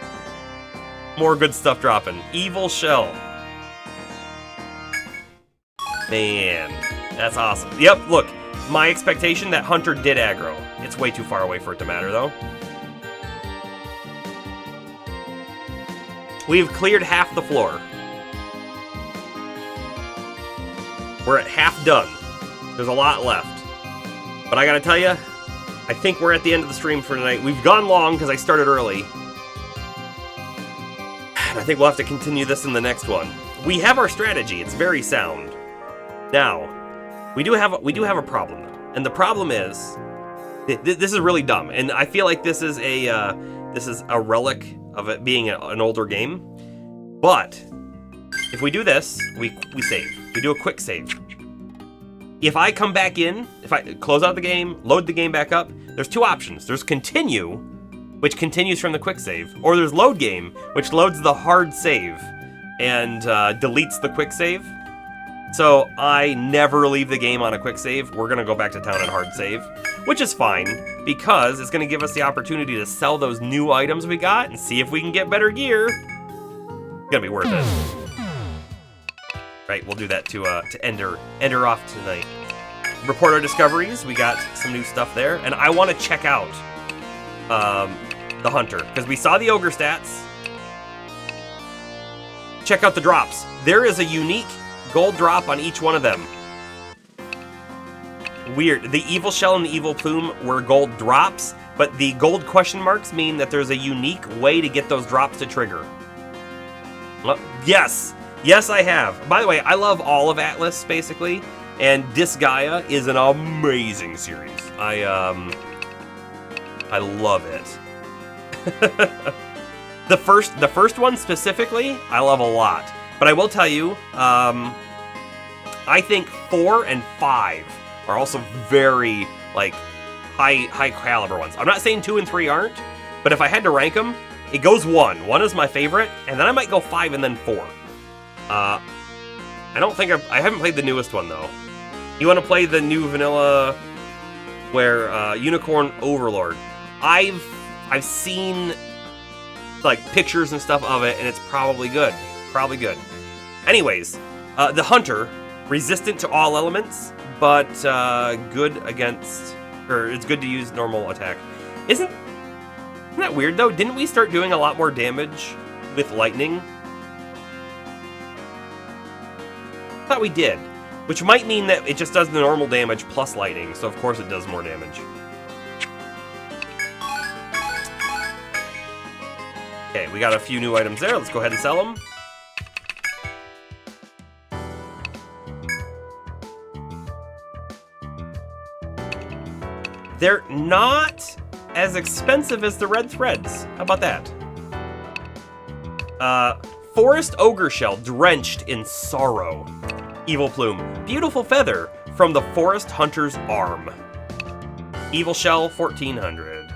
More good stuff dropping. Evil Shell. Man, that's awesome. Yep, look. My expectation that Hunter did aggro. It's way too far away for it to matter, though. We've cleared half the floor. We're at half done. There's a lot left. But I gotta tell you, I think we're at the end of the stream for tonight. We've gone long because I started early. And I think we'll have to continue this in the next one. We have our strategy. It's very sound. Now, we do have a problem. And the problem is, this is really dumb. And I feel like this is a relic of it being an older game. But if we do this, we save. We do a quick save. If I come back in, if I close out the game, load the game back up, there's two options. There's continue, which continues from the quick save, or there's load game, which loads the hard save and deletes the quick save. So I never leave the game on a quick save. We're gonna go back to town and hard save, which is fine because it's gonna give us the opportunity to sell those new items we got and see if we can get better gear. It's gonna be worth it. Right, we'll do that to end her off tonight. Report our discoveries. We got some new stuff there, and I want to check out the Hunter because we saw the ogre stats. Check out the drops. There is a unique gold drop on each one of them. Weird. The Evil Shell and the Evil Plume were gold drops, but the gold question marks mean that there's a unique way to get those drops to trigger. Well, yes. Yes, I have. By the way, I love all of Atlas, basically, and Disgaea is an amazing series. I love it. The first one specifically, I love a lot. But I will tell you, I think 4 and 5 are also very, like, high caliber ones. I'm not saying 2 and 3 aren't, but if I had to rank them, it goes 1. 1 is my favorite, and then I might go 5 and then 4. I don't think I haven't played the newest one, though. You want to play the new vanilla, where, Unicorn Overlord. I've seen, like, pictures and stuff of it, and it's probably good. Probably good. Anyways, the Hunter, resistant to all elements, but good against, or it's good to use normal attack. Isn't that weird, though? Didn't we start doing a lot more damage with lightning? I thought we did, which might mean that it just does the normal damage plus lightning, so of course it does more damage. Okay, we got a few new items there. Let's go ahead and sell them. They're not as expensive as the red threads. How about that? Forest Ogre Shell, drenched in sorrow. Evil Plume, beautiful feather from the Forest Hunter's arm. Evil Shell, 1400.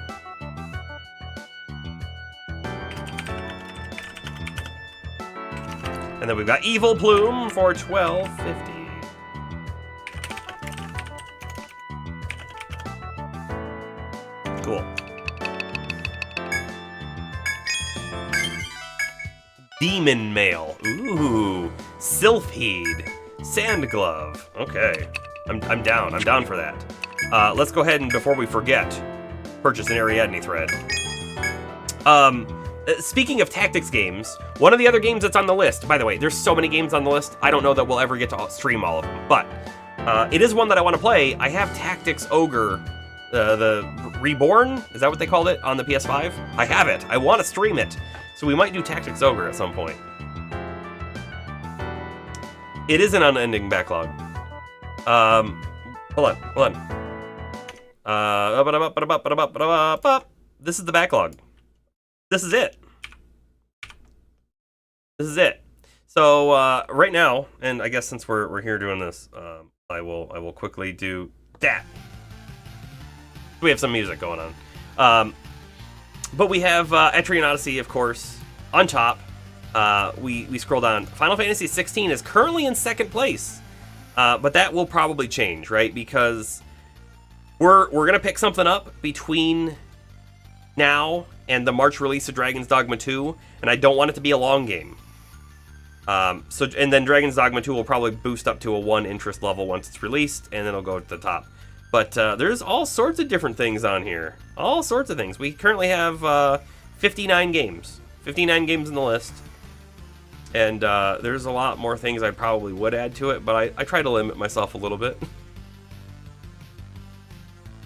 And then we've got Evil Plume for 1250. Cool. Demon Mail. Ooh. Sylphid. Sand Glove. Okay. I'm down. I'm down for that. Let's go ahead and, before we forget, purchase an Ariadne thread. Speaking of tactics games, one of the other games that's on the list, by the way, there's so many games on the list, I don't know that we'll ever get to stream all of them, but it is one that I want to play. I have Tactics Ogre, the Reborn, is that what they called it, on the PS5? I have it. I want to stream it. So we might do Tactics Ogre at some point. It is an unending backlog. Hold on. This is the backlog. This is it. So right now, and I guess since we're here doing this, I will quickly do that. We have some music going on, but we have Etrian Odyssey, of course, on top. We scroll down. Final Fantasy 16 is currently in second place, but that will probably change, right? Because we're gonna pick something up between now and the March release of Dragon's Dogma 2, and I don't want it to be a long game. And then Dragon's Dogma 2 will probably boost up to a 1 interest level once it's released, and then it'll go to the top. But there's all sorts of different things on here. All sorts of things. We currently have 59 games. 59 games in the list. And there's a lot more things I probably would add to it, but I try to limit myself a little bit.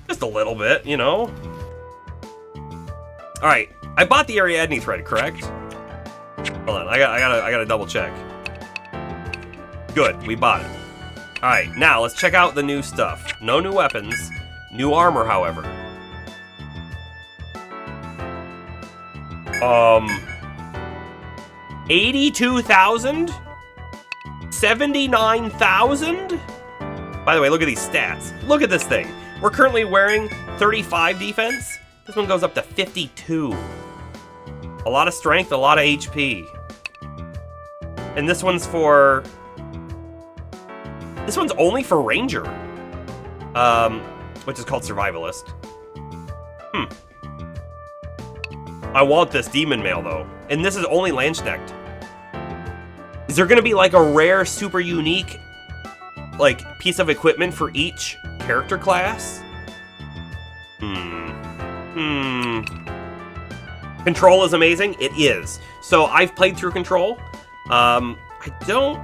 Just a little bit, you know? Alright, I bought the Ariadne thread, correct? Hold on, I gotta double check. Good, we bought it. Alright, now let's check out the new stuff. No new weapons, new armor, however. 82,000? 79,000? By the way, look at these stats. Look at this thing. We're currently wearing 35 defense. This one goes up to 52. A lot of strength, a lot of HP. And this one's for... This one's only for Ranger. Which is called Survivalist. I want this Demon Mail, though. And this is only Lanchnecked. Is there gonna be, like, a rare, super unique, like, piece of equipment for each character class? Control is amazing. It is. So I've played through Control. I don't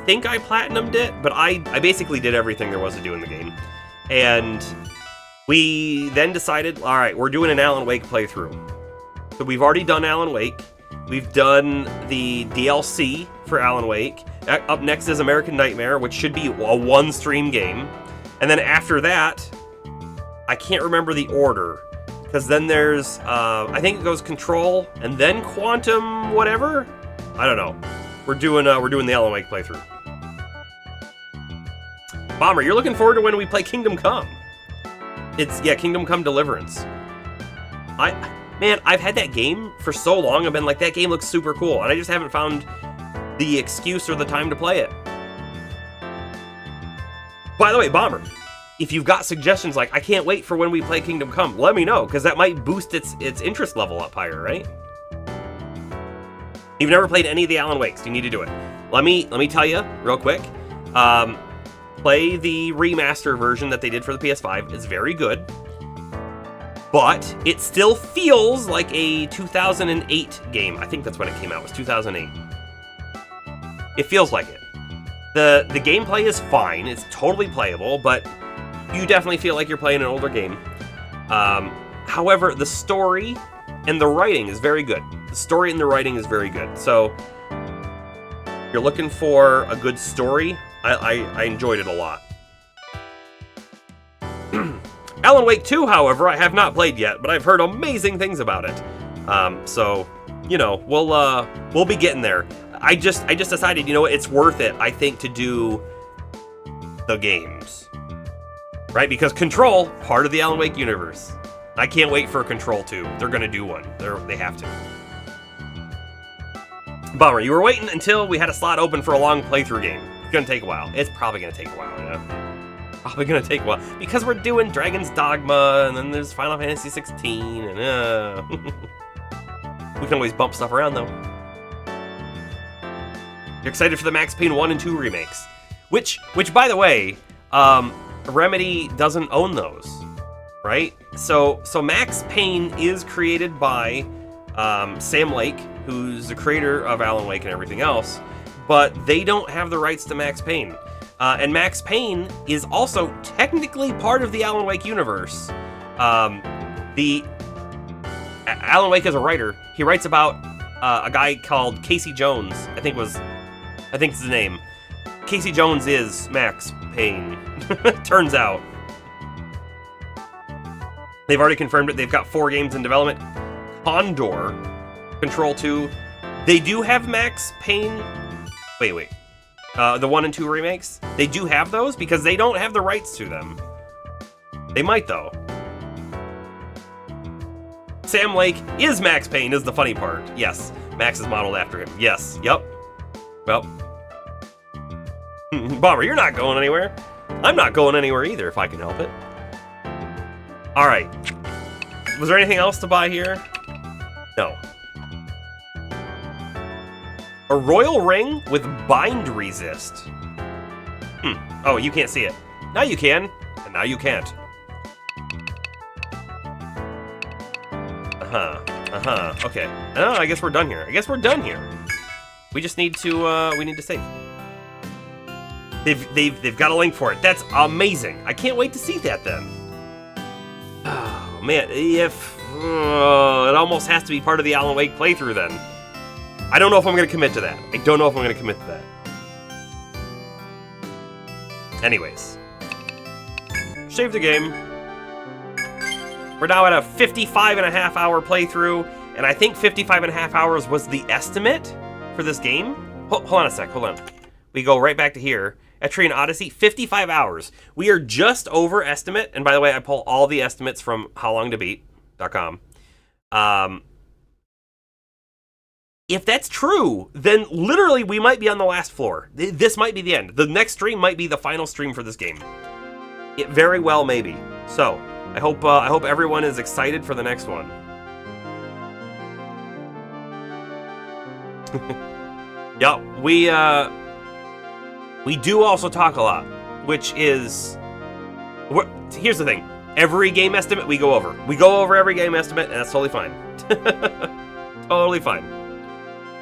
think I platinumed it, but I basically did everything there was to do in the game. And we then decided, all right, we're doing an Alan Wake playthrough. So we've already done Alan Wake. We've done the DLC for Alan Wake. Up next is American Nightmare, which should be a one-stream game. And then after that, I can't remember the order. Because then there's, I think it goes Control, and then Quantum whatever? I don't know. We're doing the Alan Wake playthrough. Bomber, you're looking forward to when we play Kingdom Come. Yeah, Kingdom Come Deliverance. Man, I've had that game for so long, I've been like, that game looks super cool, and I just haven't found the excuse or the time to play it. By the way, Bomber, if you've got suggestions like, I can't wait for when we play Kingdom Come, let me know, because that might boost its interest level up higher, right? You've never played any of the Alan Wakes, you need to do it. Let me tell you, real quick, play the remaster version that they did for the PS5, it's very good. But it still feels like a 2008 game. I think that's when it came out, was 2008. It feels like it. The gameplay is fine, it's totally playable, but you definitely feel like you're playing an older game. However, the story and the writing is very good. The story and the writing is very good. So, if you're looking for a good story, I enjoyed it a lot. Alan Wake 2, however, I have not played yet, but I've heard amazing things about it. So, you know, we'll be getting there. I just decided, you know what, it's worth it, I think, to do the games. Right? Because Control, part of the Alan Wake universe. I can't wait for Control 2. They're gonna do one. They have to. Bummer, you were waiting until we had a slot open for a long playthrough game. It's gonna take a while. It's probably gonna take a while, yeah. Probably gonna take a while. Because we're doing Dragon's Dogma, and then there's Final Fantasy 16, and we can always bump stuff around, though. You're excited for the Max Payne 1 and 2 remakes. Which by the way, Remedy doesn't own those, right? So Max Payne is created by Sam Lake, who's the creator of Alan Wake and everything else, but they don't have the rights to Max Payne. And Max Payne is also technically part of the Alan Wake universe. Alan Wake is a writer. He writes about a guy called Casey Jones. I think it's the name. Casey Jones is Max Payne. Turns out. They've already confirmed it. They've got 4 games in development. Condor, Control 2. They do have Max Payne. Wait. The 1 and 2 remakes. They do have those because they don't have the rights to them. They might though. Sam Lake is Max Payne is the funny part. Yes, Max is modeled after him. Yes, yep. Well, Bomber, you're not going anywhere. I'm not going anywhere either if I can help it. All right. Was there anything else to buy here? No. A royal ring with bind resist. Oh, you can't see it. Now you can, and now you can't. Okay. Oh, I guess we're done here. We just need to, save. They've got a link for it. That's amazing. I can't wait to see that then. Oh, man. If, it almost has to be part of the Alan Wake playthrough then. I don't know if I'm going to commit to that. Anyways. Save the game. We're now at a 55.5 hour playthrough, and I think 55.5 hours was the estimate for this game. Hold on a sec, hold on. We go right back to here. Etrian Odyssey, 55 hours. We are just over estimate, and by the way, I pull all the estimates from howlongtobeat.com. If that's true, then literally we might be on the last floor. This might be the end. The next stream might be the final stream for this game. It very well may be. So, I hope everyone is excited for the next one. Yeah, we do also talk a lot, which is here's the thing. Every game estimate we go over. We go over every game estimate, and that's totally fine. Totally fine.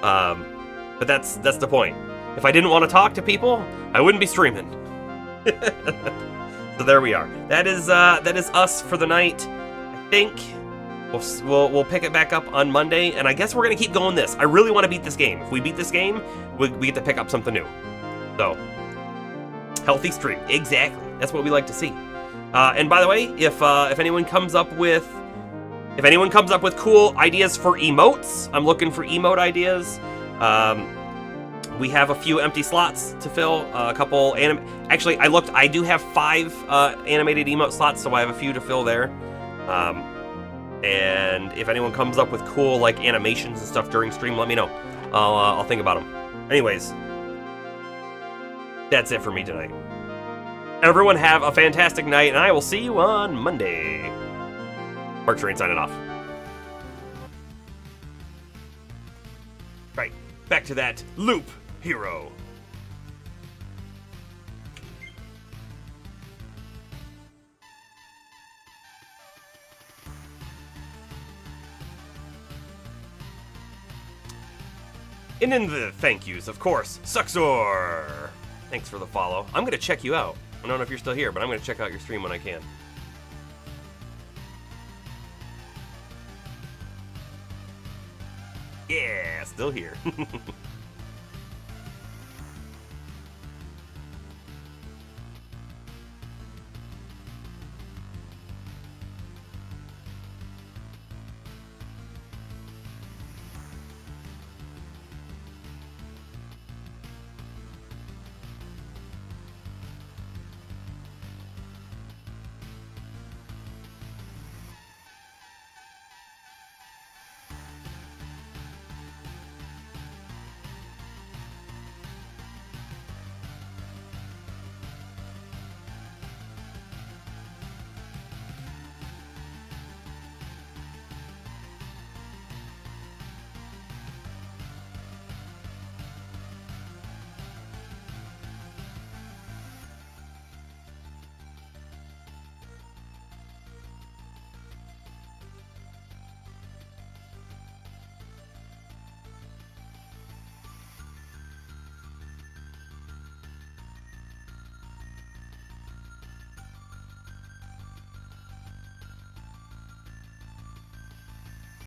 But that's the point. If I didn't want to talk to people, I wouldn't be streaming. So there we are. That is us for the night. I think we'll pick it back up on Monday, and I guess we're gonna keep going this. I really want to beat this game. If we beat this game, we get to pick up something new. So healthy stream, exactly. That's what we like to see. And by the way, if anyone comes up with cool ideas for emotes, I'm looking for emote ideas. We have a few empty slots to fill, a couple actually, I looked, I do have 5 animated emote slots, so I have a few to fill there. And if anyone comes up with cool, like, animations and stuff during stream, let me know. I'll think about them. Anyways, that's it for me tonight. Everyone have a fantastic night, and I will see you on Monday. Mark Train signing off. Right, back to that loop hero. And in the thank yous, of course, Suxor. Thanks for the follow. I'm gonna check you out. I don't know if you're still here, but I'm gonna check out your stream when I can. Yeah, still here.